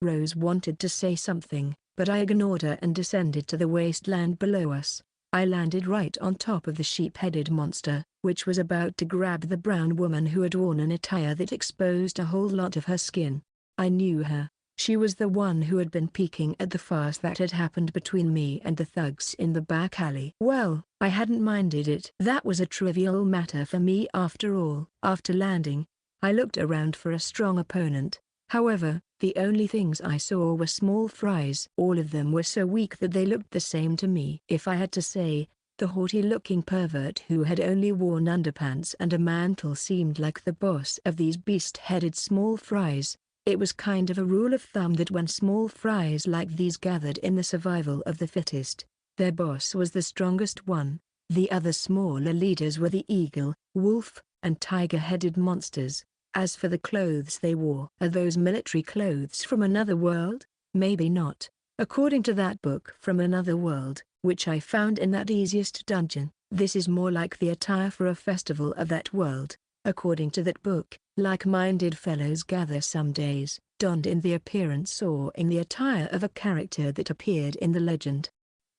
Rose wanted to say something, but I ignored her and descended to the wasteland below us. I landed right on top of the sheep-headed monster, which was about to grab the brown woman who had worn an attire that exposed a whole lot of her skin. I knew her. She was the one who had been peeking at the farce that had happened between me and the thugs in the back alley. Well, I hadn't minded it. That was a trivial matter for me after all. After landing, I looked around for a strong opponent. However, the only things I saw were small fries. All of them were so weak that they looked the same to me. If I had to say, the haughty-looking pervert who had only worn underpants and a mantle seemed like the boss of these beast-headed small fries. It was kind of a rule of thumb that when small fries like these gathered in the survival of the fittest, their boss was the strongest one. The other smaller leaders were the eagle, wolf, and tiger-headed monsters. As for the clothes they wore, are those military clothes from another world? Maybe not. According to that book from another world, which I found in that easiest dungeon, this is more like the attire for a festival of that world. According to that book, like-minded fellows gather some days, donned in the appearance or in the attire of a character that appeared in the legend.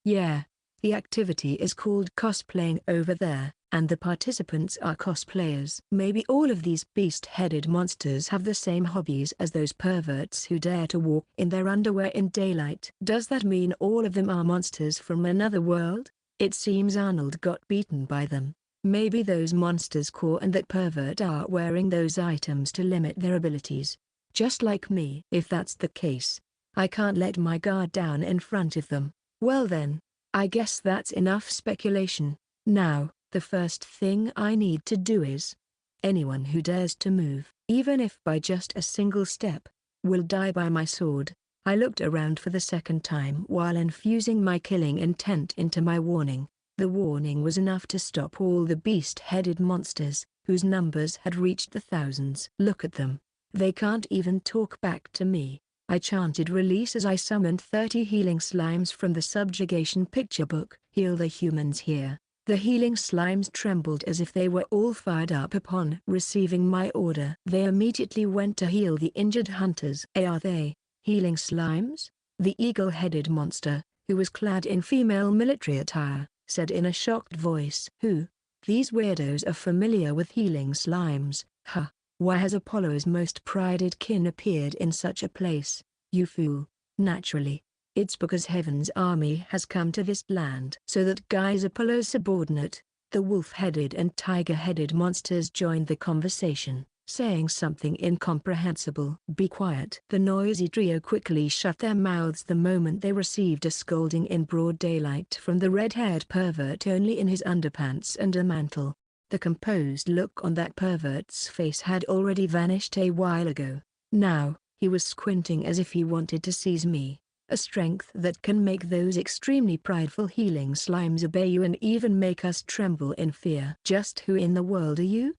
Yeah, the activity is called cosplaying over there, and the participants are cosplayers. Maybe all of these beast-headed monsters have the same hobbies as those perverts who dare to walk in their underwear in daylight. Does that mean all of them are monsters from another world? It seems Arnold got beaten by them. Maybe those monsters core and that pervert are wearing those items to limit their abilities. Just like me. If that's the case, I can't let my guard down in front of them. Well then, I guess that's enough speculation. Now, the first thing I need to do is, anyone who dares to move, even if by just a single step, will die by my sword. I looked around for the second time while infusing my killing intent into my warning. The warning was enough to stop all the beast-headed monsters, whose numbers had reached the thousands. Look at them. They can't even talk back to me. I chanted release as I summoned 30 healing slimes from the subjugation picture book. Heal the humans here. The healing slimes trembled as if they were all fired up upon receiving my order. They immediately went to heal the injured hunters. Are they healing slimes? The eagle-headed monster, who was clad in female military attire, said in a shocked voice. Who? These weirdos are familiar with healing slimes. Huh. Why has Apollo's most prided kin appeared in such a place? You fool. Naturally. It's because Heaven's army has come to this land. So that guy's Apollo's subordinate, the wolf-headed and tiger-headed monsters joined the conversation, saying something incomprehensible. Be quiet. The noisy trio quickly shut their mouths the moment they received a scolding in broad daylight from the red-haired pervert only in his underpants and a mantle. The composed look on that pervert's face had already vanished a while ago. Now, he was squinting as if he wanted to seize me, a strength that can make those extremely prideful healing slimes obey you and even make us tremble in fear. Just who in the world are you?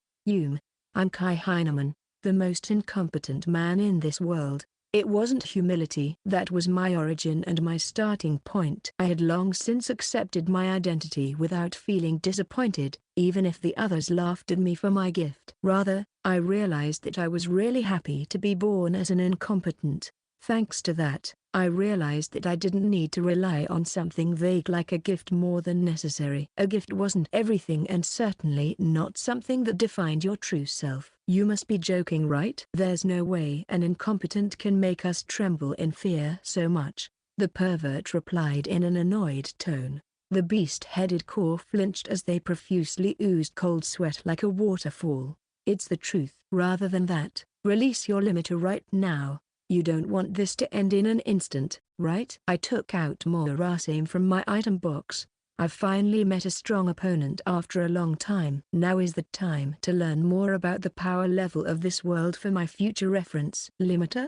I'm Kai Heineman, the most incompetent man in this world. It wasn't humility that was my origin and my starting point. I had long since accepted my identity without feeling disappointed, even if the others laughed at me for my gift. Rather, I realized that I was really happy to be born as an incompetent. Thanks to that, I realized that I didn't need to rely on something vague like a gift more than necessary. A gift wasn't everything and certainly not something that defined your true self. You must be joking, right? There's no way an incompetent can make us tremble in fear so much, the pervert replied in an annoyed tone. The beast-headed core flinched as they profusely oozed cold sweat like a waterfall. It's the truth. Rather than that, release your limiter right now. You don't want this to end in an instant, right? I took out more Rasame from my item box. I've finally met a strong opponent after a long time. Now is the time to learn more about the power level of this world for my future reference. Limiter?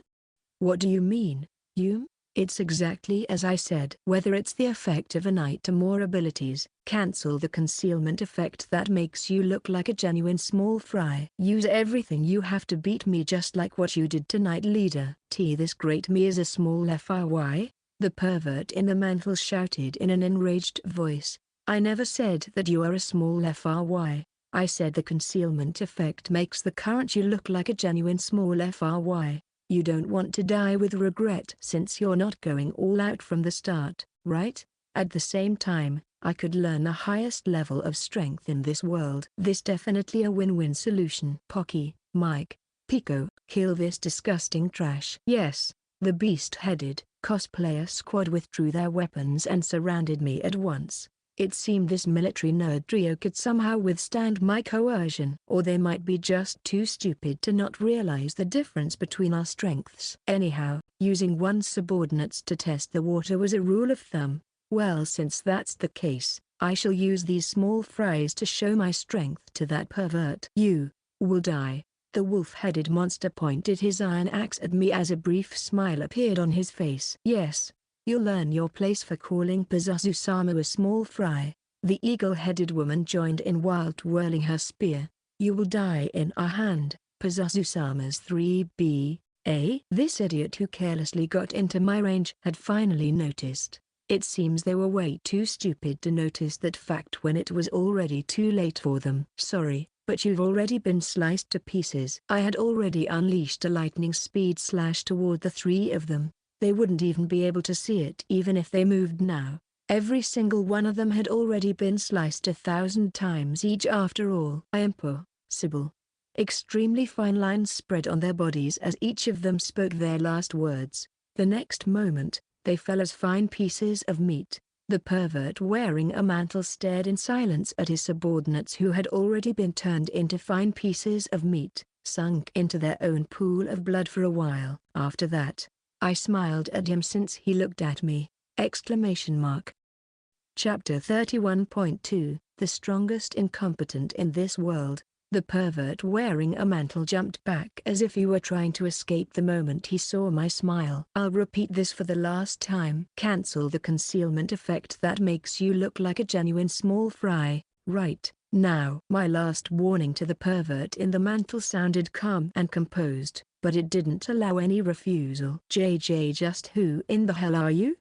What do you mean, Hume? It's exactly as I said. Whether it's the effect of an item or abilities, cancel the concealment effect that makes you look like a genuine small fry. Use everything you have to beat me just like what you did tonight, leader. This great me is a small fry? The pervert in the mantle shouted in an enraged voice. I never said that you are a small fry. I said the concealment effect makes the current you look like a genuine small fry. You don't want to die with regret since you're not going all out from the start, right? At the same time, I could learn the highest level of strength in this world. This definitely a win-win solution. Pocky, Mike, Pico, kill this disgusting trash. Yes, the beast-headed cosplayer squad withdrew their weapons and surrounded me at once. It seemed this military nerd trio could somehow withstand my coercion. Or they might be just too stupid to not realize the difference between our strengths. Anyhow, using one's subordinates to test the water was a rule of thumb. Well, since that's the case, I shall use these small fries to show my strength to that pervert. You will die. The wolf-headed monster pointed his iron axe at me as a brief smile appeared on his face. Yes. You'll learn your place for calling Pazuzu-sama a small fry. The eagle-headed woman joined in while twirling her spear. You will die in our hand, Pazuzu-sama's 3B, eh? This idiot who carelessly got into my range had finally noticed. It seems they were way too stupid to notice that fact when it was already too late for them. Sorry, but you've already been sliced to pieces. I had already unleashed a lightning speed slash toward the three of them. They wouldn't even be able to see it even if they moved now. Every single one of them had already been sliced 1,000 times each after all. Impossible. Extremely fine lines spread on their bodies as each of them spoke their last words. The next moment, they fell as fine pieces of meat. The pervert wearing a mantle stared in silence at his subordinates who had already been turned into fine pieces of meat, sunk into their own pool of blood for a while. After that, I smiled at him since he looked at me! Chapter 31.2 The strongest incompetent in this world. The pervert wearing a mantle jumped back as if he were trying to escape the moment he saw my smile. I'll repeat this for the last time. Cancel the concealment effect that makes you look like a genuine small fry, right? Now. My last warning to the pervert in the mantle sounded calm and composed, but it didn't allow any refusal. Just who in the hell are you?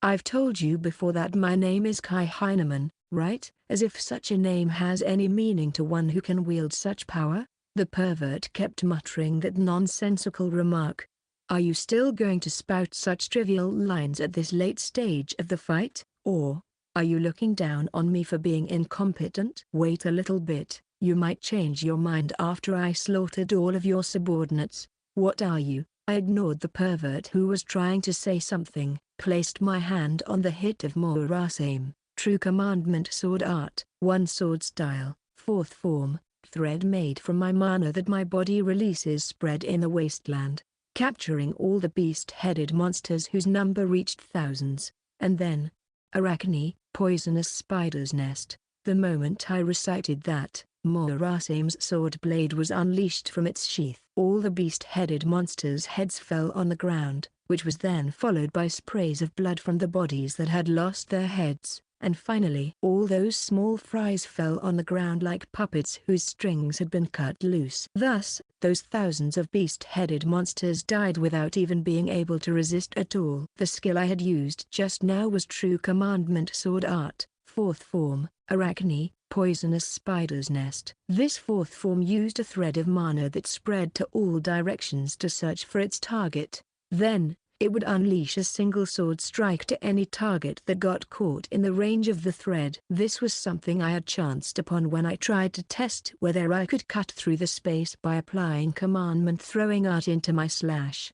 I've told you before that my name is Kai Heineman, right? As if such a name has any meaning to one who can wield such power? The pervert kept muttering that nonsensical remark. Are you still going to spout such trivial lines at this late stage of the fight, or are you looking down on me for being incompetent? Wait a little bit, you might change your mind after I slaughtered all of your subordinates. What are you? I ignored the pervert who was trying to say something, placed my hand on the hilt of Rasame, True Commandment Sword Art, 1 sword style, 4th form, thread made from my mana that my body releases spread in the wasteland, capturing all the beast-headed monsters whose number reached thousands, and then, Arachne, poisonous spider's nest. The moment I recited that, Rasame's sword blade was unleashed from its sheath. All the beast-headed monsters' heads fell on the ground, which was then followed by sprays of blood from the bodies that had lost their heads, and finally all those small fries fell on the ground like puppets whose strings had been cut loose. Thus, those thousands of beast-headed monsters died without even being able to resist at all. The skill I had used just now was True Commandment Sword Art, 4th form, Arachne, poisonous spider's nest. This 4th form used a thread of mana that spread to all directions to search for its target. Then, it would unleash a single sword strike to any target that got caught in the range of the thread. This was something I had chanced upon when I tried to test whether I could cut through the space by applying commandment throwing art into my slash.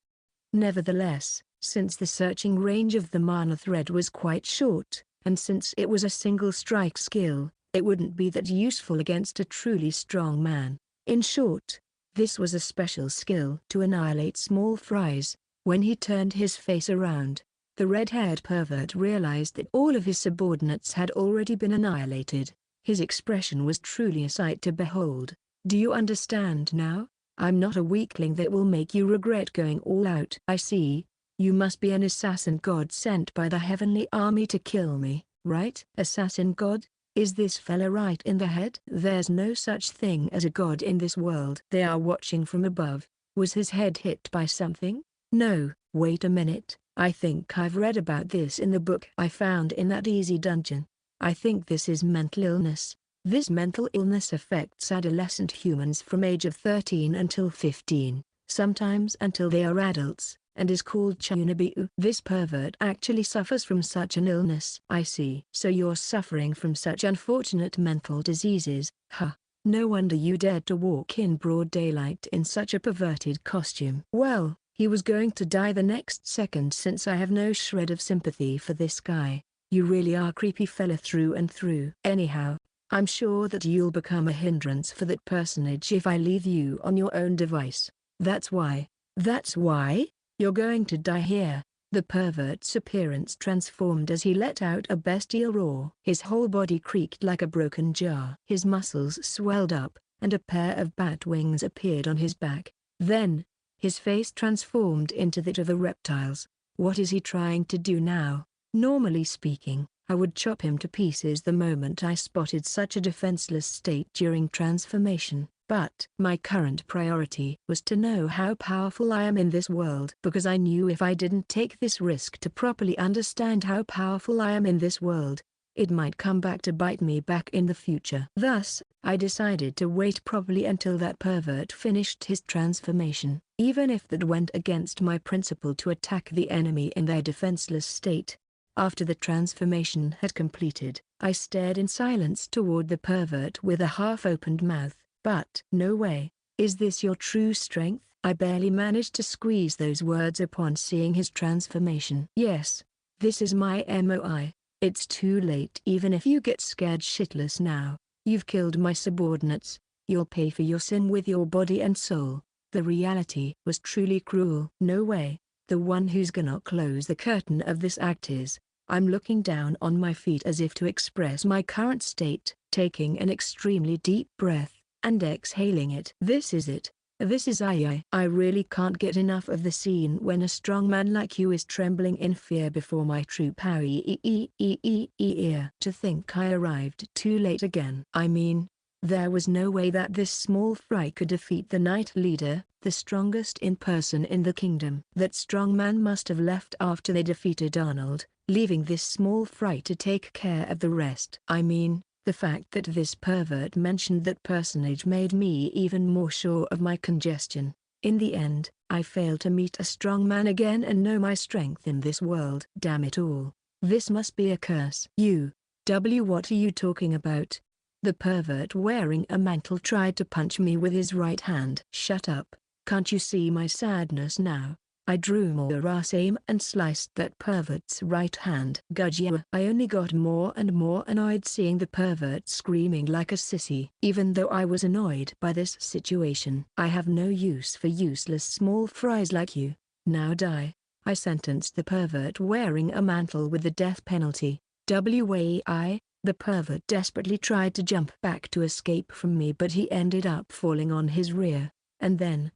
Nevertheless, since the searching range of the mana thread was quite short, and since it was a single strike skill, it wouldn't be that useful against a truly strong man. In short, this was a special skill to annihilate small fries. When he turned his face around, the red-haired pervert realized that all of his subordinates had already been annihilated. His expression was truly a sight to behold. Do you understand now? I'm not a weakling that will make you regret going all out. I see. You must be an assassin god sent by the heavenly army to kill me, right? Assassin god? Is this fella right in the head? There's no such thing as a god in this world. They are watching from above. Was his head hit by something? No, wait a minute, I think I've read about this in the book I found in that easy dungeon. I think this is mental illness. This mental illness affects adolescent humans from age of 13 until 15, sometimes until they are adults, and is called Chunabiu. This pervert actually suffers from such an illness. I see. So you're suffering from such unfortunate mental diseases, huh? No wonder you dared to walk in broad daylight in such a perverted costume. Well, he was going to die the next second since I have no shred of sympathy for this guy. You really are creepy fella through and through. Anyhow, I'm sure that you'll become a hindrance for that personage if I leave you on your own device. That's why. That's why? You're going to die here. The pervert's appearance transformed as he let out a bestial roar. His whole body creaked like a broken jar. His muscles swelled up, and a pair of bat wings appeared on his back. Then, his face transformed into that of a reptile's. What is he trying to do now? Normally speaking, I would chop him to pieces the moment I spotted such a defenseless state during transformation. But my current priority was to know how powerful I am in this world, because I knew if I didn't take this risk to properly understand how powerful I am in this world, it might come back to bite me back in the future. Thus, I decided to wait properly until that pervert finished his transformation, even if that went against my principle to attack the enemy in their defenseless state. After the transformation had completed, I stared in silence toward the pervert with a half-opened mouth. But no way. Is this your true strength? I barely managed to squeeze those words upon seeing his transformation. Yes. This is my MOI. It's too late. Even if you get scared shitless now, you've killed my subordinates. You'll pay for your sin with your body and soul. The reality was truly cruel. No way. The one who's gonna close the curtain of this act is. I'm looking down on my feet as if to express my current state, taking an extremely deep breath and exhaling it. This is it. This is I really can't get enough of the scene when a strong man like you is trembling in fear before my true power. To think I arrived too late again. I mean, there was no way that this small fry could defeat the Knight Leader, the strongest in person in the kingdom. That strong man must have left after they defeated Arnold, leaving this small fry to take care of the rest. I mean, the fact that this pervert mentioned that personage made me even more sure of my congestion. In the end, I failed to meet a strong man again and know my strength in this world. Damn it all. This must be a curse. What are you talking about? The pervert wearing a mantle tried to punch me with his right hand. Shut up. Can't you see my sadness now? I drew more aim and sliced that pervert's right hand. Gudja. I only got more and more annoyed seeing the pervert screaming like a sissy. Even though I was annoyed by this situation. I have no use for useless small fries like you. Now die. I sentenced the pervert wearing a mantle with the death penalty. The pervert desperately tried to jump back to escape from me, but he ended up falling on his rear. And then,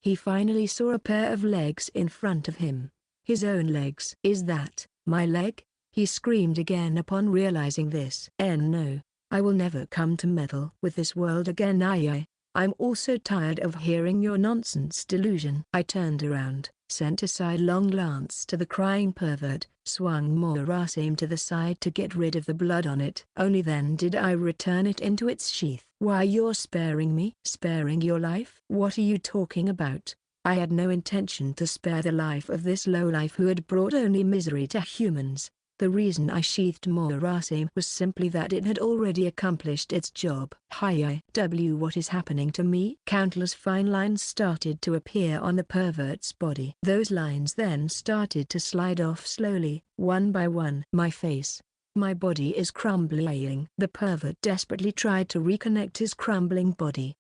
he finally saw a pair of legs in front of him. His own legs. Is that my leg? He screamed again upon realizing this. No, I will never come to meddle with this world again. I'm also tired of hearing your nonsense delusion. I turned around, sent a sidelong glance to the crying pervert, swung more aim to the side to get rid of the blood on it. Only then did I return it into its sheath. Why, you're sparing me? Sparing your life? What are you talking about? I had no intention to spare the life of this lowlife who had brought only misery to humans. The reason I sheathed Morase was simply that it had already accomplished its job. Hi W, what is happening to me? Countless fine lines started to appear on the pervert's body. Those lines then started to slide off slowly, one by one. My face. My body is crumbling. The pervert desperately tried to reconnect his crumbling body.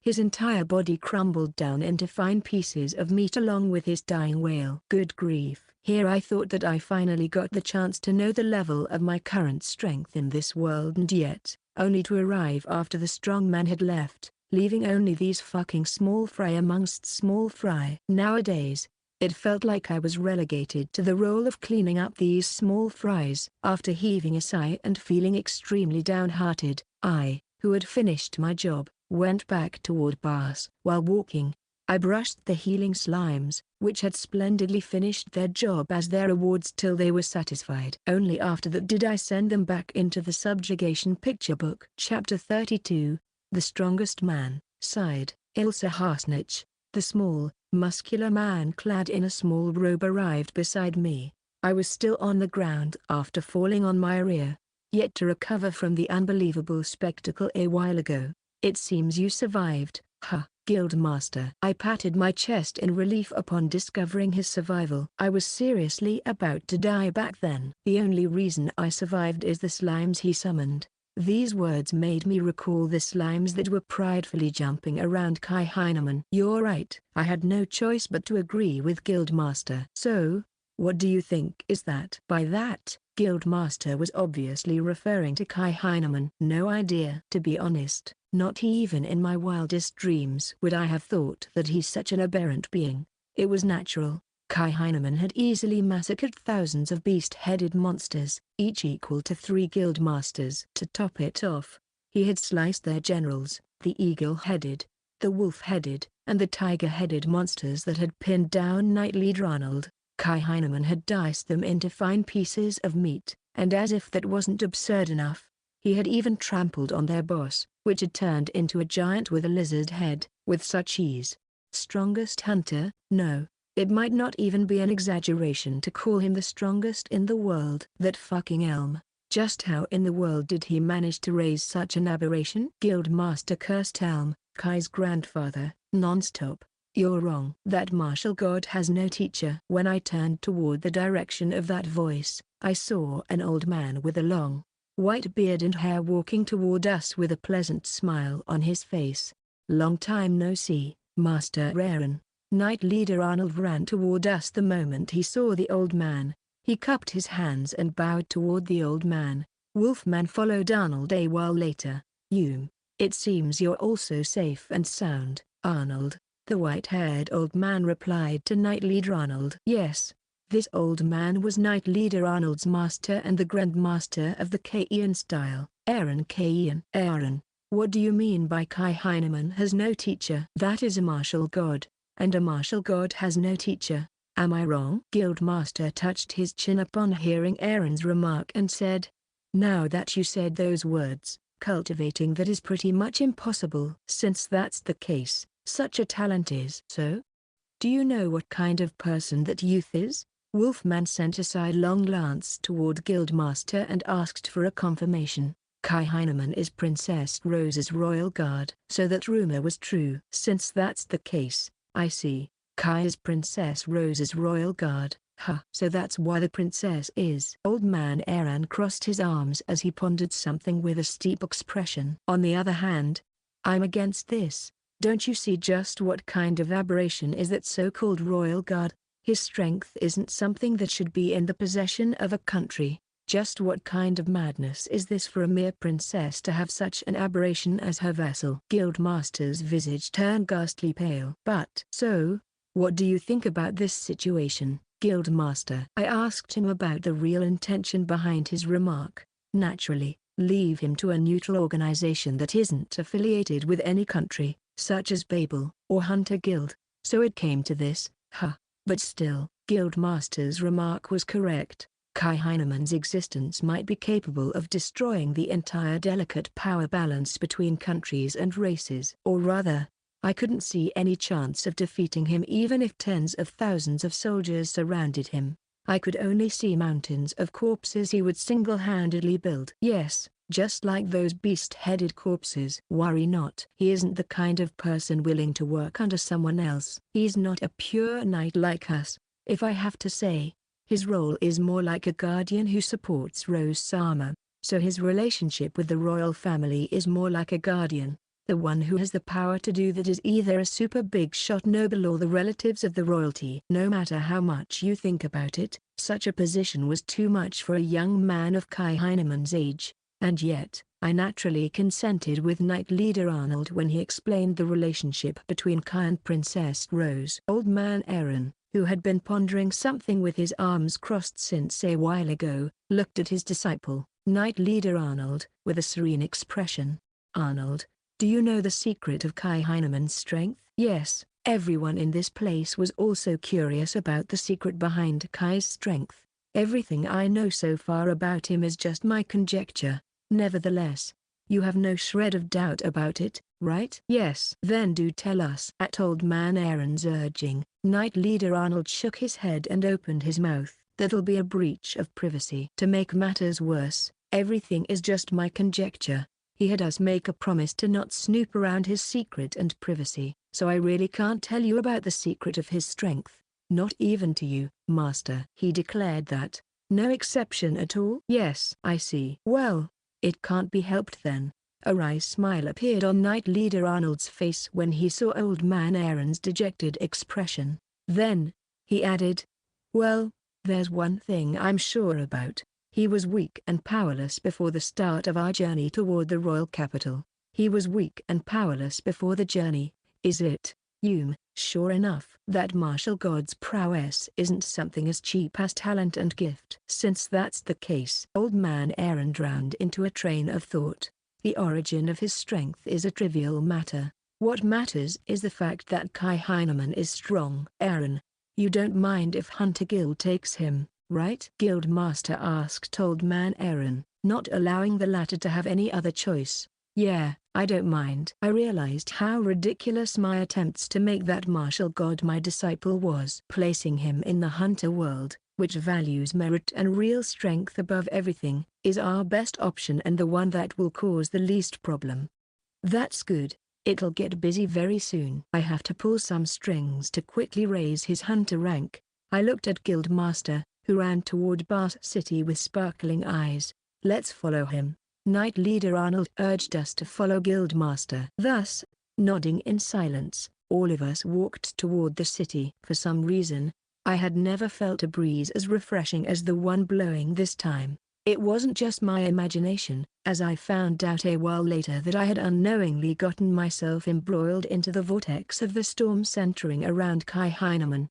His entire body crumbled down into fine pieces of meat along with his dying wail. Good grief. Here I thought that I finally got the chance to know the level of my current strength in this world, and yet, only to arrive after the strong man had left, leaving only these fucking small fry amongst small fry. Nowadays, it felt like I was relegated to the role of cleaning up these small fries. After heaving a sigh and feeling extremely downhearted, I, who had finished my job, went back toward Barse. While walking, I brushed the healing slimes, which had splendidly finished their job as their rewards till they were satisfied. Only after that did I send them back into the subjugation picture book. Chapter 32, The Strongest Man, sighed Ilsa. Harnisch, the small, muscular man clad in a small robe, arrived beside me. I was still on the ground after falling on my rear, yet to recover from the unbelievable spectacle a while ago. It seems you survived, huh? Guildmaster. I patted my chest in relief upon discovering his survival. I was seriously about to die back then. The only reason I survived is the slimes he summoned. These words made me recall the slimes that were pridefully jumping around Kai Heineman. You're right. I had no choice but to agree with Guildmaster. So, what do you think is that? By that, Guildmaster was obviously referring to Kai Heineman. No idea. To be honest, not even in my wildest dreams would I have thought that he's such an aberrant being. It was natural. Kai Heineman had easily massacred thousands of beast-headed monsters, each equal to 3 guildmasters. To top it off, he had sliced their generals, the eagle-headed, the wolf-headed, and the tiger-headed monsters that had pinned down Knight Leader Arnold. Kai Heineman had diced them into fine pieces of meat, and as if that wasn't absurd enough, he had even trampled on their boss, which had turned into a giant with a lizard head, with such ease. Strongest hunter? No, it might not even be an exaggeration to call him the strongest in the world. That fucking elm. Just how in the world did he manage to raise such an aberration? Guildmaster cursed Elm, Kai's grandfather, non-stop. You're wrong. That martial god has no teacher. When I turned toward the direction of that voice, I saw an old man with a long, white beard and hair walking toward us with a pleasant smile on his face. Long time no see, Master Renren. Knight Leader Arnold ran toward us the moment he saw the old man. He cupped his hands and bowed toward the old man. Wolfman followed Arnold a while later. It seems you're also safe and sound, Arnold. The white-haired old man replied to Knight Leader Arnold. Yes, this old man was Knight Leader Arnold's master and the Grandmaster of the Kaien style. Kaien. What do you mean by Kai Heineman has no teacher? That is a martial god, and a martial god has no teacher. Am I wrong? Guildmaster touched his chin upon hearing Renren's remark and said, now that you said those words, cultivating that is pretty much impossible. Since that's the case, such a talent is. So? Do you know what kind of person that youth is? Wolfman sent a sidelong glance toward Guildmaster and asked for a confirmation. Kai Heineman is Princess Rose's royal guard. So that rumor was true. Since that's the case, I see. Kai is Princess Rose's royal guard. So that's why the princess is. Old man Renren crossed his arms as he pondered something with a steep expression. On the other hand, I'm against this. Don't you see just what kind of aberration is that so-called royal guard? His strength isn't something that should be in the possession of a country. Just what kind of madness is this for a mere princess to have such an aberration as her vassal? Guildmaster's visage turned ghastly pale. But so, what do you think about this situation, Guildmaster? I asked him about the real intention behind his remark. Naturally, leave him to a neutral organization that isn't affiliated with any country, such as Babel, or Hunter Guild. So it came to this, But still, Guildmaster's remark was correct. Kai Heineman's existence might be capable of destroying the entire delicate power balance between countries and races. Or rather, I couldn't see any chance of defeating him even if tens of thousands of soldiers surrounded him. I could only see mountains of corpses he would single-handedly build. Yes, just like those beast-headed corpses. Worry not. He isn't the kind of person willing to work under someone else. He's not a pure knight like us. If I have to say, his role is more like a guardian who supports Rose Sama. So his relationship with the royal family is more like a guardian. The one who has the power to do that is either a super big shot noble or the relatives of the royalty. No matter how much you think about it, such a position was too much for a young man of Kai Heineman's age. And yet, I naturally consented with Knight Leader Arnold when he explained the relationship between Kai and Princess Rose. Old man Aaron, who had been pondering something with his arms crossed since a while ago, looked at his disciple, Knight Leader Arnold, with a serene expression. Arnold, do you know the secret of Kai Heineman's strength? Yes, everyone in this place was also curious about the secret behind Kai's strength. Everything I know so far about him is just my conjecture. Nevertheless, you have no shred of doubt about it, right? Yes. Then do tell us. At old man Aaron's urging, Knight Leader Arnold shook his head and opened his mouth. That'll be a breach of privacy. To make matters worse, everything is just my conjecture. He had us make a promise to not snoop around his secret and privacy, so I really can't tell you about the secret of his strength. Not even to you, Master. He declared that. No exception at all? Yes. I see. Well, it can't be helped then. A wry smile appeared on Knight Leader Arnold's face when he saw old man Aaron's dejected expression. Then, he added, well, there's one thing I'm sure about. He was weak and powerless before the start of our journey toward the royal capital. He was weak and powerless before the journey, is it? Sure enough. That martial god's prowess isn't something as cheap as talent and gift. Since that's the case, old man Aaron drowned into a train of thought. The origin of his strength is a trivial matter. What matters is the fact that Kai Heineman is strong. Aaron, you don't mind if Hunter Guild takes him, right? Guildmaster asked old man Aaron, not allowing the latter to have any other choice. Yeah, I don't mind. I realized how ridiculous my attempts to make that martial god my disciple was. Placing him in the hunter world, which values merit and real strength above everything, is our best option and the one that will cause the least problem. That's good. It'll get busy very soon. I have to pull some strings to quickly raise his hunter rank. I looked at Guildmaster, who ran toward Barse City with sparkling eyes. Let's follow him. Knight Leader Arnold urged us to follow Guildmaster. Thus, nodding in silence, all of us walked toward the city. For some reason, I had never felt a breeze as refreshing as the one blowing this time. It wasn't just my imagination, as I found out a while later that I had unknowingly gotten myself embroiled into the vortex of the storm centering around Kai Heineman.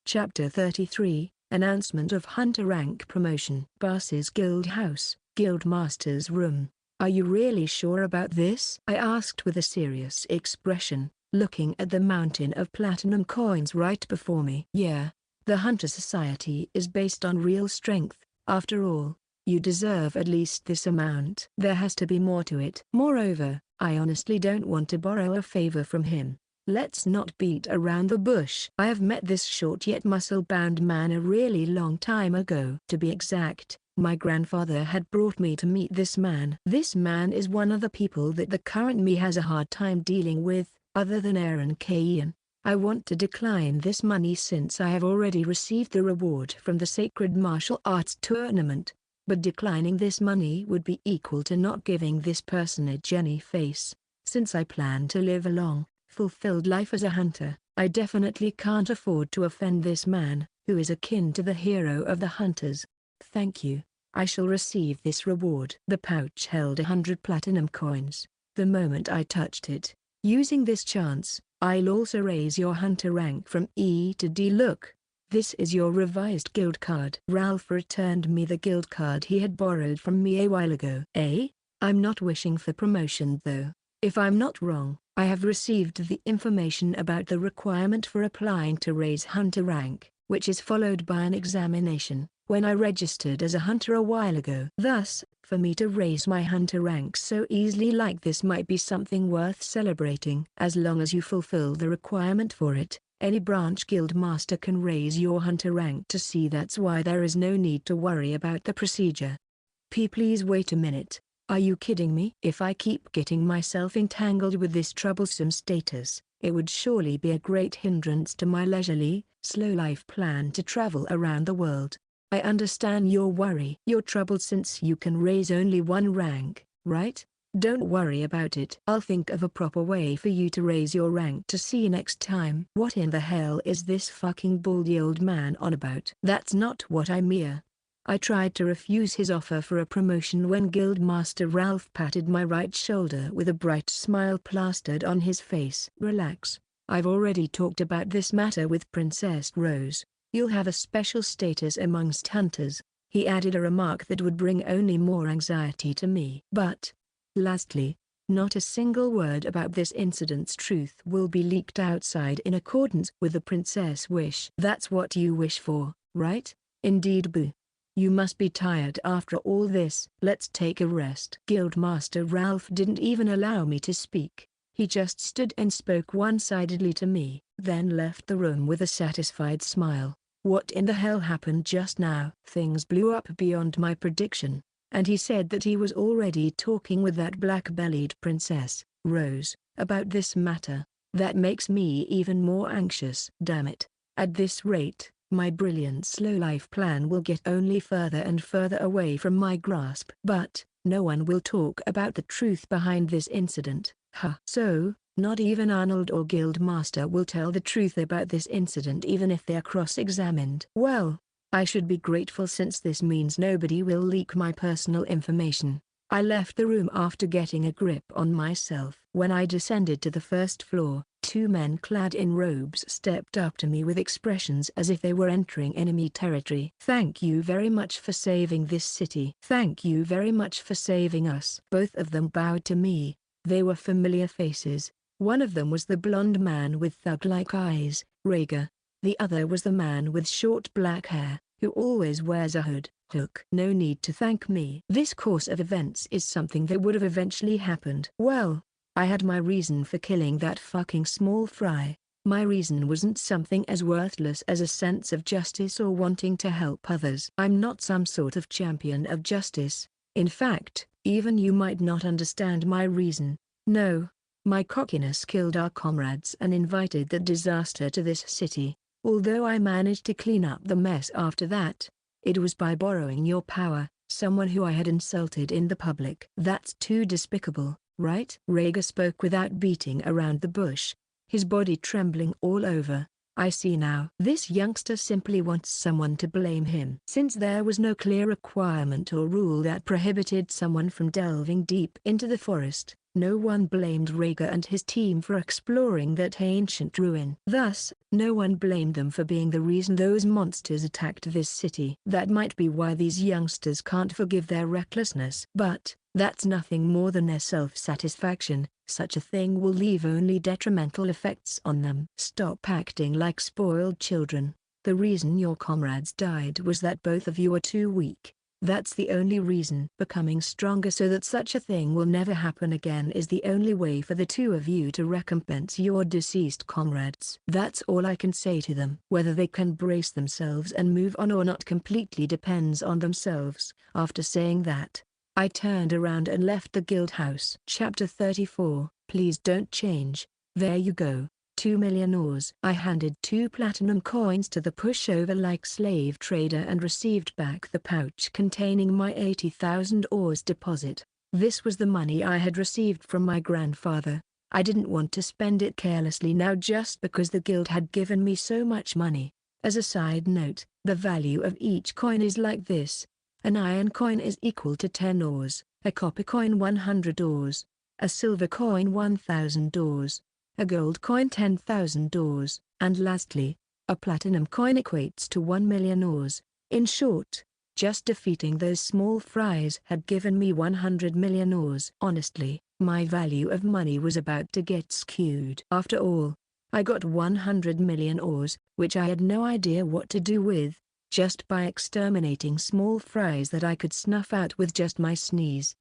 Chapter 33, Announcement of Hunter Rank Promotion. Barse's Guild House. Guildmaster's room. Are you really sure about this? I asked with a serious expression, looking at the mountain of platinum coins right before me. Yeah, the Hunter Society is based on real strength. After all, you deserve at least this amount. There has to be more to it. Moreover, I honestly don't want to borrow a favor from him. Let's not beat around the bush. I have met this short yet muscle-bound man a really long time ago. To be exact, my grandfather had brought me to meet this man. This man is one of the people that the current me has a hard time dealing with, other than Aaron Kaien. I want to decline this money since I have already received the reward from the Sacred Martial Arts Tournament, but declining this money would be equal to not giving this personage any face. Since I plan to live a long, fulfilled life as a hunter, I definitely can't afford to offend this man, who is akin to the hero of the hunters. Thank you. I shall receive this reward. The pouch held 100 platinum coins. The moment I touched it, using this chance, I'll also raise your hunter rank from E to D. Look, this is your revised guild card. Ralph returned me the guild card he had borrowed from me a while ago. I'm not wishing for promotion though. If I'm not wrong, I have received the information about the requirement for applying to raise hunter rank, which is followed by an examination. when I registered as a hunter a while ago. Thus, for me to raise my hunter rank so easily like this might be something worth celebrating. As long as you fulfill the requirement for it, any branch guild master can raise your hunter rank to C. That's why there is no need to worry about the procedure. Please wait a minute. Are you kidding me? If I keep getting myself entangled with this troublesome status, it would surely be a great hindrance to my leisurely, slow life plan to travel around the world. I understand your worry. You're troubled since you can raise only one rank, right? Don't worry about it. I'll think of a proper way for you to raise your rank to C next time. What in the hell is this fucking baldy old man on about? That's not what I mean. I tried to refuse his offer for a promotion when Guildmaster Ralph patted my right shoulder with a bright smile plastered on his face. Relax. I've already talked about this matter with Princess Rose. You'll have a special status amongst hunters. He added a remark that would bring only more anxiety to me. But, lastly, not a single word about this incident's truth will be leaked outside in accordance with the princess' wish. That's what you wish for, right? Indeed, boo. You must be tired after all this. Let's take a rest. Guildmaster Ralph didn't even allow me to speak. He just stood and spoke one-sidedly to me, then left the room with a satisfied smile. What in the hell happened just now? Things blew up beyond my prediction, and he said that he was already talking with that black-bellied princess, Rose, about this matter. That makes me even more anxious. Damn it. At this rate, my brilliant slow life plan will get only further and further away from my grasp. But, no one will talk about the truth behind this incident. Huh. So, not even Arnold or Guildmaster will tell the truth about this incident even if they are cross-examined. Well, I should be grateful since this means nobody will leak my personal information. I left the room after getting a grip on myself. When I descended to the first floor, two men clad in robes stepped up to me with expressions as if they were entering enemy territory. Thank you very much for saving this city. Thank you very much for saving us. Both of them bowed to me. They were familiar faces. One of them was the blonde man with thug-like eyes, Rhaegar. The other was the man with short black hair, who always wears a hood. Hook. No need to thank me. This course of events is something that would have eventually happened. Well, I had my reason for killing that fucking small fry. My reason wasn't something as worthless as a sense of justice or wanting to help others. I'm not some sort of champion of justice. In fact, even you might not understand my reason. No. My cockiness killed our comrades and invited the disaster to this city. Although I managed to clean up the mess after that, it was by borrowing your power, someone who I had insulted in the public. That's too despicable, right? Rhaegar spoke without beating around the bush, his body trembling all over. I see now. This youngster simply wants someone to blame him. Since there was no clear requirement or rule that prohibited someone from delving deep into the forest, no one blamed Rhaegar and his team for exploring that ancient ruin. Thus, no one blamed them for being the reason those monsters attacked this city. That might be why these youngsters can't forgive their recklessness. But, that's nothing more than their self-satisfaction. Such a thing will leave only detrimental effects on them. Stop acting like spoiled children. The reason your comrades died was that both of you were too weak. That's the only reason. Becoming stronger so that such a thing will never happen again is the only way for the two of you to recompense your deceased comrades. That's all I can say to them. Whether they can brace themselves and move on or not completely depends on themselves. After saying that, I turned around and left the guild house. Chapter 34. Please don't change. There you go. 2 million ores. I handed 2 platinum coins to the pushover-like slave trader and received back the pouch containing my 80,000 ores deposit. This was the money I had received from my grandfather. I didn't want to spend it carelessly now just because the guild had given me so much money. As a side note, the value of each coin is like this. An iron coin is equal to 10 ores, a copper coin 100 ores, a silver coin 1,000 ores, a gold coin 10,000 ores, and lastly, a platinum coin equates to 1 million ores. In short, just defeating those small fries had given me 100 million ores. Honestly, my value of money was about to get skewed. After all, I got 100 million ores, which I had no idea what to do with. just by exterminating small fries that I could snuff out with just my sneeze.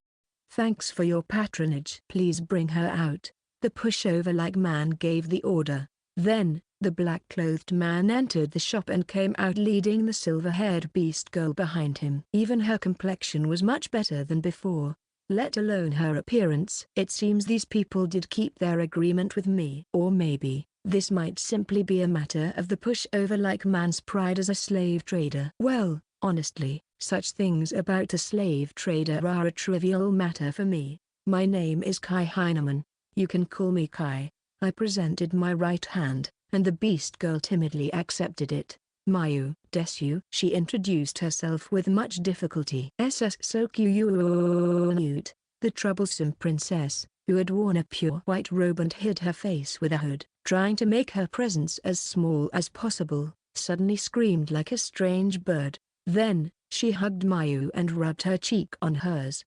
Thanks for your patronage. Please bring her out. The pushover-like man gave the order. Then, the black-clothed man entered the shop and came out leading the silver-haired beast girl behind him. Even her complexion was much better than before, let alone her appearance. It seems these people did keep their agreement with me. Or maybe, this might simply be a matter of the pushover-like man's pride as a slave trader. Well, honestly, such things about a slave trader are a trivial matter for me. My name is Kai Heineman. You can call me Kai. I presented my right hand, and the beast girl timidly accepted it. Mayu, desu. She introduced herself with much difficulty. SS so cute. The troublesome princess, who had worn a pure white robe and hid her face with a hood, trying to make her presence as small as possible, suddenly screamed like a strange bird. Then, she hugged Mayu and rubbed her cheek on hers.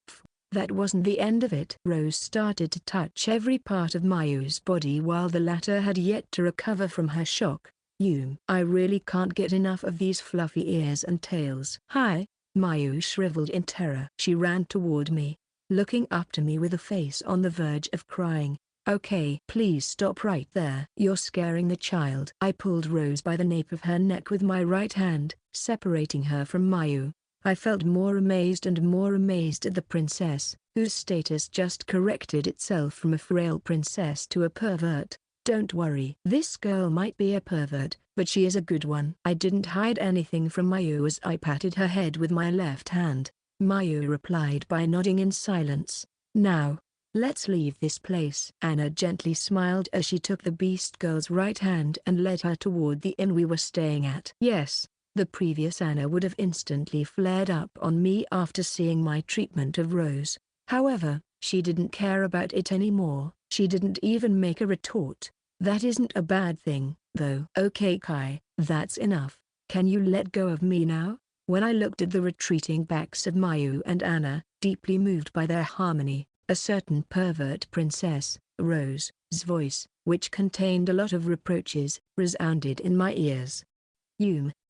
That wasn't the end of it. Rose started to touch every part of Mayu's body while the latter had yet to recover from her shock. I really can't get enough of these fluffy ears and tails. Hi, Mayu shriveled in terror. She ran toward me, looking up to me with a face on the verge of crying. Okay, please stop right there. You're scaring the child. I pulled Rose by the nape of her neck with my right hand, separating her from Mayu. I felt more amazed and more amazed at the princess, whose status just corrected itself from a frail princess to a pervert. Don't worry. This girl might be a pervert, but she is a good one. I didn't hide anything from Mayu as I patted her head with my left hand. Mayu replied by nodding in silence. Now, let's leave this place. Anna gently smiled as she took the beast girl's right hand and led her toward the inn we were staying at. Yes. The previous Anna would have instantly flared up on me after seeing my treatment of Rose. However, she didn't care about it anymore. She didn't even make a retort. That isn't a bad thing, though. Okay Kai, that's enough. Can you let go of me now? When I looked at the retreating backs of Mayu and Anna, deeply moved by their harmony, a certain pervert princess, Rose's voice, which contained a lot of reproaches, resounded in my ears.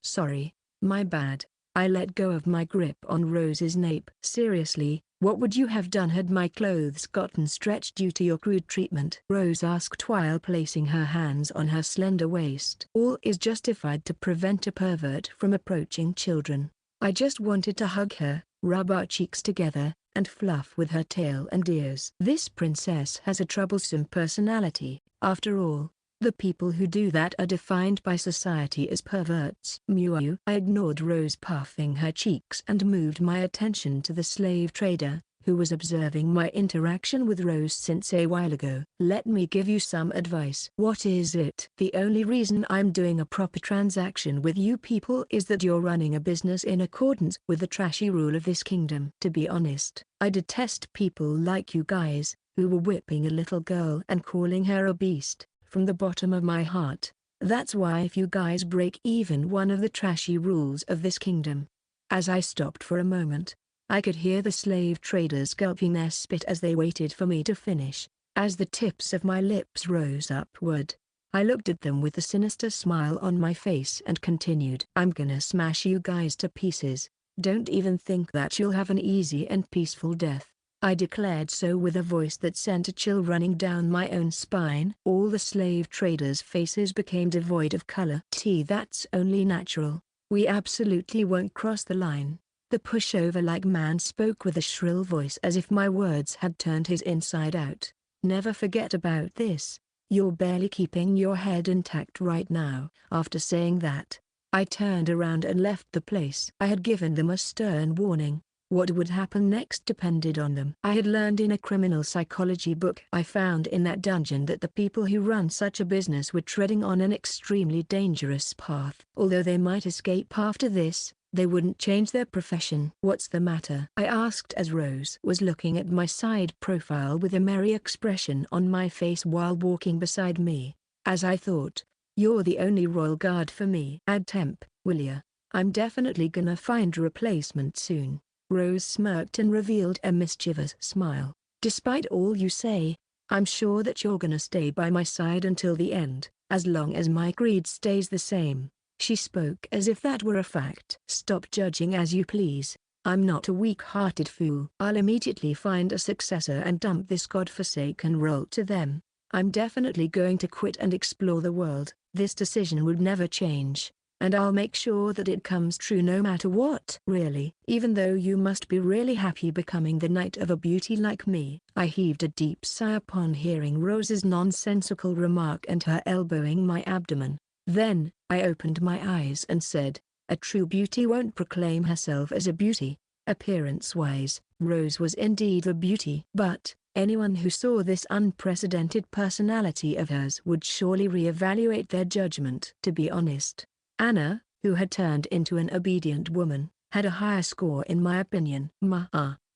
Sorry, my bad. I let go of my grip on Rose's nape. Seriously, what would you have done had my clothes gotten stretched due to your crude treatment? Rose asked while placing her hands on her slender waist. All is justified to prevent a pervert from approaching children. I just wanted to hug her, rub our cheeks together, and fluff with her tail and ears. This princess has a troublesome personality, after all. The people who do that are defined by society as perverts. I ignored Rose puffing her cheeks and moved my attention to the slave trader, who was observing my interaction with Rose since a while ago. Let me give you some advice. What is it? The only reason I'm doing a proper transaction with you people is that you're running a business in accordance with the trashy rule of this kingdom. To be honest, I detest people like you guys, who were whipping a little girl and calling her a beast. From the bottom of my heart, that's why if you guys break even one of the trashy rules of this kingdom. As I stopped for a moment, I could hear the slave traders gulping their spit as they waited for me to finish. As the tips of my lips rose upward, I looked at them with a sinister smile on my face and continued. I'm gonna smash you guys to pieces. Don't even think that you'll have an easy and peaceful death. I declared so with a voice that sent a chill running down my own spine. All the slave traders' faces became devoid of color. That's only natural. We absolutely won't cross the line. The pushover-like man spoke with a shrill voice as if my words had turned his inside out. Never forget about this. You're barely keeping your head intact right now. After saying that, I turned around and left the place. I had given them a stern warning. What would happen next depended on them. I had learned in a criminal psychology book I found in that dungeon that the people who run such a business were treading on an extremely dangerous path. Although they might escape after this, they wouldn't change their profession. What's the matter? I asked as Rose was looking at my side profile with a merry expression on my face while walking beside me. As I thought, you're the only royal guard for me. Add temp, will ya? I'm definitely gonna find a replacement soon. Rose smirked and revealed a mischievous smile. Despite all you say, I'm sure that you're gonna stay by my side until the end, as long as my creed stays the same. She spoke as if that were a fact. "Stop judging as you please. I'm not a weak-hearted fool. I'll immediately find a successor and dump this godforsaken role to them. I'm definitely going to quit and explore the world. This decision would never change, and I'll make sure that it comes true no matter what." "Really? Even though you must be really happy becoming the knight of a beauty like me." I heaved a deep sigh upon hearing Rose's nonsensical remark and her elbowing my abdomen. Then, I opened my eyes and said, "A true beauty won't proclaim herself as a beauty." Appearance-wise, Rose was indeed a beauty. But, anyone who saw this unprecedented personality of hers would surely re-evaluate their judgment. To be honest, Anna, who had turned into an obedient woman, had a higher score in my opinion.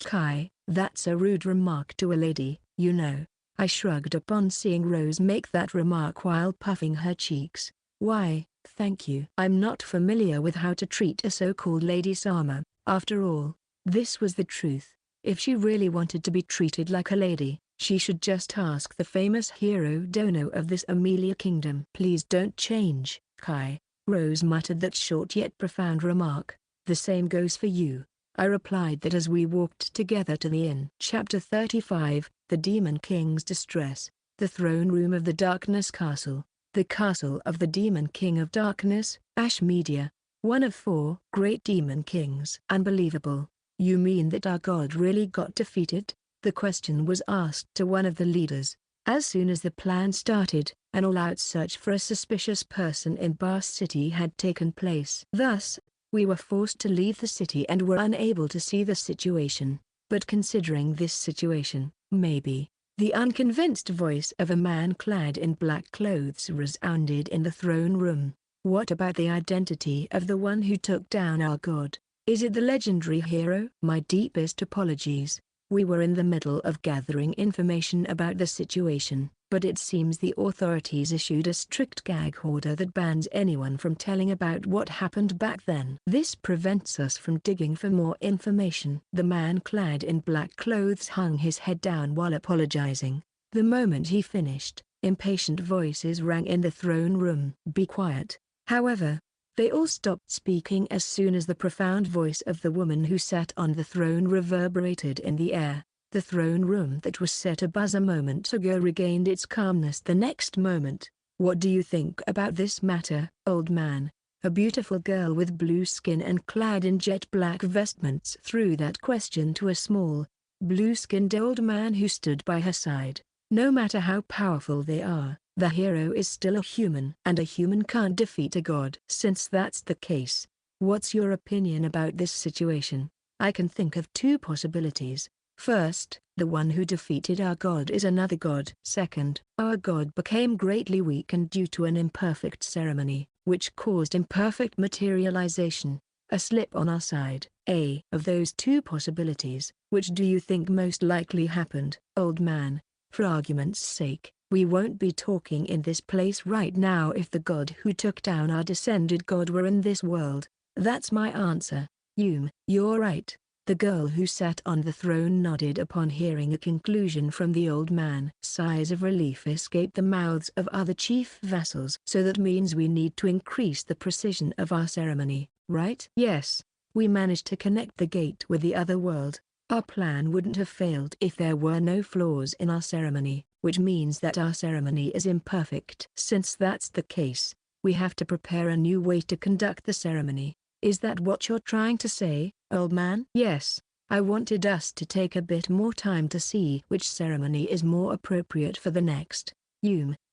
Kai, that's a rude remark to a lady, you know." I shrugged upon seeing Rose make that remark while puffing her cheeks. "Why, thank you. I'm not familiar with how to treat a so-called Lady Sama." After all, this was the truth. If she really wanted to be treated like a lady, she should just ask the famous hero dono of this Amelia kingdom. "Please don't change, Kai." Rose muttered that short yet profound remark. "The same goes for you." I replied that as we walked together to the inn. Chapter 35, The Demon King's Distress. The throne room of the Darkness Castle. The castle of the Demon King of Darkness, Ash Media. One of 4 great demon kings. "Unbelievable. You mean that our god really got defeated?" The question was asked to one of the leaders. As soon as the plan started, an all-out search for a suspicious person in Barse City had taken place. Thus, we were forced to leave the city and were unable to see the situation. "But considering this situation, maybe." The unconvinced voice of a man clad in black clothes resounded in the throne room. "What about the identity of the one who took down our god? Is it the legendary hero?" My deepest apologies. We were in the middle of gathering information about the situation, but it seems the authorities issued a strict gag order that bans anyone from telling about what happened back then. This prevents us from digging for more information. The man clad in black clothes hung his head down while apologizing. The moment he finished, impatient voices rang in the throne room. "Be quiet." However, they all stopped speaking as soon as the profound voice of the woman who sat on the throne reverberated in the air. The throne room that was set abuzz a moment ago regained its calmness the next moment. "What do you think about this matter, old man?" A beautiful girl with blue skin and clad in jet black vestments threw that question to a small, blue-skinned old man who stood by her side. "No matter how powerful they are, the hero is still a human, and a human can't defeat a god." "Since that's the case, what's your opinion about this situation?" "I can think of 2 possibilities. First, the one who defeated our god is another god. Second, our god became greatly weakened due to an imperfect ceremony, which caused imperfect materialization, a slip on our side." Of those 2 possibilities, which do you think most likely happened?" "Old man, for argument's sake, we won't be talking in this place right now if the god who took down our descended god were in this world. That's my answer." You're right." The girl who sat on the throne nodded upon hearing a conclusion from the old man. Sighs of relief escaped the mouths of other chief vassals. "So that means we need to increase the precision of our ceremony, right?" "Yes. We managed to connect the gate with the other world. Our plan wouldn't have failed if there were no flaws in our ceremony, which means that our ceremony is imperfect. Since that's the case, we have to prepare a new way to conduct the ceremony. Is that what you're trying to say, old man?" "Yes. I wanted us to take a bit more time to see which ceremony is more appropriate for the next.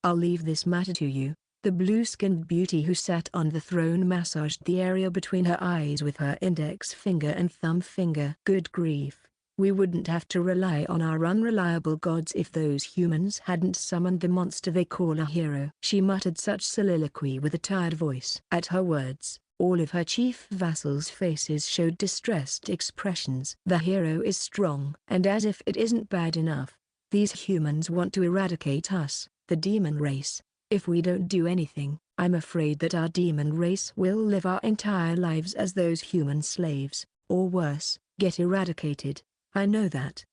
I'll leave this matter to you." The blue-skinned beauty who sat on the throne massaged the area between her eyes with her index finger and thumb finger. "Good grief. We wouldn't have to rely on our unreliable gods if those humans hadn't summoned the monster they call a hero." She muttered such soliloquy with a tired voice. At her words, all of her chief vassals' faces showed distressed expressions. "The hero is strong. And as if it isn't bad enough, these humans want to eradicate us, the demon race. If we don't do anything, I'm afraid that our demon race will live our entire lives as those human slaves, or worse, get eradicated. I know that,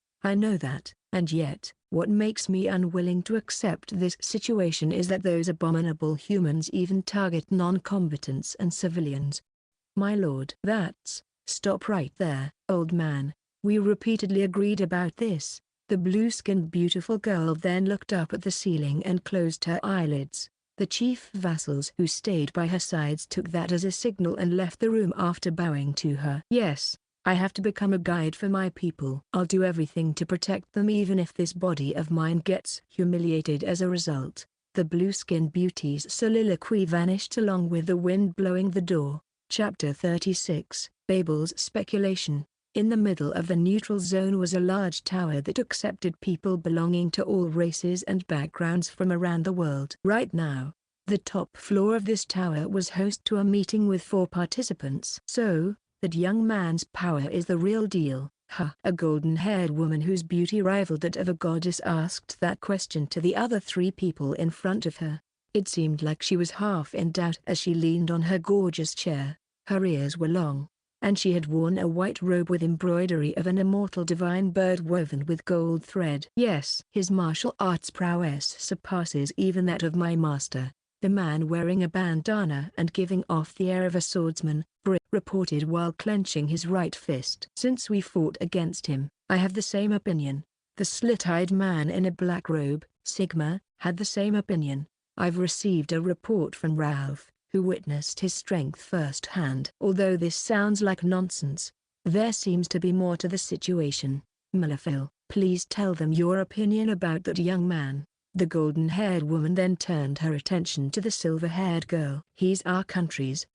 and yet, What makes me unwilling to accept this situation is that those abominable humans even target non-combatants and civilians. My lord. Stop right there, old man. We repeatedly agreed about this. The blue-skinned beautiful girl then looked up at the ceiling and closed her eyelids. The chief vassals who stayed by her sides took that as a signal and left the room after bowing to her. Yes, I have to become a guide for my people. I'll do everything to protect them even if this body of mine gets humiliated as a result. The blue-skinned beauty's soliloquy vanished along with the wind blowing the door. Chapter 36, Babel's Speculation. In the middle of the neutral zone was a large tower that accepted people belonging to all races and backgrounds from around the world. Right now, the top floor of this tower was host to a meeting with 4 participants. So, that young man's power is the real deal, huh? A golden-haired woman whose beauty rivaled that of a goddess asked that question to the other 3 people in front of her. It seemed like she was half in doubt as she leaned on her gorgeous chair. Her ears were long, and she had worn a white robe with embroidery of an immortal divine bird woven with gold thread. Yes, his martial arts prowess surpasses even that of my master. The man wearing a bandana and giving off the air of a swordsman, reported while clenching his right fist. Since we fought against him, I have the same opinion. The slit-eyed man in a black robe, Sigma, had the same opinion. I've received a report from Ralph, who witnessed his strength firsthand. Although this sounds like nonsense, there seems to be more to the situation. Millefeuille, please tell them your opinion about that young man. The golden-haired woman then turned her attention to the silver-haired girl. He's our country's,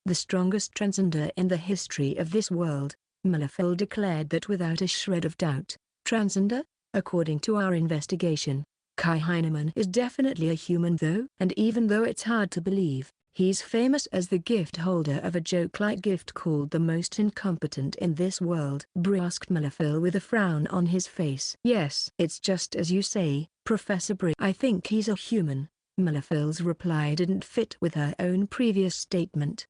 the strongest transcender in the history of this world, Millefeuille declared that without a shred of doubt. Transcender? According to our investigation, Kai Heineman is definitely a human though. And even though it's hard to believe, he's famous as the gift holder of a joke-like gift called the most incompetent in this world. Asked Millefeuille with a frown on his face. Yes, it's just as you say, Professor I think he's a human. Millefeuille's reply didn't fit with her own previous statement.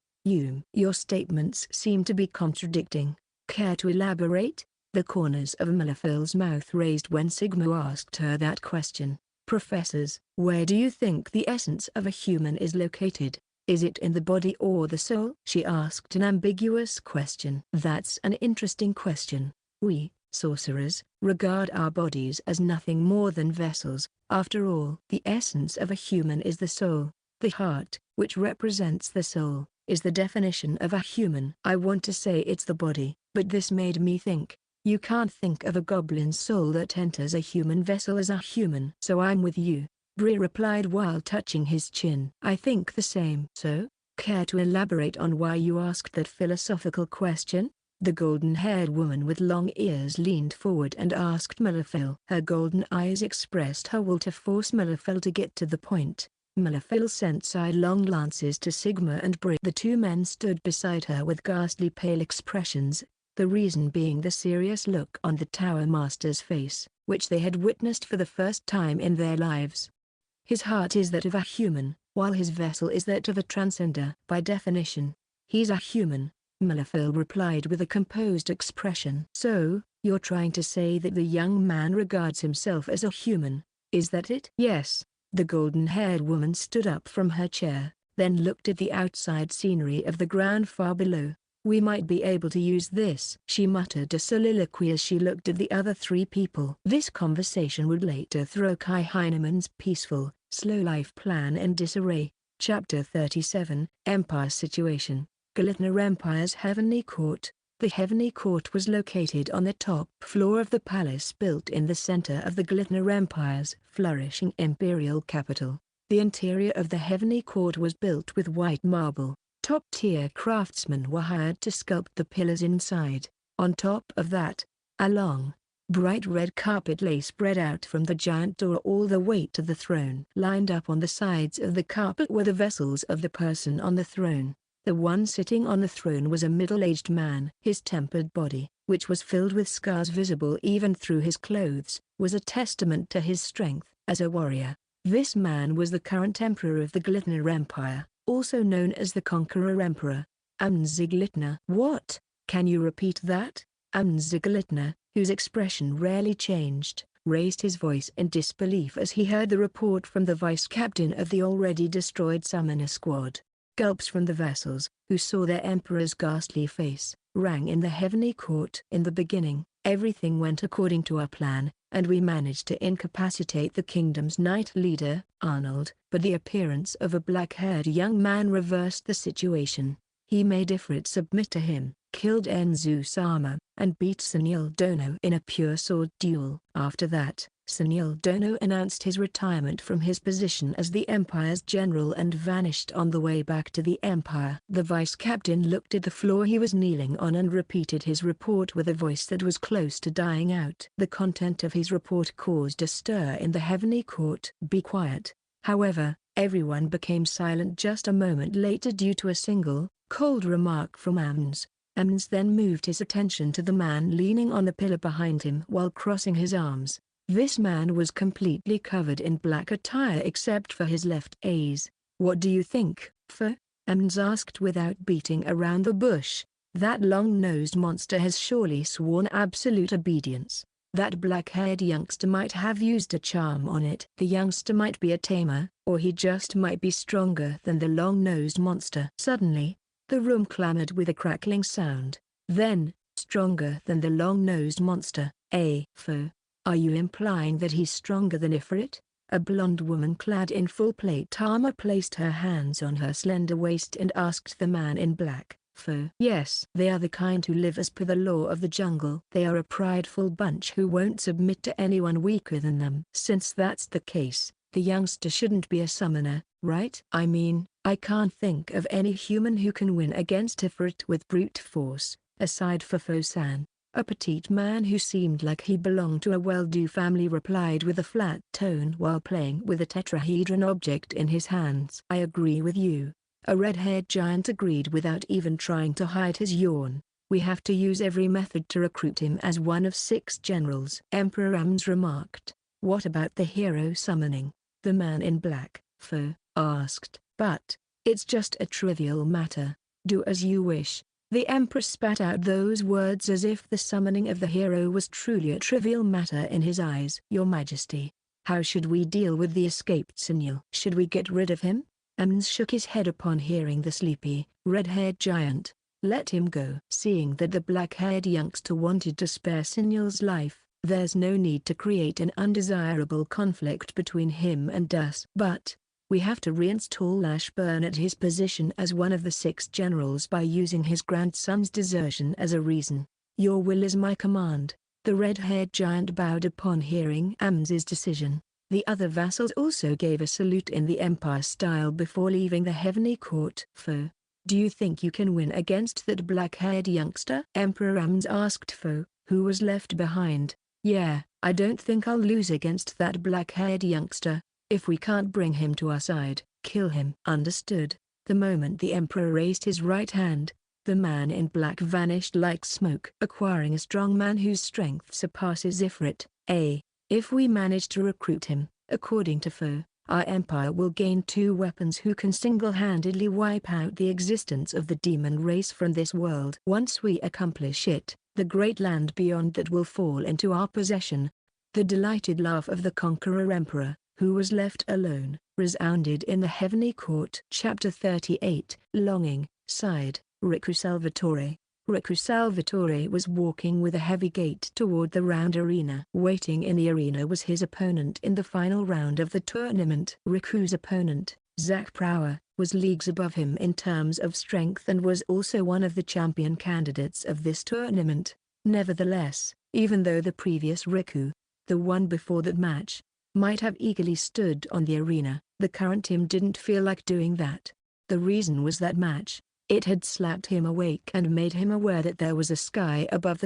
Your statements seem to be contradicting. Care to elaborate? The corners of Millefeuille's mouth raised when Sigma asked her that question. Professors, where do you think the essence of a human is located? Is it in the body or the soul? She asked an ambiguous question. That's an interesting question. We, sorcerers, regard our bodies as nothing more than vessels. After all, the essence of a human is the soul. The heart, which represents the soul, is the definition of a human. I want to say it's the body, but this made me think. You can't think of a goblin's soul that enters a human vessel as a human. So I'm with you, replied while touching his chin. I think the same. So, care to elaborate on why you asked that philosophical question? The golden-haired woman with long ears leaned forward and asked Millefeuille. Her golden eyes expressed her will to force Millefeuille to get to the point. Millefeuille sent sidelong glances to Sigma and The 2 men stood beside her with ghastly pale expressions. The reason being the serious look on the Tower Master's face, which they had witnessed for the first time in their lives. His heart is that of a human, while his vessel is that of a transcender. By definition, he's a human, Millefeuille replied with a composed expression. So, you're trying to say that the young man regards himself as a human, is that it? Yes. The golden-haired woman stood up from her chair, then looked at the outside scenery of the ground far below. We might be able to use this. She muttered a soliloquy as she looked at the other 3 people. This conversation would later throw Kai Heineman's peaceful, slow life plan in disarray. Chapter 37, Empire Situation. Galittner Empire's Heavenly Court. The Heavenly Court was located on the top floor of the palace built in the center of the Galittner Empire's flourishing imperial capital. The interior of the Heavenly Court was built with white marble. Top-tier craftsmen were hired to sculpt the pillars inside. On top of that, a long, bright red carpet lay spread out from the giant door all the way to the throne. Lined up on the sides of the carpet were the vessels of the person on the throne. The one sitting on the throne was a middle-aged man. His tempered body, which was filled with scars visible even through his clothes, was a testament to his strength as a warrior. This man was the current emperor of the Galittner Empire, also known as the Conqueror Emperor, Galittner. What? Can you repeat that? Galittner, whose expression rarely changed, raised his voice in disbelief as he heard the report from the vice-captain of the already destroyed summoner squad. Gulps from the vassals, who saw their emperor's ghastly face, rang in the heavenly court. In the beginning, everything went according to our plan, and we managed to incapacitate the kingdom's knight leader, Arnold. But the appearance of a black-haired young man reversed the situation. He made Ifrit submit to him, killed Enzu Sama, and beat Sunil Dono in a pure sword duel. After that, Sunil Dono announced his retirement from his position as the Empire's general and vanished on the way back to the Empire. The vice-captain looked at the floor he was kneeling on and repeated his report with a voice that was close to dying out. The content of his report caused a stir in the heavenly court. Be quiet. However, everyone became silent just a moment later due to a single, cold remark from Ambiance. Ambiance then moved his attention to the man leaning on the pillar behind him while crossing his arms. This man was completely covered in black attire except for his left eyes. "What do you think, Fo?" Ambiance asked without beating around the bush. "That long-nosed monster has surely sworn absolute obedience. That black-haired youngster might have used a charm on it. The youngster might be a tamer, or he just might be stronger than the long-nosed monster." Suddenly, the room clamored with a crackling sound. Then, stronger than the long-nosed monster. Fo, are you implying that he's stronger than Ifrit? A blonde woman clad in full plate armor placed her hands on her slender waist and asked the man in black. Fo. Yes. They are the kind who live as per the law of the jungle. They are a prideful bunch who won't submit to anyone weaker than them. Since that's the case, the youngster shouldn't be a summoner, right? I mean, I can't think of any human who can win against Ifrit with brute force, aside for Fo-san. A petite man who seemed like he belonged to a well-to-do family replied with a flat tone while playing with a tetrahedron object in his hands. I agree with you. A red-haired giant agreed without even trying to hide his yawn. We have to use every method to recruit him as one of 6 generals. Emperor Ambiance remarked. What about the hero summoning? The man in black, Fo, asked. But, it's just a trivial matter. Do as you wish. The Empress spat out those words as if the summoning of the hero was truly a trivial matter in his eyes. Your Majesty, how should we deal with the escaped Sunil? Should we get rid of him? Ambiance shook his head upon hearing the sleepy, red-haired giant. Let him go. Seeing that the black-haired youngster wanted to spare Sunil's life, there's no need to create an undesirable conflict between him and us. But, we have to reinstall Ashburn at his position as one of the 6 generals by using his grandson's desertion as a reason. Your will is my command. The red-haired giant bowed upon hearing Ambiance's decision. The other vassals also gave a salute in the Empire style before leaving the heavenly court. Fo, do you think you can win against that black-haired youngster? Emperor Ambiance asked Fo, who was left behind. Yeah, I don't think I'll lose against that black-haired youngster. If we can't bring him to our side, kill him. Understood. The moment the Emperor raised his right hand, the man in black vanished like smoke. Acquiring a strong man whose strength surpasses Ifrit. If we manage to recruit him, according to Fo, our empire will gain 2 weapons who can single-handedly wipe out the existence of the demon race from this world. Once we accomplish it, the great land beyond that will fall into our possession. The delighted laugh of the conqueror emperor, who was left alone, resounded in the heavenly court. Chapter 38. Longing, sighed, Riku Salvatore. Riku Salvatore was walking with a heavy gait toward the round arena. Waiting in the arena was his opponent in the final round of the tournament. Riku's opponent, Zack Prower, was leagues above him in terms of strength and was also one of the champion candidates of this tournament. Nevertheless, even though the previous Riku, the one before that match, might have eagerly stood on the arena, the current him didn't feel like doing that. The reason was that match. It had slapped him awake and made him aware that there was a sky above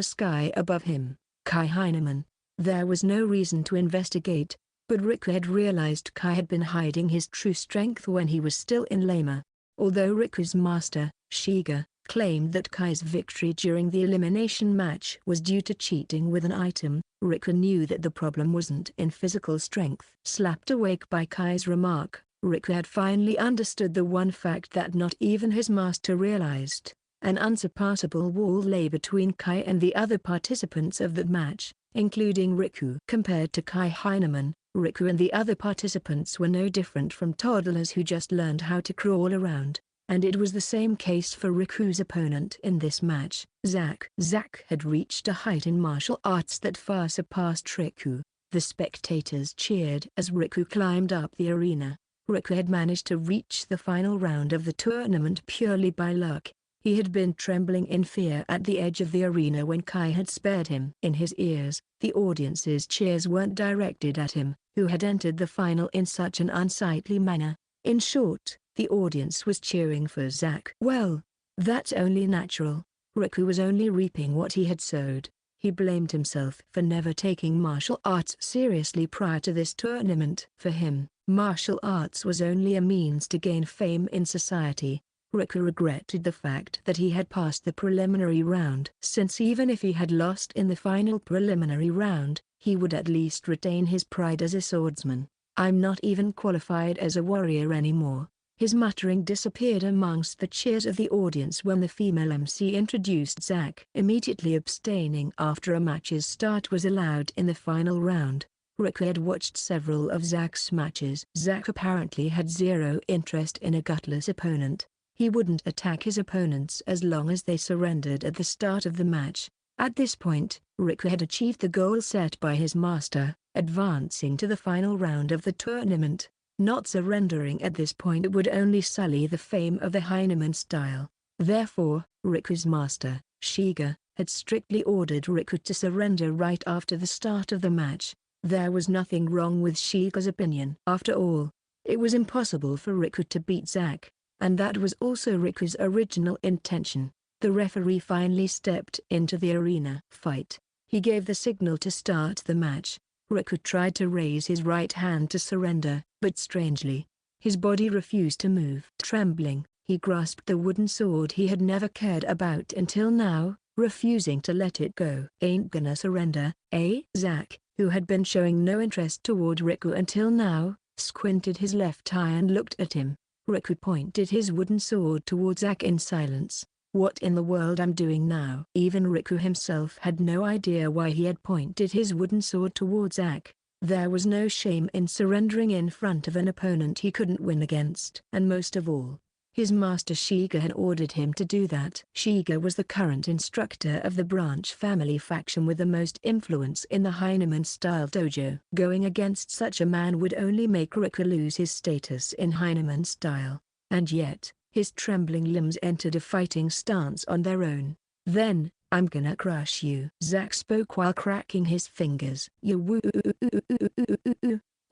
him. Kai Heineman. There was no reason to investigate, but Riku had realized Kai had been hiding his true strength when he was still in Lama. Although Riku's master, Shiga, claimed that Kai's victory during the elimination match was due to cheating with an item, Riku knew that the problem wasn't in physical strength. Slapped awake by Kai's remark, Riku had finally understood the one fact that not even his master realized. An unsurpassable wall lay between Kai and the other participants of that match. including Riku. Compared to Kai Heineman, Riku and the other participants were no different from toddlers who just learned how to crawl around. And it was the same case for Riku's opponent in this match, Zack. Zack had reached a height in martial arts that far surpassed Riku. The spectators cheered as Riku climbed up the arena. Riku had managed to reach the final round of the tournament purely by luck. He had been trembling in fear at the edge of the arena when Kai had spared him. In his ears, the audience's cheers weren't directed at him, who had entered the final in such an unsightly manner. In short, the audience was cheering for Zack. Well, that's only natural. Riku was only reaping what he had sowed. He blamed himself for never taking martial arts seriously prior to this tournament. For him, martial arts was only a means to gain fame in society. Riku regretted the fact that he had passed the preliminary round, since even if he had lost in the final preliminary round, he would at least retain his pride as a swordsman. "I'm not even qualified as a warrior anymore." His muttering disappeared amongst the cheers of the audience when the female MC introduced Zack. Immediately abstaining after a match's start was allowed in the final round. Riku had watched several of Zack's matches. Zack apparently had zero interest in a gutless opponent. He wouldn't attack his opponents as long as they surrendered at the start of the match. At this point, Riku had achieved the goal set by his master, advancing to the final round of the tournament. Not surrendering at this point would only sully the fame of the Heineman style. Therefore, Riku's master, Shiga, had strictly ordered Riku to surrender right after the start of the match. There was nothing wrong with Shiga's opinion. After all, it was impossible for Riku to beat Zack, and that was also Riku's original intention. The referee finally stepped into the arena fight. He gave the signal to start the match. Riku tried to raise his right hand to surrender, but strangely, his body refused to move. Trembling, he grasped the wooden sword he had never cared about until now, refusing to let it go. "Ain't gonna surrender, eh?" Zack, who had been showing no interest toward Riku until now, squinted his left eye and looked at him. Riku pointed his wooden sword toward Zack in silence. "What in the world I'm doing now?" Even Riku himself had no idea why he had pointed his wooden sword toward Zack. There was no shame in surrendering in front of an opponent he couldn't win against. And most of all, his master Shiga had ordered him to do that. Shiga was the current instructor of the branch family faction with the most influence in the Heineman-style dojo. Going against such a man would only make Riku lose his status in Heineman style. And yet, his trembling limbs entered a fighting stance on their own. "Then, I'm gonna crush you," Zack spoke while cracking his fingers.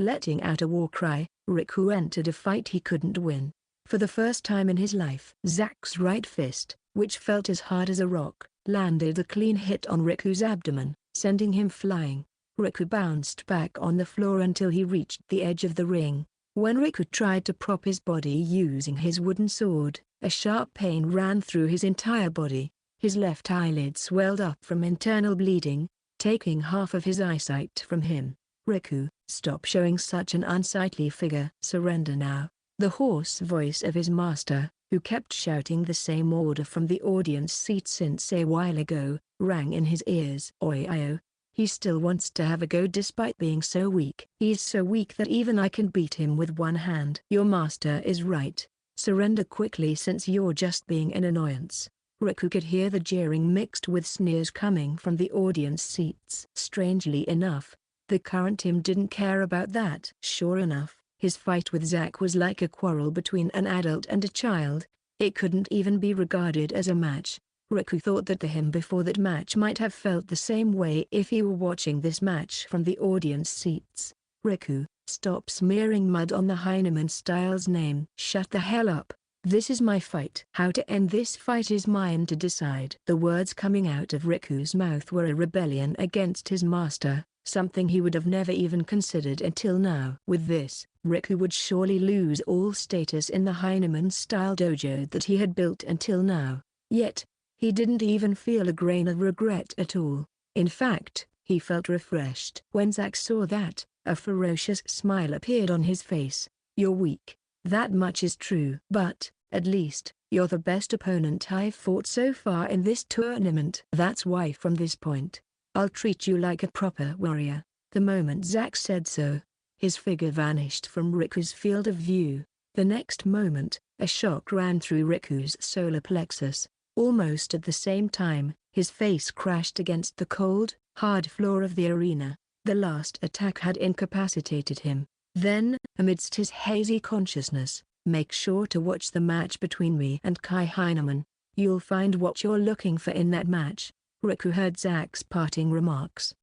Letting out a war cry, Riku entered a fight he couldn't win. For the first time in his life, Zack's right fist, which felt as hard as a rock, landed a clean hit on Riku's abdomen, sending him flying. Riku bounced back on the floor until he reached the edge of the ring. When Riku tried to prop his body using his wooden sword, a sharp pain ran through his entire body. His left eyelid swelled up from internal bleeding, taking half of his eyesight from him. "Riku, stop showing such an unsightly figure." "Surrender now." The hoarse voice of his master, who kept shouting the same order from the audience seat since a while ago, rang in his ears. "Oi-io. He still wants to have a go despite being so weak. He's so weak that even I can beat him with one hand." "Your master is right. Surrender quickly since you're just being an annoyance." Riku could hear the jeering mixed with sneers coming from the audience seats. Strangely enough, the current him didn't care about that. Sure enough, his fight with Zack was like a quarrel between an adult and a child. It couldn't even be regarded as a match. Riku thought that the him before that match might have felt the same way if he were watching this match from the audience seats. "Riku, stop smearing mud on the Heineman style's name." "Shut the hell up. This is my fight. How to end this fight is mine to decide." The words coming out of Riku's mouth were a rebellion against his master, something he would have never even considered until now. With this, Riku would surely lose all status in the Heineman-style dojo that he had built until now. Yet, he didn't even feel a grain of regret at all. In fact, he felt refreshed. When Zack saw that, a ferocious smile appeared on his face. "You're weak. That much is true. But, at least, you're the best opponent I've fought so far in this tournament. That's why from this point I'll treat you like a proper warrior." The moment Zack said so, his figure vanished from Riku's field of view. The next moment, a shock ran through Riku's solar plexus. Almost at the same time, his face crashed against the cold, hard floor of the arena. The last attack had incapacitated him. Then, amidst his hazy consciousness, "Make sure to watch the match between me and Kai Heineman. You'll find what you're looking for in that match." Riku heard Zack's parting remarks.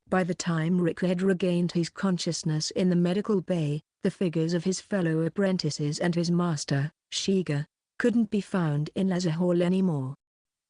By the time Riku had regained his consciousness in the medical bay, the figures of his fellow apprentices and his master, Shiga, couldn't be found in Lazar Hall anymore.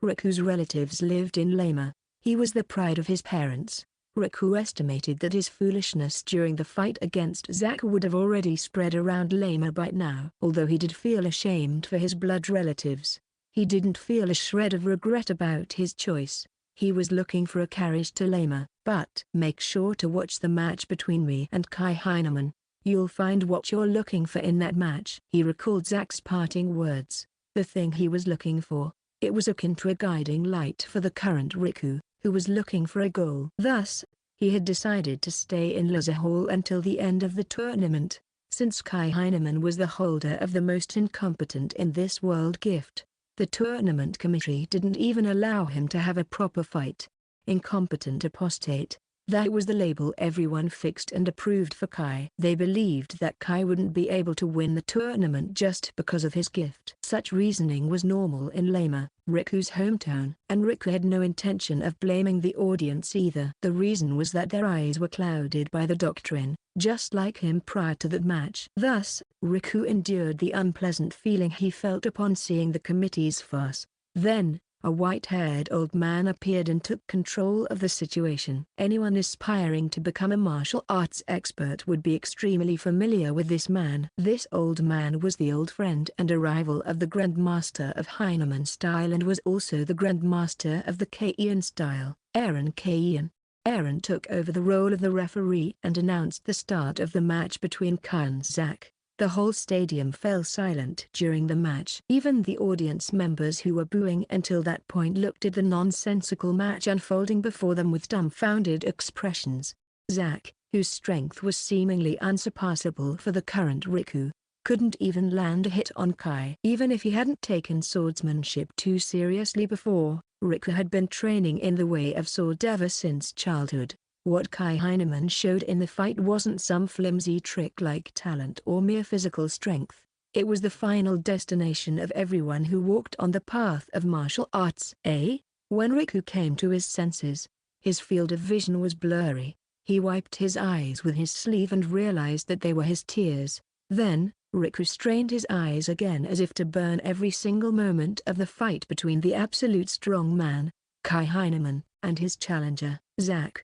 Riku's relatives lived in Lima. He was the pride of his parents. Riku estimated that his foolishness during the fight against Zack would have already spread around Lima by now. Although he did feel ashamed for his blood relatives, he didn't feel a shred of regret about his choice. He was looking for a carriage to Lima. But "make sure to watch the match between me and Kai Heineman. You'll find what you're looking for in that match." He recalled Zack's parting words. The thing he was looking for. It was akin to a guiding light for the current Riku, who was looking for a goal. Thus, he had decided to stay in Lazar Hall until the end of the tournament. Since Kai Heineman was the holder of the most incompetent in this world gift, the tournament committee didn't even allow him to have a proper fight. Incompetent apostate. That was the label everyone fixed and approved for Kai. They believed that Kai wouldn't be able to win the tournament just because of his gift. Such reasoning was normal in Lima, Riku's hometown, and Riku had no intention of blaming the audience either. The reason was that their eyes were clouded by the doctrine, just like him prior to that match. Thus, Riku endured the unpleasant feeling he felt upon seeing the committee's farce. Then, a white-haired old man appeared and took control of the situation. Anyone aspiring to become a martial arts expert would be extremely familiar with this man. This old man was the old friend and a rival of the Grandmaster of Heineman style and was also the Grandmaster of the Kaien style, Aaron Kaien. Aaron took over the role of the referee and announced the start of the match between Kai and Zack. The whole stadium fell silent during the match. Even the audience members who were booing until that point looked at the nonsensical match unfolding before them with dumbfounded expressions. Zack, whose strength was seemingly unsurpassable for the current Riku, couldn't even land a hit on Kai. Even if he hadn't taken swordsmanship too seriously before, Riku had been training in the way of sword ever since childhood. What Kai Heineman showed in the fight wasn't some flimsy trick-like talent or mere physical strength. It was the final destination of everyone who walked on the path of martial arts. When Riku came to his senses, his field of vision was blurry. He wiped his eyes with his sleeve and realized that they were his tears. Then, Riku strained his eyes again as if to burn every single moment of the fight between the absolute strongman, Kai Heineman, and his challenger, Zack.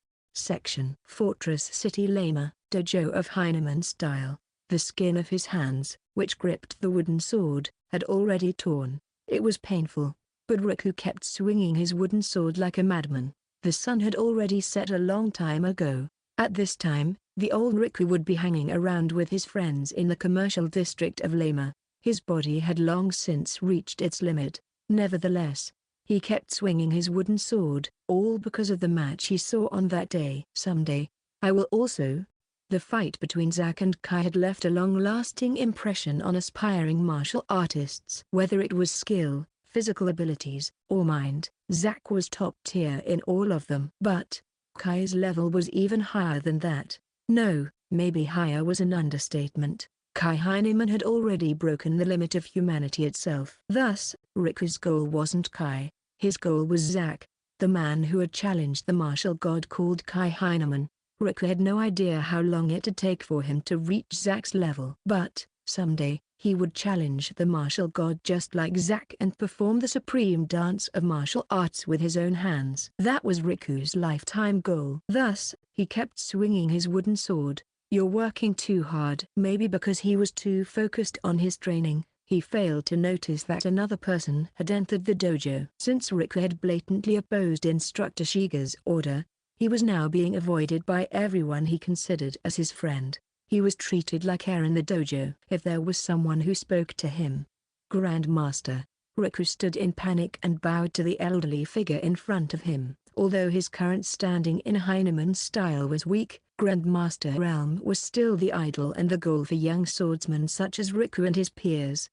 Fortress City Lima, dojo of Heineman style. The skin of his hands, which gripped the wooden sword, had already torn. It was painful, but Riku kept swinging his wooden sword like a madman. The sun had already set a long time ago. At this time, the old Riku would be hanging around with his friends in the commercial district of Lima. His body had long since reached its limit. Nevertheless, he kept swinging his wooden sword, all because of the match he saw on that day. Someday, I will also. The fight between Zack and Kai had left a long-lasting impression on aspiring martial artists. Whether it was skill, physical abilities, or mind, Zack was top tier in all of them. But Kai's level was even higher than that. No, maybe higher was an understatement. Kai Heineman had already broken the limit of humanity itself. Thus, Riku's goal wasn't Kai. His goal was Zack, the man who had challenged the martial god called Kai Heineman. Riku had no idea how long it'd take for him to reach Zack's level. But, someday, he would challenge the martial god just like Zack and perform the supreme dance of martial arts with his own hands. That was Riku's lifetime goal. Thus, he kept swinging his wooden sword. You're working too hard. Maybe because he was too focused on his training, he failed to notice that another person had entered the dojo. Since Riku had blatantly opposed Instructor Shiga's order, he was now being avoided by everyone he considered as his friend. He was treated like air in the dojo. If there was someone who spoke to him, Grandmaster, Riku stood in panic and bowed to the elderly figure in front of him. Although his current standing in Heineman's style was weak, Grandmaster Realm was still the idol and the goal for young swordsmen such as Riku and his peers.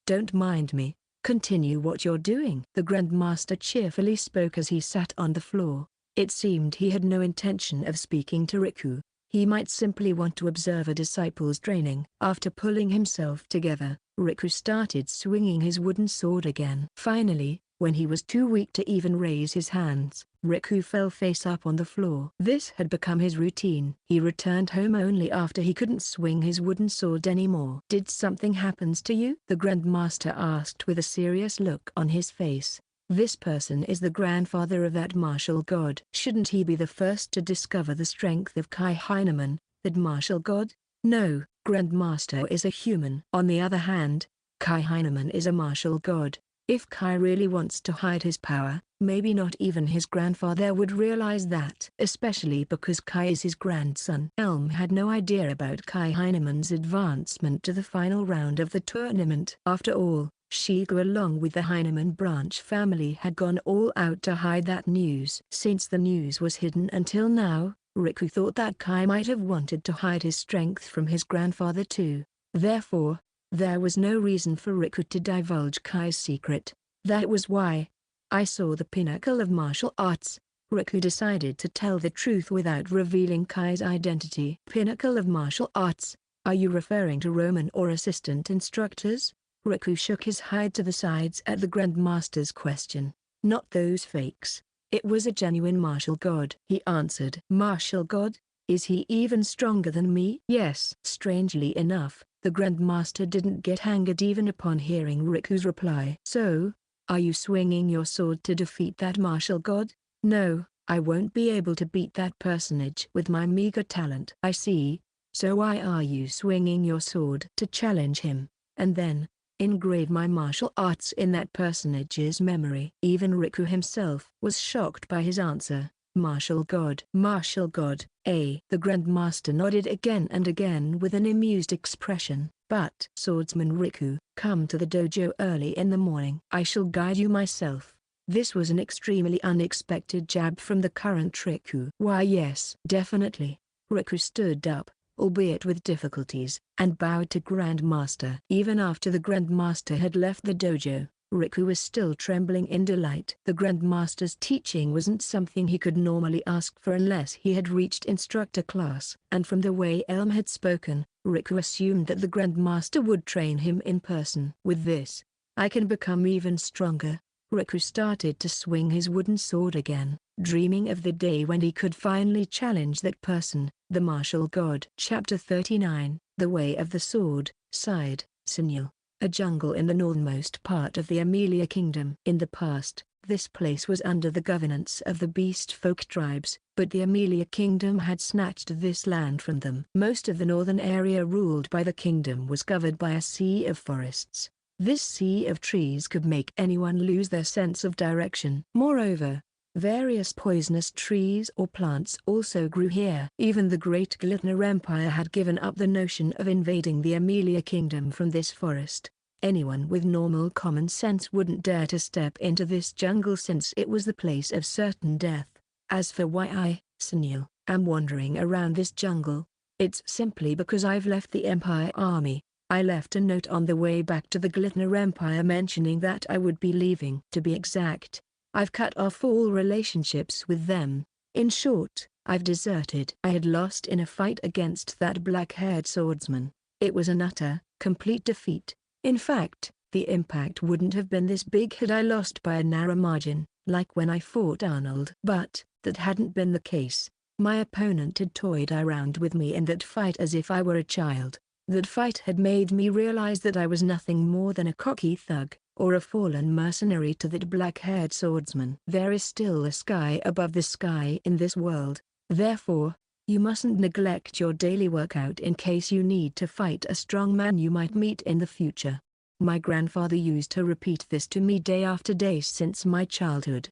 "Don't mind me, continue what you're doing," the Grandmaster cheerfully spoke as he sat on the floor. It seemed he had no intention of speaking to Riku. He might simply want to observe a disciple's training. After pulling himself together, Riku started swinging his wooden sword again. Finally, when he was too weak to even raise his hands, Riku fell face up on the floor. This had become his routine. He returned home only after he couldn't swing his wooden sword anymore. "Did something happen to you?" the Grandmaster asked with a serious look on his face. "This person is the grandfather of that martial god. Shouldn't he be the first to discover the strength of Kai Heineman, that martial god?" "No, Grandmaster is a human." On the other hand, Kai Heineman is a martial god. If Kai really wants to hide his power, maybe not even his grandfather would realize that. Especially because Kai is his grandson. Elm had no idea about Kai Heineman's advancement to the final round of the tournament. After all, Shiga along with the Heineman branch family had gone all out to hide that news. Since the news was hidden until now, Riku thought that Kai might have wanted to hide his strength from his grandfather too. Therefore, there was no reason for Riku to divulge Kai's secret. That was why. "I saw the pinnacle of martial arts." Riku decided to tell the truth without revealing Kai's identity. "Pinnacle of martial arts? Are you referring to Roman or assistant instructors?" Riku shook his head to the sides at the Grandmaster's question. "Not those fakes. It was a genuine martial god," he answered. "Martial god? Is he even stronger than me?" "Yes." Strangely enough, the Grandmaster didn't get angered even upon hearing Riku's reply. "So, are you swinging your sword to defeat that martial god?" "No, I won't be able to beat that personage with my meager talent." "I see. So why are you swinging your sword?" "To challenge him, and then engrave my martial arts in that personage's memory." Even Riku himself was shocked by his answer. "Martial god." "Martial god, eh?" The Grandmaster nodded again and again with an amused expression. "But Swordsman Riku, come to the dojo early in the morning. I shall guide you myself." This was an extremely unexpected jab from the current Riku. "Why yes, definitely." Riku stood up, albeit with difficulties, and bowed to Grandmaster. Even after the Grandmaster had left the dojo, Riku was still trembling in delight. The Grandmaster's teaching wasn't something he could normally ask for unless he had reached instructor class. And from the way Elm had spoken, Riku assumed that the Grandmaster would train him in person. "With this, I can become even stronger." Riku started to swing his wooden sword again, dreaming of the day when he could finally challenge that person, the martial god. Chapter 39, The Way of the Sword, Side, Signal. A jungle in the northernmost part of the Amelia Kingdom. In the past, this place was under the governance of the beast folk tribes, but the Amelia Kingdom had snatched this land from them. Most of the northern area ruled by the kingdom was covered by a sea of forests. This sea of trees could make anyone lose their sense of direction. Moreover, various poisonous trees or plants also grew here. Even the Great Glittner Empire had given up the notion of invading the Amelia Kingdom from this forest. Anyone with normal common sense wouldn't dare to step into this jungle since it was the place of certain death. As for why I, Sunil, am wandering around this jungle, it's simply because I've left the Empire Army. I left a note on the way back to the Glittner Empire mentioning that I would be leaving. To be exact, I've cut off all relationships with them. In short, I've deserted. I had lost in a fight against that black-haired swordsman. It was an utter, complete defeat. In fact, the impact wouldn't have been this big had I lost by a narrow margin, like when I fought Arnold. But that hadn't been the case. My opponent had toyed around with me in that fight as if I were a child. That fight had made me realize that I was nothing more than a cocky thug, or a fallen mercenary to that black-haired swordsman. There is still a sky above the sky in this world. Therefore, you mustn't neglect your daily workout in case you need to fight a strong man you might meet in the future. My grandfather used to repeat this to me day after day since my childhood.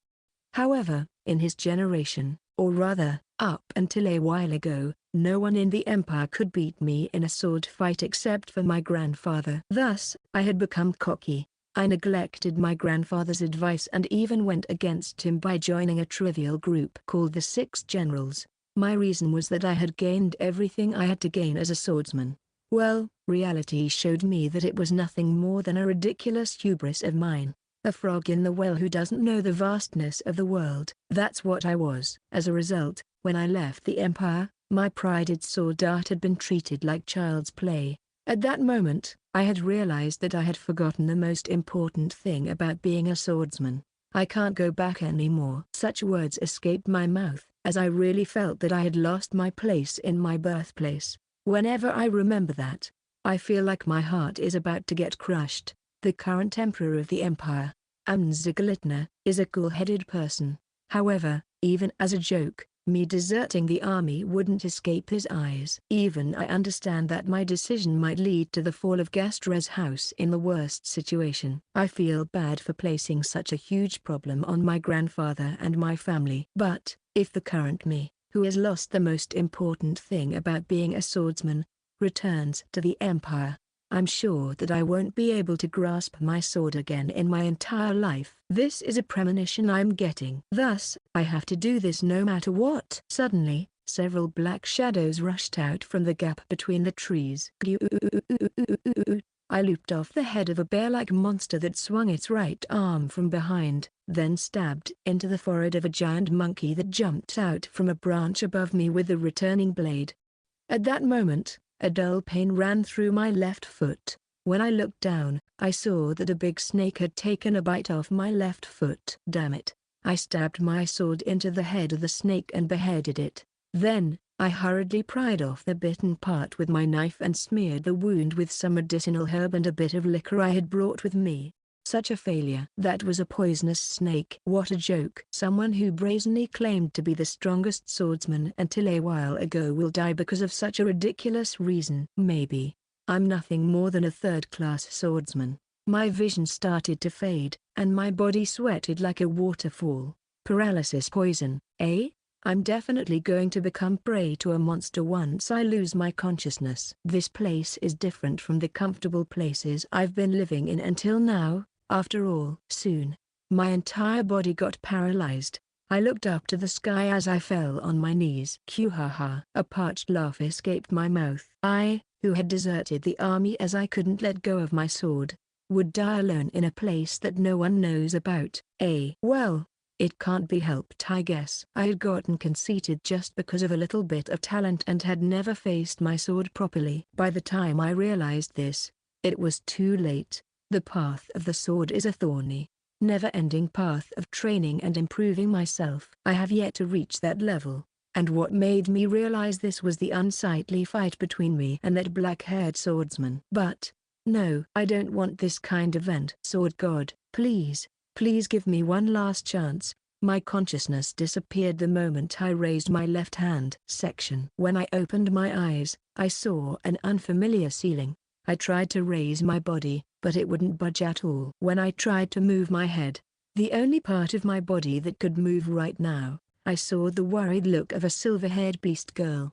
However, in his generation, or rather, up until a while ago, no one in the Empire could beat me in a sword fight except for my grandfather. Thus, I had become cocky, I neglected my grandfather's advice and even went against him by joining a trivial group called the Six Generals. My reason was that I had gained everything I had to gain as a swordsman. Well, reality showed me that it was nothing more than a ridiculous hubris of mine. A frog in the well who doesn't know the vastness of the world. That's what I was. As a result, when I left the Empire, my prided sword art had been treated like child's play. At that moment, I had realized that I had forgotten the most important thing about being a swordsman. I can't go back anymore. Such words escaped my mouth, as I really felt that I had lost my place in my birthplace. Whenever I remember that, I feel like my heart is about to get crushed. The current emperor of the empire, Amzigalitna, is a cool-headed person. However, even as a joke, me deserting the army wouldn't escape his eyes. Even I understand that my decision might lead to the fall of Gastra's house in the worst situation. I feel bad for placing such a huge problem on my grandfather and my family. But, if the current me, who has lost the most important thing about being a swordsman, returns to the empire, I'm sure that I won't be able to grasp my sword again in my entire life. This is a premonition I'm getting. Thus, I have to do this no matter what. Suddenly, several black shadows rushed out from the gap between the trees. I looped off the head of a bear-like monster that swung its right arm from behind, then stabbed into the forehead of a giant monkey that jumped out from a branch above me with the returning blade. At that moment, a dull pain ran through my left foot. When I looked down, I saw that a big snake had taken a bite off my left foot. Damn it. I stabbed my sword into the head of the snake and beheaded it. Then, I hurriedly pried off the bitten part with my knife and smeared the wound with some medicinal herb and a bit of liquor I had brought with me. Such a failure. That was a poisonous snake. What a joke. Someone who brazenly claimed to be the strongest swordsman until a while ago will die because of such a ridiculous reason. Maybe I'm nothing more than a third-class swordsman. My vision started to fade, and my body sweated like a waterfall. Paralysis poison, eh? I'm definitely going to become prey to a monster once I lose my consciousness. This place is different from the comfortable places I've been living in until now. After all, soon, my entire body got paralyzed. I looked up to the sky as I fell on my knees. Q-ha-ha. A parched laugh escaped my mouth. I, who had deserted the army as I couldn't let go of my sword, would die alone in a place that no one knows about. Well, it can't be helped, I guess. I had gotten conceited just because of a little bit of talent and had never faced my sword properly. By the time I realized this, it was too late. The path of the sword is a thorny, never-ending path of training and improving myself. I have yet to reach that level, and what made me realize this was the unsightly fight between me and that black-haired swordsman. But, no, I don't want this kind of end. Sword God, please give me one last chance. My consciousness disappeared the moment I raised my left hand. When I opened my eyes, I saw an unfamiliar ceiling. I tried to raise my body, but it wouldn't budge at all. When I tried to move my head, the only part of my body that could move right now, I saw the worried look of a silver-haired beast girl.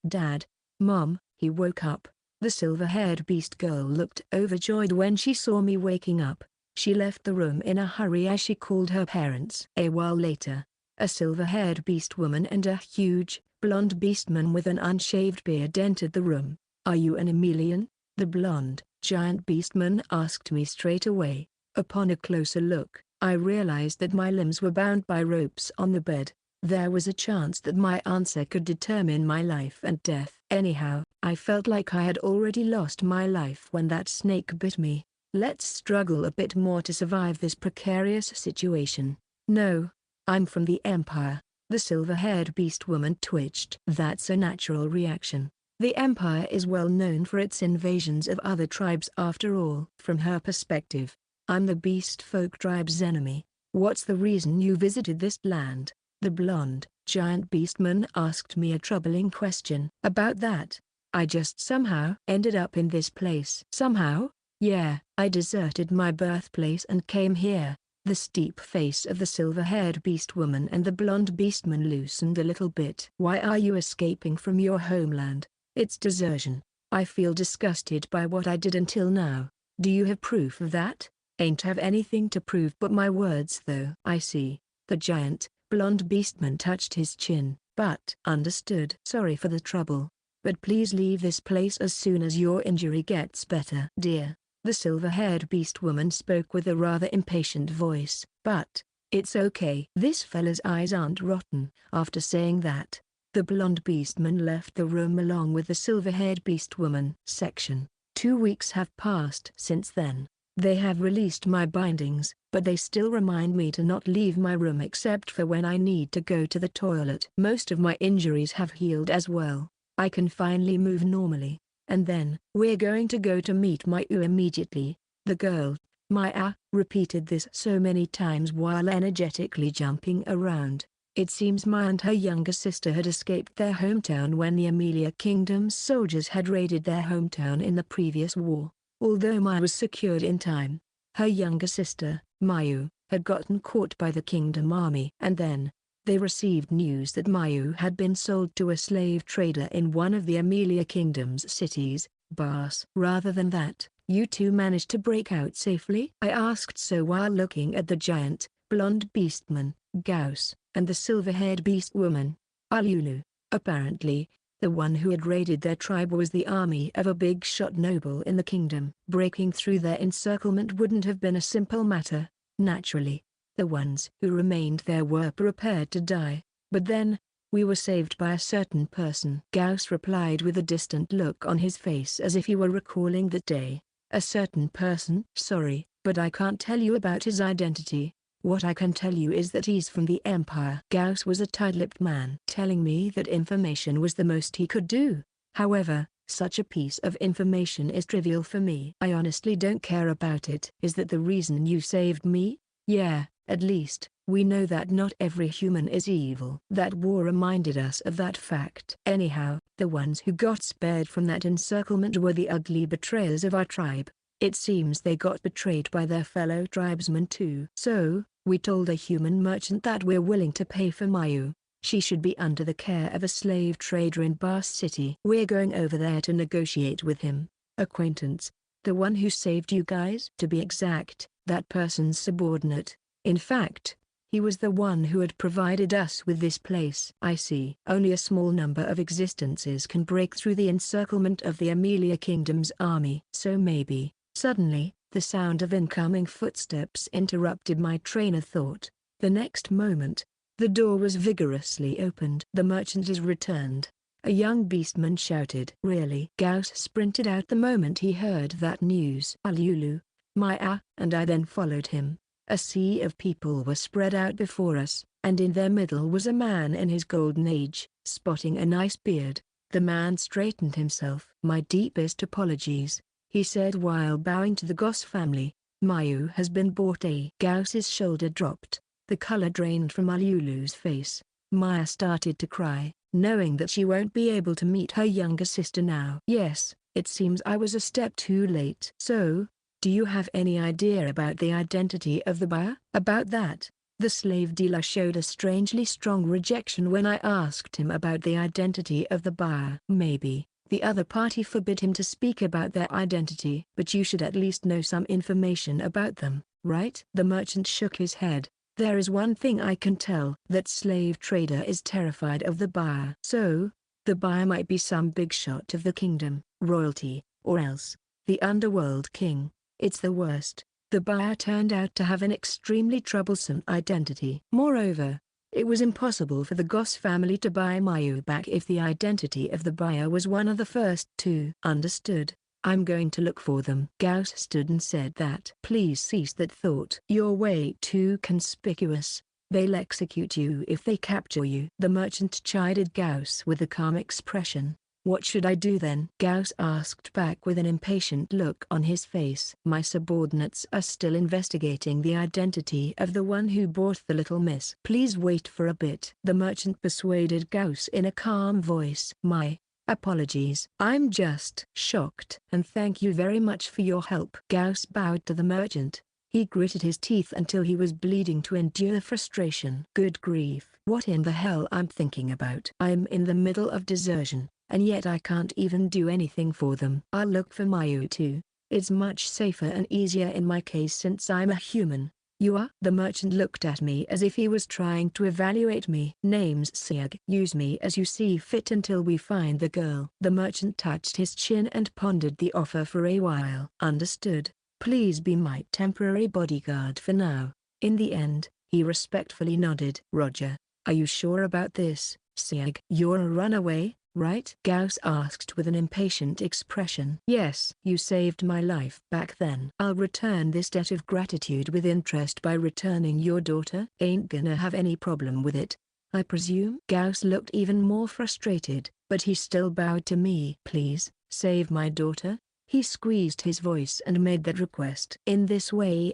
Dad, Mom. He woke up. The silver-haired beast girl looked overjoyed when she saw me waking up. She left the room in a hurry as she called her parents. A while later, a silver-haired beast woman and a huge, blonde beastman with an unshaved beard entered the room. Are you an Emelian? The blonde, giant beastman asked me straight away. Upon a closer look, I realized that my limbs were bound by ropes on the bed. There was a chance that my answer could determine my life and death. Anyhow, I felt like I had already lost my life when that snake bit me. Let's struggle a bit more to survive this precarious situation. No, I'm from the Empire. The silver-haired beast woman twitched. That's a natural reaction. The Empire is well known for its invasions of other tribes after all. From her perspective, I'm the beast folk tribe's enemy. What's the reason you visited this land? The blonde, giant beastman asked me a troubling question. About that, I just somehow ended up in this place. Somehow? Yeah, I deserted my birthplace and came here. The steep face of the silver-haired beast woman and the blonde beastman loosened a little bit. Why are you escaping from your homeland? It's desertion. I feel disgusted by what I did until now. Do you have proof of that? Ain't have anything to prove but my words though. I see. The giant, blonde beastman touched his chin. But understood. Sorry for the trouble. But please leave this place as soon as your injury gets better. Dear. The silver-haired beast woman spoke with a rather impatient voice. But it's okay. This fella's eyes aren't rotten. After saying that, the blonde beastman left the room along with the silver-haired beast woman. Section. 2 weeks have passed since then. They have released my bindings, but they still remind me to not leave my room except for when I need to go to the toilet. Most of my injuries have healed as well. I can finally move normally. And then, we're going to go to meet Mayu immediately. The girl, Maya, repeated this so many times while energetically jumping around. It seems Maya and her younger sister had escaped their hometown when the Amelia Kingdom's soldiers had raided their hometown in the previous war. Although Maya was secured in time, her younger sister, Mayu, had gotten caught by the Kingdom army. And then, they received news that Mayu had been sold to a slave trader in one of the Amelia Kingdom's cities, Barse. Rather than that, you two managed to break out safely? I asked so while looking at the giant, blonde beastman, Gauss, and the silver-haired beast woman, Alulu. Apparently, the one who had raided their tribe was the army of a big-shot noble in the kingdom. Breaking through their encirclement wouldn't have been a simple matter, naturally. The ones who remained there were prepared to die. But then, we were saved by a certain person. Gauss replied with a distant look on his face as if he were recalling that day. A certain person? Sorry, but I can't tell you about his identity. What I can tell you is that he's from the Empire. Gauss was a tight-lipped man. Telling me that information was the most he could do. However, such a piece of information is trivial for me. I honestly don't care about it. Is that the reason you saved me? Yeah, at least, we know that not every human is evil. That war reminded us of that fact. Anyhow, the ones who got spared from that encirclement were the ugly betrayers of our tribe. It seems they got betrayed by their fellow tribesmen too. So, we told a human merchant that we're willing to pay for Mayu. She should be under the care of a slave trader in Barse City. We're going over there to negotiate with him. Acquaintance. The one who saved you guys? To be exact, that person's subordinate. In fact, he was the one who had provided us with this place. I see. Only a small number of existences can break through the encirclement of the Amelia Kingdom's army. So maybe. Suddenly, the sound of incoming footsteps interrupted my train of thought. The next moment, the door was vigorously opened. The merchant has returned. A young beastman shouted. Really? Gauss sprinted out the moment he heard that news. Alulu, Maya, and I then followed him. A sea of people were spread out before us, and in their middle was a man in his golden age, sporting a nice beard. The man straightened himself. My deepest apologies, he said while bowing to the Goss family. Mayu has been bought. Gauss's shoulder dropped. The color drained from Alulu's face. Maya started to cry, knowing that she won't be able to meet her younger sister now. Yes, it seems I was a step too late. So, do you have any idea about the identity of the buyer? About that, the slave dealer showed a strangely strong rejection when I asked him about the identity of the buyer. Maybe the other party forbid him to speak about their identity. But you should at least know some information about them, right? The merchant shook his head. There is one thing I can tell. That slave trader is terrified of the buyer. So, the buyer might be some big shot of the kingdom, royalty, or else the underworld king. It's the worst. The buyer turned out to have an extremely troublesome identity. Moreover, it was impossible for the Goss family to buy Mayu back if the identity of the buyer was one of the first two. Understood. I'm going to look for them. Gauss stood and said that. Please cease that thought. You're way too conspicuous. They'll execute you if they capture you. The merchant chided Gauss with a calm expression. What should I do then? Gauss asked back with an impatient look on his face. My subordinates are still investigating the identity of the one who bought the little miss. Please wait for a bit. The merchant persuaded Gauss in a calm voice. My apologies. I'm just shocked. And thank you very much for your help. Gauss bowed to the merchant. He gritted his teeth until he was bleeding to endure frustration. Good grief. What in the hell I'm thinking about? I'm in the middle of desertion, and yet I can't even do anything for them. I'll look for Mayu too. It's much safer and easier in my case since I'm a human. You are? The merchant looked at me as if he was trying to evaluate me. Name's Sieg. Use me as you see fit until we find the girl. The merchant touched his chin and pondered the offer for a while. Understood. Please be my temporary bodyguard for now. In the end, he respectfully nodded. Roger. Are you sure about this, Sieg? You're a runaway, right? Gauss asked with an impatient expression. Yes. You saved my life back then. I'll return this debt of gratitude with interest by returning your daughter. Ain't gonna have any problem with it, I presume? Gauss looked even more frustrated, but he still bowed to me. Please, save my daughter. He squeezed his voice and made that request. In this way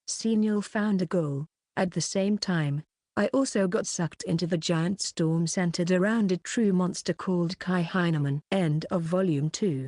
Senior found a goal. At the same time, I also got sucked into the giant storm centered around a true monster called Kai Heineman. End of Volume 2.